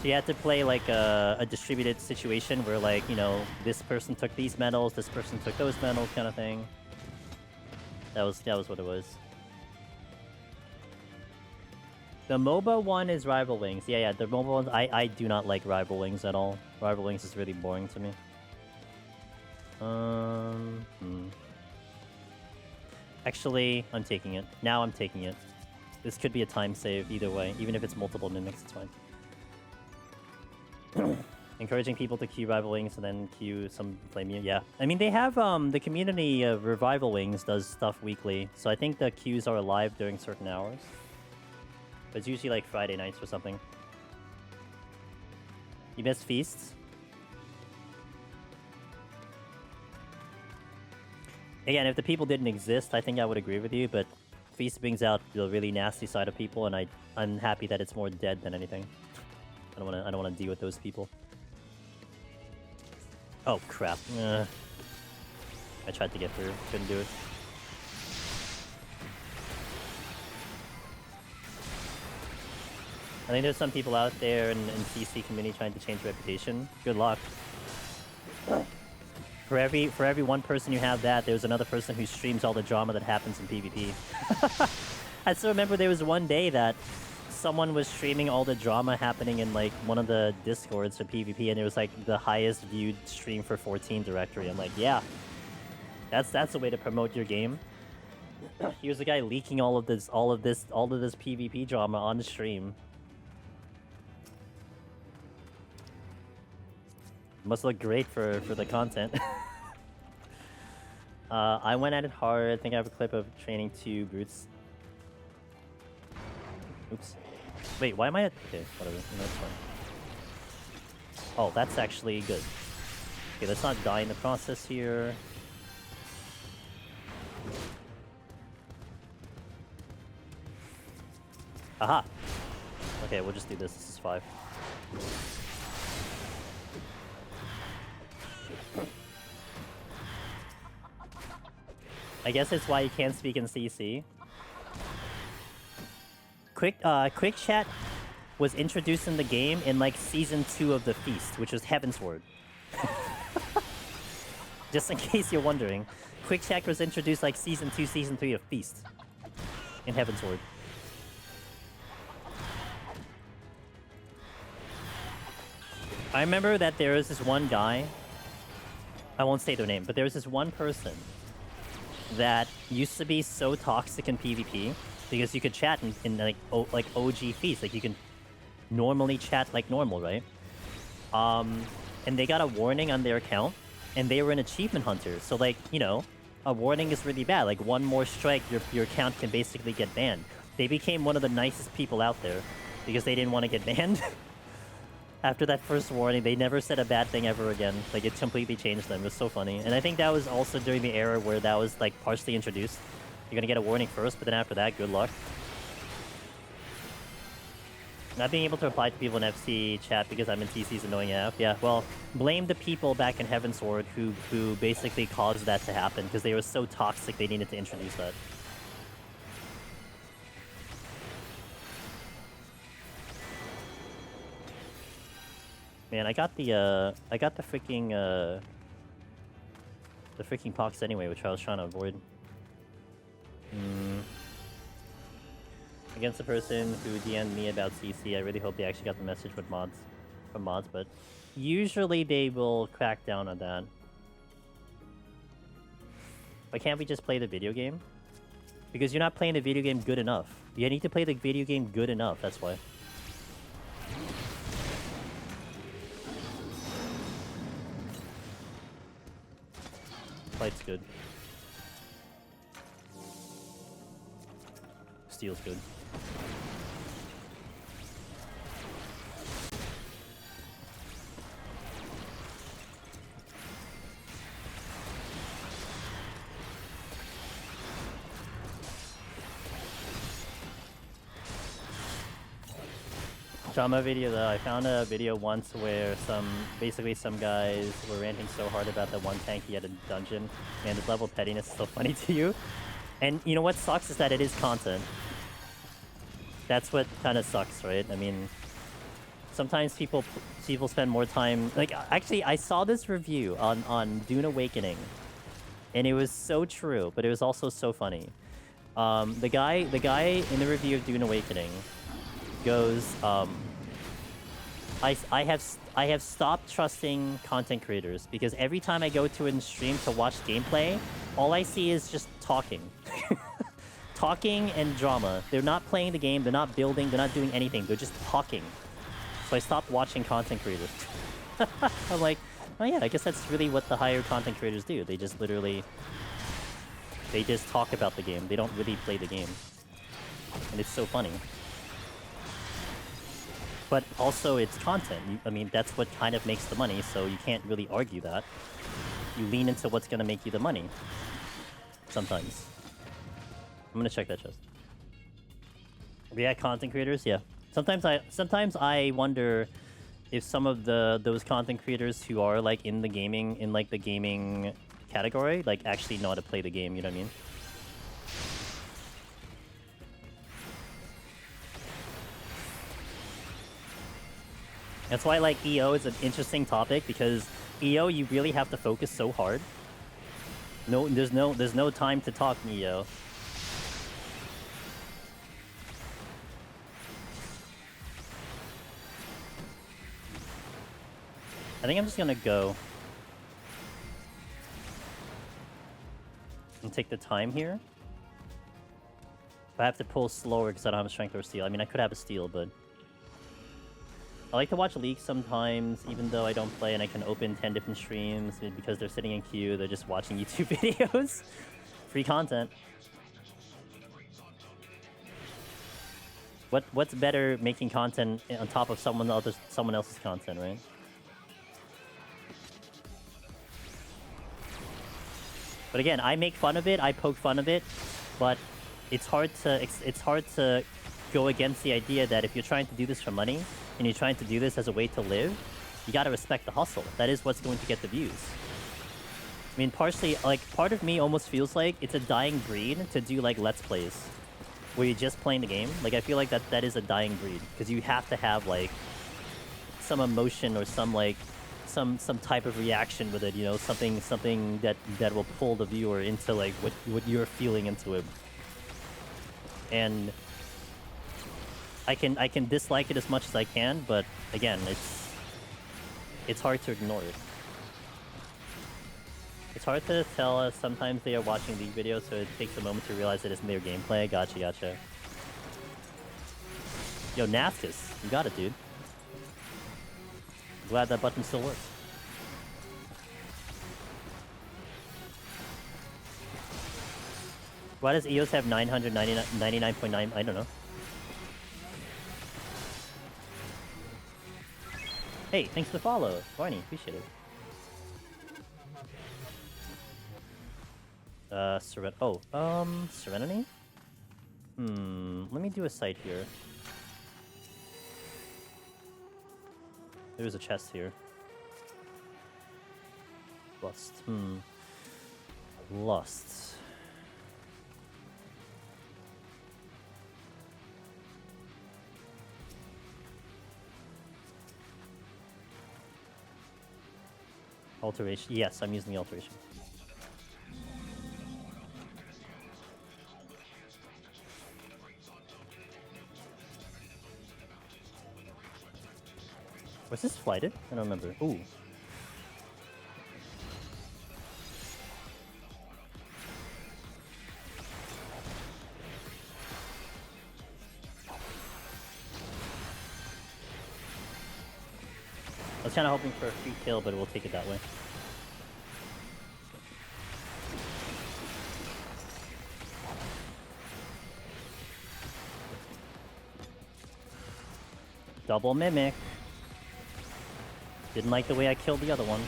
So you had to play like a distributed situation where, like, you know, this person took these medals, this person took those medals, kind of thing. That was what it was. The MOBA one is Rival Wings. Yeah, the MOBA ones, I do not like Rival Wings at all. Rival Wings is really boring to me. Actually, I'm taking it. Now I'm taking it. This could be a time save either way. Even if it's multiple mimics, it's fine. Encouraging people to queue Rival Wings and then queue some Flame Mute. Yeah. I mean, they have, the community of Revival Wings does stuff weekly. So I think the queues are live during certain hours. But it's usually like Friday nights or something. You missed Feasts? Again, if the people didn't exist, I think I would agree with you, but Feast brings out the really nasty side of people, and I'm happy that it's more dead than anything. I don't wanna deal with those people. Oh crap. I tried to get through, couldn't do it. I think there's some people out there in CC community trying to change reputation. Good luck. For every one person you have that, there's another person who streams all the drama that happens in PvP. I still remember there was one day that someone was streaming all the drama happening in like one of the discords for PvP, and it was like the highest viewed stream for 14 directory. I'm like, yeah, that's a way to promote your game. Here's a guy leaking all of this PvP drama on the stream. Must look great for the content. I went at it hard. I think I have a clip of training 2 brutes. Oops. Wait, why am I at... Okay, whatever. No, that's fine. Oh, that's actually good. Okay, let's not die in the process here. Aha! Okay, we'll just do this. This is 5. I guess it's why you can't speak in CC. Quick chat was introduced in the game in like season 2 of the Feast, which was Heavensward. Just in case you're wondering, quick chat was introduced like season 2, season 3 of Feast in Heavensward. I remember that there was this one guy. I won't say their name, but there was this one person that used to be so toxic in PvP because you could chat in like OG Feast, like you can normally chat like normal, right? And they got a warning on their account, and they were an achievement hunter. So like, you know, a warning is really bad. Like one more strike, your account can basically get banned. They became one of the nicest people out there because they didn't want to get banned. After that first warning, they never said a bad thing ever again. Like, it completely changed them. It was so funny. And I think that was also during the era where that was, like, partially introduced. You're gonna get a warning first, but then after that, good luck. Not being able to reply to people in FC chat because I'm in TC is annoying AF. Yeah, well, blame the people back in Heavensward who basically caused that to happen because they were so toxic they needed to introduce that. Man, I got the freaking pox anyway, which I was trying to avoid. Against the person who DM'd me about CC, I really hope they actually got the message with mods, but usually they will crack down on that. But can't we just play the video game? Because you're not playing the video game good enough. You need to play the video game good enough, that's why. Fight's good. Steel's good. Drama video though, I found a video once where basically some guys were ranting so hard about that one tank he had a dungeon. Man, this level of pettiness is so funny to you. And you know what sucks is that it is content. That's what kind of sucks, right? I mean, sometimes people spend more time... Like, actually, I saw this review on Dune Awakening, and it was so true, but it was also so funny. The guy in the review of Dune Awakening goes, I have stopped trusting content creators because every time I go to a stream to watch gameplay, all I see is just talking. Talking and drama. They're not playing the game, they're not building, they're not doing anything, they're just talking. So I stopped watching content creators. I'm like, oh yeah, I guess that's really what the higher content creators do. They just literally... They just talk about the game. They don't really play the game. And it's so funny. But also, it's content. I mean, that's what kind of makes the money, so you can't really argue that. You lean into what's going to make you the money. sometimes. I'm gonna check that chest. React content creators, yeah. Sometimes I wonder if some of those content creators who are like in the gaming category like actually know how to play the game. You know what I mean? That's why like EO is an interesting topic, because EO you really have to focus so hard. No, there's no time to talk in EO. I think I'm just gonna go and take the time here. But I have to pull slower because I don't have a strength or steal. I mean, I could have a steal, but I like to watch leaks sometimes, even though I don't play and I can open 10 different streams because they're sitting in queue. They're just watching YouTube videos. Free content. What's better, making content on top of someone else's content, right? But again, I make fun of it, I poke fun of it, but it's hard to go against the idea that if you're trying to do this for money and you're trying to do this as a way to live, you gotta respect the hustle. That is what's going to get the views. I mean, partially, like, part of me almost feels like it's a dying breed to do like Let's Plays, where you're just playing the game. Like, I feel like that is a dying breed, because you have to have like some emotion or some like some type of reaction with it, you know, something that will pull the viewer into like what you're feeling into it. And I can dislike it as much as I can, but again, it's hard to ignore it. It's hard to tell. Sometimes they are watching league videos, so it takes a moment to realize it isn't their gameplay. Gotcha. Yo, Naskus, you got it, dude. Glad that button still works. Why does EOS have 999.9? I don't know. Hey, thanks for the follow, Barney. Appreciate it. Serenity? Let me do a site here. There's a chest here. Lust. Alteration. Yes, I'm using the alteration. Was this flighted? I don't remember. Ooh. I was kind of hoping for a free kill, but we'll take it that way. Double mimic. Didn't like the way I killed the other one.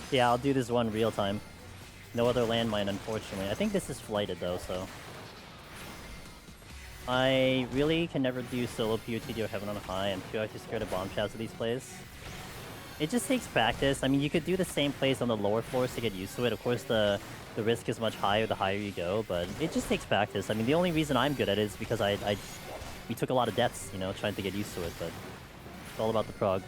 Yeah, I'll do this one real time. No other landmine, unfortunately. I think this is flighted though, so I really can never do solo PoTD or Heaven on High. I'm too scared of bomb shouts of these plays. It just takes practice. I mean, you could do the same plays on the lower floors to get used to it. Of course, the risk is much higher the higher you go, but it just takes practice. I mean, the only reason I'm good at it is because we took a lot of deaths, you know, trying to get used to it, but it's all about the prog.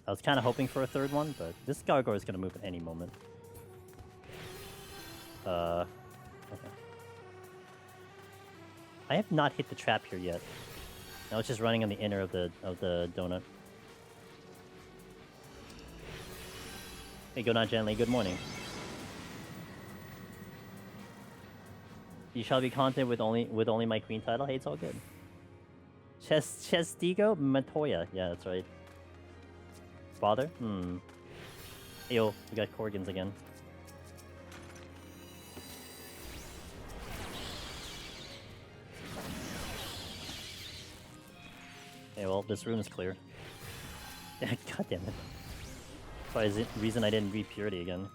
I was kind of hoping for a third one, but this Gargoyle is going to move at any moment. Okay. I have not hit the trap here yet. Now it's just running on the inner of the donut. Hey, go not gently. Good morning. You shall be content with only my queen title. Hey, it's all good. Chestigo Matoya. Yeah, that's right. Father? Yo, we got Corgans again. Okay, well, this room is clear. God damn it. That's the reason I didn't read Purity again.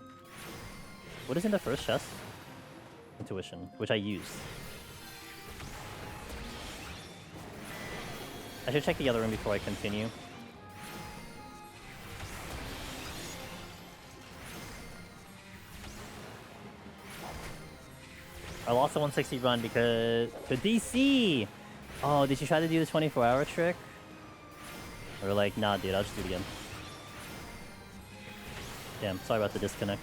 What is in the first chest? Intuition, which I used. I should check the other room before I continue. I lost the 160 run because... The DC! Oh, did you try to do the 24-hour trick? Or like, nah, dude, I'll just do it again. Damn, sorry about the disconnect.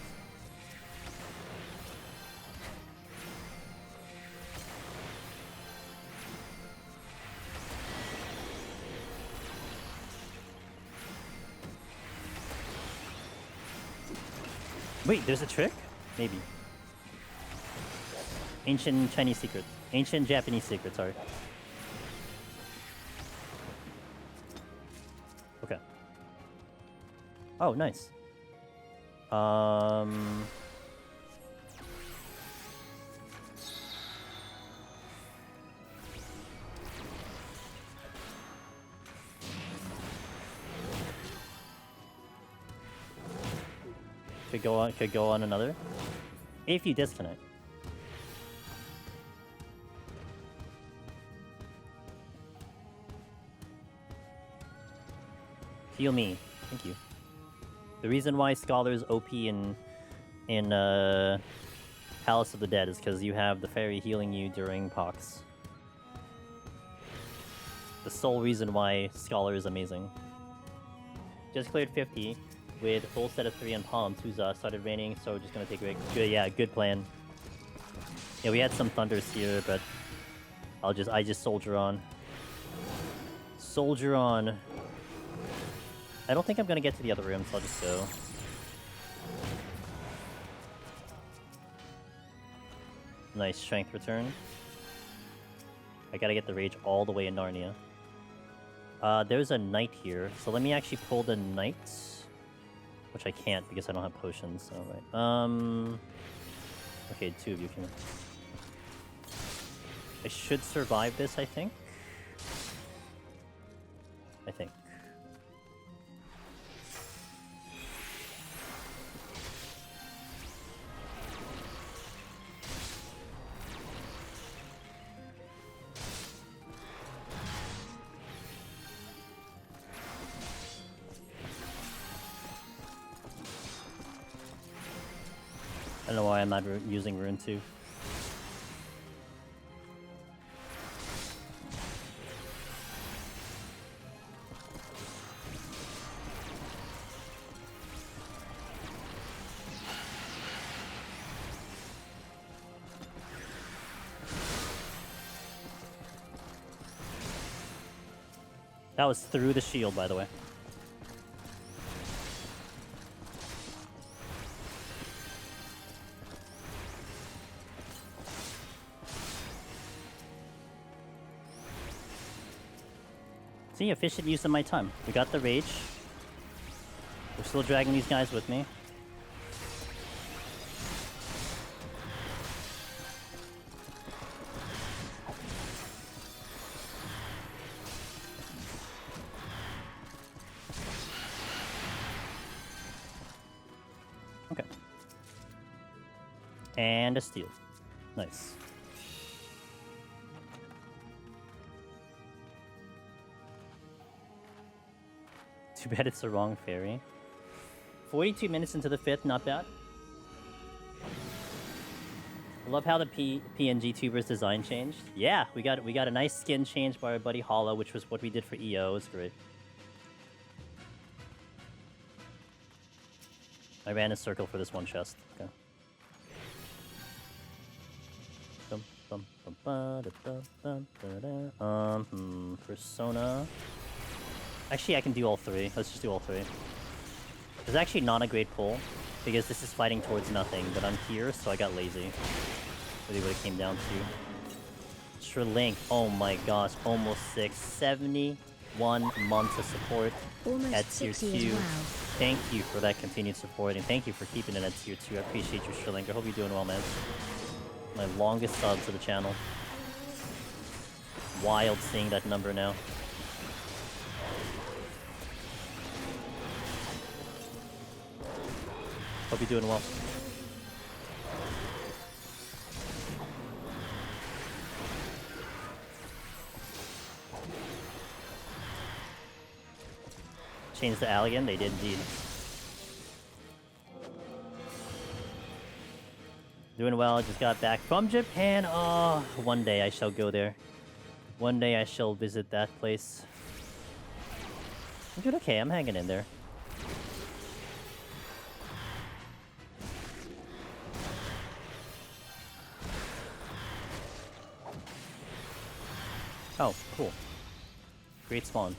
Wait, there's a trick? Maybe. Ancient Chinese secret. Ancient Japanese secret, sorry. Okay. Oh, nice. Could go on another. If you disconnect. Heal me. Thank you. The reason why Scholar's OP in Palace of the Dead is because you have the fairy healing you during Pox. The sole reason why Scholar is amazing. Just cleared 50 with a full set of 3 on Palms, who's started raining, so just gonna take a good, yeah, good plan. Yeah, we had some thunders here, but I just soldier on. Soldier on. I don't think I'm gonna get to the other room, so I'll just go. Nice strength return. I gotta get the rage all the way in Narnia. There's a knight here, so let me actually pull the knight. Which I can't because I don't have potions, so right. Okay, 2 of you can... I should survive this, I think. I don't know why I'm not using Rune 2. That was through the shield, by the way. See, efficient use of my time. We got the rage. We're still dragging these guys with me. Okay. And a steal. Nice. Too bad it's the wrong fairy. 42 minutes into the 5th, not bad. I love how the PNG tubers design changed. Yeah, we got a nice skin change by our buddy Hollow, which was what we did for EO. It's great. I ran a circle for this one chest. Okay. Persona. Actually, I can do all 3. Let's just do all 3. It's actually not a great pull, because this is fighting towards nothing, but I'm here, so I got lazy. Really what it came down to. Ultra Link. Oh my gosh, almost 6. 71 months of support Almost at tier 60 2. as well. Thank you for that continued support, and thank you for keeping it at tier 2. I appreciate you, Shrilling. I hope you're doing well, man. My longest sub to the channel. Wild seeing that number now. Hope you're doing well. Changed the Aligan? They did indeed. Doing well, just got back from Japan. Oh, one day I shall go there. One day I shall visit that place. I'm doing okay, I'm hanging in there. Oh, cool. Great spawn.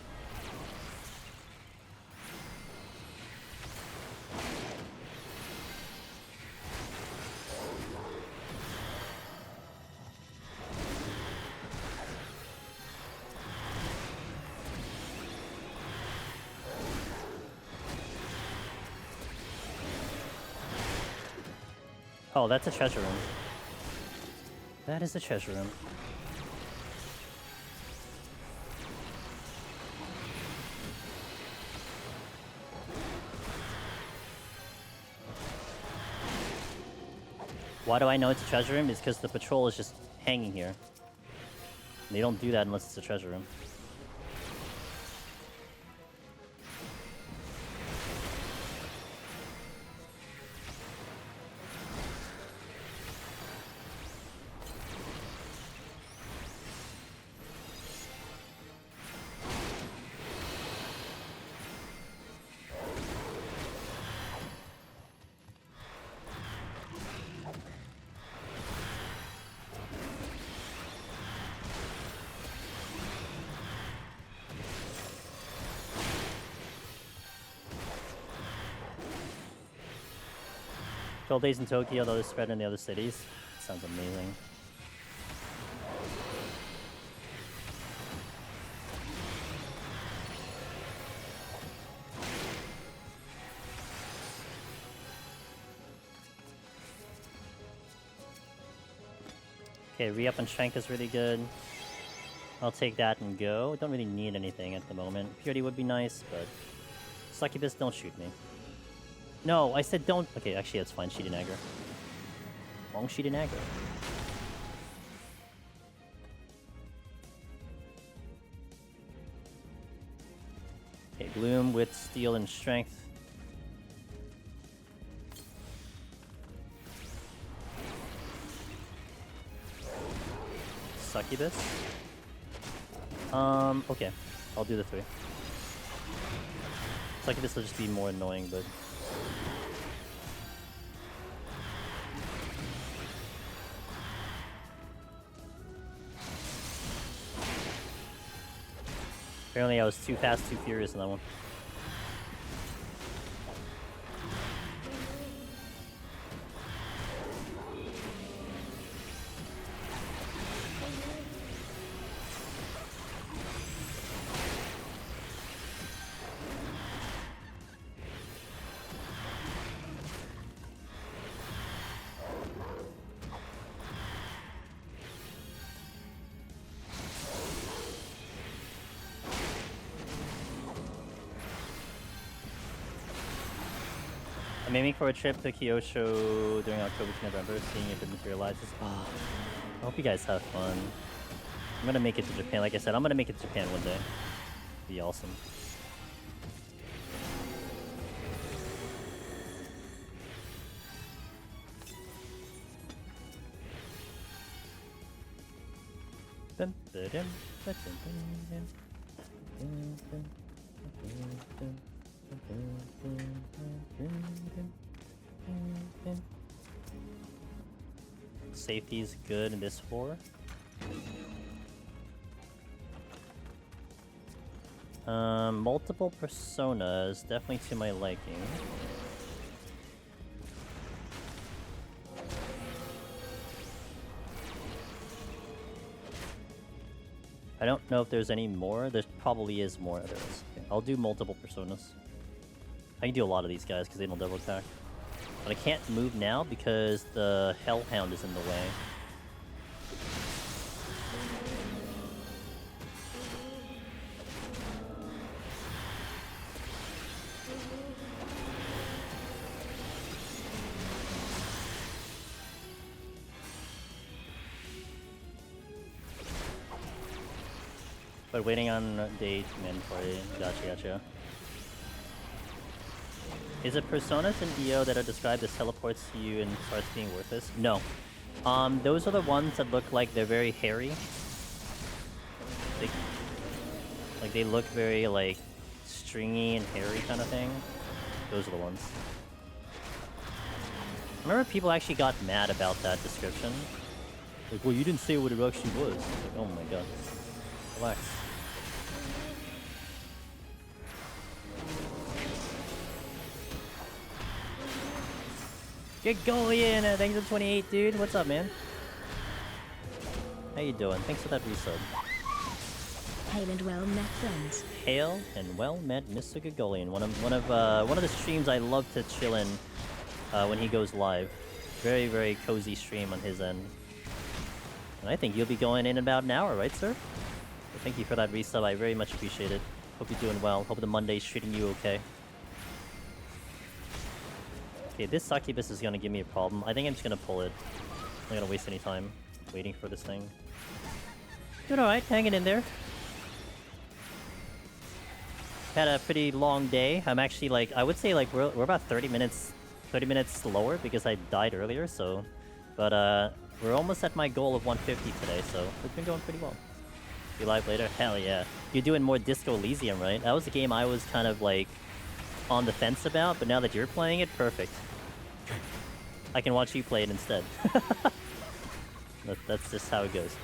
Oh, that's a treasure room. That is a treasure room. Why do I know it's a treasure room? It's because the patrol is just hanging here. They don't do that unless it's a treasure room. Twelve days in Tokyo, the others spread in the other cities. Sounds amazing. Okay, re-up on strength is really good. I'll take that and go. Don't really need anything at the moment. Purity would be nice, but... Succubus, don't shoot me. No, I said don't... Okay, actually that's fine. She didn't aggro. Long she didn't aggro. Okay, Gloom with Steel and Strength. Succubus. Okay. I'll do the 3. Succubus will just be more annoying, but... Apparently I was too fast, too furious in that one. I'm aiming for a trip to Kyosho during October to November, seeing if it materializes. Oh, I hope you guys have fun. I'm gonna make it to Japan. Like I said, I'm gonna make it to Japan one day. Be awesome. Safety's good in this 4. Multiple personas, definitely to my liking. I don't know if there's any more. There probably is more. There is. Okay. I'll do multiple personas. I can do a lot of these guys because they don't double attack. But I can't move now because the Hellhound is in the way. But waiting on date mandatory. Gotcha. Is it personas in EO that are described as teleports to you and starts being worthless? No. Those are the ones that look like they're very hairy. They look very like stringy and hairy kind of thing. Those are the ones. I remember people actually got mad about that description. Like, well, you didn't say what it actually was. It's like, oh my god. Relax. Get going! Thanks for 28, dude. What's up, man? How you doing? Thanks for that resub. Hail and well met, friends. Hail and well met, Mr. Gagolian. One of the streams I love to chill in when he goes live. Very, very cozy stream on his end. And I think you'll be going in about an hour, right, sir? So thank you for that resub. I very much appreciate it. Hope you're doing well. Hope the Monday's treating you okay. Okay, this succubus is gonna give me a problem. I think I'm just gonna pull it. I'm not gonna waste any time waiting for this thing. Doing alright, hanging in there. Had a pretty long day. I'm actually like, I would say like we're about 30 minutes slower because I died earlier, so... But we're almost at my goal of 150 today, so it's been going pretty well. Be live later? Hell yeah. You're doing more Disco Elysium, right? That was a game I was kind of like on the fence about, but now that you're playing it, perfect. I can watch you play it instead. That's just how it goes.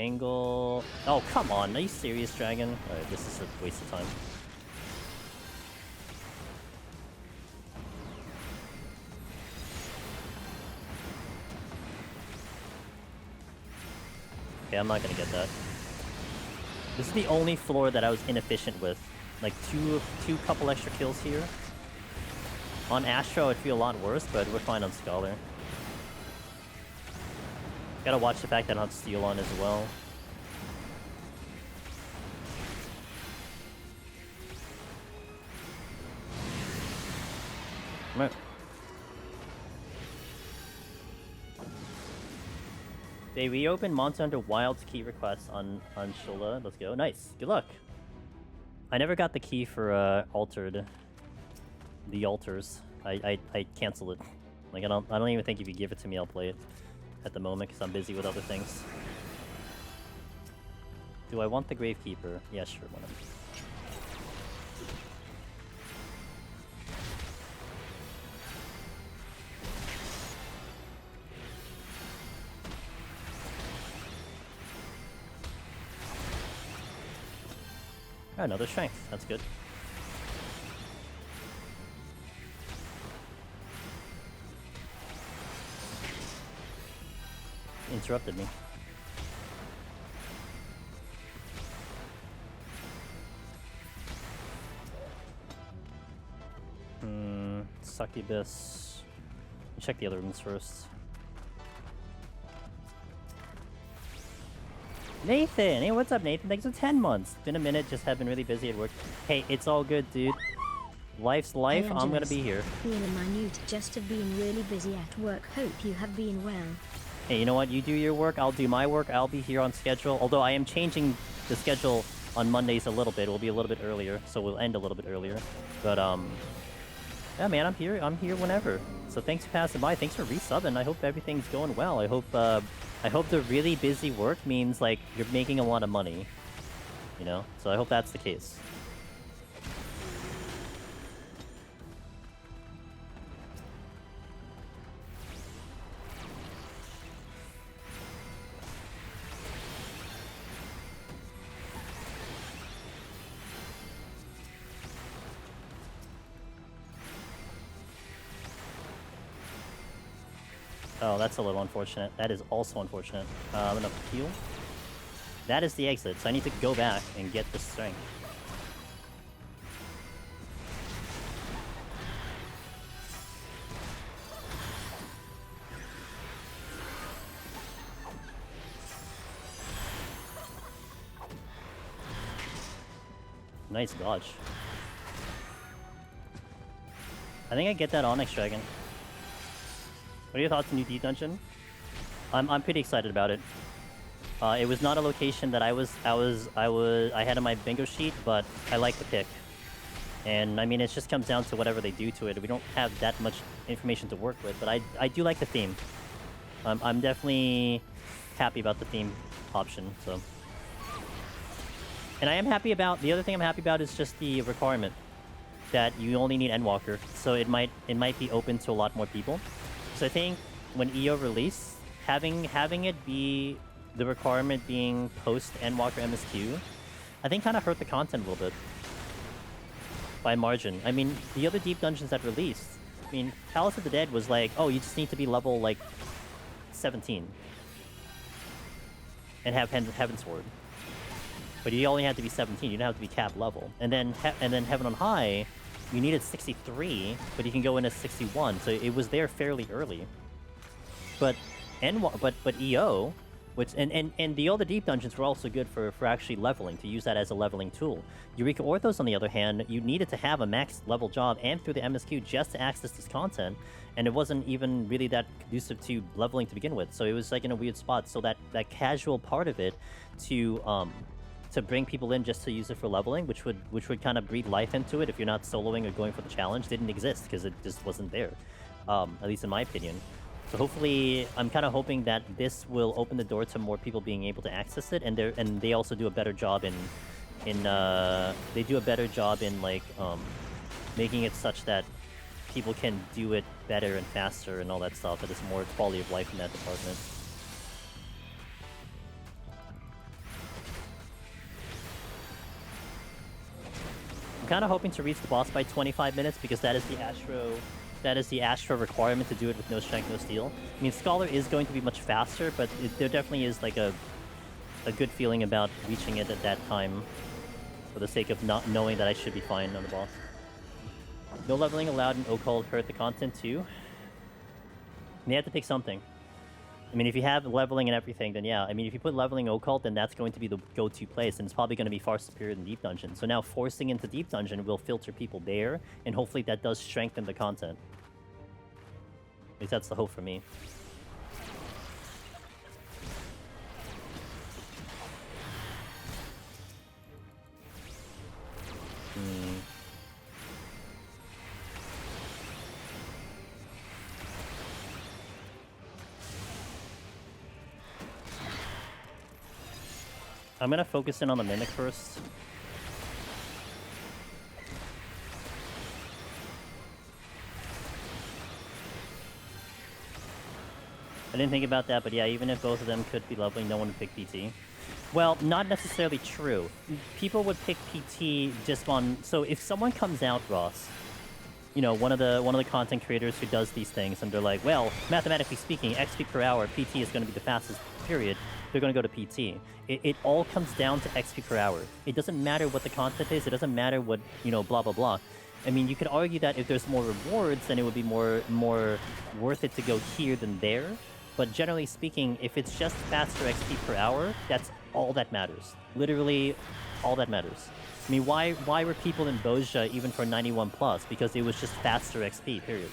Angle... Oh, come on. Are you serious, Dragon? Alright, this is a waste of time. Okay, I'm not gonna get that. This is the only floor that I was inefficient with. Like, two couple extra kills here. On Astro, it'd feel a lot worse, but we're fine on Scholar. Gotta watch the fact that I don't have Steel on as well. Right. They reopened Monster Hunter Wild's key requests on Shola. Let's go. Nice. Good luck. I never got the key for Altered. The Altars. I cancel it. Like I don't even think if you give it to me I'll play it at the moment because I'm busy with other things. Do I want the Gravekeeper? Yeah, sure. One of them. Oh, another strength. That's good. Interrupted me. Succubus. Check the other rooms first. Nathan! Hey, what's up, Nathan? Thanks for 10 months. Been a minute, just have been really busy at work. Hey, it's all good, dude. Life's life, Hey, I'm gonna be here. Being a minute just of being really busy at work. Hope you have been well. Hey, you know what? You do your work, I'll do my work. I'll be here on schedule. Although I am changing the schedule on Mondays a little bit. We'll be a little bit earlier, so we'll end a little bit earlier. But, yeah, man, I'm here whenever. So thanks for passing by. Thanks for resubbing. I hope everything's going well. I hope the really busy work means, like, you're making a lot of money. You know? So I hope that's the case. Oh, that's a little unfortunate. That is also unfortunate. I'm gonna heal. That is the exit, so I need to go back and get the strength. Nice dodge. I think I get that Onyx Dragon. What are your thoughts on New Deep Dungeon? I'm pretty excited about it. It was not a location that I had on my bingo sheet, but I like the pick. And I mean, it just comes down to whatever they do to it. We don't have that much information to work with, but I do like the theme. I'm definitely happy about the theme option. So. And I am happy about, the other thing I'm happy about is just the requirement that you only need Endwalker, so it might be open to a lot more people. So I think when EO release, having it be the requirement being post Endwalker MSQ, I think kind of hurt the content a little bit by margin. I mean, the other deep dungeons that released, I mean, Palace of the Dead was like, oh, you just need to be level like 17 and have Heaven's Sword. But you only had to be 17. You didn't have to be cap level. And then Heaven on High, you needed 63, but you can go in as 61. So it was there fairly early. But EO, which and the other deep dungeons were also good for actually leveling, to use that as a leveling tool. Eureka Orthos, on the other hand, you needed to have a max level job and through the MSQ just to access this content, and it wasn't even really that conducive to leveling to begin with. So it was like in a weird spot. So that casual part of it to bring people in just to use it for leveling, which would kind of breathe life into it if you're not soloing or going for the challenge, didn't exist because it just wasn't there, at least in my opinion. So hopefully, I'm kind of hoping that this will open the door to more people being able to access it, and they also do a better job in like making it such that people can do it better and faster and all that stuff. That it's more quality of life in that department. I'm kind of hoping to reach the boss by 25 minutes because that is the Astro requirement to do it with no strength, no steel. I mean, Scholar is going to be much faster, but there definitely is like a good feeling about reaching it at that time for the sake of not knowing that I should be fine on the boss. No leveling allowed in Occult hurt the content too. And you have to pick something. I mean, if you have leveling and everything, then yeah. I mean, if you put leveling Occult, then that's going to be the go-to place, and it's probably going to be far superior than Deep Dungeon. So now forcing into Deep Dungeon will filter people there, and hopefully that does strengthen the content. At least that's the hope for me. I'm gonna focus in on the Mimic first. I didn't think about that, but yeah, even if both of them could be leveling, no one would pick PT. Well, not necessarily true. People would pick PT just on... So if someone comes out, Ross, you know, one of the content creators who does these things, and they're like, well, mathematically speaking, XP per hour, PT is going to be the fastest, period. They're going to go to PT. It all comes down to XP per hour. It doesn't matter what the content is. It doesn't matter what, you know, blah, blah, blah. I mean, you could argue that if there's more rewards, then it would be more worth it to go here than there. But generally speaking, if it's just faster XP per hour, that's all that matters. Literally, all that matters. I mean, why were people in Bozja even for 91+? Because it was just faster XP, period.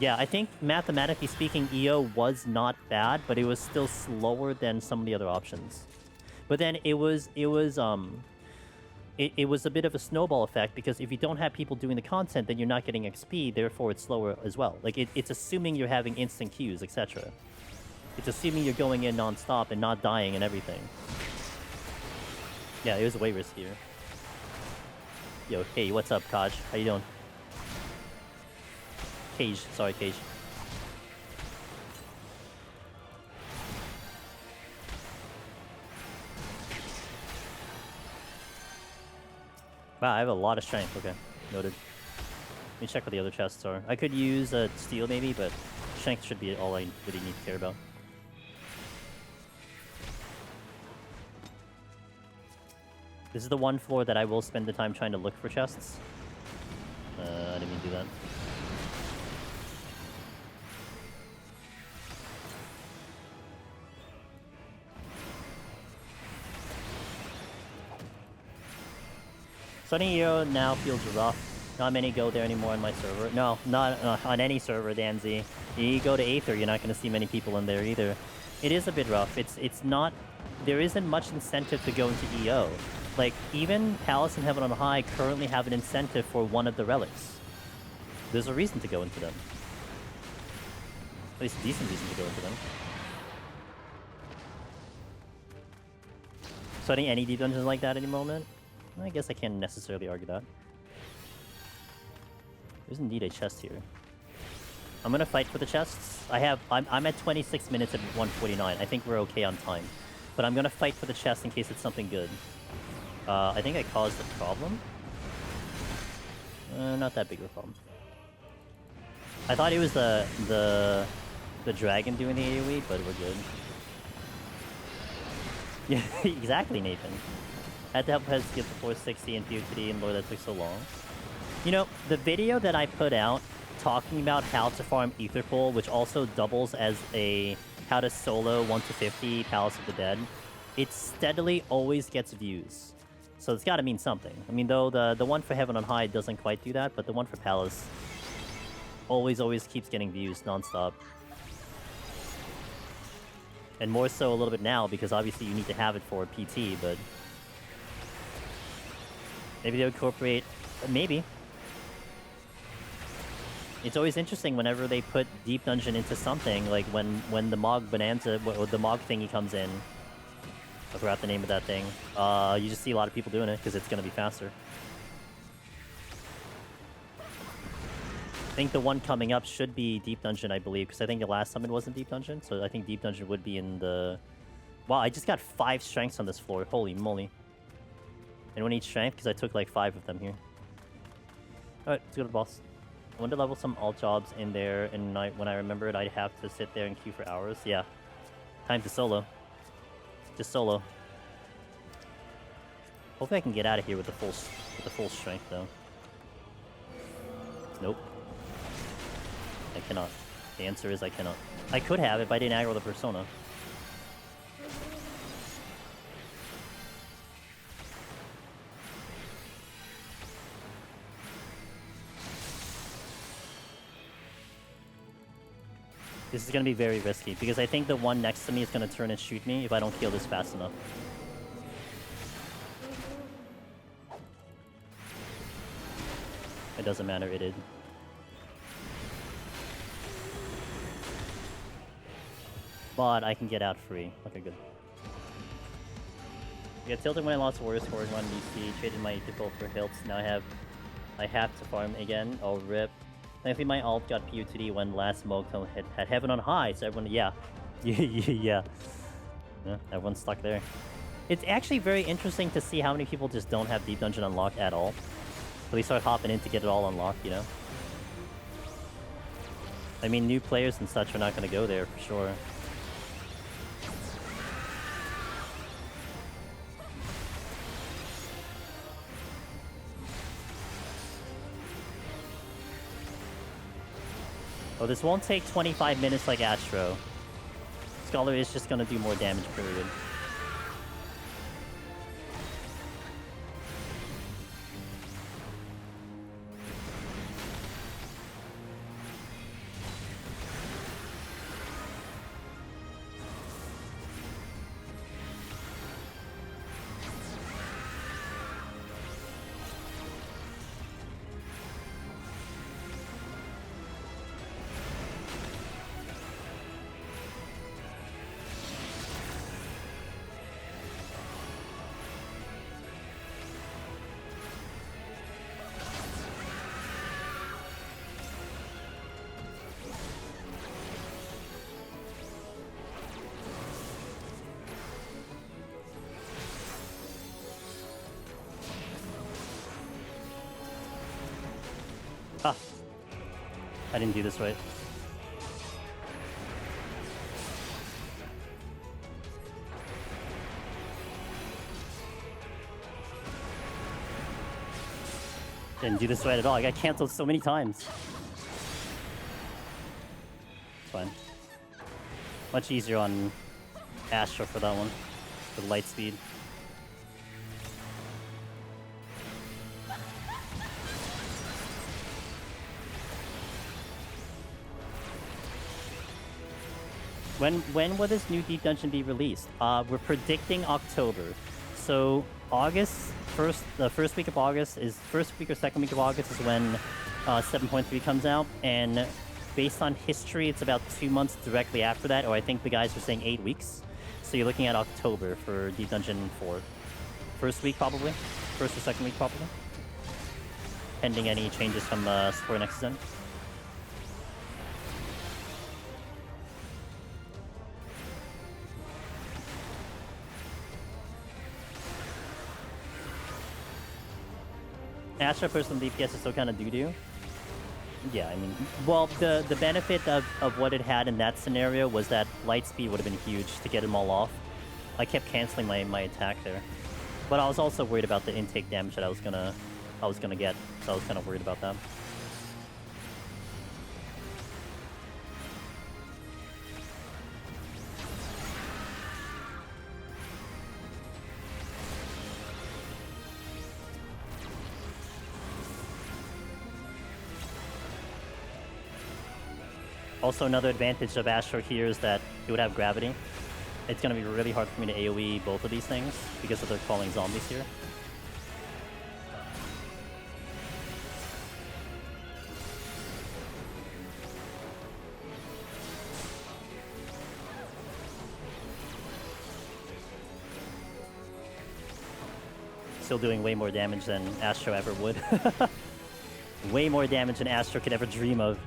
Yeah, I think mathematically speaking, EO was not bad, but it was still slower than some of the other options. But then it was a bit of a snowball effect, because if you don't have people doing the content, then you're not getting XP, therefore it's slower as well. Like, it's assuming you're having instant queues, etc. It's assuming you're going in non-stop and not dying and everything. Yeah, it was way riskier. Yo, hey, what's up, Kaj? How you doing? Cage, sorry, Cage. Wow, I have a lot of strength. Okay, noted. Let me check what the other chests are. I could use a steel maybe, but Strength should be all I really need to care about. This is the one floor that I will spend the time trying to look for chests. I didn't mean to do that. Sunny Hero now feels rough. Not many go there anymore on my server. No, not on any server, Danzy. You go to Aether, you're not going to see many people in there either. It is a bit rough. It's not... There isn't much incentive to go into EO. Like, even Palace and Heaven on High currently have an incentive for one of the relics. There's a reason to go into them. At least a decent reason to go into them. So I think any deep dungeons like that at any moment? I guess I can't necessarily argue that. There's indeed a chest here. I'm gonna fight for the chests. I'm at 26 minutes at 149. I think we're okay on time. But I'm gonna fight for the chest in case it's something good. I think I caused the problem. Not that big of a problem. I thought it was the dragon doing the AoE, but we're good. Yeah, exactly, Nathan. Had to help Pez get the 460 and PoTD, and Lord, that took so long. You know, the video that I put out talking about how to farm Ether Pool, which also doubles as a how to solo 1-50 Palace of the Dead, it steadily always gets views. So it's got to mean something. I mean, though the one for Heaven on High doesn't quite do that, but the one for Palace always keeps getting views nonstop. And more so a little bit now, because obviously you need to have it for PT, but... Maybe they'll incorporate... Maybe. It's always interesting whenever they put Deep Dungeon into something, like when the Mog Bonanza, or the Mog thingy comes in. I forgot the name of that thing. You just see a lot of people doing it, because it's going to be faster. I think the one coming up should be Deep Dungeon, I believe, because I think the last summon wasn't Deep Dungeon, so I think Deep Dungeon would be in the... Wow, I just got 5 strengths on this floor. Holy moly. And one each strength, because I took like 5 of them here. Alright, let's go to the boss. I want to level some alt jobs in there, and when I remembered I'd have to sit there and queue for hours. Yeah. Time to solo. Just solo. Hopefully I can get out of here with the full strength, though. Nope. I cannot. The answer is I cannot. I could have if I didn't aggro the persona. This is going to be very risky, because I think the one next to me is going to turn and shoot me if I don't kill this fast enough. It doesn't matter, it did. But I can get out free. Okay, good. I got tilted when I lost Warrior scoring on DC, traded my default for hilts. Now I have to farm again. Oh, rip. Thankfully, my alt got PoTD when last Mogtone had Heaven on High, so everyone, yeah. Yeah, everyone's stuck there. It's actually very interesting to see how many people just don't have Deep Dungeon unlocked at all. So they start hopping in to get it all unlocked, you know? I mean, new players and such are not going to go there, for sure. Oh, this won't take 25 minutes like Astro. Scholar is just gonna do more damage, period. Ah. I didn't do this right. Didn't do this right at all. I got cancelled so many times. It's fine. Much easier on Astro for that one. With light speed. When will this new Deep Dungeon be released? We're predicting October. So August, the first week of August is first week or second week of August is when 7.3 comes out, and based on history, it's about 2 months directly after that, or I think the guys are saying 8 weeks. So you're looking at October for Deep Dungeon 4. First week probably, first or second week probably, pending any changes from Square Nexus end. Astro personal DPS is still kind of doo-doo. Yeah, I mean, well, the benefit of what it had in that scenario was that light speed would have been huge to get them all off. I kept canceling my attack there, but I was also worried about the intake damage that I was gonna get, so I was kind of worried about that. Also, another advantage of Astro here is that it would have gravity. It's going to be really hard for me to AoE both of these things because of the crawling zombies here. Still doing way more damage than Astro ever would. Way more damage than Astro could ever dream of.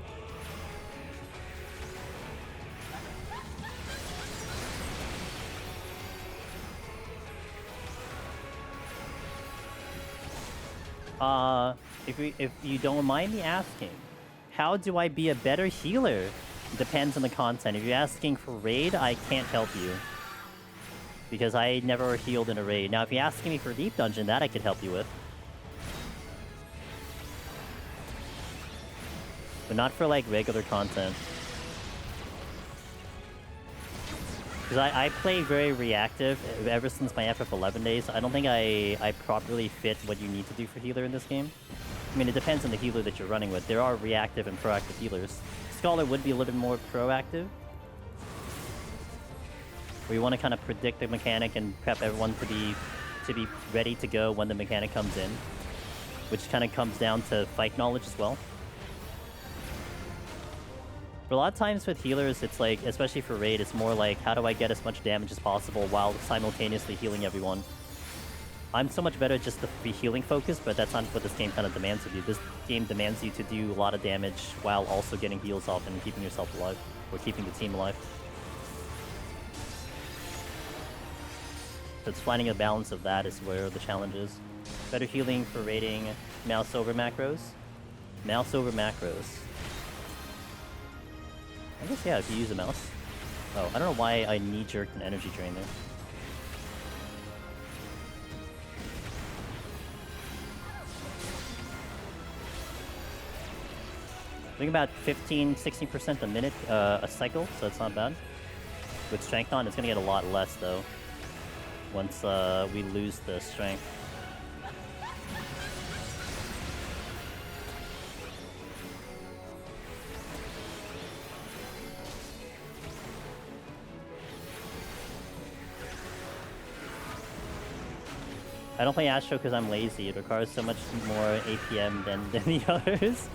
If you don't mind me asking, how do I be a better healer? Depends on the content. If you're asking for raid, I can't help you. Because I never healed in a raid. Now, if you're asking me for Deep Dungeon, that I could help you with. But not for, like, regular content. Because I play very reactive ever since my FF11 days. I don't think I properly fit what you need to do for healer in this game. I mean, it depends on the healer that you're running with. There are reactive and proactive healers. Scholar would be a little bit more proactive. Where you want to kind of predict the mechanic and prep everyone to be ready to go when the mechanic comes in. Which kind of comes down to fight knowledge as well. But a lot of times with healers, it's like, especially for raid, it's more like, how do I get as much damage as possible while simultaneously healing everyone? I'm so much better just to be healing focused, but that's not what this game kind of demands of you. This game demands you to do a lot of damage while also getting heals off and keeping yourself alive, or keeping the team alive. So it's finding a balance of that is where the challenge is. Better healing for raiding, mouse over macros. Mouse over macros. I guess, yeah, if you use a mouse. Oh, I don't know why I knee-jerked an energy drain there. I think about 15-16% a minute a cycle, so it's not bad. With strength on, it's going to get a lot less, though, once we lose the strength. I don't play Astro because I'm lazy. It requires so much more APM than the others.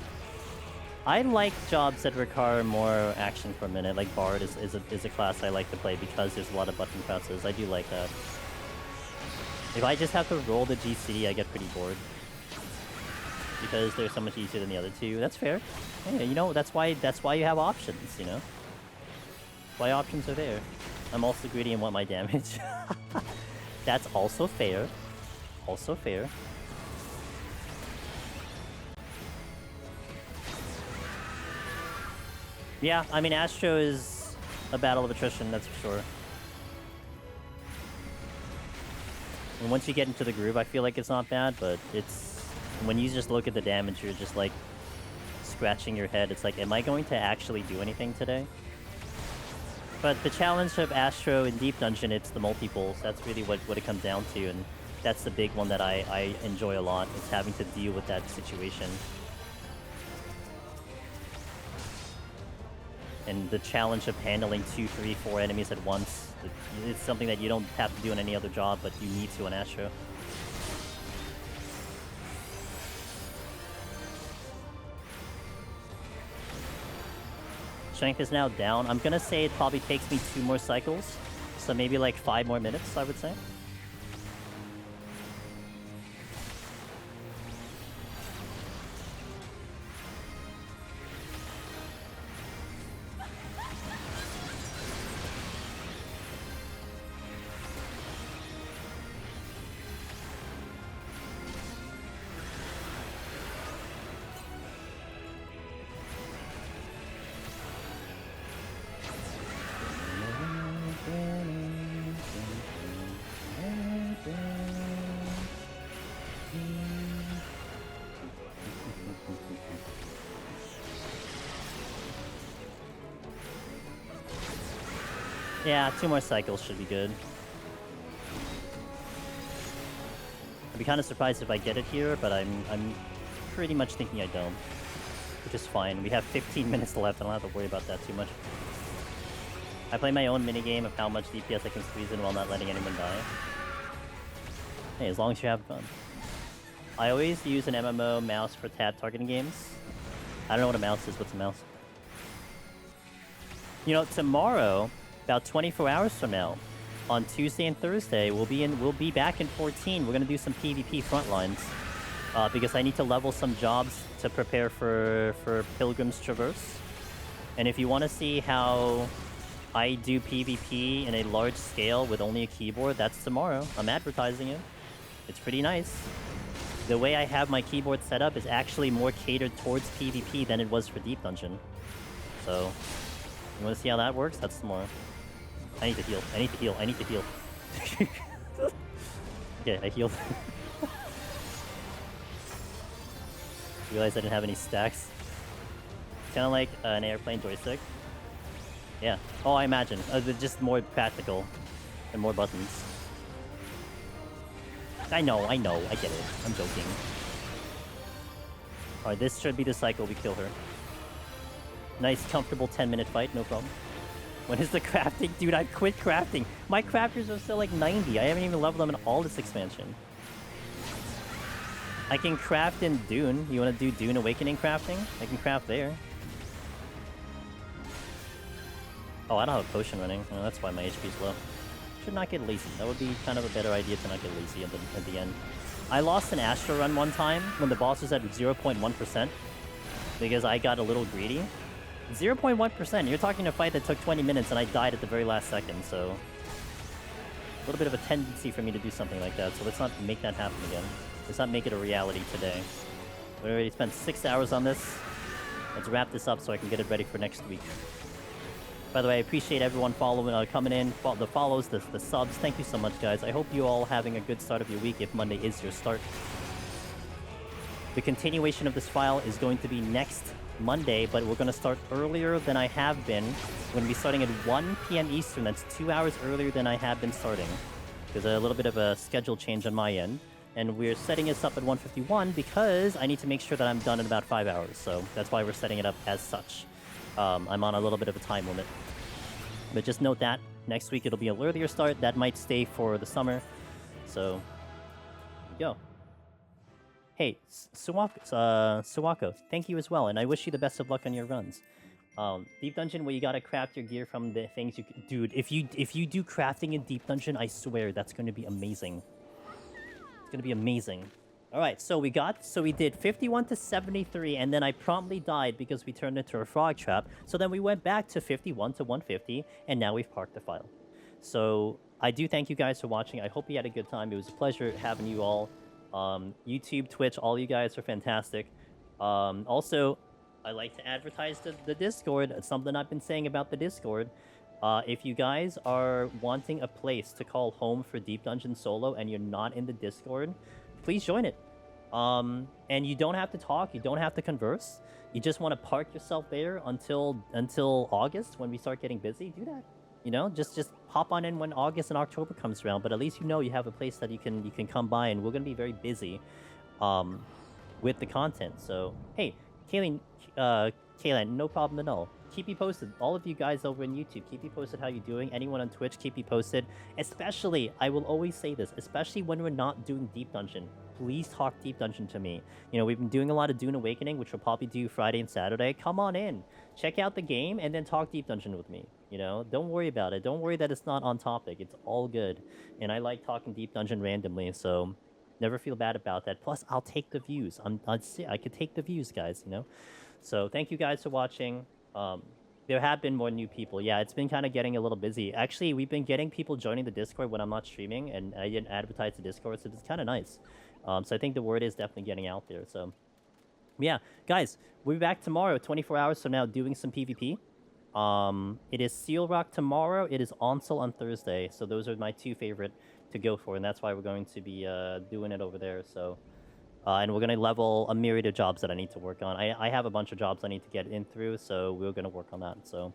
I like jobs that require more action for a minute. Like Bard is a class I like to play because there's a lot of button presses. I do like that. If I just have to roll the GC, I get pretty bored. Because they're so much easier than the other two. That's fair. Yeah, you know, that's why you have options, you know? Why options are there. I'm also greedy and want my damage. That's also fair. Also fair. Yeah, I mean, Astro is a battle of attrition, that's for sure. And once you get into the groove, I feel like it's not bad, but it's when you just look at the damage, you're just like scratching your head. It's like, am I going to actually do anything today? But the challenge of Astro in Deep Dungeon, it's the multiples. That's really what it comes down to, and that's the big one that I enjoy a lot, is having to deal with that situation. And the challenge of handling 2, 3, 4 enemies at once, it's something that you don't have to do in any other job, but you need to on Astro. Strength is now down. I'm gonna say it probably takes me 2 more cycles, so maybe like 5 more minutes, I would say. Yeah, 2 more cycles should be good. I'd be kind of surprised if I get it here, but I'm pretty much thinking I don't. Which is fine. We have 15 minutes left. I don't have to worry about that too much. I play my own minigame of how much DPS I can squeeze in while not letting anyone die. Hey, as long as you have fun. I always use an MMO mouse for tab targeting games. I don't know what a mouse is. What's a mouse? You know, tomorrow, about 24 hours from now, on Tuesday and Thursday, we'll be back in 14. We're gonna do some PvP frontlines because I need to level some jobs to prepare for Pilgrim's Traverse. And if you want to see how I do PvP in a large scale with only a keyboard, that's tomorrow. I'm advertising it. It's pretty nice. The way I have my keyboard set up is actually more catered towards PvP than it was for Deep Dungeon. So, you want to see how that works? That's tomorrow. I need to heal. I need to heal. I need to heal. Okay, I healed. Realized I didn't have any stacks. It's kind of like an airplane joystick. Yeah. Oh, I imagine. Just more practical and more buttons. I know. I get it. I'm joking. Alright, this should be the cycle we kill her. Nice, comfortable 10-minute fight, no problem. When is the crafting? Dude, I quit crafting. My crafters are still like 90. I haven't even leveled them in all this expansion. I can craft in Dune. You want to do Dune Awakening crafting? I can craft there. Oh, I don't have a potion running. Oh, that's why my HP is low. Should not get lazy. That would be kind of a better idea to not get lazy at the end. I lost an Astro run one time when the boss was at 0.1% because I got a little greedy. 0.1%. You're talking a fight that took 20 minutes and I died at the very last second, so a little bit of a tendency for me to do something like that, so let's not make that happen again. Let's not make it a reality today. We already spent 6 hours on this. Let's wrap this up so I can get it ready for next week. By the way, I appreciate everyone following, coming in, the follows, the subs. Thank you so much, guys. I hope you all having a good start of your week if Monday is your start. The continuation of this file is going to be next Monday, but we're going to start earlier than I have been. We're going to be starting at 1 p.m. Eastern. That's 2 hours earlier than I have been starting. There's a little bit of a schedule change on my end. And we're setting this up at 151 because I need to make sure that I'm done in about 5 hours. So that's why we're setting it up as such. I'm on a little bit of a time limit. But just note that next week it'll be an earlier start. That might stay for the summer. So, yo. Hey, Suwako, thank you as well, and I wish you the best of luck on your runs. Deep Dungeon, where you gotta craft your gear from the things you can... Dude, if you do crafting in Deep Dungeon, I swear that's gonna be amazing. It's gonna be amazing. Alright, so we did 51 to 73, and then I promptly died because we turned into a frog trap. So then we went back to 51 to 150, and now we've parked the file. So, I do thank you guys for watching. I hope you had a good time. It was a pleasure having you all. YouTube, Twitch, all you guys are fantastic. Also, I like to advertise the Discord. It's something I've been saying about the Discord. If you guys are wanting a place to call home for Deep Dungeon Solo and you're not in the Discord, please join it. And you don't have to talk, you don't have to converse. You just want to park yourself there until August when we start getting busy. Do that. You know, just hop on in when August and October comes around. But at least you know you have a place that you can come by, and we're gonna be very busy, with the content. So hey, Kaylan, no problem at all. Keep me posted. All of you guys over in YouTube, keep me posted how you're doing. Anyone on Twitch, keep me posted. Especially, I will always say this, especially when we're not doing Deep Dungeon. Please talk Deep Dungeon to me. You know, we've been doing a lot of Dune Awakening, which we'll probably do Friday and Saturday. Come on in. Check out the game, and then talk Deep Dungeon with me. You know, don't worry about it. Don't worry that it's not on topic. It's all good. And I like talking Deep Dungeon randomly, so never feel bad about that. Plus, I'll take the views. I could take the views, guys, you know? So thank you guys for watching. There have been more new people. Yeah, it's been kind of getting a little busy. Actually, we've been getting people joining the Discord when I'm not streaming, and I didn't advertise the Discord, so it's kind of nice. So I think the word is definitely getting out there. So yeah, guys, we'll be back tomorrow, 24 hours from now, doing some PvP. It is Seal Rock tomorrow. It is Onsel on Thursday. So those are my two favorite to go for, and that's why we're going to be doing it over there. So. And we're going to level a myriad of jobs that I need to work on. I have a bunch of jobs I need to get in through, so we're going to work on that. So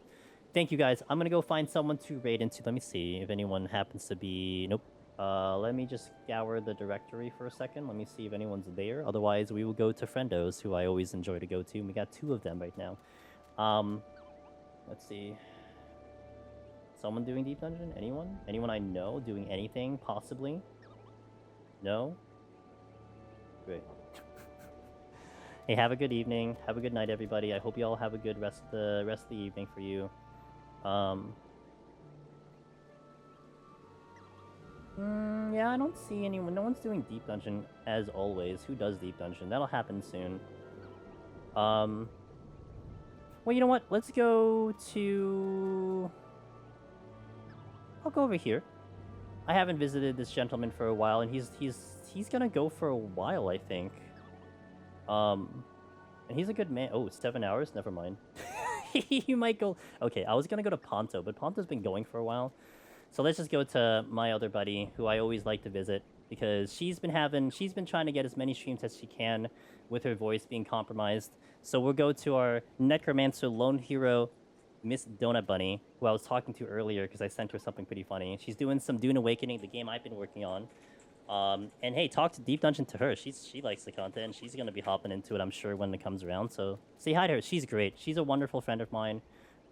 thank you, guys. I'm going to go find someone to raid into. Let me see if anyone happens to be... Nope. Let me just scour the directory for a second. Let me see if anyone's there. Otherwise, we will go to Friendos, who I always enjoy to go to. We got 2 of them right now. Let's see. Someone doing Deep Dungeon? Anyone? Anyone I know doing anything, possibly? No? Great. Hey, have a good evening. Have a good night, everybody. I hope you all have a good rest of the evening for you. Yeah, I don't see anyone. No one's doing Deep Dungeon as always. Who does Deep Dungeon? That'll happen soon. Well, you know what? Let's go to... I'll go over here. I haven't visited this gentleman for a while, and he's gonna go for a while, I think. And he's a good man. Oh, 7 hours? Never mind. You might go... Okay, I was gonna go to Ponto, but Ponto's been going for a while. So let's just go to my other buddy, who I always like to visit, because she's been trying to get as many streams as she can with her voice being compromised. So we'll go to our Necromancer Lone Hero, Miss Donut Bunny, who I was talking to earlier because I sent her something pretty funny. She's doing some Dune Awakening, the game I've been working on. And hey, talk to Deep Dungeon to her. She likes the content. She's going to be hopping into it, I'm sure, when it comes around. So say hi to her. She's great. She's a wonderful friend of mine.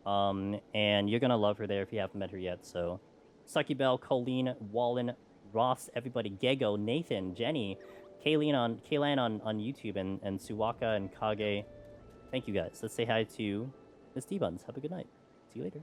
And you're going to love her there if you haven't met her yet. So Sucky Bell, Colleen, Wallen, Ross, everybody, Gego, Nathan, Jenny, Kaylan on YouTube, and Suwaka and Kage. Thank you guys. Let's say hi to Miss D-Buns. Have a good night. See you later.